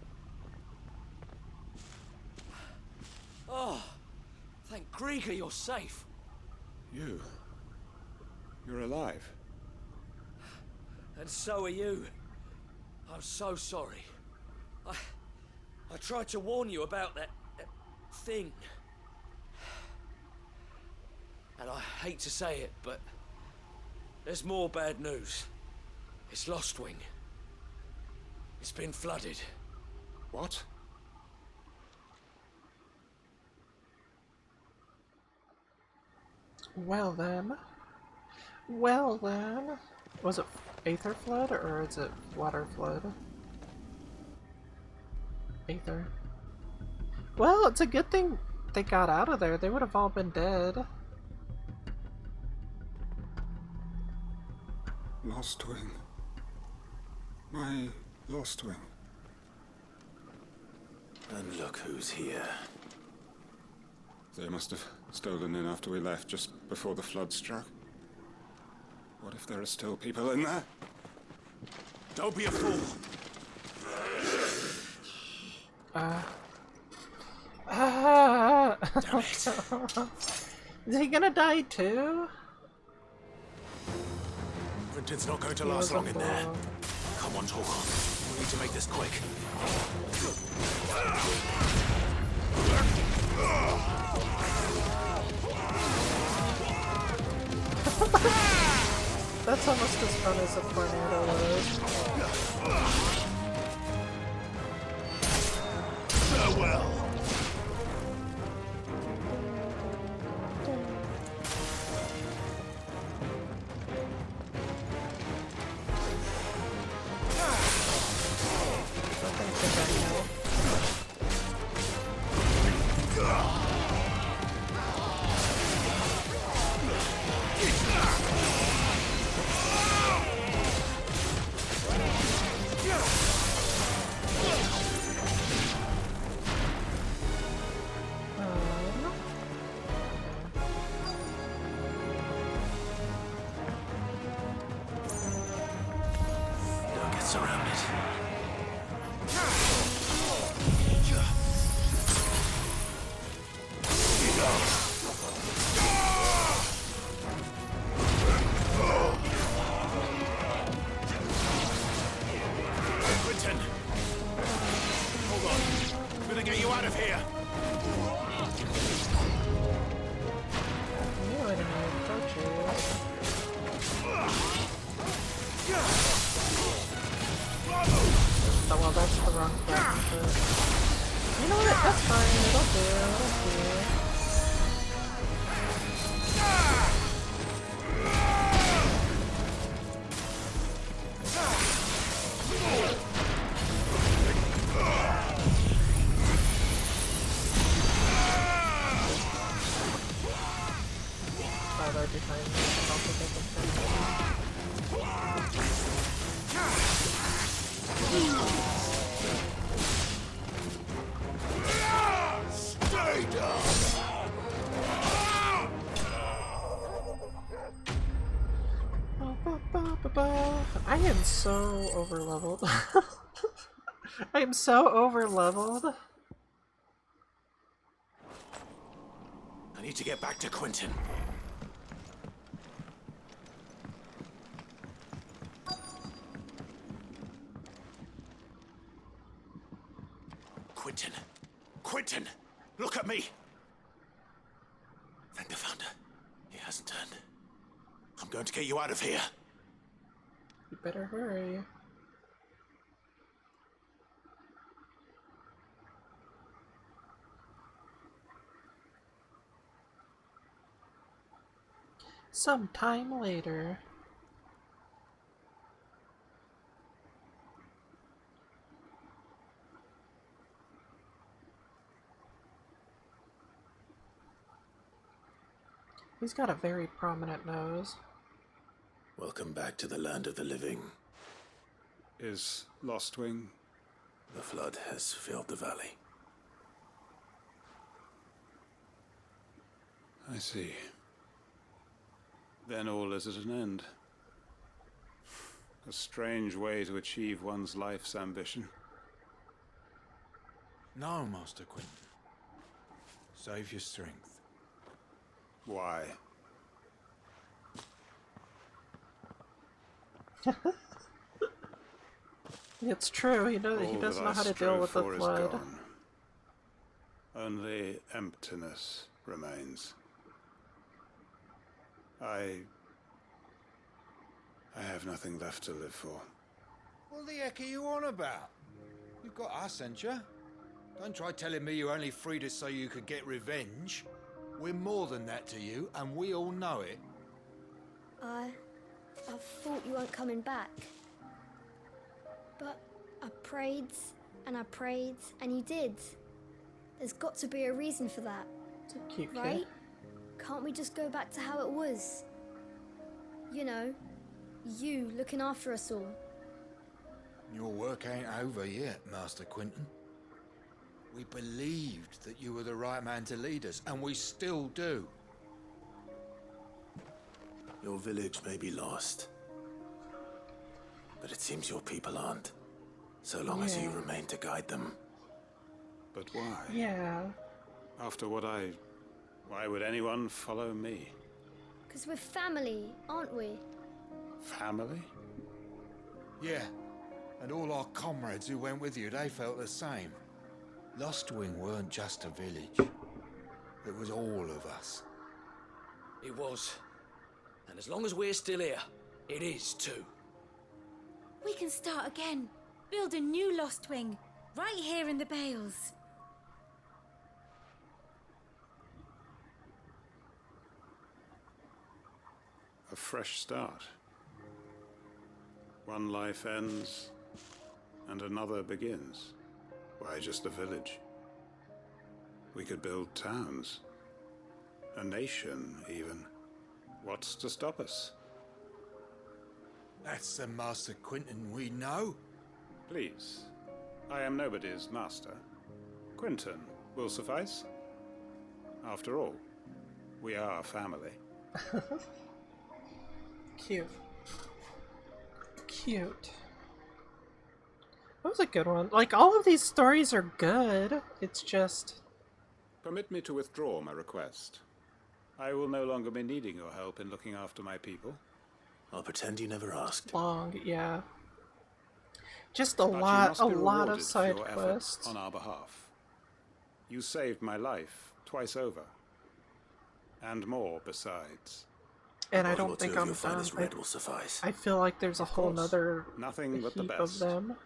Oh, thank Grieger you're safe. You're alive. And so are you. I'm so sorry. I tried to warn you about that thing. And I hate to say it, but there's more bad news. It's Lostwing. It's been flooded. What? Well then. Well then. Was it Aether Flood or is it Water Flood? Aether. Well, it's a good thing they got out of there. They would have all been dead. Lostwing. My Lostwing. And look who's here. They must have stolen in after we left, just before the flood struck. What if there are still people in there? Don't be a fool! Damn it. Is he gonna die too? Quentin's not going to last long in there. Come on, talk on. We need to make this quick. That's almost as fun as a tornado was. Farewell. Don't get surrounded. Quentin! Hold on. I'm gonna get you out of here. You enemy approaches. Oh well, that's the wrong button, but... You know what? That's fine. It'll do. It'll do. Oh, they're behind me. I don't think I can Stay down. I am so overleveled. I am so overleveled. I need to get back to Quentin. Quentin! Quentin! Look at me! Thank the Founder. He hasn't turned. I'm going to get you out of here. You better hurry. Sometime later. He's got a very prominent nose. Welcome back to the land of the living. Is Lostwing? The flood has filled the valley. I see. Then all is at an end. A strange way to achieve one's life's ambition. No, Master Quentin. Save your strength. Why? It's true, he doesn't know how to deal with the flood. Gone. Only emptiness remains. I have nothing left to live for. What the heck are you on about? You've got us, ain't you? Don't try telling me you only freed us so you could get revenge. We're more than that to you, and we all know it. I thought you weren't coming back. But I prayed, and you did. There's got to be a reason for that. It's a cute kid. Right? Can't we just go back to how it was? You know, you looking after us all. Your work ain't over yet, Master Quentin. We believed that you were the right man to lead us, and we still do. Your village may be lost, but it seems your people aren't, so long as you remain to guide them. But why? Yeah. After what why would anyone follow me? Because we're family, aren't we? Family? Yeah, and all our comrades who went with you, they felt the same. Lostwing weren't just a village. It was all of us. It was. And as long as we're still here, It is, too. We can start again. Build a new Lost Wing, right here in the Bales. A fresh start. One life ends, and another begins. Why, just a village. We could build towns. A nation, even. What's to stop us? That's the Master Quinton we know. Please. I am nobody's master. Quinton will suffice. After all, we are family. Cute. Cute. That was a good one. Like, all of these stories are good. It's just... Permit me to withdraw my request. I will no longer be needing your help in looking after my people. I'll pretend you never asked. Long, yeah. Just a But you lot must be of rewarded side for your quests. efforts on our behalf. You saved my life twice over. And more besides. And I Bottle or don't two think of I'm your finest done. red will suffice. I feel like there's a whole nother Nothing but the heap of best. them.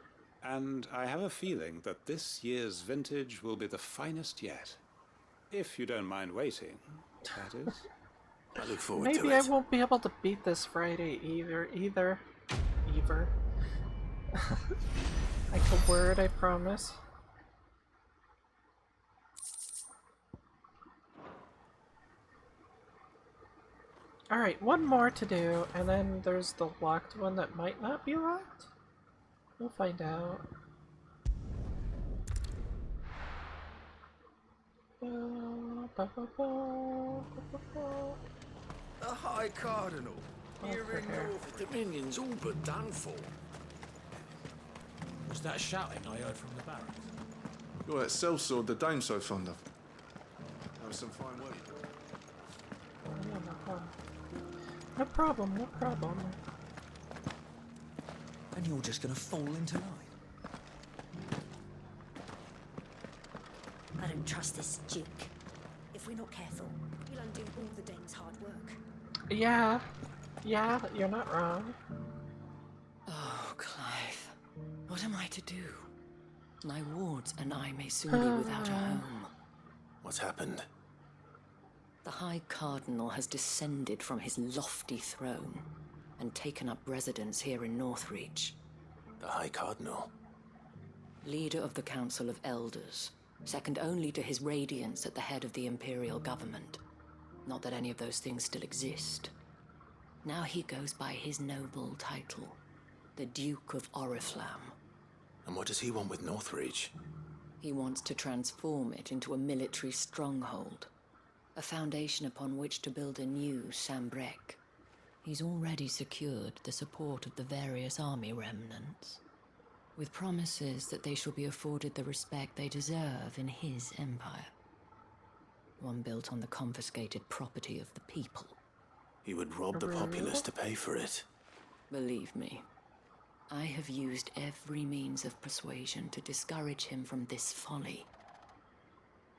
And I have a feeling that this year's vintage will be the finest yet. If you don't mind waiting, that is. I look forward to it. Maybe I won't be able to beat this Friday either. Like a word, I promise. Alright, one more to do, and then there's the locked one that might not be locked? We'll find out. The High Cardinal. Here in North. The Dominion's all but done for. Was that shouting I heard from the barracks? You're that sellsword the dame's so fond of. That was some fine work. No problem, no problem. And you're just gonna fall into line? I don't trust this Duke. If we're not careful, he'll undo all the dame's hard work. Yeah, you're not wrong. Oh, Clive. What am I to do? My wards and I may soon be without a home. What's happened? The High Cardinal has descended from his lofty throne and taken up residence here in Northreach. The High Cardinal? Leader of the Council of Elders, second only to his Radiance at the head of the Imperial government. Not that any of those things still exist. Now he goes by his noble title, the Duke of Oriflamme. And what does he want with Northreach? He wants to transform it into a military stronghold, a foundation upon which to build a new Sambrec. He's already secured the support of the various army remnants, with promises that they shall be afforded the respect they deserve in his empire. One built on the confiscated property of the people. He would rob the populace to pay for it. Believe me, I have used every means of persuasion to discourage him from this folly.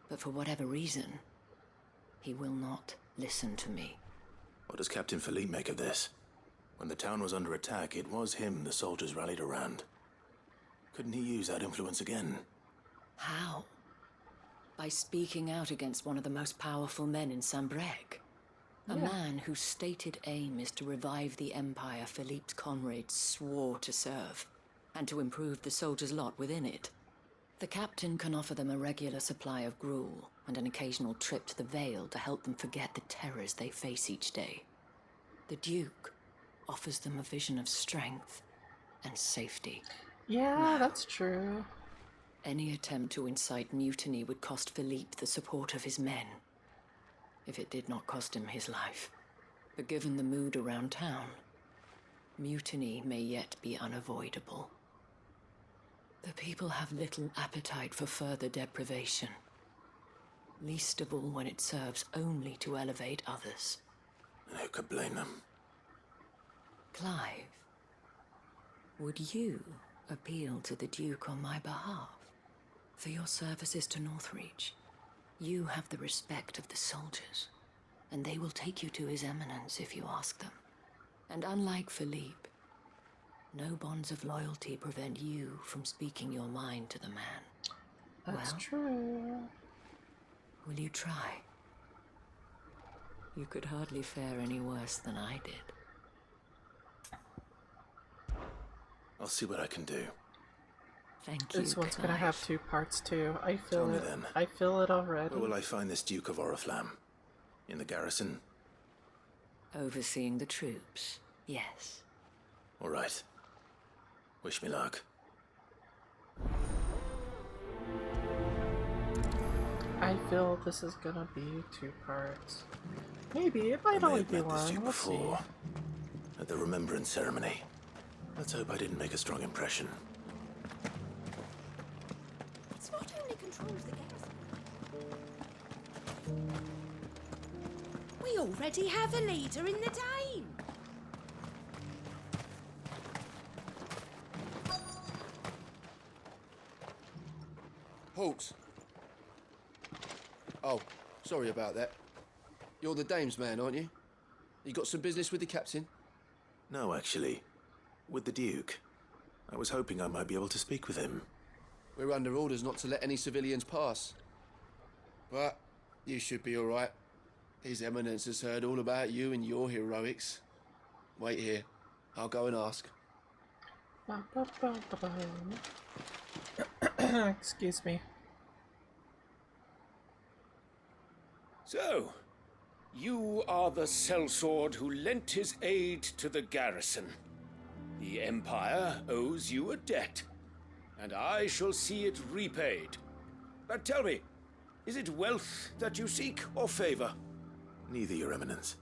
But for whatever reason, he will not listen to me. What does Captain Philippe make of this? When the town was under attack, it was him the soldiers rallied around. Couldn't he use that influence again? How? By speaking out against one of the most powerful men in Sambrec. A man whose stated aim is to revive the empire Philippe's comrades swore to serve, and to improve the soldiers' lot within it. The captain can offer them a regular supply of gruel, and an occasional trip to the Vale to help them forget the terrors they face each day. The Duke offers them a vision of strength and safety. Yeah, that's true. Any attempt to incite mutiny would cost Philippe the support of his men, if it did not cost him his life. But given the mood around town, mutiny may yet be unavoidable. The people have little appetite for further deprivation, least of all when it serves only to elevate others. And who could blame them? Clive, would you appeal to the Duke on my behalf? For your services to Northreach, you have the respect of the soldiers, and they will take you to His Eminence if you ask them. And unlike Philippe, no bonds of loyalty prevent you from speaking your mind to the man. That's well, true. Will you try? You could hardly fare any worse than I did. I'll see what I can do. Thank you. This one's gonna have 2 parts too. I feel Tell me it. then. I feel it already. Where will I find this Duke of Oriflamme? In the garrison? Overseeing the troops, yes. All right. Wish me luck. I feel this is gonna be 2 parts. Maybe it might only be one. We'll see. At the remembrance ceremony. Let's hope I didn't make a strong impression. It's not only controls the garrison. We already have a leader in the Dame. Halt! Oh, sorry about that. You're the Dame's man, aren't you? You got some business with the captain? No, actually. With the Duke. I was hoping I might be able to speak with him. We're under orders not to let any civilians pass. But you should be all right. His Eminence has heard all about you and your heroics. Wait here. I'll go and ask. Excuse me. So, you are the sellsword who lent his aid to the garrison. The Empire owes you a debt, and I shall see it repaid. But tell me, is it wealth that you seek, or favor? Neither, Your Eminence.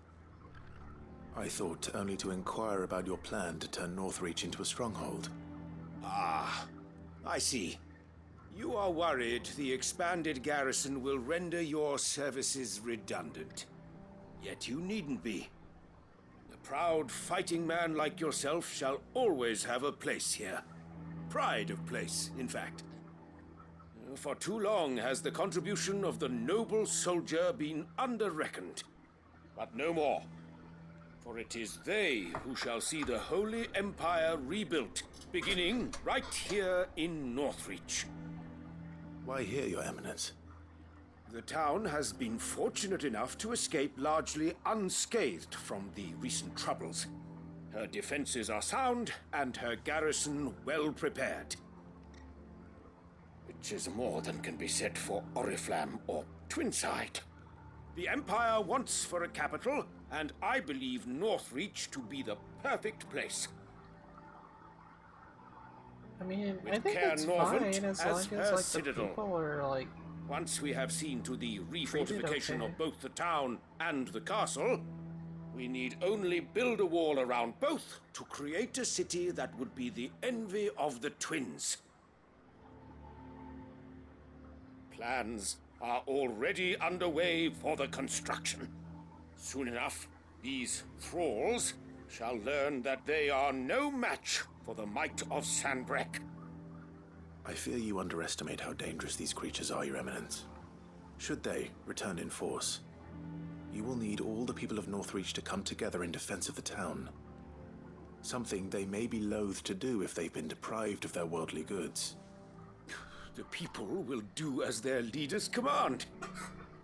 I thought only to inquire about your plan to turn Northreach into a stronghold. Ah, I see. You are worried the expanded garrison will render your services redundant. Yet you needn't be. A proud fighting man like yourself shall always have a place here. Pride of place, in fact. For too long has the contribution of the noble soldier been under-reckoned. But no more. For it is they who shall see the Holy Empire rebuilt, beginning right here in Northreach. Why here, Your Eminence? The town has been fortunate enough to escape largely unscathed from the recent troubles. Her defenses are sound, and her garrison well prepared. Which is more than can be said for Oriflamme or Twinside. The Empire wants for a capital, and I believe Northreach to be the perfect place. I mean, With I think Caer it's Norvent fine as as long as her like citadel. the people are like. Once we have seen to the refortification okay. of both the town and the castle, we need only build a wall around both to create a city that would be the envy of the twins. Plans are already underway for the construction. Soon enough, these thralls shall learn that they are no match for the might of Sanbreque. I fear you underestimate how dangerous these creatures are, Your Eminence. Should they return in force, you will need all the people of Northreach to come together in defense of the town. Something they may be loath to do if they've been deprived of their worldly goods. The people will do as their leaders command.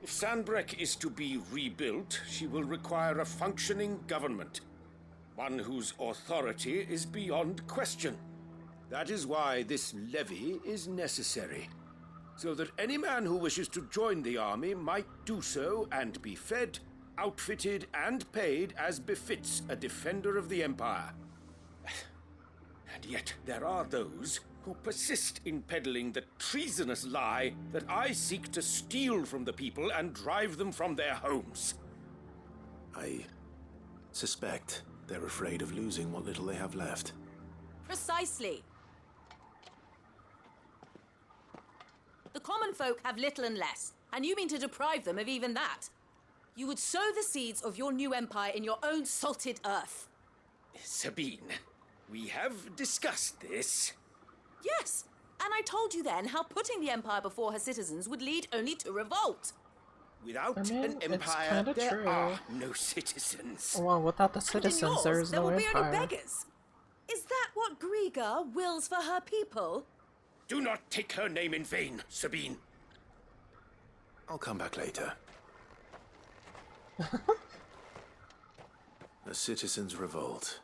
If Sanbreque is to be rebuilt, she will require a functioning government. One whose authority is beyond question. That is why this levy is necessary. So that any man who wishes to join the army might do so and be fed, outfitted, and paid as befits a defender of the Empire. And yet there are those who persist in peddling the treasonous lie that I seek to steal from the people and drive them from their homes. I suspect they're afraid of losing what little they have left. Precisely. The common folk have little and less, and you mean to deprive them of even that. You would sow the seeds of your new empire in your own salted earth. Sabine, we have discussed this. Yes, and I told you then how putting the empire before her citizens would lead only to revolt. Without I mean, an it's empire, kinda there true. are no citizens. Well, without the And in citizens, yours, there is there no will be empire. only beggars. Is that what Griga wills for her people? Do not take her name in vain, Sabine. I'll come back later. A citizens' revolt.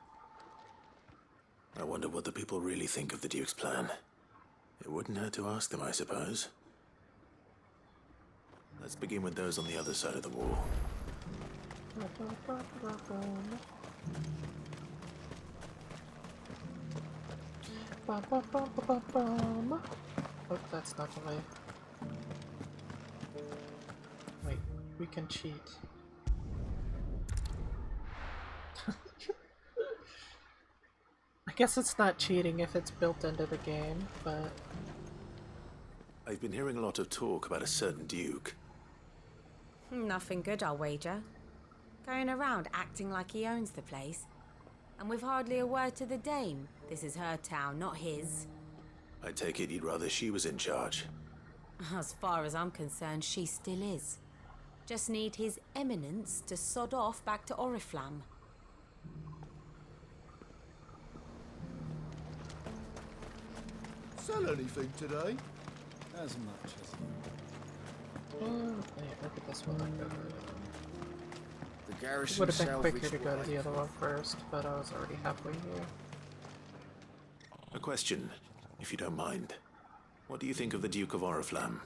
I wonder what the people really think of the Duke's plan. It wouldn't hurt to ask them, I suppose. Let's begin with those on the other side of the wall. Oh, that's not the way. Wait, we can cheat. I guess it's not cheating if it's built into the game, but... I've been hearing a lot of talk about a certain Duke. Nothing good, I'll wager. Going around acting like he owns the place. And with hardly a word to the dame. This is her town, not his. I take it you'd rather she was in charge. As far as I'm concerned, she still is. Just need his eminence to sod off back to Oriflamme. Sell anything today? As much as Oh, wait, look at this one. The It garrison would have been salvage quicker to go to what the other one first, but I was already halfway here. A question, if you don't mind. What do you think of the Duke of Oriflamme?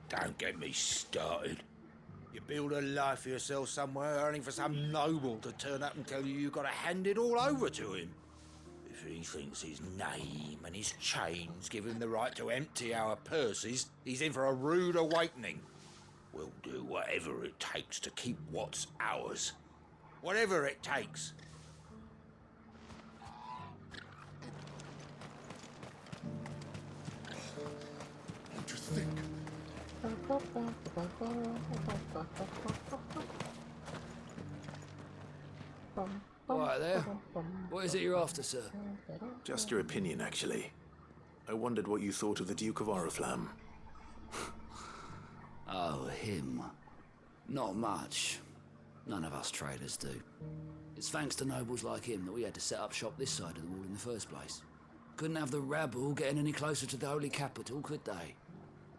Don't get me started. You build a life for yourself somewhere, earning for some noble to turn up and tell you you've got to hand it all over to him. If he thinks his name and his chains give him the right to empty our purses, he's in for a rude awakening. We'll do whatever it takes to keep what's ours. Whatever it takes. What do you think? Right there. What is it you're after, sir? Just your opinion, actually. I wondered what you thought of the Duke of Oriflamme. Oh, him. Not much. None of us traders do. It's thanks to nobles like him that we had to set up shop this side of the wall in the first place. Couldn't have the rabble getting any closer to the holy capital, could they?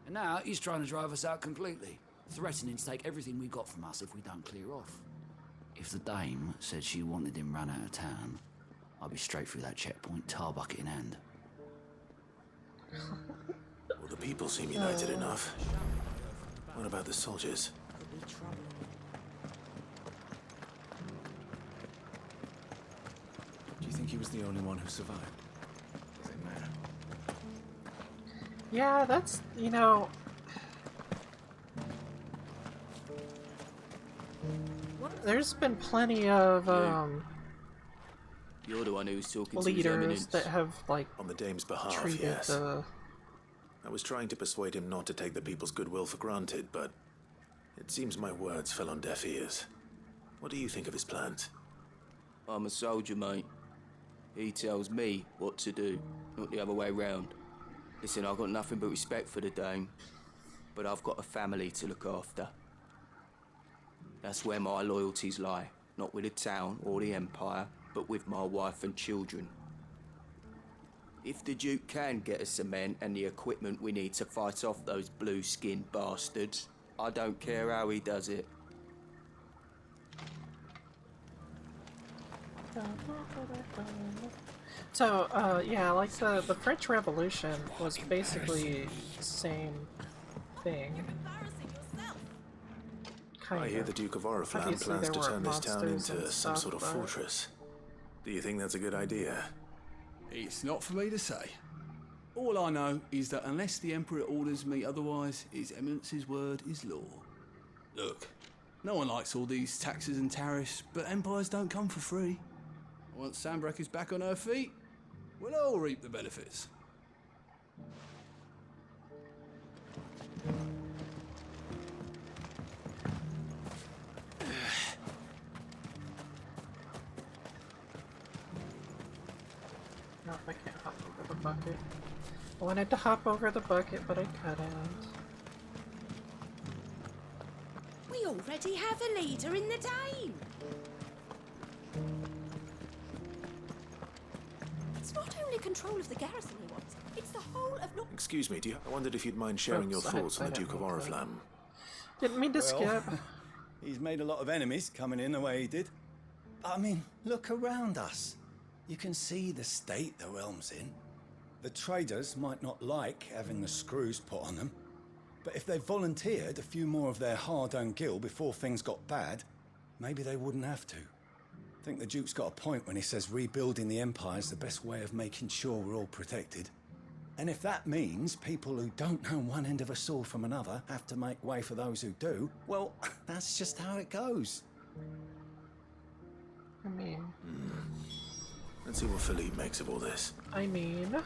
And now he's trying to drive us out completely, threatening to take everything we got from us if we don't clear off. If the dame said she wanted him run out of town, I'd be straight through that checkpoint, tar bucket in hand. Well, the people seem united enough. What about the soldiers? Do you think he was the only one who survived? Does it matter? Yeah, that's, you know... There's been plenty of, You're the one who's talking to his leaders eminence. that have, like, On the dame's behalf, treated yes. the... I was trying to persuade him not to take the people's goodwill for granted, but it seems my words fell on deaf ears. What do you think of his plans? I'm a soldier, mate. He tells me what to do, not the other way round. Listen, I've got nothing but respect for the dame, but I've got a family to look after. That's where my loyalties lie, not with the town or the empire, but with my wife and children. If the Duke can get us cement and the equipment we need to fight off those blue-skinned bastards, I don't care how he does it. So, yeah, like the French Revolution was basically the same thing. I hear the Duke of Oriflamme Obviously plans to there turn were this town monsters into and some stuff, sort of but- fortress. Do you think that's a good idea? It's not for me to say. All I know is that unless the Emperor orders me otherwise, His Eminence's word is law. Look, no one likes all these taxes and tariffs, but empires don't come for free. Once Sandbreak is back on her feet, we'll all reap the benefits. No, I can't hop over the bucket. I wanted to hop over the bucket, but I couldn't. We already have a leader in the Dame. It's not only control of the garrison he wants, it's the whole of North. Excuse me, I wondered if you'd mind sharing your thoughts on the Duke of Oriflamme. Didn't mean to skip. He's made a lot of enemies coming in the way he did. I mean, look around us. You can see the state the realm's in. The traders might not like having the screws put on them, but if they volunteered a few more of their hard-earned gil before things got bad, maybe they wouldn't have to. I think the Duke's got a point when he says rebuilding the Empire's the best way of making sure we're all protected. And if that means people who don't know one end of a sword from another have to make way for those who do, well, that's just how it goes. I mean... Let's see what Philippe makes of all this. I mean...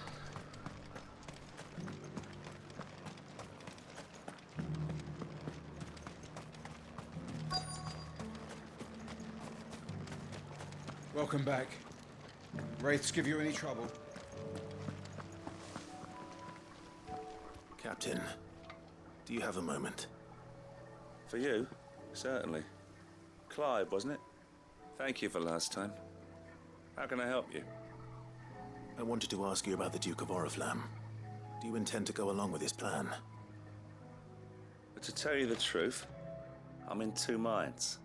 Welcome back. Wraiths give you any trouble? Captain, do you have a moment? For you? Certainly. Clive, wasn't it? Thank you for last time. How can I help you? I wanted to ask you about the Duke of Oriflamme. Do you intend to go along with his plan? But to tell you the truth, I'm in two minds.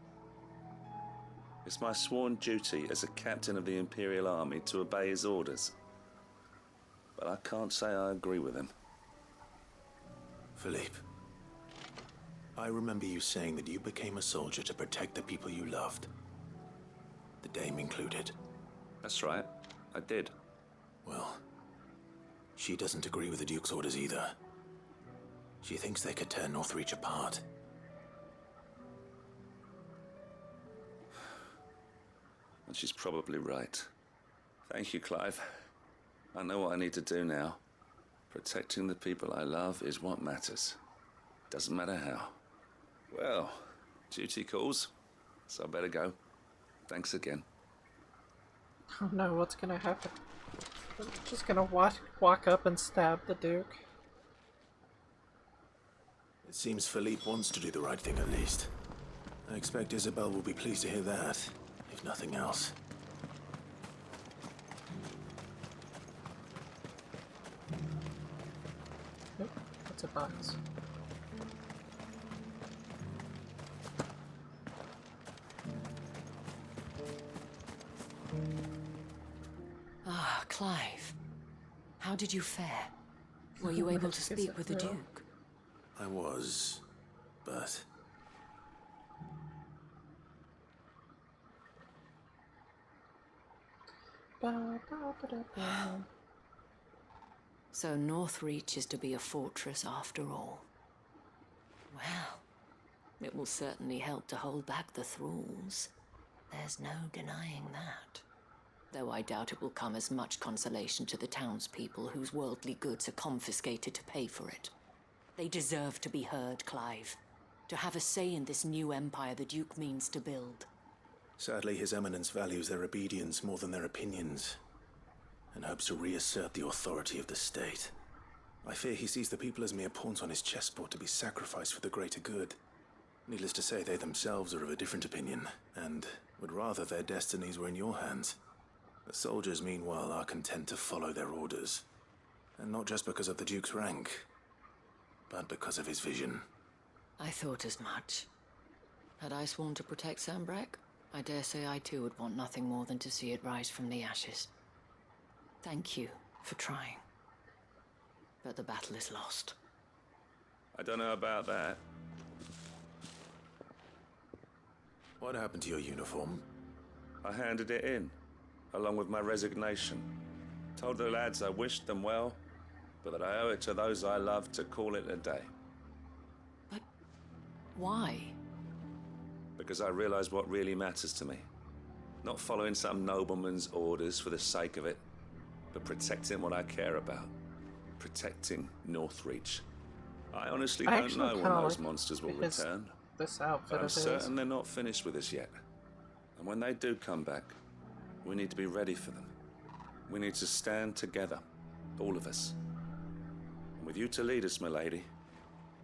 It's my sworn duty as a captain of the Imperial Army to obey his orders. But I can't say I agree with him. Philippe, I remember you saying that you became a soldier to protect the people you loved. The Dame included. That's right, I did. Well, she doesn't agree with the Duke's orders either. She thinks they could tear Northreach apart. And she's probably right. Thank you, Clive. I know what I need to do now. Protecting the people I love is what matters. Doesn't matter how. Well, duty calls, so I better go. Thanks again. Oh no, what's gonna happen? I'm just gonna walk up and stab the Duke. It seems Philippe wants to do the right thing at least. I expect Isabel will be pleased to hear that, if nothing else. Nope, that's a box. Ah, Clive. How did you fare? Were you able to speak with the Duke? I was, but... So Northreach is to be a fortress after all. Well, it will certainly help to hold back the thralls. There's no denying that. Though I doubt it will come as much consolation to the townspeople whose worldly goods are confiscated to pay for it. They deserve to be heard, Clive. To have a say in this new empire the Duke means to build. Sadly, His Eminence values their obedience more than their opinions, and hopes to reassert the authority of the state. I fear he sees the people as mere pawns on his chessboard to be sacrificed for the greater good. Needless to say, they themselves are of a different opinion, and would rather their destinies were in your hands. The soldiers, meanwhile, are content to follow their orders. And not just because of the Duke's rank, but because of his vision. I thought as much. Had I sworn to protect Sambrack, I dare say I too would want nothing more than to see it rise from the ashes. Thank you for trying. But the battle is lost. I don't know about that. What happened to your uniform? I handed it in, along with my resignation. Told the lads I wished them well, but that I owe it to those I love to call it a day. But why? Because I realized what really matters to me. Not following some nobleman's orders for the sake of it, but protecting what I care about. Protecting Northreach. I honestly don't know when those monsters will return. This outfit But I'm certain they're not finished with us yet. And when they do come back, we need to be ready for them. We need to stand together, all of us. And with you to lead us, my lady,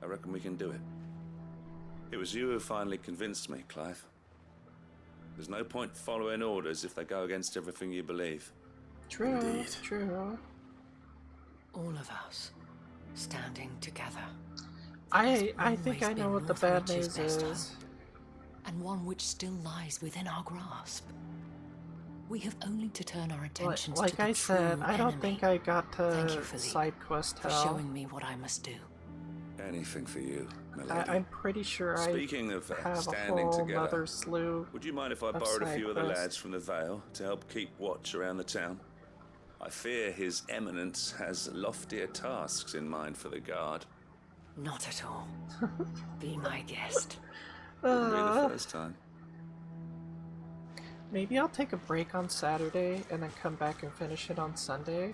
I reckon we can do it. It was you who finally convinced me, Clive. There's no point following orders if they go against everything you believe. True, Indeed. true. All of us standing together. I think I know what the bad Northridge's news best is. hope, and one which still lies within our grasp. We have only to turn our attentions Like to the I said, true I don't enemy. think I got Thank to you, Philippe, side quest for hell. showing me what I must do. Anything for you, milady. I'm pretty sure Speaking I of have a standing whole together, other slew. would you mind if I of borrowed a side few of the quests. lads from the Vale to help keep watch around the town? I fear His Eminence has loftier tasks in mind for the guard. Not at all. Be my guest. Wouldn't be the first time. Maybe I'll take a break on Saturday and then come back and finish it on Sunday.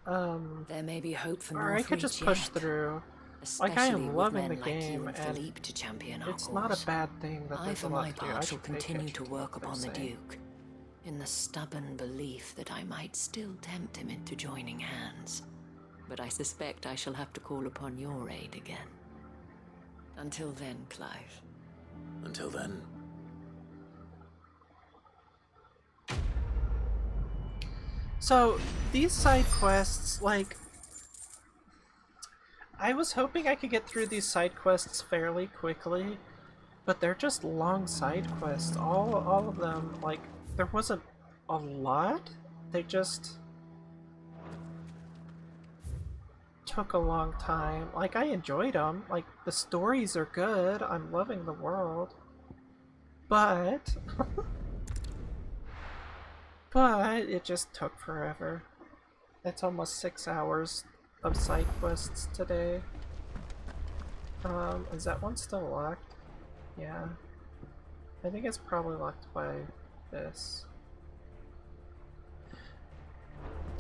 There may be hope for Or I could just push yet, through. Like, I especially am with loving men the like game, you and and Philippe to champion our it's not cause. a bad thing that I, there's for a lot my to do. I part, shall should pay continue attention to what work they're upon the saying. Duke, in the stubborn belief that I might still tempt him into joining hands. But I suspect I shall have to call upon your aid again. Until then, Clive. Until then. So, these side quests, like... I was hoping I could get through these side quests fairly quickly, but they're just long side quests. All of them, like, there wasn't a lot. They just took a long time. Like, I enjoyed them. Like, the stories are good. I'm loving the world. But... but it just took forever. It's almost 6 hours of side quests today. Is that one still locked? Yeah. I think it's probably locked by this.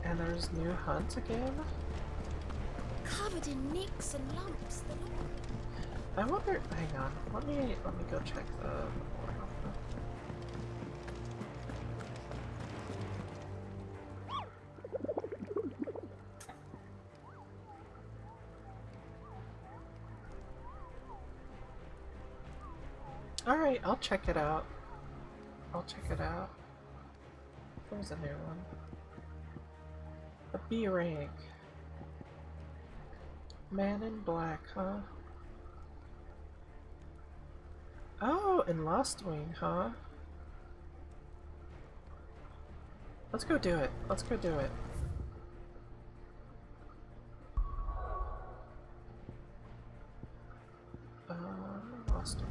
And there's new hunts again? Covered in nicks and lumps. I wonder, hang on, let me go check the Alright, I'll check it out. I'll check it out. There's a new one. A B rank. Man in Black, huh? Oh, and Lost Wing, huh? Let's go do it. Let's go do it. Lost Wing.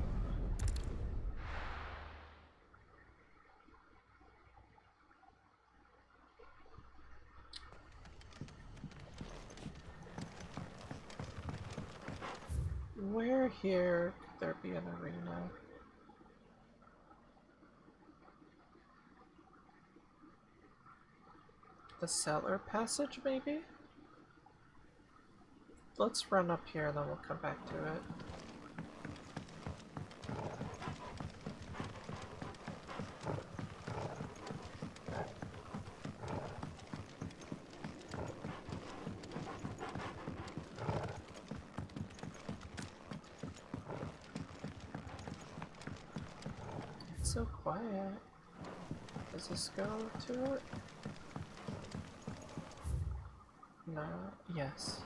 Where here could there be an arena? The cellar passage, maybe? Let's run up here and then we'll come back to it. It's so quiet. Does this go to it? No. Yes.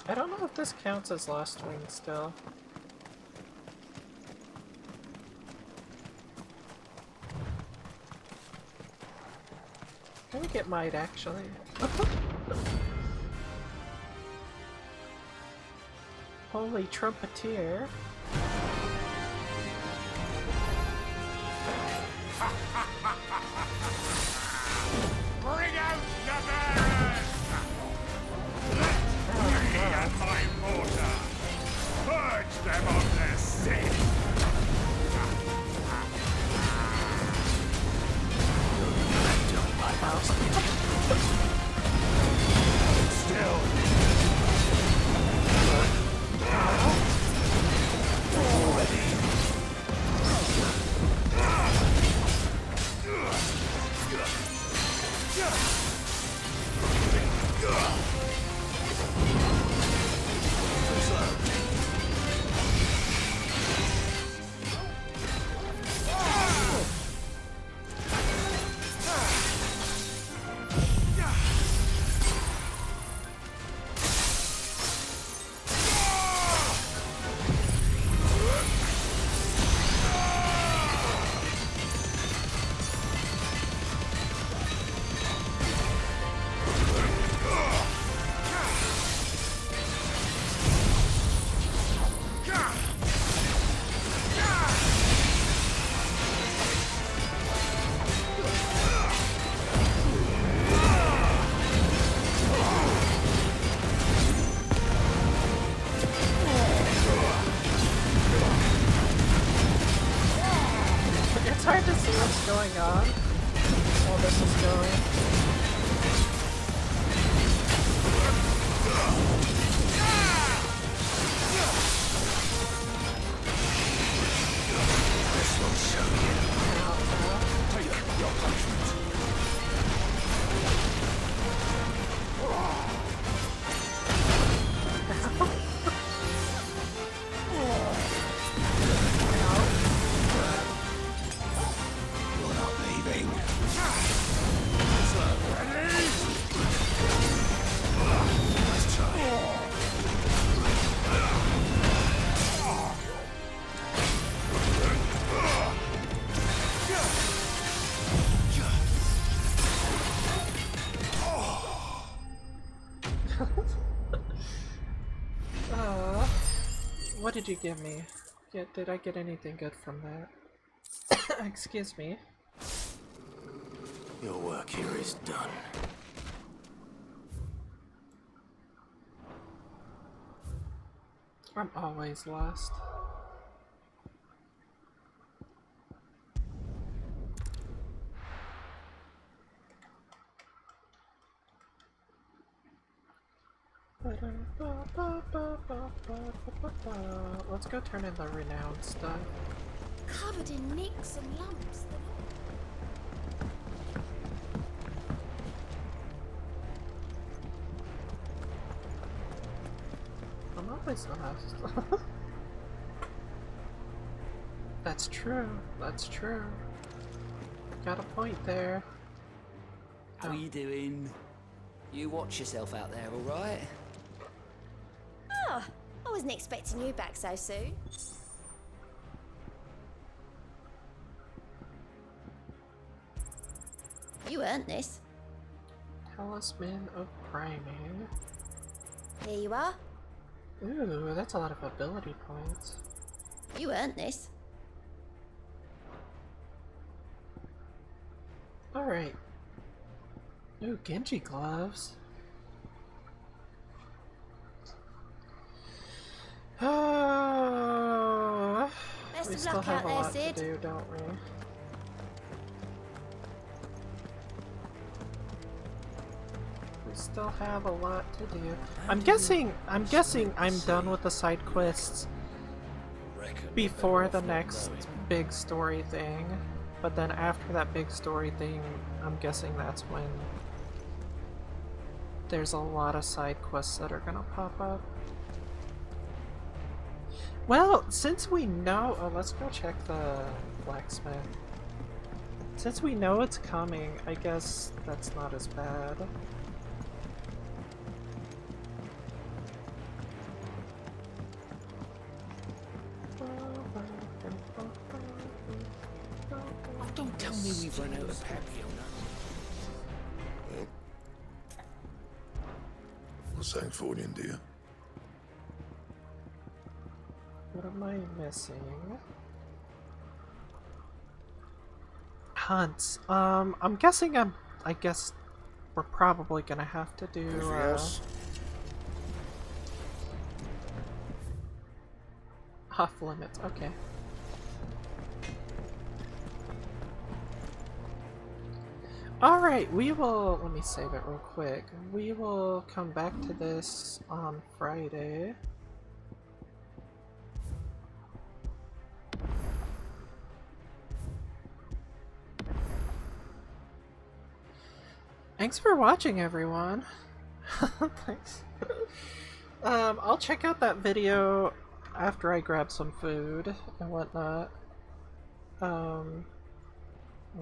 I don't know if this counts as Lost Wing still. I think it might actually. Holy trumpeter. Bring out the bearers! It's hard to see what's going on while this is going. This one's show you. Take your punishment. You're not leaving. Nice try. What did you give me? Did I get anything good from that? Excuse me. Your work here is done. I'm always lost. Let's go turn in the renowned stuff. Covered in nicks and lumps. I'm always lost. That's true. That's true. Got a point there. How you doing? You watch yourself out there, all right? Oh, I wasn't expecting you back so soon. You earned this. Talisman of Priming. Here you are. Ooh, that's a lot of ability points. You earned this. Alright. Ooh, Genji gloves. Best We of still luck have out a there, lot Sid. to do, don't we? We still have a lot to do. I'm guessing I'm done with the side quests before the next big story thing. But then after that big story thing, I'm guessing that's when there's a lot of side quests that are gonna pop up. Well, since we know... Oh, let's go check the blacksmith. Since we know it's coming, I guess that's not as bad. Oh, don't tell me we've run out of papillon. What's that for you, dear? What am I missing? Hunts. I'm guessing I guess we're probably gonna have to do, Anything else? Off limits, okay. Alright, we will... Let me save it real quick. We will come back to this on Friday. Thanks for watching, everyone. Thanks. I'll check out that video after I grab some food and whatnot. Let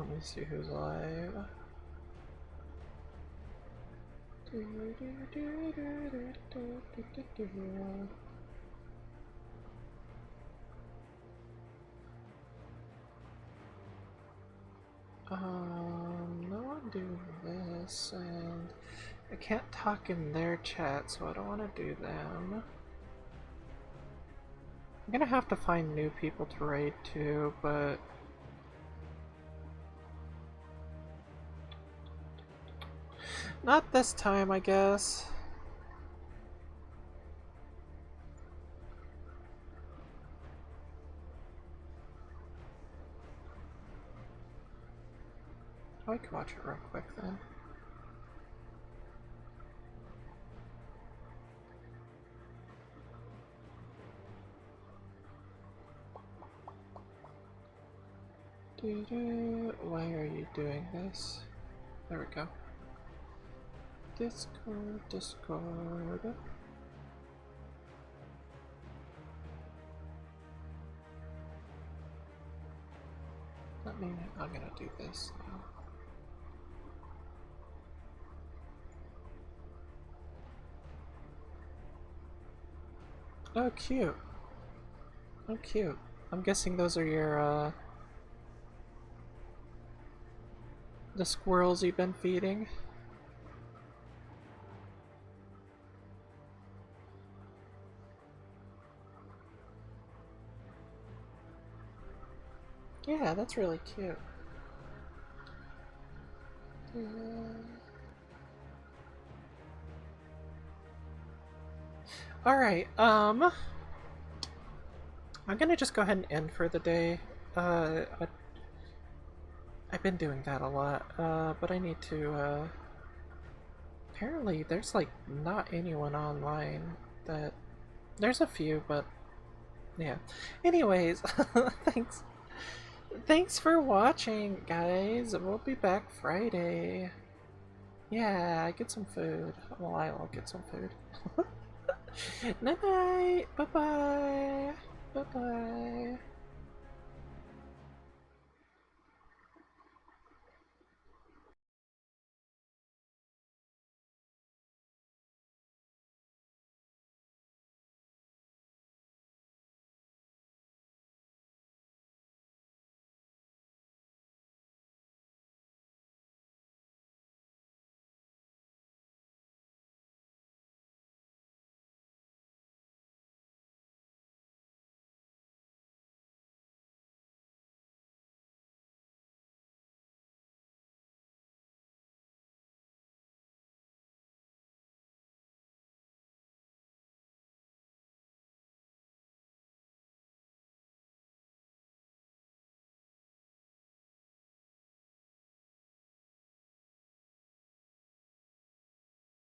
me see who's live. No one doing this, and I can't talk in their chat, so I don't want to do them. I'm gonna have to find new people to raid too, but not this time, I guess. I can watch it real quick then. Why are you doing this? There we go. Discord, Discord. I'm gonna do this now. Oh, cute. Oh, cute. I'm guessing those are your, the squirrels you've been feeding? Yeah, that's really cute. Alright, I'm gonna just go ahead and end for the day. I've been doing that a lot, but I need to, apparently there's, like, not anyone online that... There's a few, but... Yeah. Anyways, thanks. Thanks for watching, guys. We'll be back Friday. Yeah, get some food. Well, I'll get some food. Night-night. Bye-bye. Bye-bye.